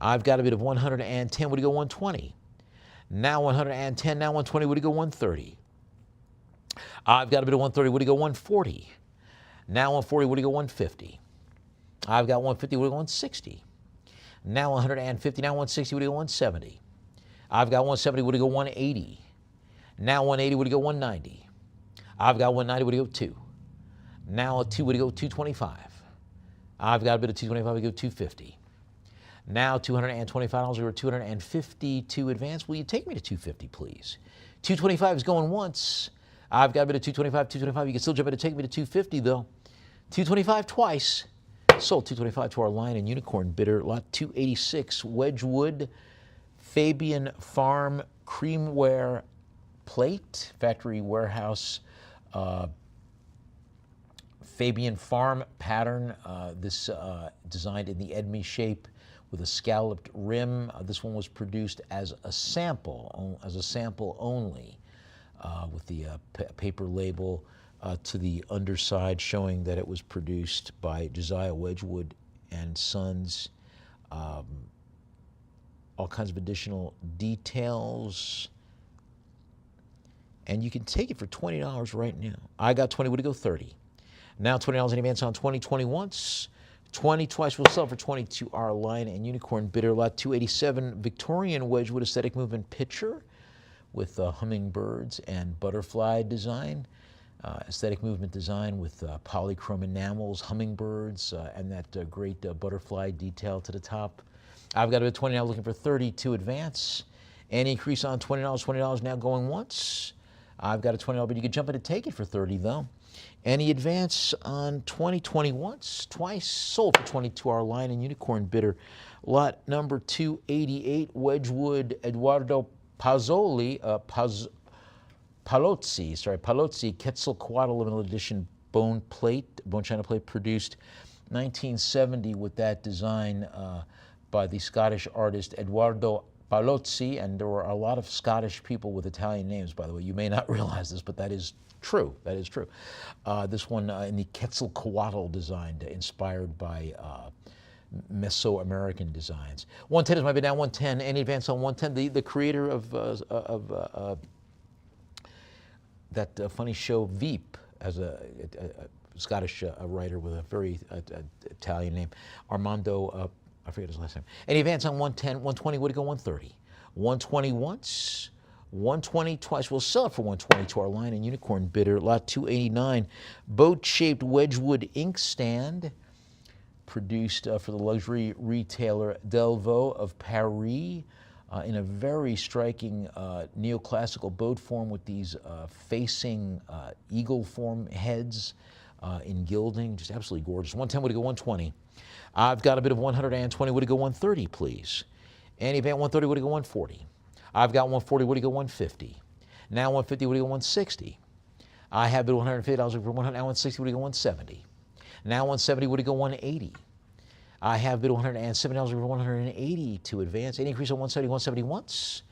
I've got a bid of 110 would go 120. Now 110. Now 120 would go 130. I've got a bid of 130 would go 140. Now 140 would go 150. I've got 150 would go 160. Now 150. Now 160 would go 170. I've got 170 would go 180. Now 180 would go 190. I've got 190 would go 2. Now a 2 would go 225. I've got a bit of 225 would go 250. Now $225 or 250 to advance. Will you take me to 250, please? 225 is going once. I've got a bit of 225, 225. You can still jump in to take me to 250 though. 225 twice. Sold 225 to our Lion and Unicorn bidder. Lot 286 Wedgwood Fabian Farm creamware plate, factory warehouse Fabian Farm pattern. This designed in the Edmy shape with a scalloped rim. This one was produced as a sample only, with the paper label to the underside showing that it was produced by Josiah Wedgwood and Sons. All kinds of additional details And you can take it for $20 right now. I got 20, would it go 30? Now $20 in advance on 20 once. 20 twice, we'll sell for 22. Our Lion and Unicorn bidder lot 287 Victorian Wedgwood aesthetic movement picture with hummingbirds and butterfly design. Aesthetic movement design with polychrome enamels, hummingbirds, and that great butterfly detail to the top. I've got a $20 now looking for 30 to advance. Any increase on $20, $20 now going once. I've got a $20 bid. You can jump in and take it for 30 though. Any advance on 20 once, twice, sold for 22. Our Lion and Unicorn bidder. Lot number 288, Wedgwood Eduardo Palozzi, Quetzalcoatl limited edition bone china plate, produced 1970 with that design by the Scottish artist Eduardo Palozzi, and there were a lot of Scottish people with Italian names, by the way. You may not realize this, but that is true. That is true. This one in the Quetzalcoatl design, inspired by Mesoamerican designs. 110 is my bid now. 110. Any advance on 110? The creator of that funny show Veep, as a Scottish writer with a very Italian name, Armando. I forget his last name. Any advance on 110, 120, would it go 130? 120 once, 120 twice. We'll sell it for 120 to our Lion and Unicorn bidder. Lot 289, boat-shaped Wedgwood inkstand, produced for the luxury retailer Delvaux of Paris in a very striking neoclassical boat form with these facing eagle form heads in gilding. Just absolutely gorgeous. 110, would it go 120? I've got a bid of 120, would it go 130, please? Any event 130, would it go 140? I've got 140, would it go 150? Now 150, would it go 160? I have bid $150 for 100, now 160, would it go 170? Now 170, would it go 180? I have bid $170 for 180 to advance. Any increase on 170, 170 once?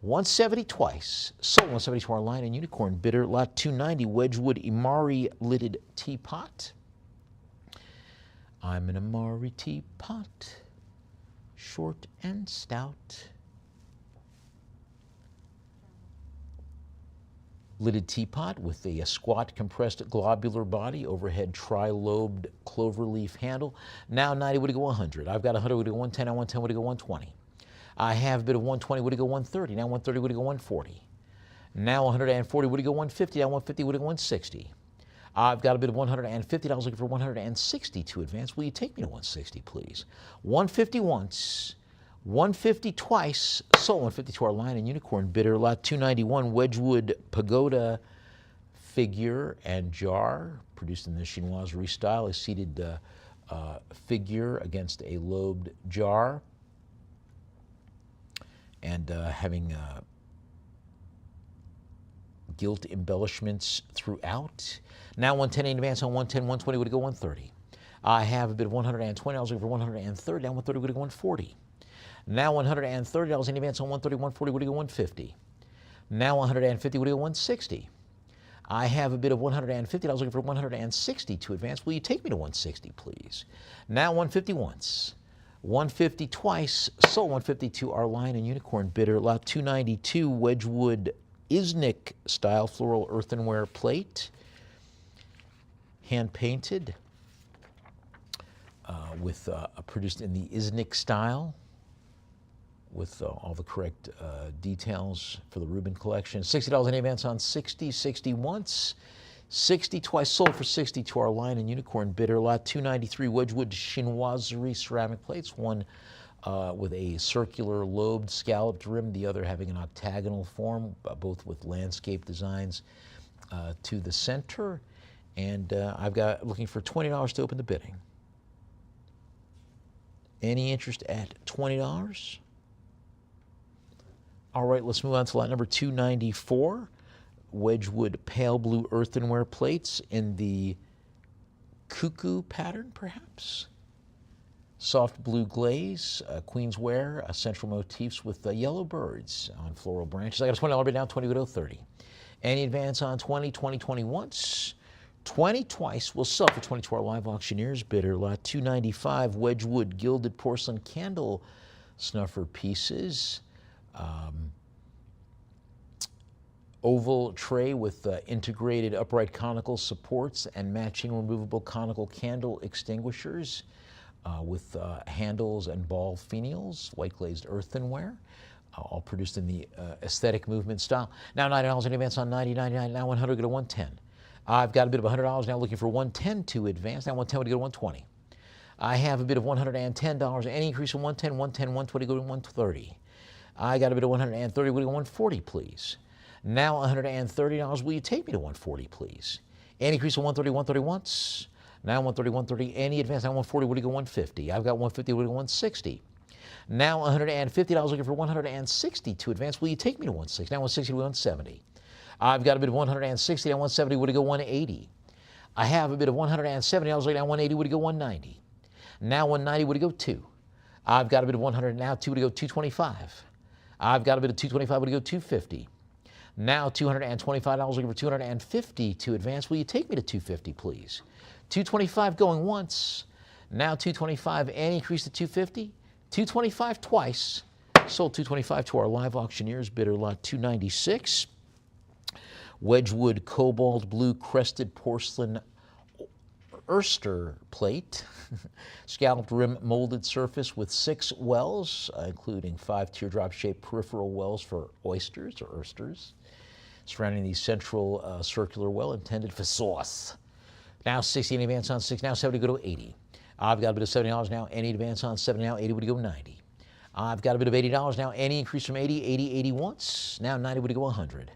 170 twice. Sold 170 to our Lion and Unicorn bidder. Lot 290, Wedgwood Imari lidded teapot. I'm an Amari teapot, short and stout. Lidded teapot with a squat compressed globular body, overhead tri-lobed cloverleaf handle. Now 90, would it go 100? I've got 100, would it go 110? Now 110, would it go 120? I have a bid of 120, would it go 130? Now 130, would it go 140? Now 140, would it go 150? Now 150, would it go 160? I've got a bid of $150, looking for 160 to advance. Will you take me to 160, please? 150 once, 150 twice, sold 150 to our Lion and Unicorn bidder. Lot 291, Wedgwood Pagoda figure and jar, produced in the chinoiserie style, a seated figure against a lobed jar, and having gilt embellishments throughout. Now 110 in advance on 110, 120, would it go 130? I have a bid of $120, I was looking for 130, now 130, would it go 140? Now $130 in advance on 130, 140, would it go 150? Now 150, would it go 160? I have a bid of $150, I was looking for 160 to advance. Will you take me to 160, please? Now 150 once, 150 twice, sold 150 to our Lion and Unicorn bidder. Lot 292, Wedgwood Isnik style floral earthenware plate, hand painted, produced in the Isnik style, with all the correct details for the Rubin collection. $60 in advance on 60, 60 once, 60 twice, sold for 60 to our Lion and Unicorn bidder. Lot 293, Wedgwood chinoiserie ceramic plates, one with a circular lobed scalloped rim, the other having an octagonal form, both with landscape designs to the center. And I've got looking for $20 to open the bidding. Any interest at $20? All right, let's move on to lot number 294, Wedgwood pale blue earthenware plates in the cuckoo pattern, perhaps? Soft blue glaze, queensware, central motifs with yellow birds on floral branches. I got a $20 bid now, 20 would go 30. Any advance on 20, 20, 20 once, 20 twice. We'll sell for 20 to our live auctioneers bidder. Lot 295, Wedgwood gilded porcelain candle snuffer pieces. oval tray with integrated upright conical supports and matching removable conical candle extinguishers with handles and ball finials, white glazed earthenware, all produced in the aesthetic movement style. Now $90 in advance on 90, 99, now 100, go to 110. I've got a bit of $100 now looking for 110 to advance. Now 110 would go to 120. I have a bit of $110, any increase from 110, 110, 120, go to 130. I got a bit of 130, would go 140, please. Now $130, will you take me to 140, please? Any increase from 130, 130 once. Now 130, 130, any advance, now 140, would go 150. I've got 150, would go 160. Now $150, looking for 160 to advance. Will you take me to 160? Now 160 to 170. I've got a bit of 160, now 170, would it go 180? I have a bit of $170, looking at 180, would it go 190? Now 190, would it go 2? I've got a bit of 100, now 2, would it go 225? I've got a bit of 225, would it go 250? Now $225, looking for 250 to advance. Will you take me to 250, please? 225 going once. Now 225, and increase to 250. 225 twice. Sold 225 to our live auctioneers. Bidder lot 296. Wedgwood cobalt blue crested porcelain Erster plate. Scalloped rim molded surface with 6 wells, including 5 teardrop shaped peripheral wells for oysters or oysters, surrounding the central circular well intended for sauce. Now 60 in advance on 6, now 70 go to 80. I've got a bit of $70 now, any advance on 70 now, 80 would go 90. I've got a bit of $80 now, any increase from 80, 80, 80 once, now 90 would go 100.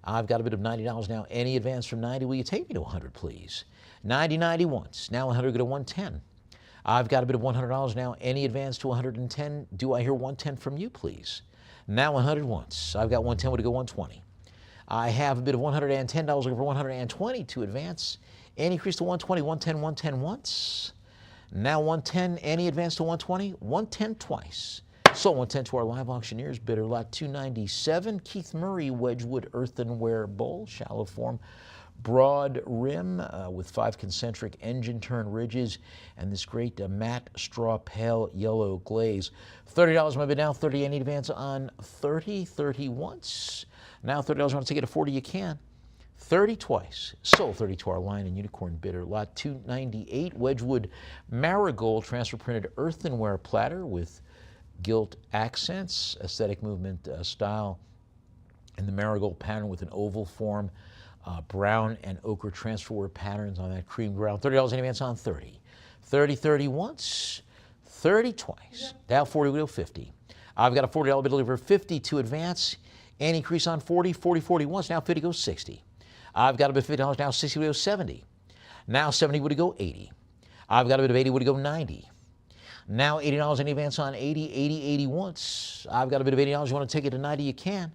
I've got a bit of $90 now, any advance from 90, will you take me to 100 please? 90, 90 once, now 100 go to 110. I've got a bit of $100 now, any advance to 110, do I hear 110 from you please? Now 100 once, I've got 110 would go 120. I have a bit of $110 looking for 120 to advance. Any increase to 120, 110, 110 once. Now 110, any advance to 120, 110 twice. Sold 110 to our live auctioneers. Bidder lot 297, Keith Murray Wedgwood earthenware bowl, shallow form, broad rim with 5 concentric engine turn ridges and this great matte straw pale yellow glaze. $30 my bid now, 30 any advance on 30, 30 once. Now $30, want to take it to 40, you can. 30 twice. Sold 30 to our Lion and Unicorn bidder. Lot 298, Wedgwood Marigold transfer printed earthenware platter with gilt accents, aesthetic movement style, and the marigold pattern with an oval form, brown and ochre transferware patterns on that cream ground. $30 in advance on 30. 30, 30 once, 30 twice. Now 40, we go 50. I've got a $40 bid over 50 to advance. And increase on 40, 40, 40 once. Now 50 goes 60. I've got a bit of $50 now, 60 would go 70. Now 70 would go 80. I've got a bit of 80 would go 90. Now $80 in advance on 80, 80, 80 once. I've got a bit of $80, you want to take it to 90, you can.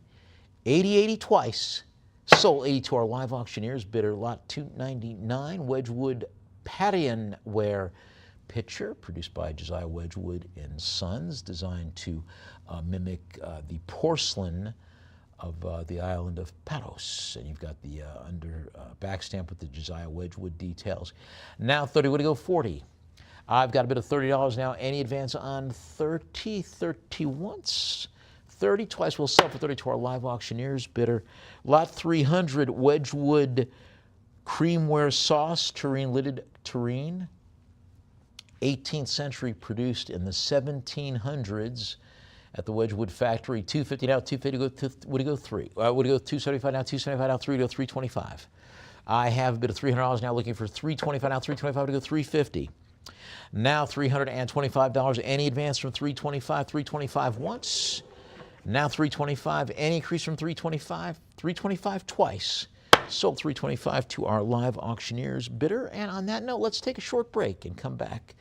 80, 80 twice. Sold 80 to our live auctioneers. Bidder lot 299, Wedgwood Patternware pitcher, produced by Josiah Wedgwood and Sons, designed to mimic the porcelain of the island of Paros. And you've got the under back stamp with the Josiah Wedgwood details. Now 30, would it go 40? I've got a bit of $30 now. Any advance on 30, 30 once. 30 twice, we'll sell for 30 to our live auctioneers. Bidder. Lot 300, Wedgwood creamware sauce, tureen, lidded tureen. 18th century, produced in the 1700s at the Wedgwood factory. 250 now, 250 would it go 3? Would it go 275 now, 275 now, 3 to go 325. I have a bit of $300 now, looking for 325 now, 325 to go 350. Now $325, any advance from 325, 325 once. Now 325, any increase from 325, 325 twice. Sold 325 to our live auctioneers. Bidder. And on that note, let's take a short break and come back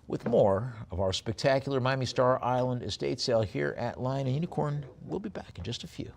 with more of our spectacular Miami Star Island estate sale here at Lion and Unicorn. We'll be back in just a few.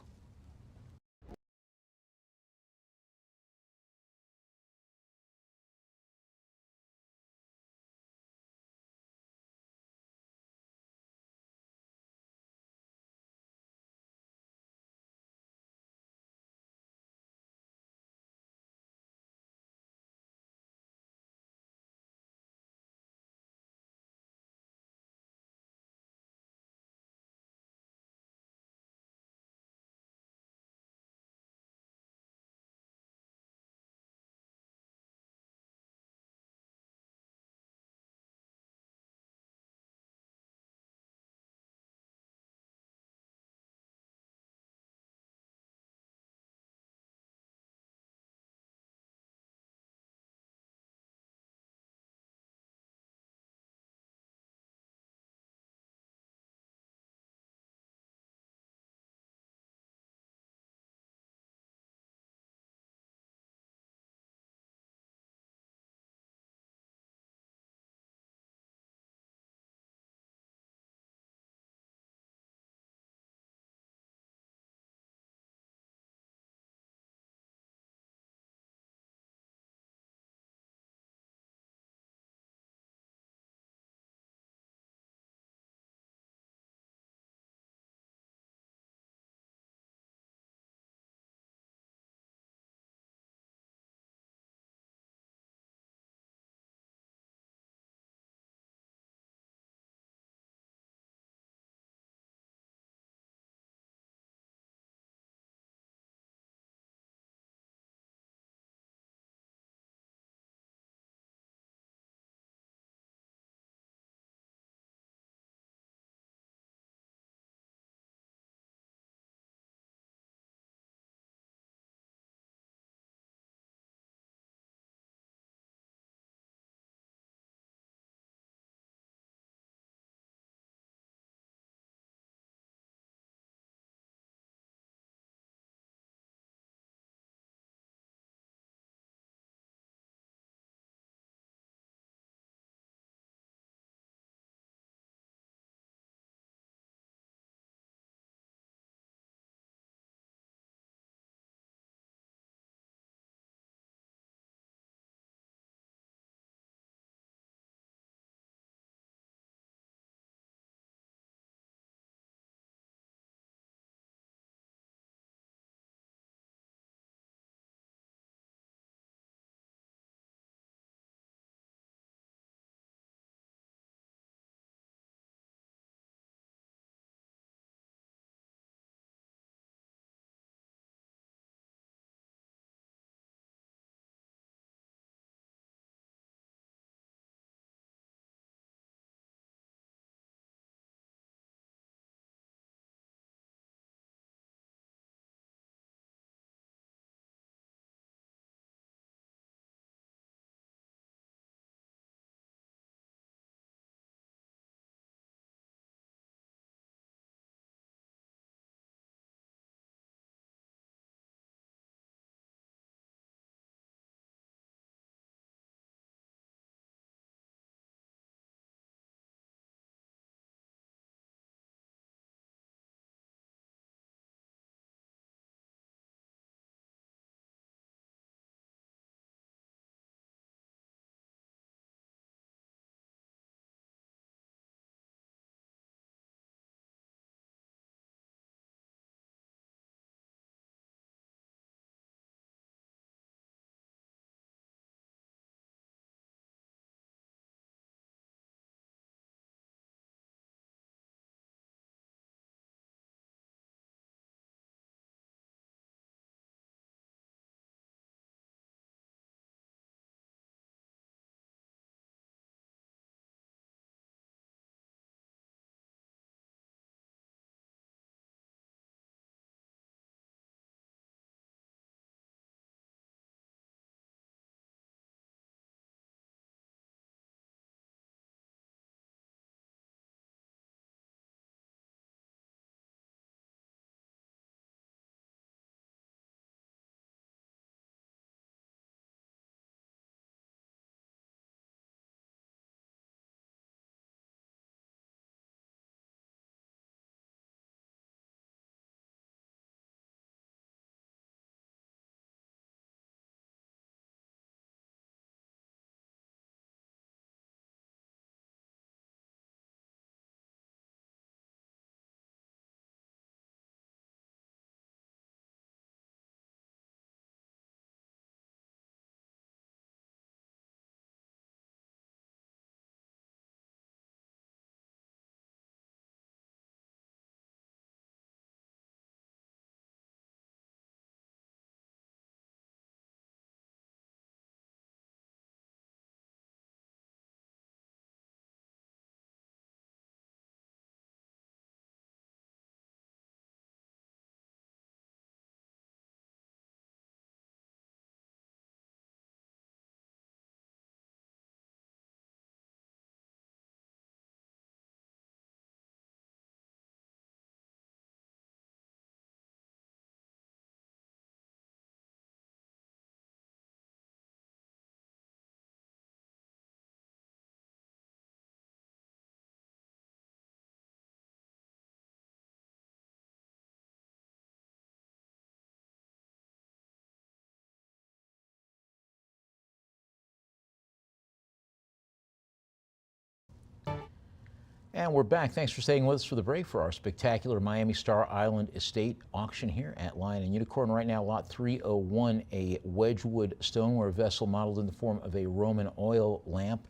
And we're back. Thanks for staying with us for the break for our spectacular Miami Star Island Estate auction here at Lion and Unicorn. Right now, lot 301, a Wedgwood stoneware vessel modeled in the form of a Roman oil lamp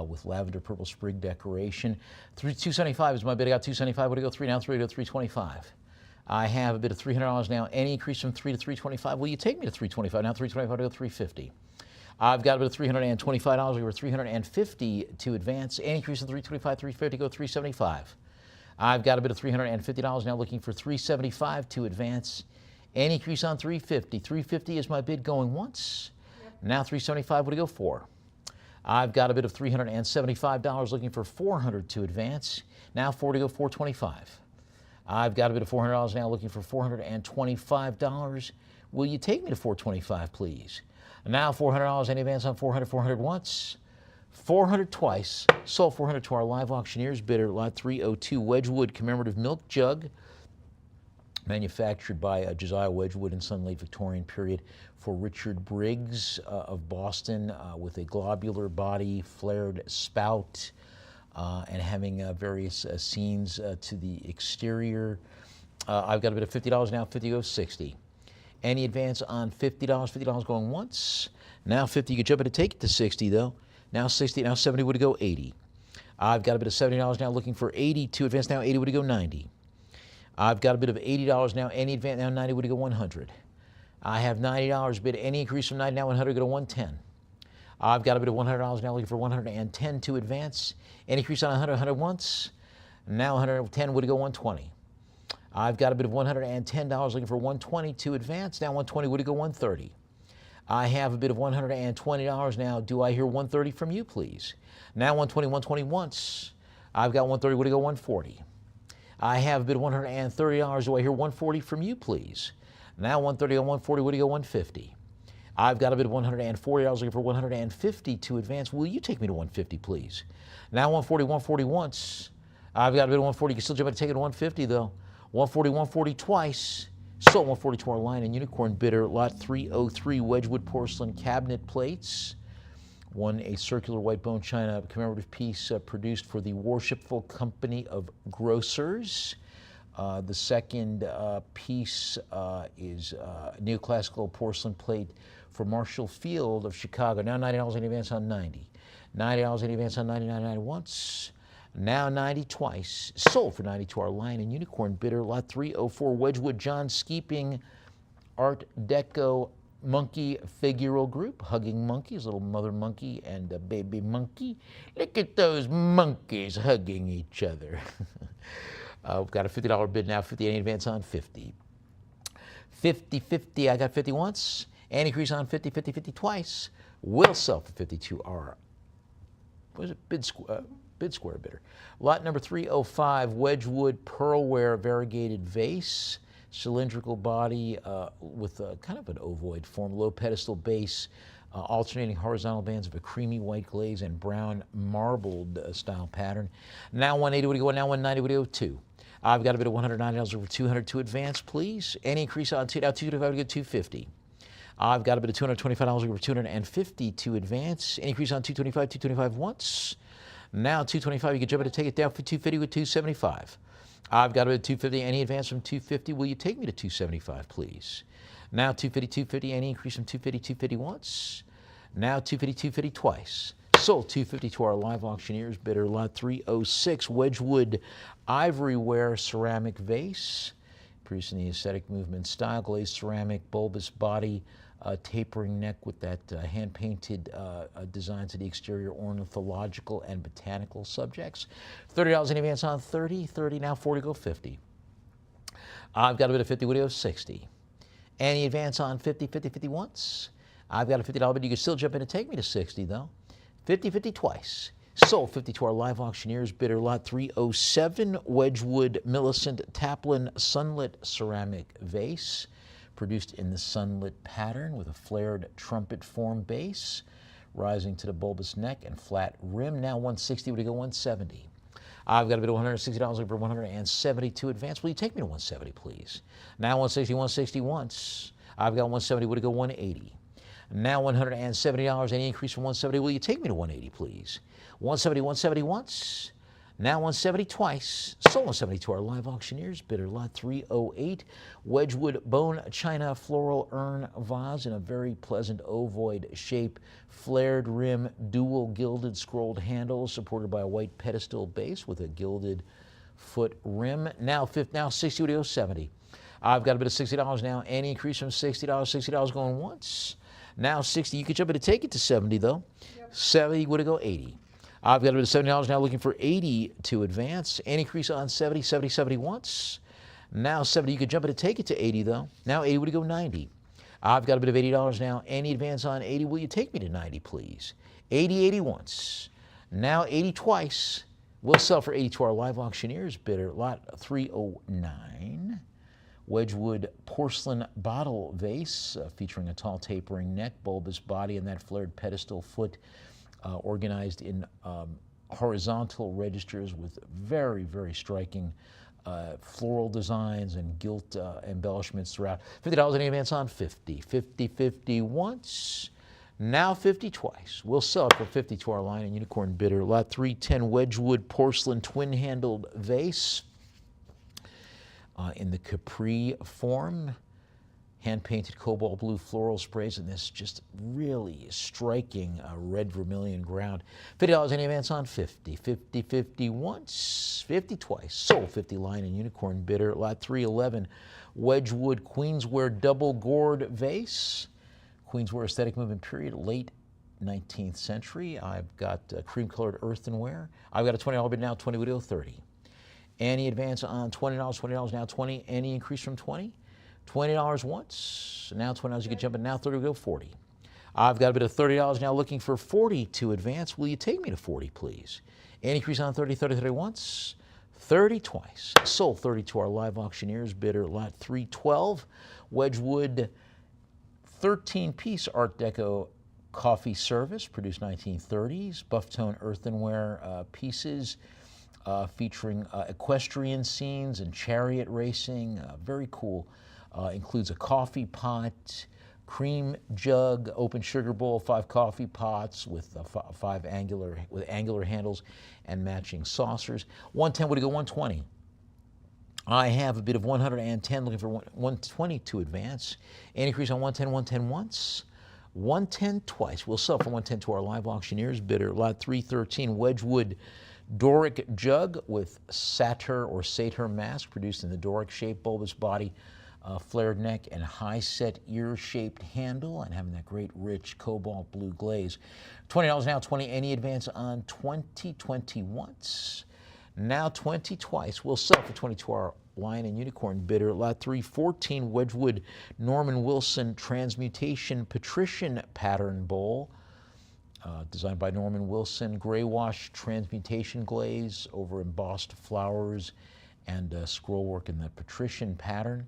with lavender purple sprig decoration. 275 is my bid. I got 275. What do you go? 3 now? 3 to go 325. I have a bid of $300 now. Any increase from 3 to 325? Will you take me to 325? Now 325 to go 350. I've got a bid of $325. We were $350 to advance. Any increase from 325, 350 go 375. I've got a bid of $350 now, looking for 375 to advance. Any increase on 350. 350 is my bid going once. Now 375 would it go for? I've got a bid of $375 looking for 400 to advance. Now 4 to go 425. I've got a bid of $400 now looking for $425. Will you take me to 425, please? Now $400, any advance on 400, 400 once, 400 twice. Sold 400 to our live auctioneers bidder, lot 302, Wedgwood commemorative milk jug, manufactured by Josiah Wedgwood in Son, late Victorian period, for Richard Briggs of Boston, with a globular body, flared spout, and having various scenes to the exterior. I've got a bid of $50 now, 50 goes 60. Any advance on $50, $50 going once. Now 50, you could jump in to take it to 60 though. Now 60, now 70 would go 80. I've got a bid of $70 now looking for 80 to advance. Now 80 would go 90. I've got a bid of $80 now. Any advance now 90 would go 100. I have $90 bid. Any increase from 90 now 100 go to 110. I've got a bid of $100 now looking for 110 to advance. Any increase on 100, 100 once. Now 110 would go 120. I've got a bid of $110 looking for 120 to advance. Now 120 would go 130. I have a bid of $120 now. Do I hear 130 from you, please? Now 120, 120 once. I've got 130 would go 140. I have a bid of $130. Do I hear 140 from you, please? Now 130 on 140 would go 150. I've got a bid of $140 looking for 150 to advance. Will you take me to 150, please? Now 140, 140 once. I've got a bid of 140. You can still jump in and take it to 150, though. 140, 140 twice. Sold 140 to our Lion and Unicorn bidder, lot 303, Wedgwood porcelain cabinet plates. Won a circular white bone china commemorative piece produced for the Worshipful Company of Grocers. The second piece is neoclassical porcelain plate for Marshall Field of Chicago. Now $90 in advance on 90. $90 in advance on 99.90 once. Now 90 twice. Sold for 90 to our Lion and Unicorn bidder, lot 304, Wedgwood John Skeeping Art Deco monkey figural group, hugging monkeys, little mother monkey and a baby monkey. Look at those monkeys hugging each other. We've got a $50 bid now, 50 any advance on 50. 50, 50, I got 50 once. Any increase on 50, 50, 50 twice. Will sell for 50 to our, what is it, bid square bidder. Lot number 305, Wedgwood pearlware variegated vase, cylindrical body with kind of an ovoid form, low pedestal base, alternating horizontal bands of a creamy white glaze and brown marbled style pattern. Now 180 would go, now 190 would go 2. I've got a bid of $190 over 200 to advance, please. Any increase on 2, now 225 would get 250. I've got a bid of $225 over 250 to advance. Any increase on 225, 225 once. Now 225, you can jump in to take it down for 250 with 275. I've got a bid of 250, any advance from 250, will you take me to 275, please? Now 250, 250, any increase from 250, 250 once. Now 250, 250 twice. Sold 250 to our live auctioneers bidder, lot 306, Wedgwood ivoryware ceramic vase, producing the aesthetic movement style, glazed ceramic, bulbous body, tapering neck with that hand-painted design to the exterior, ornithological and botanical subjects. $30 in advance on 30, 30, now 40, go 50. I've got a bid of 50, would go 60. Any advance on 50, 50, 50 once. I've got a $50 bid. You can still jump in and take me to 60, though. 50, 50 twice. Sold 50 to our live auctioneers bidder, lot 307, Wedgwood Millicent Taplin sunlit ceramic vase, produced in the sunlit pattern with a flared trumpet form base, rising to the bulbous neck and flat rim. Now 160 would go 170. I've got a bid of $160 over 170 to advance. Will you take me to 170, please? Now 160, 160 once. I've got 170 would go 180. Now $170. Any increase from 170? Will you take me to 180, please? 170, 170 once. Now 170 twice. Sold 170 to our live auctioneers. Bidder lot 308. Wedgwood bone china floral urn vase in a very pleasant ovoid shape. Flared rim, dual gilded scrolled handles supported by a white pedestal base with a gilded foot rim. Now 60 would go 70. I've got a bid of $60 now. Any increase from $60, $60 going once. Now 60, you could jump in to take it to 70 though. Yep. 70 would go 80. I've got a bid of $70 now, looking for 80 to advance. Any increase on 70, 70, 70 once. Now 70, you could jump in to take it to 80 though. Now 80 would go 90. I've got a bid of $80 now. Any advance on 80, will you take me to 90, please? 80, 80 once. Now 80 twice. We'll sell for 80 to our live auctioneers. Bidder lot 309. Wedgwood porcelain bottle vase featuring a tall tapering neck, bulbous body, and that flared pedestal foot organized in horizontal registers with very, very striking floral designs and gilt embellishments throughout. $50 in advance on 50. 50, 50 once. Now 50 twice. We'll sell it for 50 to our Lion and Unicorn bidder. Lot 310 Wedgwood porcelain twin-handled vase in the Capri form. Hand-painted cobalt blue floral sprays in this just really striking red vermilion ground. $50 in advance on 50. 50, 50 once, 50 twice. Sold 50 Lion and Unicorn bidder. Lot 311 Wedgwood Queensware double gourd vase. Queensware aesthetic movement period, late 19th century. I've got cream-colored earthenware. I've got a $20 bid now, 20 would go 30. Any advance on $20, $20 now 20. Any increase from 20? $20 once. Now $20 you can jump in. Now 30 would go 40. I've got a bid of $30 now, looking for 40 to advance. Will you take me to 40, please? Any increase on 30, 30, 30 once. 30 twice. Sold 30 to our live auctioneers. Bidder lot 312 Wedgwood 13-piece Art Deco coffee service, produced 1930s, buff tone earthenware pieces featuring equestrian scenes and chariot racing. Very cool. Includes a coffee pot, cream jug, open sugar bowl, 5 coffee pots with angular handles and matching saucers. 110 would go 120. I have a bid of 110, looking for 120 to advance. Any increase on 110, 110 once. 110 twice. We'll sell for 110 to our live auctioneers. Bidder lot 313 Wedgwood Doric jug with satyr or satyr mask, produced in the Doric shape, bulbous body, flared neck, and high-set ear-shaped handle, and having that great rich cobalt blue glaze. $20 now, 20. Any advance on 20, 20 once. Now 20 twice. We'll sell for 20 to our Lion and Unicorn bidder. Lot 314 Wedgwood Norman Wilson Transmutation Patrician Pattern Bowl. Designed by Norman Wilson. Gray wash transmutation glaze over embossed flowers and scroll work in the patrician pattern.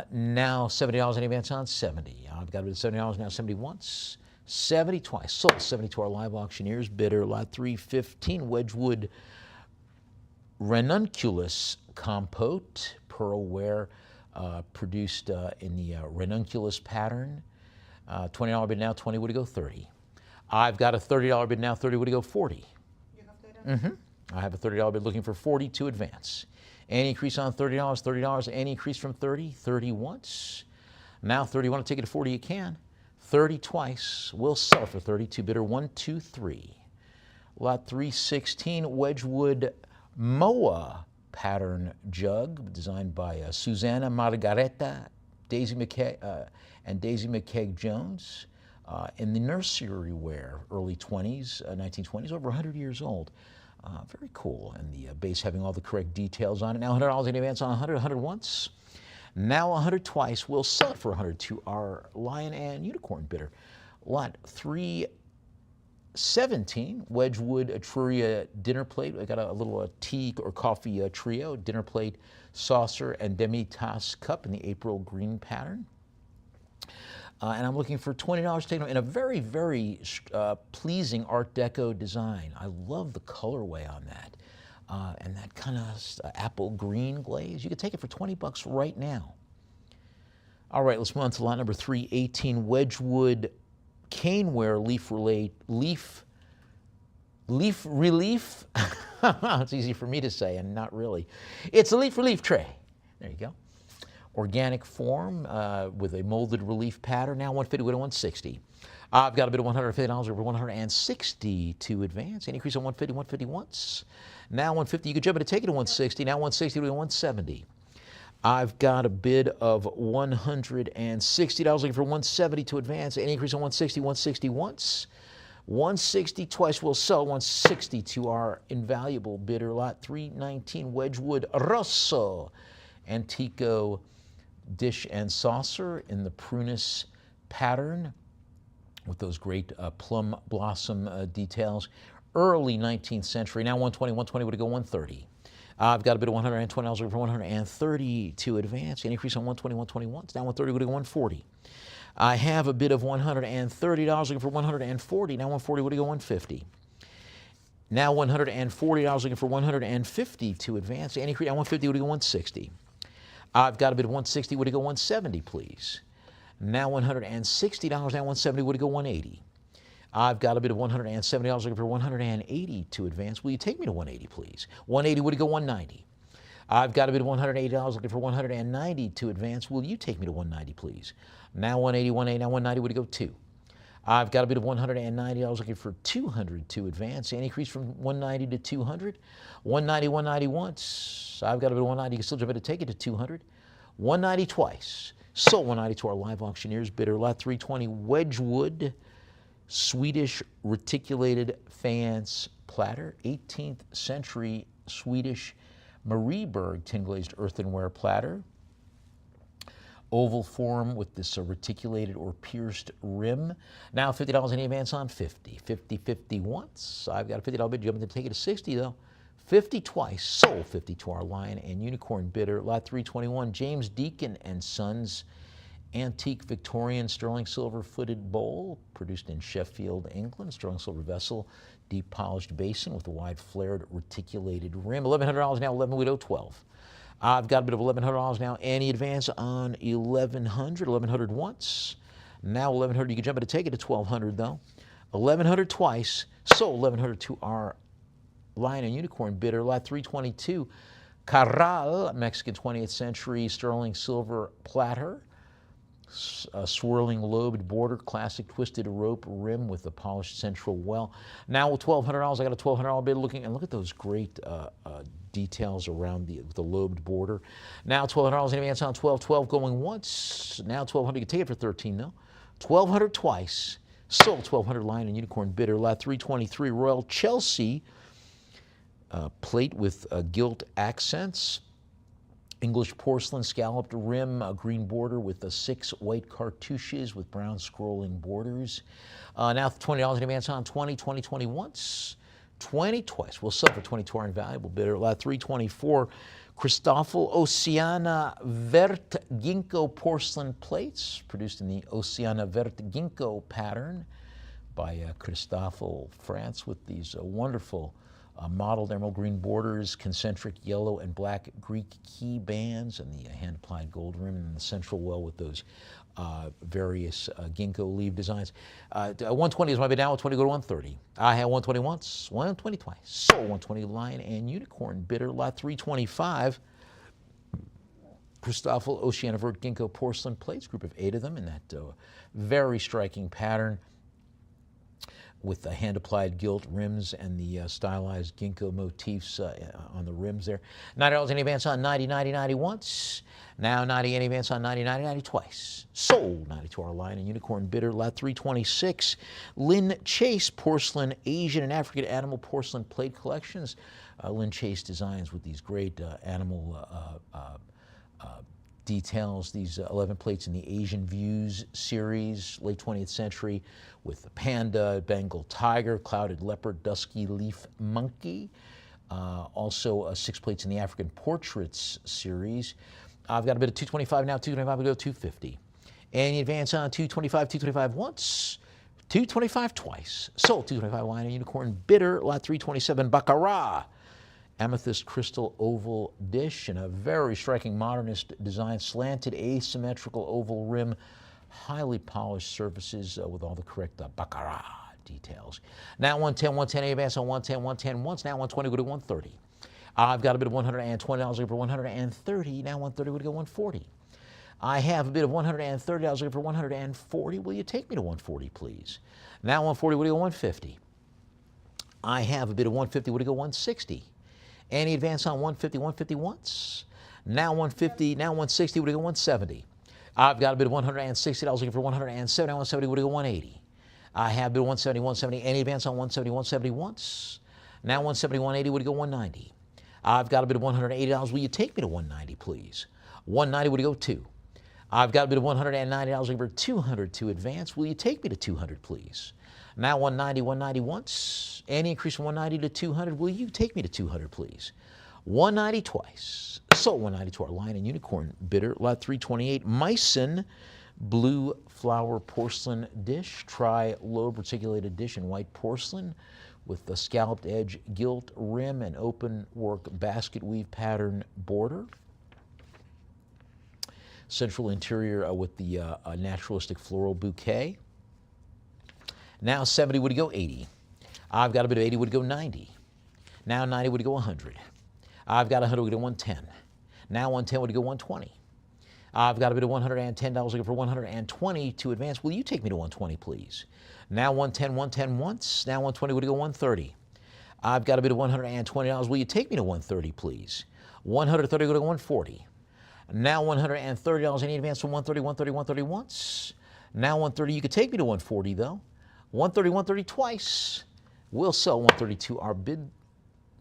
Now $70 in advance on 70. I've got it at $70 now, 70 once. 70 twice. Sold 70 to our live auctioneers. Bidder lot 315 Wedgwood Ranunculus Compote pearlware, produced in the ranunculus pattern. $20 bid now, 20 would go 30. I've got a $30 bid now, 30 would go 40. You have that? I have a $30 bid looking for 40 to advance. Any increase on $30, $30. Any increase from 30, 30 once. Now 30, want to take it to 40, you can. 30 twice. We'll sell for 32. Bidder 123. Lot 316 Wedgwood Moa pattern jug, designed by Susanna Margareta, Daisy McKeag Jones, in the nursery wear, early 20s, 1920s, over 100 years old. Very cool, and the base having all the correct details on it. Now $100 in advance on 100, 100 once. Now 100 twice. We'll sell it for 100 to our Lion and Unicorn bidder. Lot 317 Wedgwood Etruria dinner plate. I got a little tea or coffee trio, dinner plate, saucer, and demi-tasse cup in the April green pattern. And I'm looking for $20 to take them in a very, very pleasing Art Deco design. I love the colorway on that. And that kind of apple green glaze. You could take it for 20 bucks right now. All right, let's move on to lot number 318, Wedgwood Caneware leaf relief. It's easy for me to say and not really. It's a leaf relief tray. There you go. Organic form with a molded relief pattern. Now 150 to 160. I've got a bid of $150 over 160 to advance. An increase on 150 once. Now 150, you could jump in and take it to 160. Now 160 to 170. I've got a bid of $160 looking for 170 to advance. An increase on 160 once. 160 twice. We'll sell 160 to our invaluable bidder. Lot 319 Wedgwood Rosso Antico dish and saucer in the prunus pattern with those great plum blossom details. Early 19th century. Now 120 would go 130. I've got a bid of $120 over 130 to advance. An increase on 120 once. Now 130 would go 140. I have a bid of $130 looking for 140. Now 140 would go 150. Now $140 looking for 150 to advance. An increase on 150 would go 160. I've got a bid of 160 would go 170, please. Now $160. Now 170 would go 180. I've got a bid of $170 looking for 180 to advance. Will you take me to 180, please? 180 would go 190. I've got a bid of $180 looking for 190 to advance. Will you take me to 190, please? Now 180, now 190 would go 2. I've got a bid of $190 looking for 200 to advance. An increase from 190 to 200. 190 once. I've got a bid of 190. You can still jump in to take it to 200. 190 twice. Sold 190 to our live auctioneers bidder. Lot 320 Wedgwood Swedish reticulated faience platter. 18th century Swedish Marieberg tin glazed earthenware platter. Oval form with this reticulated or pierced rim. Now $50 in advance on 50. 50 once. I've got a $50 bid. Jumping to take it to 60 though. 50 twice. Sold 50 to our Lion and Unicorn bidder. Lot 321 James Deacon and Sons antique Victorian sterling silver footed bowl produced in Sheffield, England. Sterling silver vessel, deep polished basin with a wide flared reticulated rim. $1,100 now. 11 widow 12. I've got a bit of $1,100 now. Any advance on 1,100? 1,100 once. Now 1,100. You can jump in to take it to 1,200 though. 1,100 twice. Sold 1,100 to our Lion and Unicorn bidder. Lot 322 Carral Mexican 20th century sterling silver platter. A swirling lobed border, classic twisted rope rim with a polished central well. Now with $1,200, I got a $1,200 bid looking, and look at those great details around the lobed border. Now $1,200 in advance on 12 going once. Now $1,200, you can take it for 13 though. 1,200 twice. Sold 1,200 Lion and Unicorn bidder. Lot 323 Royal Chelsea plate with gilt accents. English porcelain scalloped rim, a green border with the 6 white cartouches with brown scrolling borders. Now $20 in advance on 20 once, 20 twice. We'll sell for 20 to our invaluable bidder. Lot 324 Cristofel Oceana Vert Ginkgo porcelain plates produced in the Oceana Vert Ginkgo pattern by Cristofel, France, with these wonderful mottled emerald green borders, concentric yellow and black Greek key bands, and the hand-applied gold rim, and the central well with those various ginkgo leaf designs. 120 is my bid now. 120 go to 130. I have 120 once, 120 twice. Sold 120 Lion and Unicorn bidder. Lot 325. Cristofel Oceana Vert Ginkgo porcelain plates, group of 8 of them in that very striking pattern, with the hand-applied gilt rims and the stylized ginkgo motifs on the rims there. $90 in advance on 90 once. Now 90 in advance on 90 twice. Sold 90 to our Lion and Unicorn bidder. Lot 326 Lynn Chase porcelain Asian and African animal porcelain plate collections. Lynn Chase designs with these great animal details, these 11 plates in the Asian Views series, late 20th century, with the panda, Bengal tiger, clouded leopard, dusky leaf monkey. Also 6 plates in the African Portraits series. I've got a bit of 225 now. 225 we go 250. Any advance on 225 once, 225 twice. Sold 225 Lion and Unicorn bidder. Lot 327 Baccarat. Amethyst crystal oval dish and a very striking modernist design, slanted asymmetrical oval rim, highly polished surfaces with all the correct baccarat details. Now 110, 110, any advance on 110, 110 once. Now 120 would go 130. I've got a bid of $120 looking for 130. Now 130 would go 140. I have a bid of $130 looking for 140. Will you take me to 140, please? Now 140 would go 150. I have a bid of 150 would go 160. Any advance on 150, 150 once. Now 150, now 160 would go 170. I've got a bid of $160 looking for 170. Now 170 would go 180. I have a bid of 170, 170. Any advance on 170, 170 once. Now 170, 180 would go 190. I've got a bid of $180. Will you take me to 190, please? 190 would go 2. I've got a bid of $190 looking for 200 to advance. Will you take me to 200, please? Now 190, 190 once. Any increase from 190 to 200. Will you take me to 200, please? 190 twice. Sold 190 to our Lion and Unicorn bidder. Lot 328, Meissen blue flower porcelain dish. Tri-lobe reticulated dish in white porcelain with the scalloped edge, gilt rim, and open work basket weave pattern border. Central interior with the naturalistic floral bouquet. Now 70 would go 80. I've got a bid of 80 would go 90. Now 90 would go 100. I've got 100 would go 110. Now 110 would go 120. I've got a bid of $110 looking for 120 to advance. Will you take me to 120, please? Now 110, 110 once. Now 120 would go 130. I've got a bid of $120. Will you take me to 130, please? 130 would go 140. Now $130. Any advance from 130, 130, 130 once. Now 130. You could take me to 140 though. 130, 130 twice. We'll sell 130 to our bid.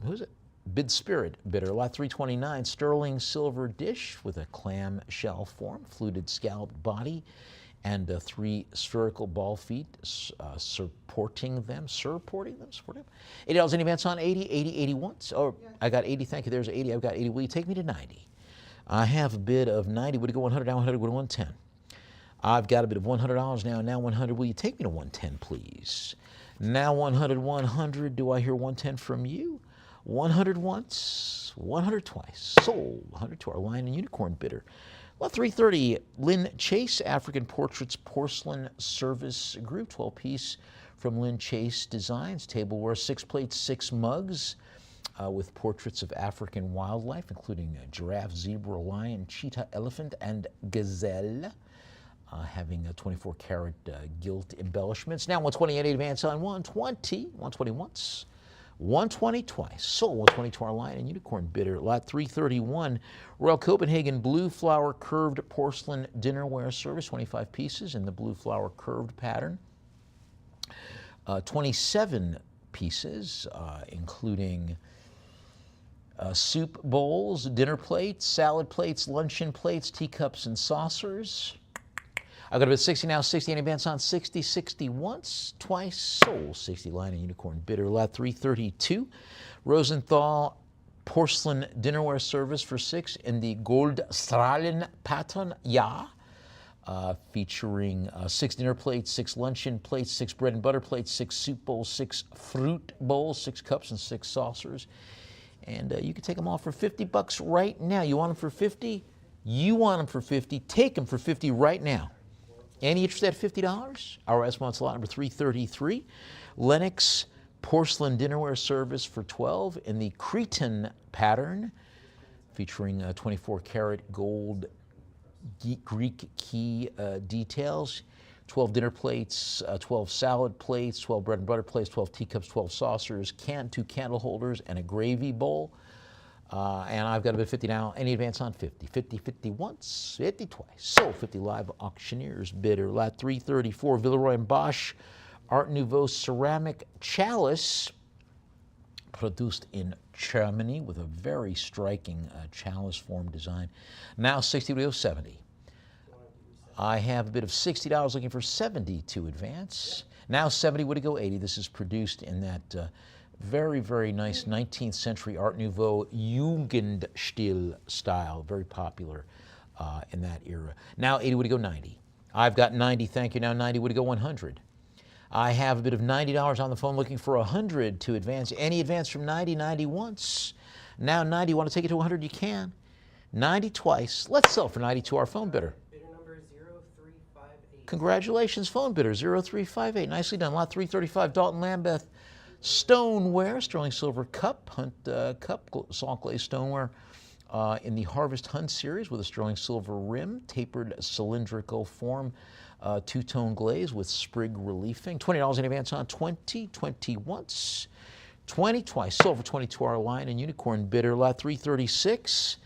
Who's it? Bid Spirit bidder. Lot 329, sterling silver dish with a clam shell form, fluted scalloped body, and 3 spherical ball feet supporting them. $80. Any advance on 80, 80, 80 once. Oh, yeah. I got 80. Thank you. There's 80. I've got 80. Will you take me to 90? I have a bid of 90. Would it go 100? Now 100 would go 110. I've got a bid of $100 now. Now 100. Will you take me to 110, please? Now 100, 100. Do I hear 110 from you? 100 once, 100 twice. Sold 100 to our Lion and Unicorn bidder. Lot 330, Lynn Chase African Portraits Porcelain Service Group, 12-piece from Lynn Chase Designs. Tableware, 6 plates, 6 mugs with portraits of African wildlife, including a giraffe, zebra, lion, cheetah, elephant, and gazelle. Having a 24-karat gilt embellishments. Now 128 advance on 120, 120 once. 120 twice. Sold 120 to our Lion and Unicorn bidder. Lot 331, Royal Copenhagen Blue Flower Curved Porcelain Dinnerware Service, 25 pieces in the blue flower curved pattern. 27 pieces, including soup bowls, dinner plates, salad plates, luncheon plates, teacups, and saucers. I've got a bid 60 now, 60 in advance on 60, 60 once, twice, sold 60 Lion and Unicorn bidder. Lot 332, Rosenthal porcelain dinnerware service for 6 in the Goldstrahlen pattern, featuring 6 dinner plates, 6 luncheon plates, 6 bread and butter plates, 6 soup bowls, 6 fruit bowls, 6 cups, and 6 saucers. And you can take them all for $50 right now. You want them for 50? You want them for 50? Take them for 50 right now. Any interest at $50? Our Esmond's lot number 333. Lennox porcelain dinnerware service for 12 in the Cretan pattern, featuring 24-karat gold Greek key details. 12 dinner plates, 12 salad plates, 12 bread and butter plates, 12 teacups, 12 saucers, 2 candle holders, and a gravy bowl. And I've got a bid 50 now. Any advance on 50? 50, 50 once, 50 twice. Sold 50 live auctioneers bidder. Lot 334, Villeroy and Bosch Art Nouveau ceramic chalice, produced in Germany with a very striking chalice form design. Now 60 to 70. I have a bid of $60 looking for 70 to advance. Now 70 would go 80. This is produced in that very, very nice 19th century Art Nouveau Jugendstil style, very popular in that era. Now 80 would go 90. I've got 90, thank you. Now 90 would go 100. I have a bid of $90 on the phone looking for 100 to advance. Any advance from 90, 90 once. Now 90, want to take it to 100, you can. 90 twice. Let's sell for 90 to our phone bidder. Bidder number 0358. Congratulations, phone bidder 0358. Nicely done. Lot 335, Dalton Lambeth Stoneware, sterling silver cup, Hunt cup, salt glaze stoneware in the Harvest Hunt series with a sterling silver rim, tapered cylindrical form, two-tone glaze with sprig reliefing. $20 in advance on 20, 20 once, 20 twice. Silver 22-hour line and unicorn bidder lot 336.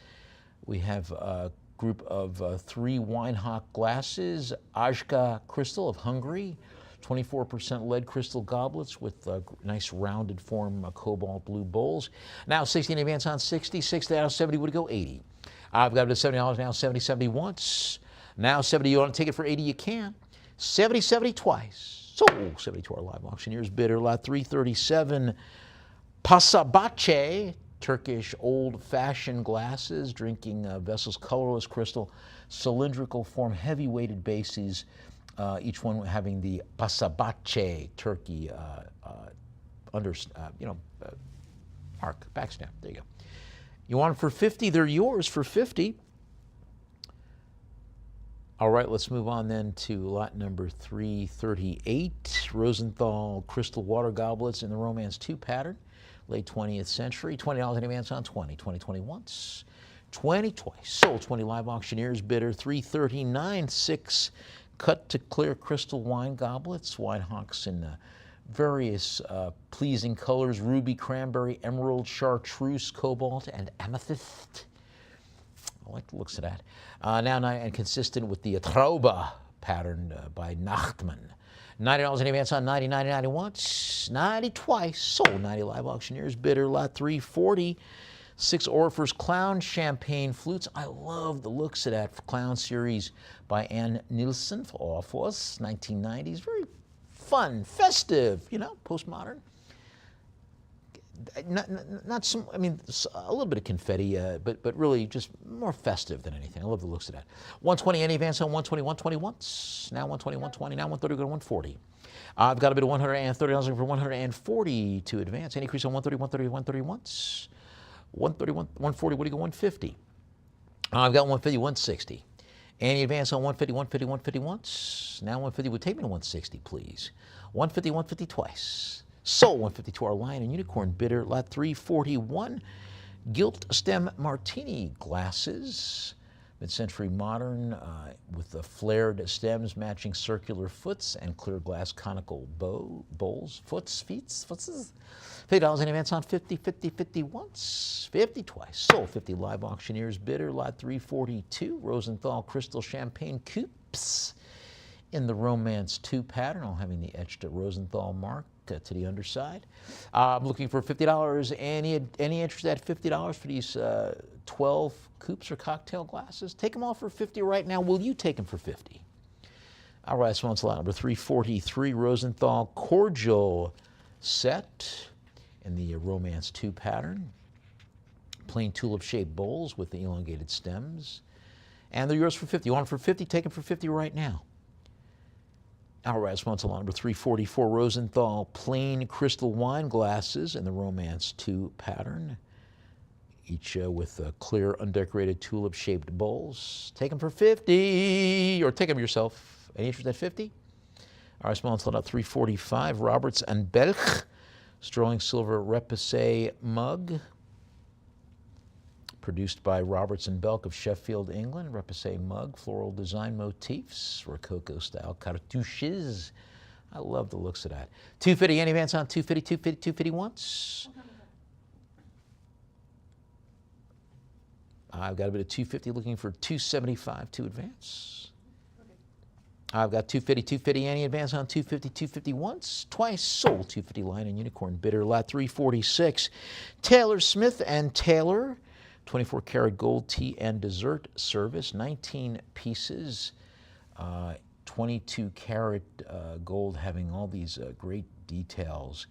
We have a group of 3 Weinhock glasses, Ajka Crystal of Hungary, 24% lead crystal goblets with nice rounded form cobalt blue bowls. Now 60 in advance on 60, 60 out of 70 would go 80. I've got it at $70 now, 70, 70 once. Now 70, you want to take it for 80, you can. 70, 70 twice. So 72 our live auctioneers bidder lot 337. Pasabache, Turkish old-fashioned glasses, drinking vessels, colorless crystal, cylindrical form, heavy-weighted bases, each one having the Pasabache Turkey arc, backsnap. There you go. You want them for 50, they're yours for 50. All right, let's move on then to lot number 338, Rosenthal Crystal Water Goblets in the Romance 2 pattern, late 20th century, $20 in advance on 20, 20, 20 once, 20 twice. Sold 20 live auctioneers bidder 339, 6 cut to clear crystal wine goblets, Weinhocks in various pleasing colors, ruby, cranberry, emerald, chartreuse, cobalt, and amethyst. I like the looks of that. Now and consistent with the Traube pattern by Nachtmann. $90 in advance on 90, 90, 90 once, 90 twice. Sold 90 live auctioneers bidder lot 340. 6 Orpheus Clown Champagne Flutes. I love the looks of that clown series by Ann Nielsen for Orpheus, 1990s. Very fun, festive, postmodern. Not some, I mean, a little bit of confetti, but really just more festive than anything. I love the looks of that. 120 any advance on 120, 120 once, now 120, 120, now 130, go to 140. I've got a bid of $130 for 140 to advance. Any increase on 130, 130, 130 once, 130, 140, what do you go, 150? I've got 150, 160. Any advance on 150, 150, 150 once, now 150 would take me to 160, please. 150, 150 twice. Sold 150 to our lion and unicorn bidder lot 341. Gilt stem martini glasses, mid-century modern with the flared stems matching circular foots and clear glass conical bowls. Feets. $50 in advance on 50, 50, 50 once, 50 twice. Sold 50 live auctioneers bidder lot 342. Rosenthal crystal champagne coupes in the Romance 2 pattern, all having the etched Rosenthal mark to the underside. I'm looking for $50. Any interest at $50 for these 12 coupes or cocktail glasses? Take them all for $50 right now. Will you take them for $50? All right, so on to lot number 343, Rosenthal cordial set in the Romance 2 pattern. Plain tulip-shaped bowls with the elongated stems. And they're yours for $50. You want them for $50? Take them for $50 right now. All right, sponsor lot number 344, Rosenthal plain crystal wine glasses in the Romance 2 pattern, each with clear undecorated tulip-shaped bowls. Take them for $50, or take them yourself. Any interest at $50? All right, sponsor lot 345, Roberts and Belch, sterling silver repoussé mug, produced by Roberts and Belk of Sheffield, England. Repoussé mug, floral design motifs, Rococo-style cartouches. I love the looks of that. $250, any advance on 250, 250, 250 once? I've got a bit of 250, looking for 275 to advance. I've got 250, 250, any advance on 250, 250 once, twice. Sold 250 line and unicorn bidder lot 346. Taylor Smith and Taylor. 24 karat gold tea and dessert service, 19 pieces, 22 karat gold having all these great details.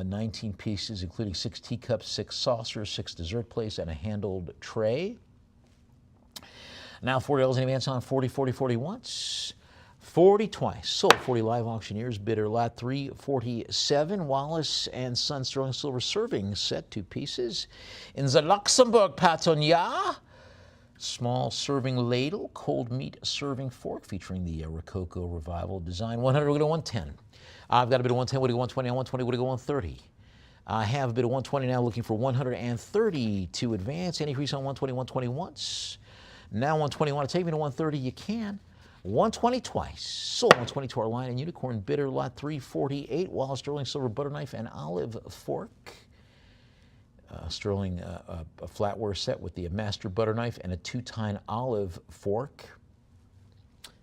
19 pieces including 6 teacups, 6 saucers, 6 dessert plates, and a handled tray. Now $40 in advance on 40, 40, 40 once. 40 twice. Sold 40 live auctioneers bidder lot 347. Wallace and Son sterling silver serving set, 2 pieces. In the Luxembourg pattern, Small serving ladle, cold meat serving fork featuring the Rococo Revival design. 100, we're going to 110. I've got a bit of 110, we're going to 120, 120, we're going to 130. I have a bit of 120 now, looking for 130 to advance. Any increase on 120, 120 once. Now 120, want to take me to 130, you can. 120 twice. Sold 120 to our line and unicorn bidder, lot 348, Wallace sterling silver butter knife and olive fork. Sterling a flatware set with the master butter knife and a 2-tine olive fork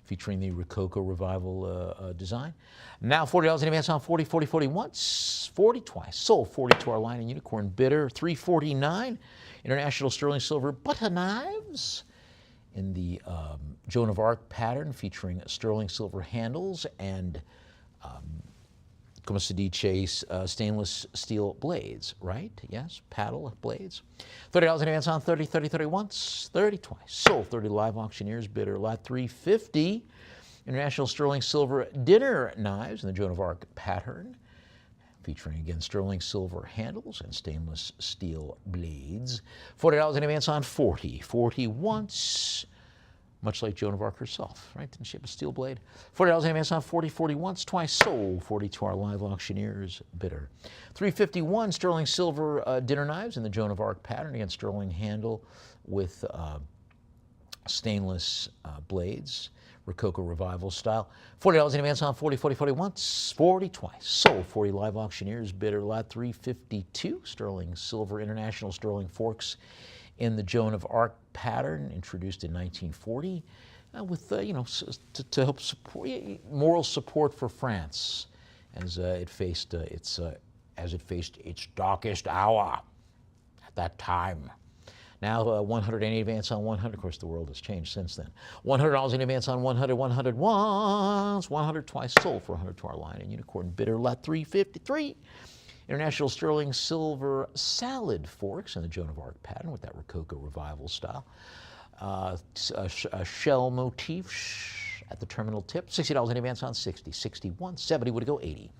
featuring the Rococo Revival design. Now $40 in advance on 40, 40, 40 once, 40 twice. Sold 40 to our line and unicorn bidder, 349. International sterling silver butter knives in the Joan of Arc pattern featuring sterling silver handles and como se dice, stainless steel blades, right? Yes, paddle blades. $30 in advance on 30, 30, 30 once, 30 twice. Sold 30 live auctioneers, bidder lot 350. International sterling silver dinner knives in the Joan of Arc pattern, featuring again sterling silver handles and stainless steel blades. $40 in advance on 40, 40 once. Much like Joan of Arc herself, right? Didn't she have a steel blade? $40 in advance on 40, 40 once, twice. Sold 40 to our live auctioneers, bidder. 351 sterling silver dinner knives in the Joan of Arc pattern, again sterling handle with stainless blades, Rococo Revival style. $40 in advance on 40, 40, 40 once, 40 twice. Sold 40 live auctioneers, bidder lot 352 sterling silver international sterling forks in the Joan of Arc pattern, introduced in 1940, with to help support moral support for France as it faced its darkest hour at that time. Now 100 any advance on 100. Of course, the world has changed since then. $100 in advance on 100, 100 once, 100 twice. Sold for 100 to our line and unicorn bidder lot 353. International sterling silver salad forks in the Joan of Arc pattern with that Rococo Revival style. A shell motif at the terminal tip. $60 in advance on 60, 61, 70 would go 80.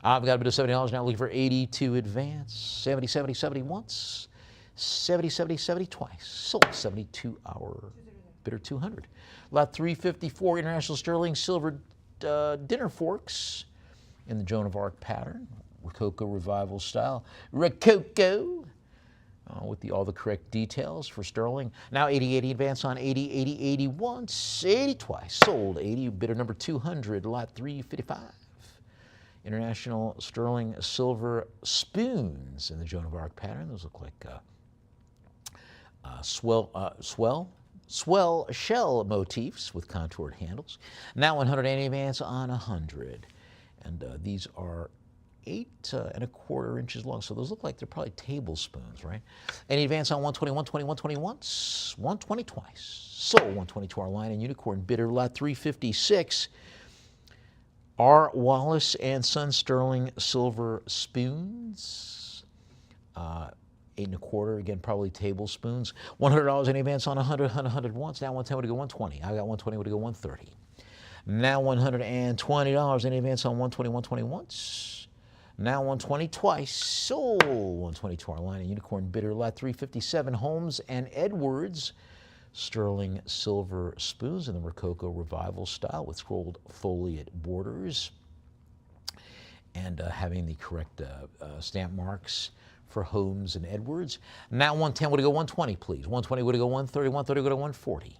I've got a bit of $70 now, looking for 80 to advance. 70, 70, 70 once. 70, 70, 70 twice. Sold 72 hour bidder 200. Lot 354 international sterling silver dinner forks in the Joan of Arc pattern. Rococo Revival style. Rococo with all the correct details for sterling. Now 80, 80 advance on 80, 80, 80 once, 80 twice. Sold 80, bidder number 200, lot 355. International sterling silver spoons in the Joan of Arc pattern. Those look like swell shell motifs with contoured handles. Now 180 advance on 100. And these are 8 1/4 inches long. So those look like they're probably tablespoons, right? Any advance on 120, 120, 120 once, 120 twice. Sold 120 to our line and unicorn bidder lot 356. R. Wallace and Son sterling silver spoons. 8 1/4, again, probably tablespoons. $100 in advance on 100, 100 once. Now 110 would go 120. I got 120 would go 130. Now $120 in advance on 120, 120 once. Now 120 twice. Sold 120 to our line and unicorn bidder lot 357. Holmes and Edwards sterling silver spoons in the Rococo Revival style with scrolled foliate borders and having the correct stamp marks for Holmes and Edwards. Now 110 would go 120, please. 120 would go 130, 130 would go 140.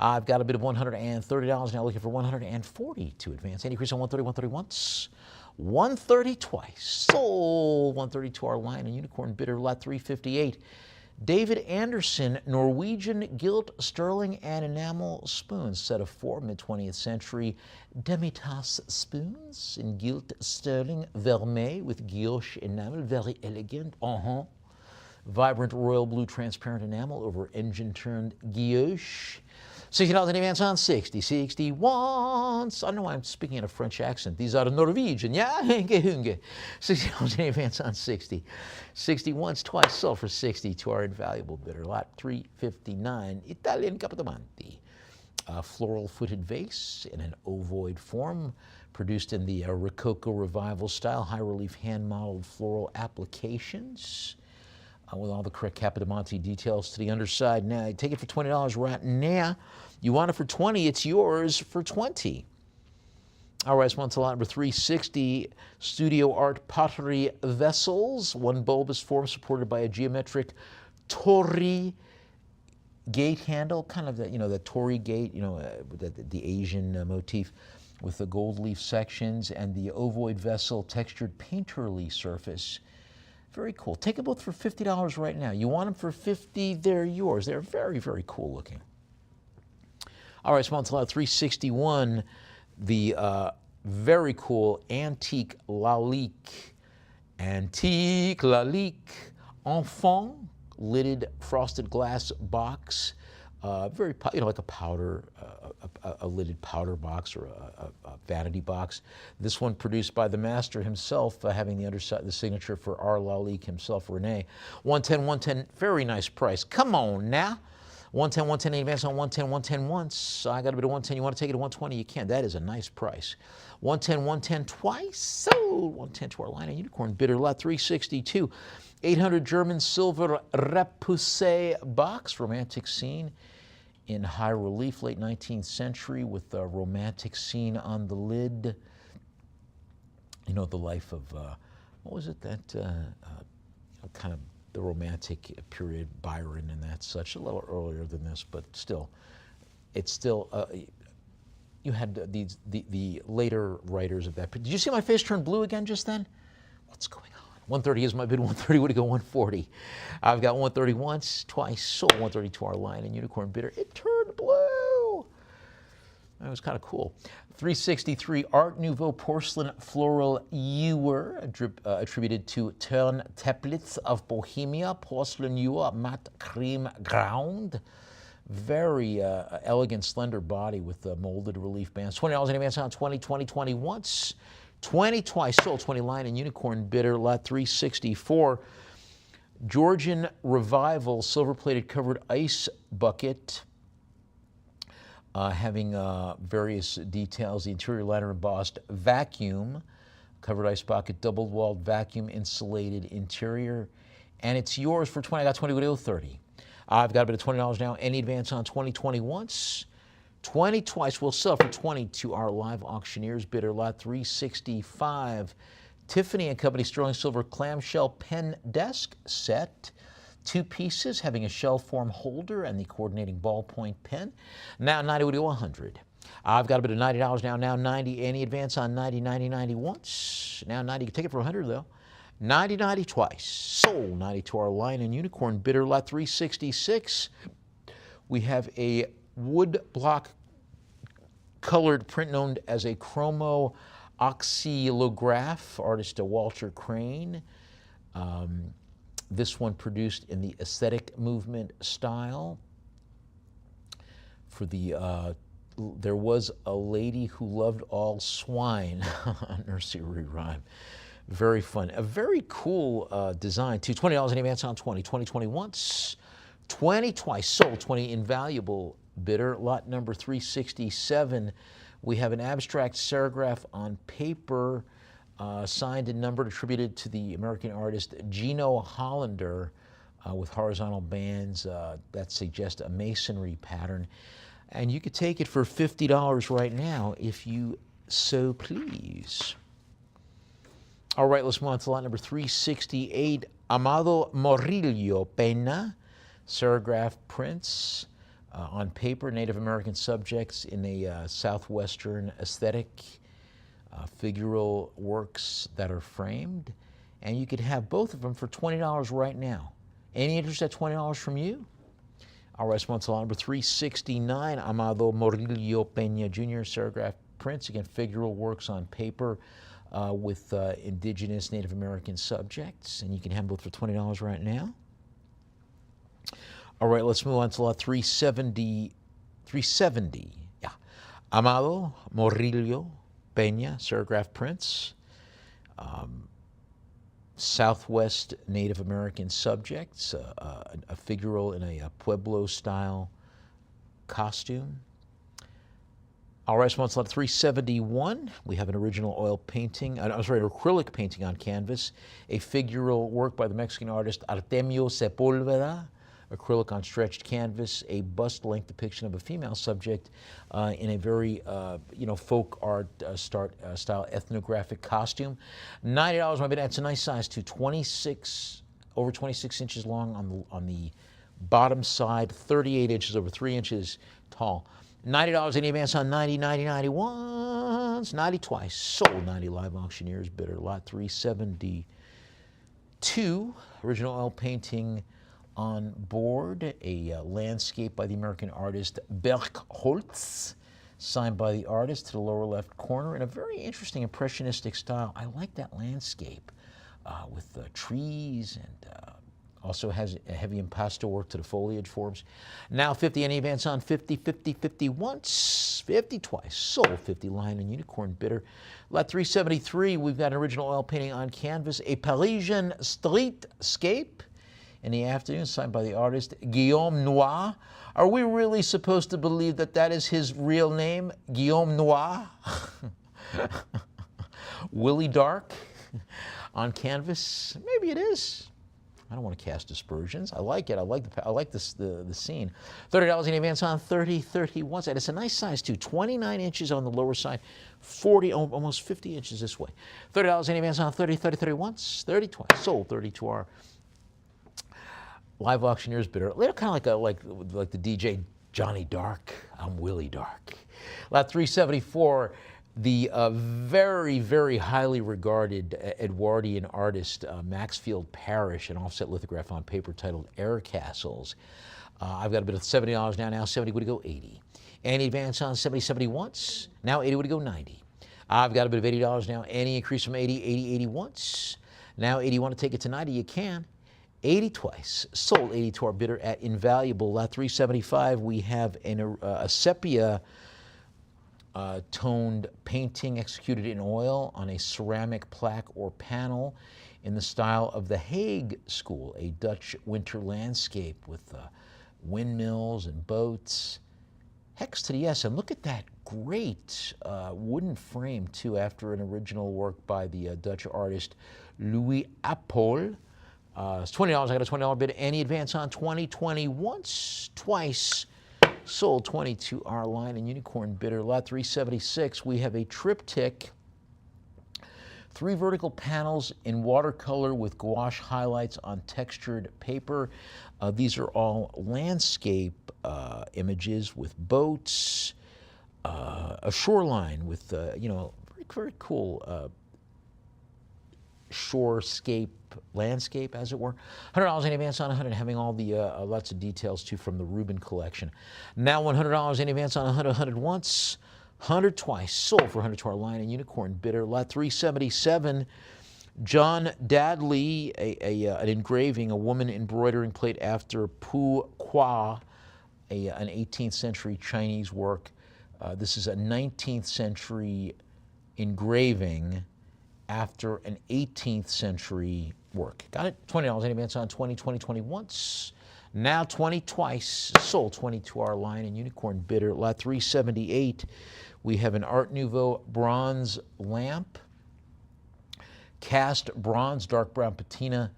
I've got a bid of $130 now, looking for 140 to advance. Any increase on 130, 130 once, 130 twice. Sold 130 to our line and unicorn bidder lot 358. David Anderson Norwegian gilt sterling and enamel spoons, set of 4 mid-20th century demi-tasse spoons in gilt sterling vermeil with guilloche enamel, very elegant. Vibrant royal blue transparent enamel over engine-turned guilloche. $60 in advance on 60, 60 once. I don't know why I'm speaking in a French accent. These are Norwegian. Yeah, $60 in advance on 60. 60 once, twice. Sold for 60 to our invaluable bidder. Lot 359, Italian Capodimonte. Floral footed vase in an ovoid form, produced in the Rococo Revival style, high relief hand modeled floral applications. with all the correct Capodimonte details to the underside. Now, you take it for $20 right now. You want it for 20, it's yours for 20. All right, so on to lot number 360, Studio Art Pottery Vessels. One bulbous form supported by a geometric torii gate handle, kind of the torii gate, the Asian motif with the gold leaf sections and the ovoid vessel textured painterly surface. Very cool. Take them both for $50 right now. You want them for $50, they're yours. They're very, very cool looking. All right, so on to lot 361, the very cool Antique Lalique. Antique Lalique Enfant lidded frosted glass box. Very, like a powder, a lidded powder box or a vanity box. This one produced by the master himself, having the underside, the signature for R. Lalique himself, Rene. 110, 110, very nice price. Come on now. 110, 110, advance on 110, 110 once. I got a bit of 110. You want to take it to 120? You can. That is a nice price. 110, 110 twice. Sold. 110 to our line of unicorn bidder lot 362. 800 German silver repoussé box, romantic scene in high relief, late 19th century with a romantic scene on the lid. You know, the life of, what was it, that kind of the romantic period, Byron and that such, a little earlier than this, but still, it's still, you had the later writers of that. Did you see my face turn blue again just then? What's going on? 130 is my bid, 130 would go 140. I've got 130 once, twice, sold 130 to our line and unicorn bidder. It turned blue. That was kind of cool. 363 Art Nouveau porcelain floral ewer attributed to Tern Teplitz of Bohemia, porcelain ewer, matte cream ground. Very elegant, slender body with molded relief bands. $20 in advance on 20, 20, 20 once. 20 twice, sold 20 line and unicorn bidder, lot 364. Georgian Revival silver-plated covered ice bucket, having various details. The interior liner embossed vacuum, covered ice bucket, double-walled vacuum insulated interior, and it's yours for 20. I got 20, would go 30. I've got a bit of $20 now. Any advance on 20, 20 once. 20 twice. We'll sell for 20 to our live auctioneers bidder, lot 365. Tiffany & Company sterling silver clamshell pen desk set. 2 pieces having a shell form holder and the coordinating ballpoint pen. Now 90 would go 100. I've got a bit of $90 now. Now 90. Any advance on 90, 90, 90 once. Now 90. You can take it for 100 though. 90, 90 twice. Sold 90 to our line and unicorn bidder, lot 366. We have a wood block colored print known as a chromo oxylograph, artist Walter Crane. This one produced in the aesthetic movement style. For the, there was a lady who loved all swine, nursery rhyme. Very fun. A very cool design too. $20 in advance on 20. 20, 20 once. 20 twice. Sold 20 invaluable bidder. Lot number 367. We have an abstract serigraph on paper, signed and numbered, attributed to the American artist Gino Hollander, with horizontal bands that suggest a masonry pattern. And you could take it for $50 right now if you so please. All right, let's move on to lot number 368. Amado Morillo Pena, serigraph prints on paper, Native American subjects in a southwestern aesthetic, figural works that are framed. And you could have both of them for $20 right now. Any interest at $20 from you? All right, so on to lot number 369. Amado Morillo Pena Jr., serigraph prints, again, figural works on paper, with indigenous Native American subjects, and you can have both for $20 right now. All right, let's move on to lot 370. 370, yeah. Amado Morillo Pena, serigraph prints, Southwest Native American subjects, a figural in a Pueblo-style costume. All right, so on slot 371, we have an original oil painting, I'm sorry, an acrylic painting on canvas, a figural work by the Mexican artist Artemio Sepulveda, acrylic on stretched canvas, a bust-length depiction of a female subject in a very, folk art style ethnographic costume. $90, my bid. That's a nice size too. Over 26 inches long on the bottom side, 38 inches over 3 inches tall. $90, any advance on 90, 90, 91, 90 twice. Sold 90 live auctioneers bidder. Lot 372, original oil painting on board, a landscape by the American artist Bergholz, signed by the artist to the lower left corner in a very interesting impressionistic style. I like that landscape with trees and also has a heavy impasto work to the foliage forms. Now 50, any advance on 50, 50, 50 once, 50 twice. Sold 50 lion and unicorn bidder. Lot 373, we've got an original oil painting on canvas, a Parisian streetscape in the afternoon, signed by the artist Guillaume Noir. Are we really supposed to believe that that is his real name, Guillaume Noir? Willie Dark on canvas? Maybe it is. I don't want to cast aspersions. I like it. I like the scene. $30 in advance on 30, 30 once. And it's a nice size too. 29 inches on the lower side, 40, almost 50 inches this way. $30 in advance on 30, 30, 30 once, 30 twice. Sold 30 to our live auctioneers bidder. They're kind of like the DJ Johnny Dark. I'm Willie Dark. Lot 374. The very, very highly regarded Edwardian artist Maxfield Parrish, an offset lithograph on paper titled Air Castles. I've got a bid of $70 now 70 would go 80. Any advance on 70, 70 once, now 80 would go 90. I've got a bid of $80 now, any increase from 80, 80, 80 once, now 80, want to take it to 90, you can. 80 twice, sold 80 to our bidder at Invaluable. Lot 375, we have a sepia toned painting executed in oil on a ceramic plaque or panel in the style of the Hague School, a Dutch winter landscape with windmills and boats. Hex to the yes, and look at that great wooden frame too, after an original work by the Dutch artist Louis Apol. It's $20, I got a $20 bid. Any advance on 20, 20 once, twice. Sold 20 to our line and unicorn bidder. Lot 376, we have a triptych, 3 vertical panels in watercolor with gouache highlights on textured paper. These are all landscape images with boats, a shoreline with, very, very cool shorescape landscape, as it were. $100 in advance on 100, having all the lots of details too from the Rubin collection. Now $100 in advance on 100, 100 once, 100 twice. Sold for 100 to our line and unicorn bidder. Lot 377, John Dadley, an engraving, a woman embroidering plate after Pu Qua, an 18th century Chinese work. This is a 19th century engraving after an 18th century work. Got it? $20 in advance on 20, 20, 20 once. Now 20 twice. Sold 20 to our lion and unicorn bidder. Lot 378, we have an Art Nouveau bronze lamp. Cast bronze, dark brown patina,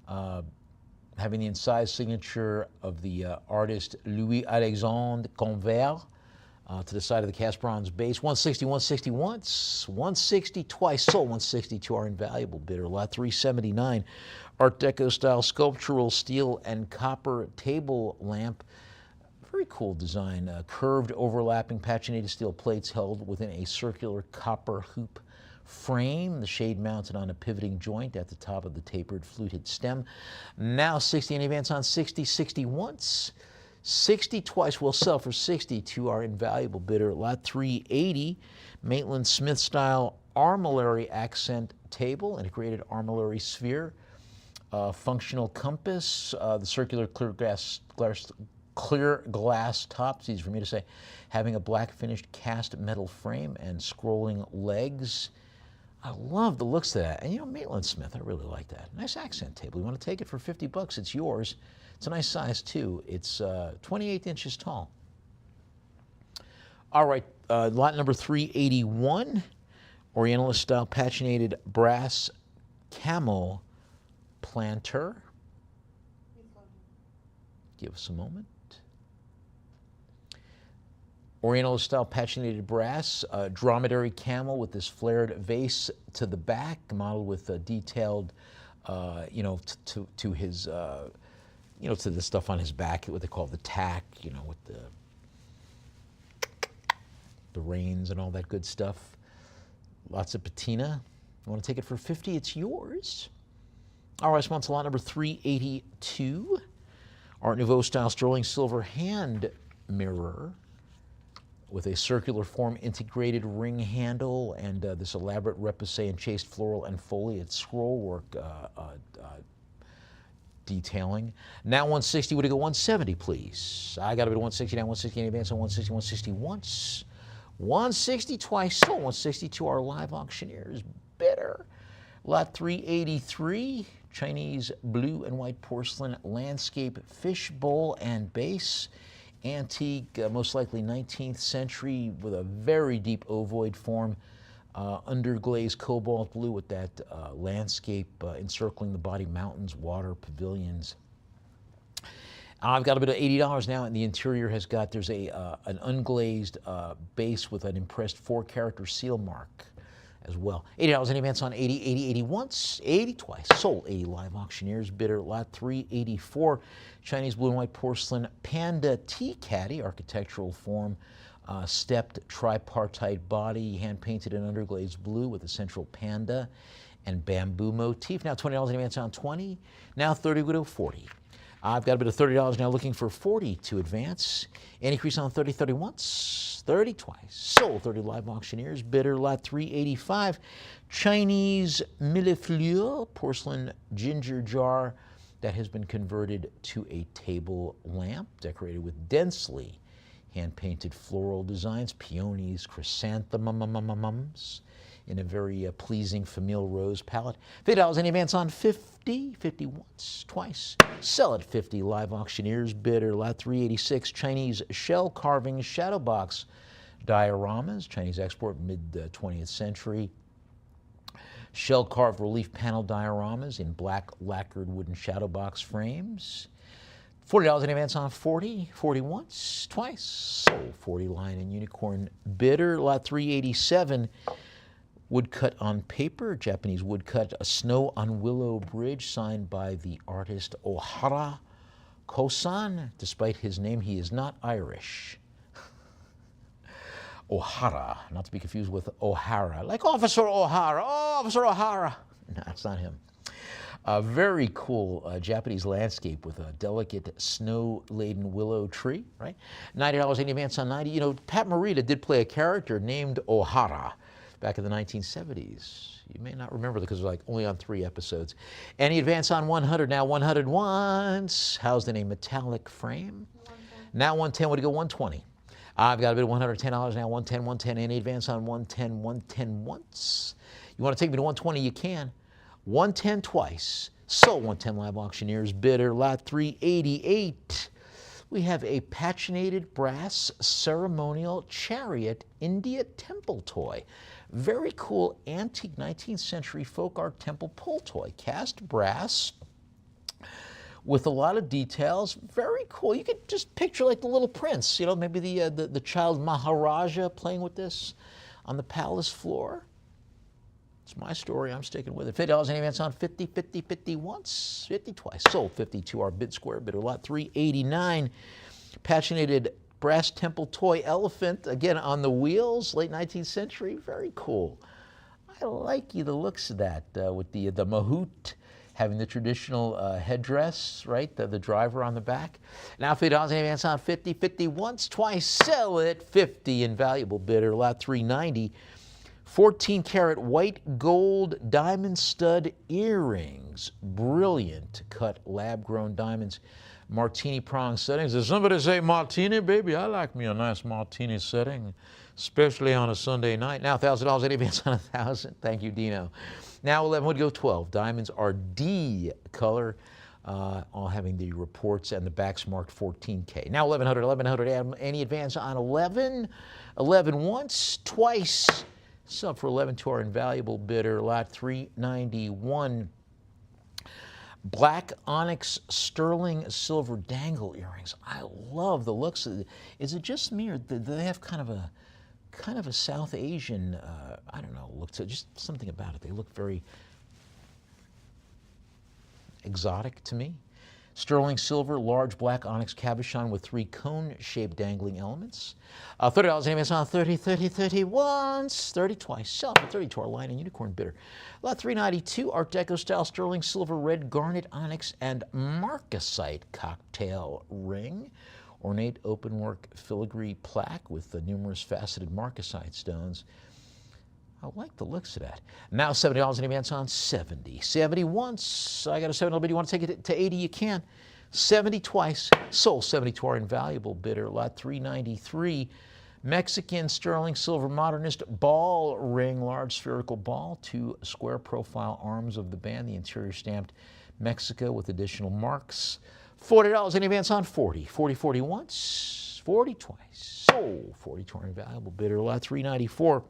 having the incised signature of the artist Louis-Alexandre Convert. To the side of the cast bronze base. 160, 160 once, 160 twice. Sold 160 to our invaluable bidder. Lot 379, Art Deco style sculptural steel and copper table lamp. Very cool design. Curved overlapping paginated steel plates held within a circular copper hoop frame. The shade mounted on a pivoting joint at the top of the tapered fluted stem. Now 60 in advance on 60, 60 once. 60 twice, will sell for 60 to our invaluable bidder. Lot 380, Maitland Smith style armillary accent table, integrated armillary sphere, functional compass, the circular clear glass top, it's easy for me to say, having a black finished cast metal frame and scrolling legs. I love the looks of that. And Maitland Smith, I really like that. Nice accent table. You want to take it for 50 bucks, it's yours. It's a nice size too. It's 28 inches tall. All right, lot number 381, Orientalist style paginated brass camel planter. It's loading. Give us a moment. Orientalist style paginated brass, dromedary camel with this flared vase to the back, modeled with a detailed, to his, to the stuff on his back, what they call the tack, with the reins and all that good stuff. Lots of patina. You want to take it for 50? It's yours. All right, so on to lot number 382. Art Nouveau style sterling silver hand mirror with a circular form integrated ring handle and this elaborate repoussé and chased floral and foliate scrollwork detailing. Now 160, would it go 170, please? I got a bit of 160, now 160 in advance on 160, 160 once. 160 twice, so 160 to our live auctioneers. Bidder. Lot 383, Chinese blue and white porcelain landscape fish bowl and base. Antique, most likely 19th century, with a very deep ovoid form, underglazed cobalt blue with that landscape encircling the body, mountains, water, pavilions. I've got a bit of $80 now, and the interior has got, there's an unglazed base with an impressed 4-character seal mark as well. $80 in advance on 80, 80, 80 once, 80 twice. Sold 80 live auctioneers. Bidder lot 384. Chinese blue and white porcelain panda tea caddy, architectural form, stepped tripartite body, hand painted in underglazed blue with a central panda and bamboo motif. Now $20 in advance on 20. Now 30 would go 40. I've got a bit of $30 now, looking for 40 to advance. Any increase on 30, 30 once, 30 twice. Sold 30 live auctioneers. Bidder lot 385. Chinese millefleur porcelain ginger jar that has been converted to a table lamp, decorated with densely hand-painted floral designs, peonies, chrysanthemums, in a very pleasing famille rose palette. $50 in advance on 50, 50 once, twice. Sell at 50 live auctioneers. Bidder lot 386. Chinese shell carving shadow box dioramas, Chinese export mid-20th century. Shell carved relief panel dioramas in black lacquered wooden shadow box frames. $40 in advance on 40, 40 once, twice. Sold 40 lion and unicorn. Bidder lot 387. Woodcut on paper, Japanese woodcut, a snow on willow bridge signed by the artist Ohara Kosan. Despite his name, he is not Irish. Ohara, not to be confused with O'Hara, like Officer O'Hara. Oh, Officer O'Hara. No, it's not him. A very cool Japanese landscape with a delicate snow-laden willow tree, right? $90 in advance on 90. You know, Pat Morita did play a character named O'Hara back in the 1970s. You may not remember because it was like only on 3 episodes. Any advance on 100, now 100 once, housed in a metallic frame. 110. Now 110, would it go 120? I've got a bit of $110 now, 110, 110, any advance on 110, 110 once. You want to take me to 120, you can. 110 twice. Sold 110 live auctioneers. Bidder lot 388. We have a paginated brass ceremonial chariot India temple toy. Very cool antique 19th century folk art temple pull toy. Cast brass with a lot of details. Very cool. You could just picture like the Little Prince, you know, maybe the child Maharaja playing with this on the palace floor. It's my story. I'm sticking with it. $50 in advance on 50, 50, 50 once, 50 twice. Sold 50 to our bid square bidder lot 389. Paginated brass temple toy elephant, again on the wheels, late 19th century. Very cool. I like the looks of that with the mahout having the traditional headdress, right? The driver on the back. Now $50 in advance on 50, 50 once, twice. Sell it 50. Invaluable bidder lot 390. 14-karat white gold diamond stud earrings. Brilliant cut lab-grown diamonds. Martini prong settings. Does somebody say martini, baby? I like me a nice martini setting, especially on a Sunday night. Now $1,000 in advance on 1,000. Thank you, Dino. Now 11 would go 12. Diamonds are D color. all having the reports and the backs marked 14K. Now 1100, any advance on 11? 11 once, twice. Sub for 11 to our invaluable bidder, lot 391. Black onyx sterling silver dangle earrings. I love the looks of it. Is it just me, or do they have kind of a South Asian, I don't know, look to just something about it. They look very exotic to me. Sterling silver, large black onyx cabochon with 3 cone-shaped dangling elements. $30 in on 30, 30, 30 once, 30 twice. Sell for 30 to our Lion and Unicorn bidder. Lot 392, Art Deco style sterling silver, red garnet onyx and marcasite cocktail ring. Ornate openwork filigree plaque with the numerous faceted marcasite stones. I like the looks of that. Now $70 in advance on 70. 70 once. I got a $70 bid. You want to take it to 80? You can. 70 twice. Sold 70 to our invaluable bidder. Lot 393. Mexican sterling silver modernist ball ring, large spherical ball, 2 square profile arms of the band. The interior stamped Mexico with additional marks. $40 in advance on 40. 40, 40 once. 40 twice. Sold 40 to our invaluable bidder. Lot 394.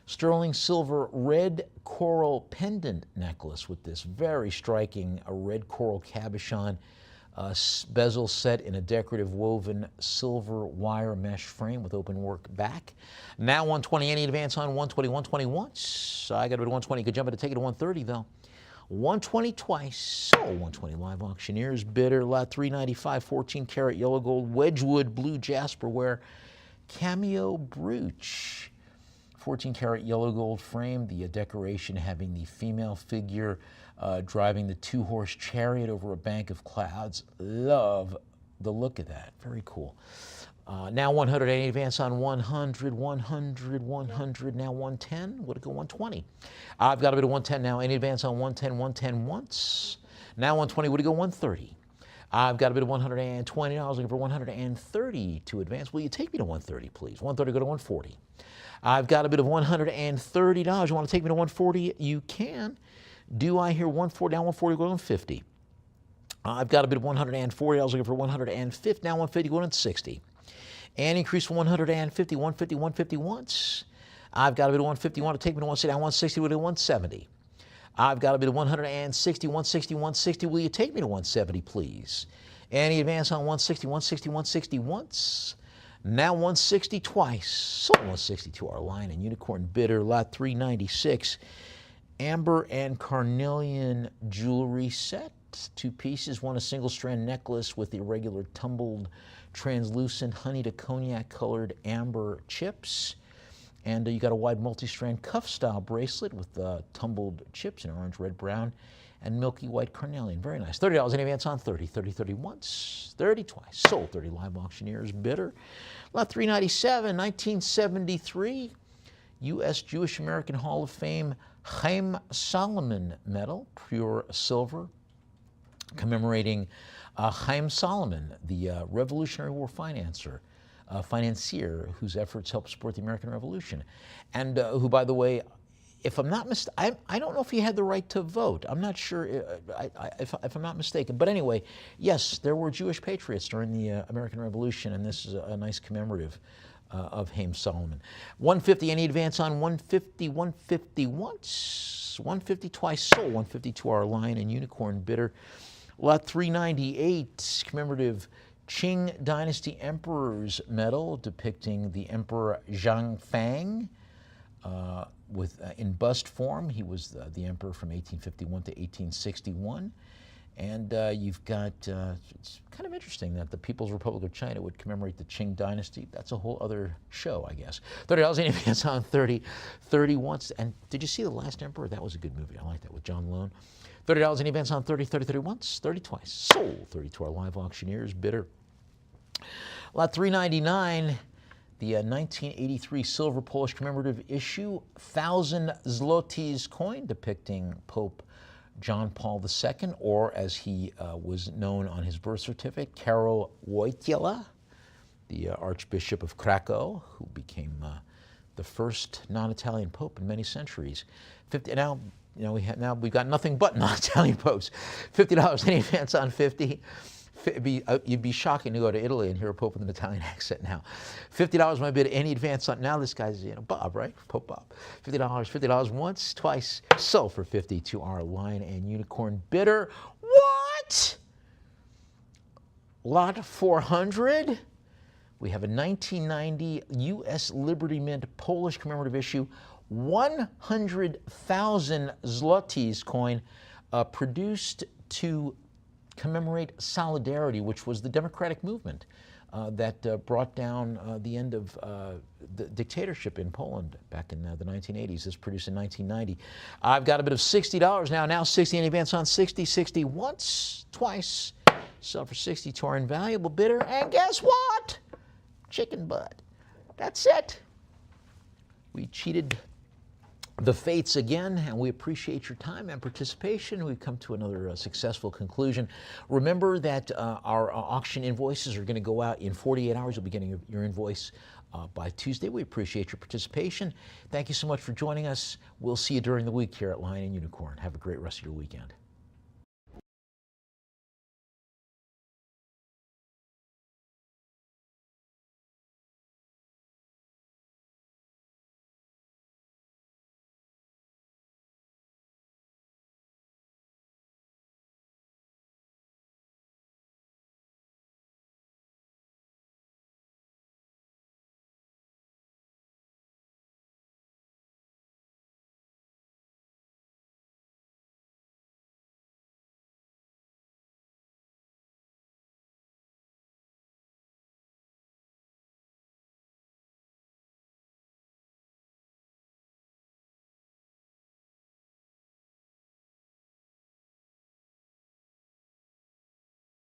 Sterling silver red coral pendant necklace with this very striking red coral cabochon, bezel set in a decorative woven silver wire mesh frame with open work back. Now 120, any advance on 120, 120 once. I got to bid 120, could jump it to take it to 130 though. 120 twice, so 120 live auctioneers bidder. Lot 395, 14 karat yellow gold Wedgwood blue jasper ware cameo brooch. 14 karat yellow gold frame, the decoration having the female figure driving the 2-horse chariot over a bank of clouds. Love the look of that. Very cool. Now 100, any advance on 100, 100, 100, now 110. Would it go 120? I've got a bid of 110 now. Any advance on 110, 110 once. Now 120, would it go 130? I've got a bid of $120, looking for 130 to advance. Will you take me to 130, please? 130, go to 140. I've got a bid of $130. You want to take me to 140? You can. Do I hear 140? Now 140, go to 150. I've got a bid of $140. Looking for 150. Now 150, go to 160. And increase from 150, 150, 150 once. I've got a bid of 150. You want to take me to 160? Now 160, go to 170. I've got a bid of 160, 160, 160. Will you take me to 170, please? Any advance on 160, 160, 160 once. Now 160 twice. Sold 160 to our Lion and Unicorn bidder. Lot 396. Amber and carnelian jewelry set. 2 pieces. One a single strand necklace with irregular tumbled translucent honey to cognac colored amber chips. And you got a wide multi-strand cuff style bracelet with tumbled chips in orange, red, brown, and milky white carnelian. Very nice. $30 in advance on 30. 30, 30 once. 30 twice. Sold 30 live auctioneers bidder. Lot 397, 1973. U.S. Jewish American Hall of Fame Chaim Solomon Medal, pure silver, commemorating Chaim Solomon, the Revolutionary War financier whose efforts helped support the American Revolution, and who, by the way, if I'm not mistaken, I don't know if he had the right to vote. I'm not sure if I'm not mistaken. But anyway, yes, there were Jewish patriots during the American Revolution, and this is a nice commemorative of Chaim Solomon. 150, any advance on 150, 150 once, 150 twice, sold 150 to our Lion and Unicorn bidder. Lot 398, commemorative Qing Dynasty Emperor's Medal depicting the Emperor Zhang Fang in bust form. He was the emperor from 1851 to 1861. And you've got, it's kind of interesting that the People's Republic of China would commemorate the Qing Dynasty. That's a whole other show, I guess. $30 in advance on 30, 30 once. And did you see The Last Emperor? That was a good movie. I like that, with John Lone. $30 in advance on 30, 30, 30 once, 30 twice. Sold 30 to our live auctioneers bidder. Lot 399, the 1983 silver Polish commemorative issue, 1,000 zlotys coin depicting Pope John Paul II, or as he was known on his birth certificate, Karol Wojtyla, the Archbishop of Krakow, who became the first non-Italian pope in many centuries. Now, we've got nothing but non-Italian popes. $50 any advance on 50. You'd be shocking to go to Italy and hear a pope with an Italian accent now. $50 my bid, any advance on, now this guy's, Bob, right? Pope Bob. $50 once, twice, so for 50 to our Lion and Unicorn bidder. What? Lot 400. We have a 1990 U.S. Liberty Mint Polish commemorative issue, 100,000 zlotys coin, produced to commemorate Solidarity, which was the democratic movement that brought down the end of the dictatorship in Poland back in the 1980s. This produced in 1990. I've got a bit of $60 now. Now 60 in advance on 60. 60 once, twice. Sell for 60 to our invaluable bidder. And guess what? Chicken butt. That's it. We cheated the fates again, and we appreciate your time and participation. We've come to another successful conclusion. Remember that our auction invoices are going to go out in 48 hours. You'll be getting your invoice by Tuesday. We appreciate your participation. Thank you so much for joining us. We'll see you during the week here at Lion and Unicorn. Have a great rest of your weekend.